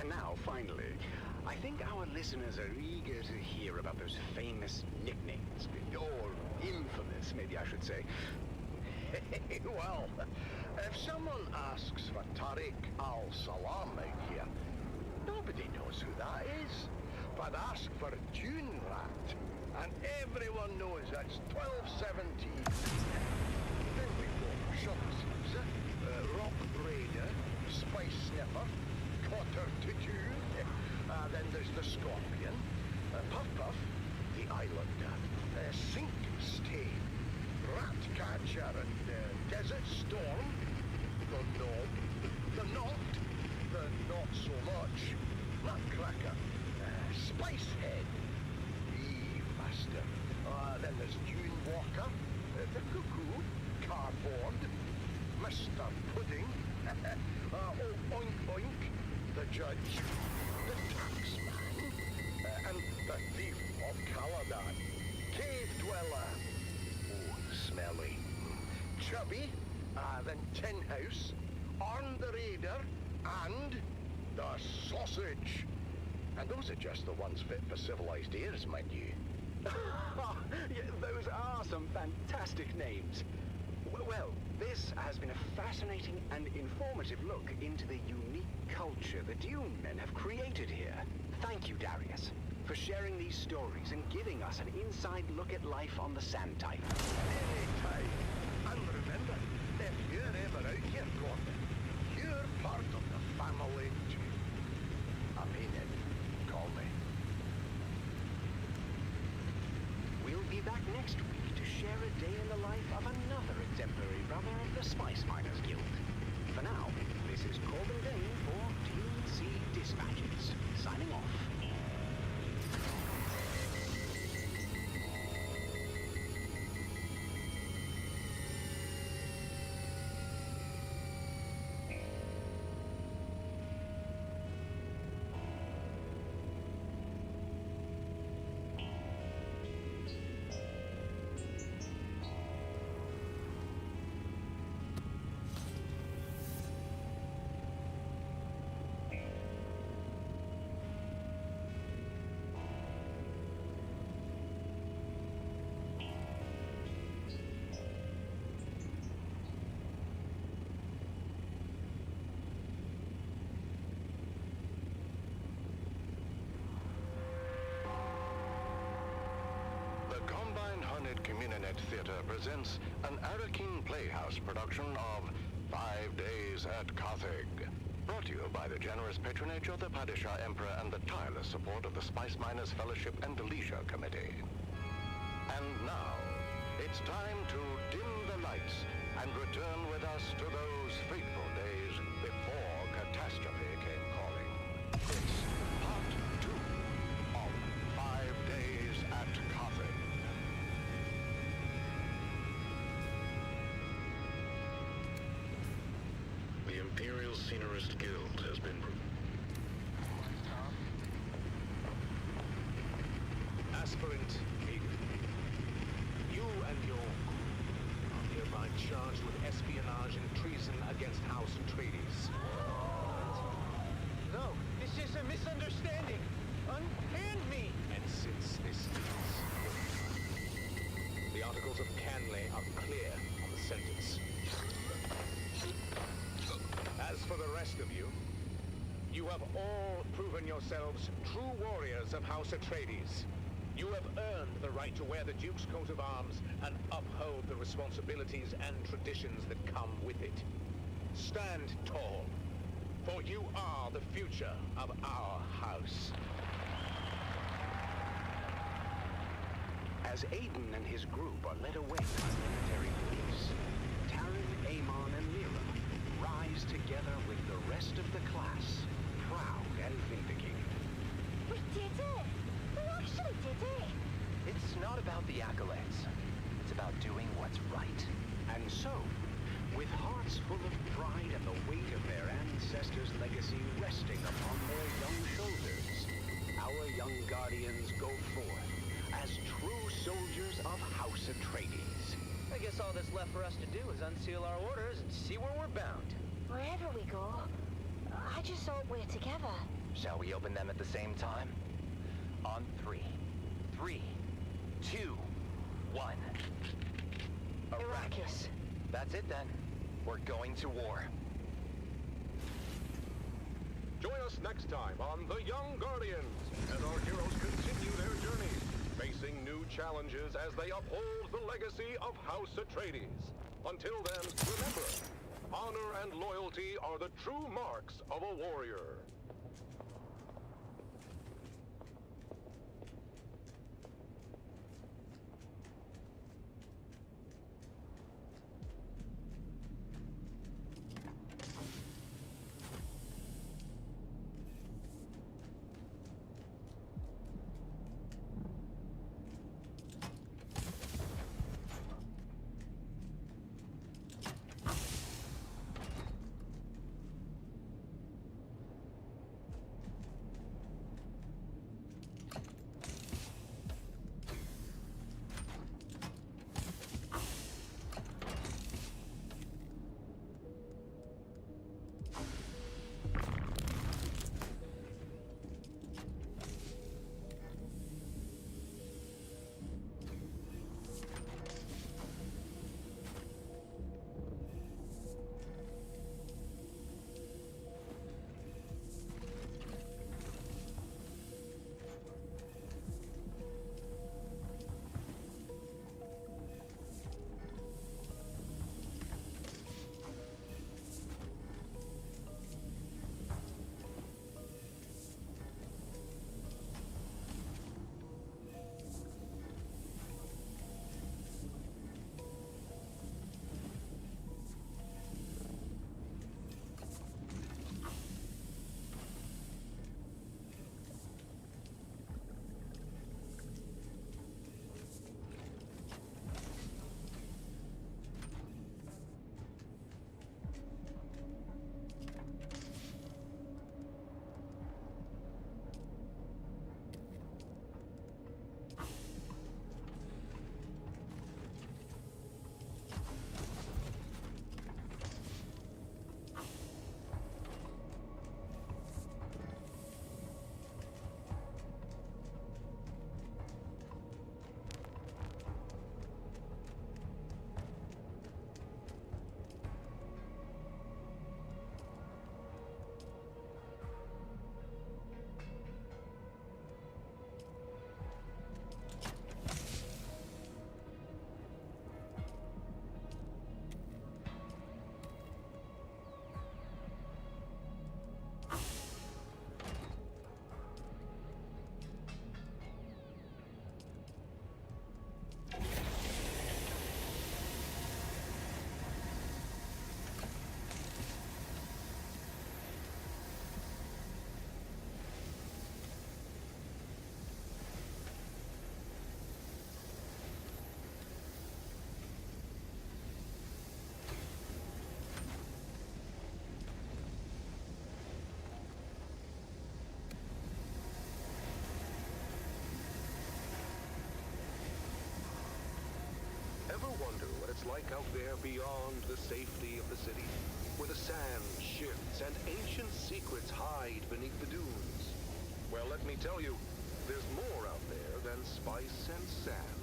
S13: And now, finally, I think our listeners are eager to hear about those famous nicknames. Or infamous, maybe I should say.
S5: Well, if someone asks for Tariq al-Salam out here, nobody knows who that is. But ask for Dune Rat, and everyone knows that's 1217. Then we've got Shopsleeves, Rock Raider, Spice Sniffer, Cotter to Dune. Then there's the Scorpion, Puff Puff, the Islander, Sink Stay, Rat Catcher, and Desert Storm, the Knob, the Knot, the Not So Much, Nutcracker, Spice Head, Eve Master. Then there's Dune Walker, the Cuckoo, Cardboard, Mr. Pudding, Oink Oink, the Judge, the Taxman, and the Thief of Caladan, Cave Dweller, Smelly, Chubby, then Tin House, Arn the Raider, and the Sausage. And those are just the ones fit for civilized ears, mind you.
S13: Yeah, those are some fantastic names. Well, this has been a fascinating and informative look into the unique culture the Dune men have created here. Thank you, Darius, for sharing these stories and giving us an inside look at life on the Sand Type.
S5: Anytime. And remember, if you're ever out here, Gordon, you're part of the family too. I mean it. Call me.
S13: We'll be back next week to share a day in the life of another exemplary brother of the Spice Miners Guild. For now, this is Corbin Dane for DNC Dispatches, signing off.
S5: Combined Hornet Communinet Theatre presents an Arakeen Playhouse production of 5 Days at Carthage. Brought to you by the generous patronage of the Padishah Emperor and the tireless support of the Spice Miners Fellowship and Leisure Committee. And now, it's time to dim the lights and return with us to those fateful days before catastrophe came calling. It's part 2 of 5 Days at Carthage.
S7: The Imperial Scenarist Guild has been...
S14: Aspirant Aiden, you and your crew are hereby charged with espionage and treason against House Atreides.
S13: No, this is a misunderstanding. Unhand me!
S14: And since this is your time, the Articles of Canley are clear on the sentence. As for the rest of you, you have all proven yourselves true warriors of House Atreides.
S7: You have earned the right to wear the Duke's coat of arms and uphold the responsibilities and traditions that come with it. Stand tall, for you are the future of our house.
S13: As Aiden and his group are led away by military police, Taryn, Amon, and Lyra rise together with the rest of the class, proud and vindicated.
S8: We did it! We actually did it!
S13: It's not about the accolades. It's about doing what's right. And so, with hearts full of pride and the weight of their ancestors' legacy resting upon their young shoulders, our young guardians go forth as true soldiers of House Atreides.
S15: I guess all that's left for us to do is unseal our orders and see where we're bound.
S8: Wherever we go, I just hope we're together.
S13: Shall we open them at the same time? On 3. 3, 2, 1.
S8: Arrakis.
S13: That's it then. We're going to war.
S7: Join us next time on The Young Guardians as our heroes continue their journey, facing new challenges as they uphold the legacy of House Atreides. Until then, remember, honor and loyalty are the true marks of a warrior. Ever wonder what it's like out there beyond the safety of the city, where the sand shifts and ancient secrets hide beneath the dunes? Well, let me tell you, there's more out there than spice and sand.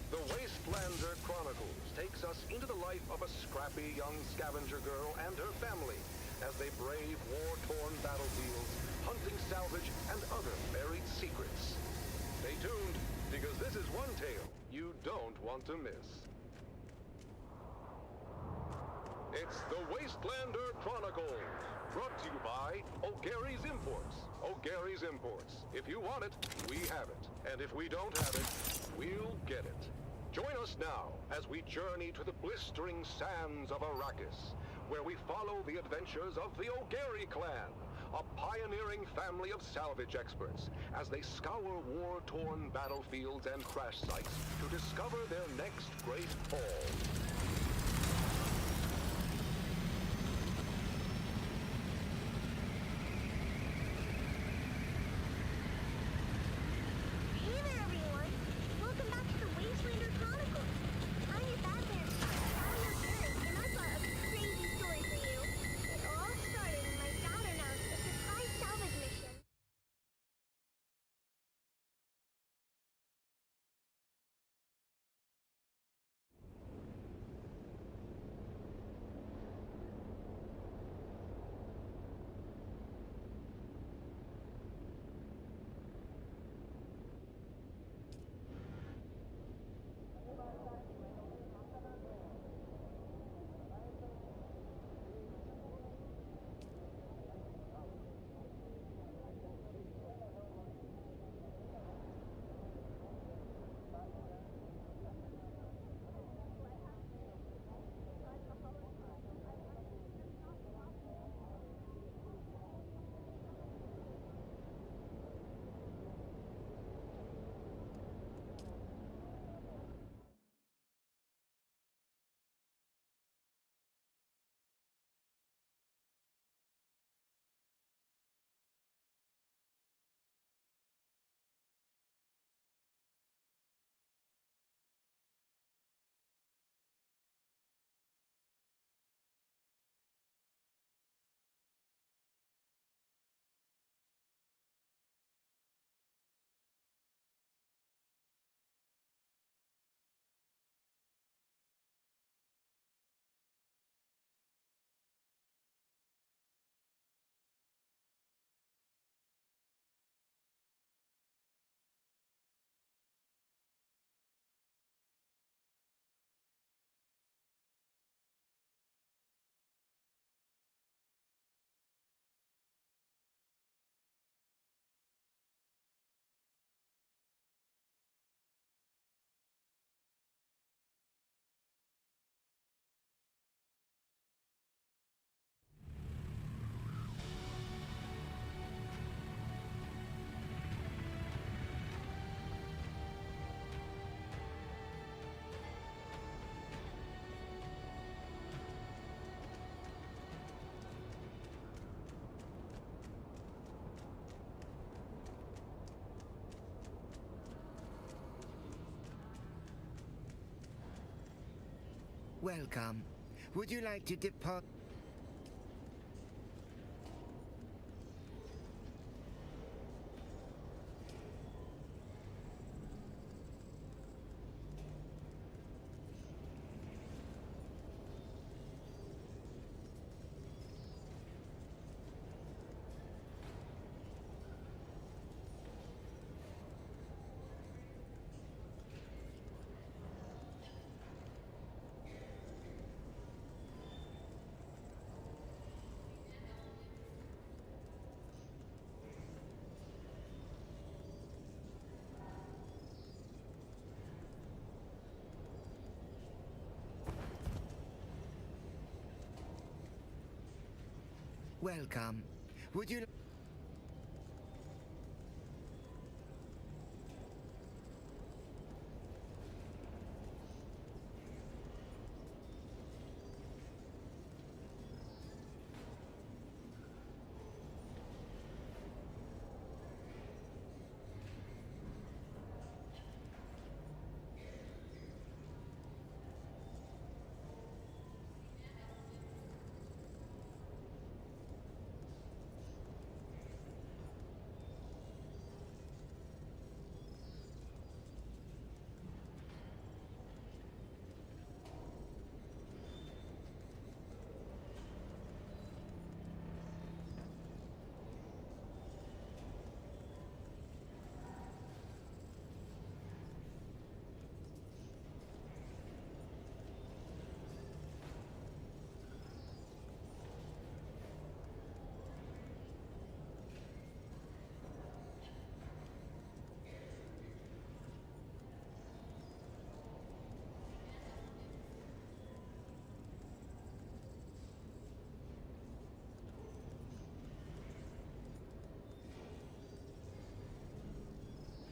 S7: The Wastelander Chronicles takes us into the life of a scrappy young scavenger girl and her family as they brave war-torn battlefields, hunting salvage and other buried secrets. Stay tuned. because this is one tale you don't want to miss. It's the Wastelander Chronicles, brought to you by O'Gary's Imports. O'Gary's Imports. If you want it, we have it. And if we don't have it, we'll get it. Join us now as we journey to the blistering sands of Arrakis, where we follow the adventures of the O'Gary clan, a pioneering family of salvage experts, as they scour war-torn battlefields and crash sites to discover their next great haul.
S8: Hey there, everyone! Welcome back to the Wastelander Chronicles. I'm your Batman, Adam O'Gary, and I've got a crazy story for you. It all started when my dad announced a surprise salvage mission.
S10: Welcome. Would you like to depart? Welcome. Would you...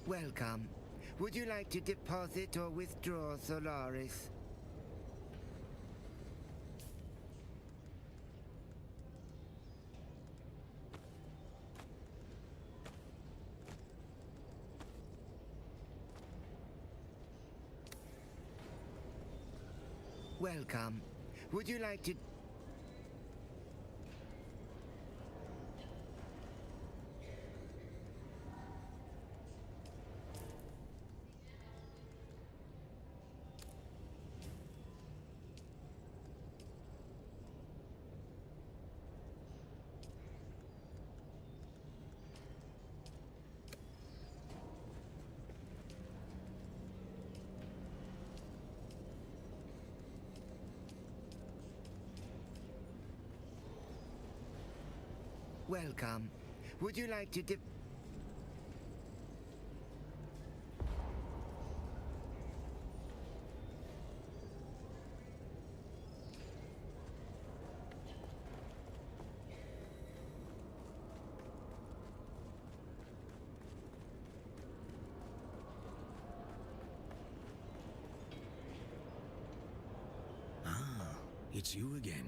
S10: Welcome. Would you like to deposit or withdraw Solaris? Welcome. Would you like to... Welcome. Would you like to
S16: Ah, it's you again.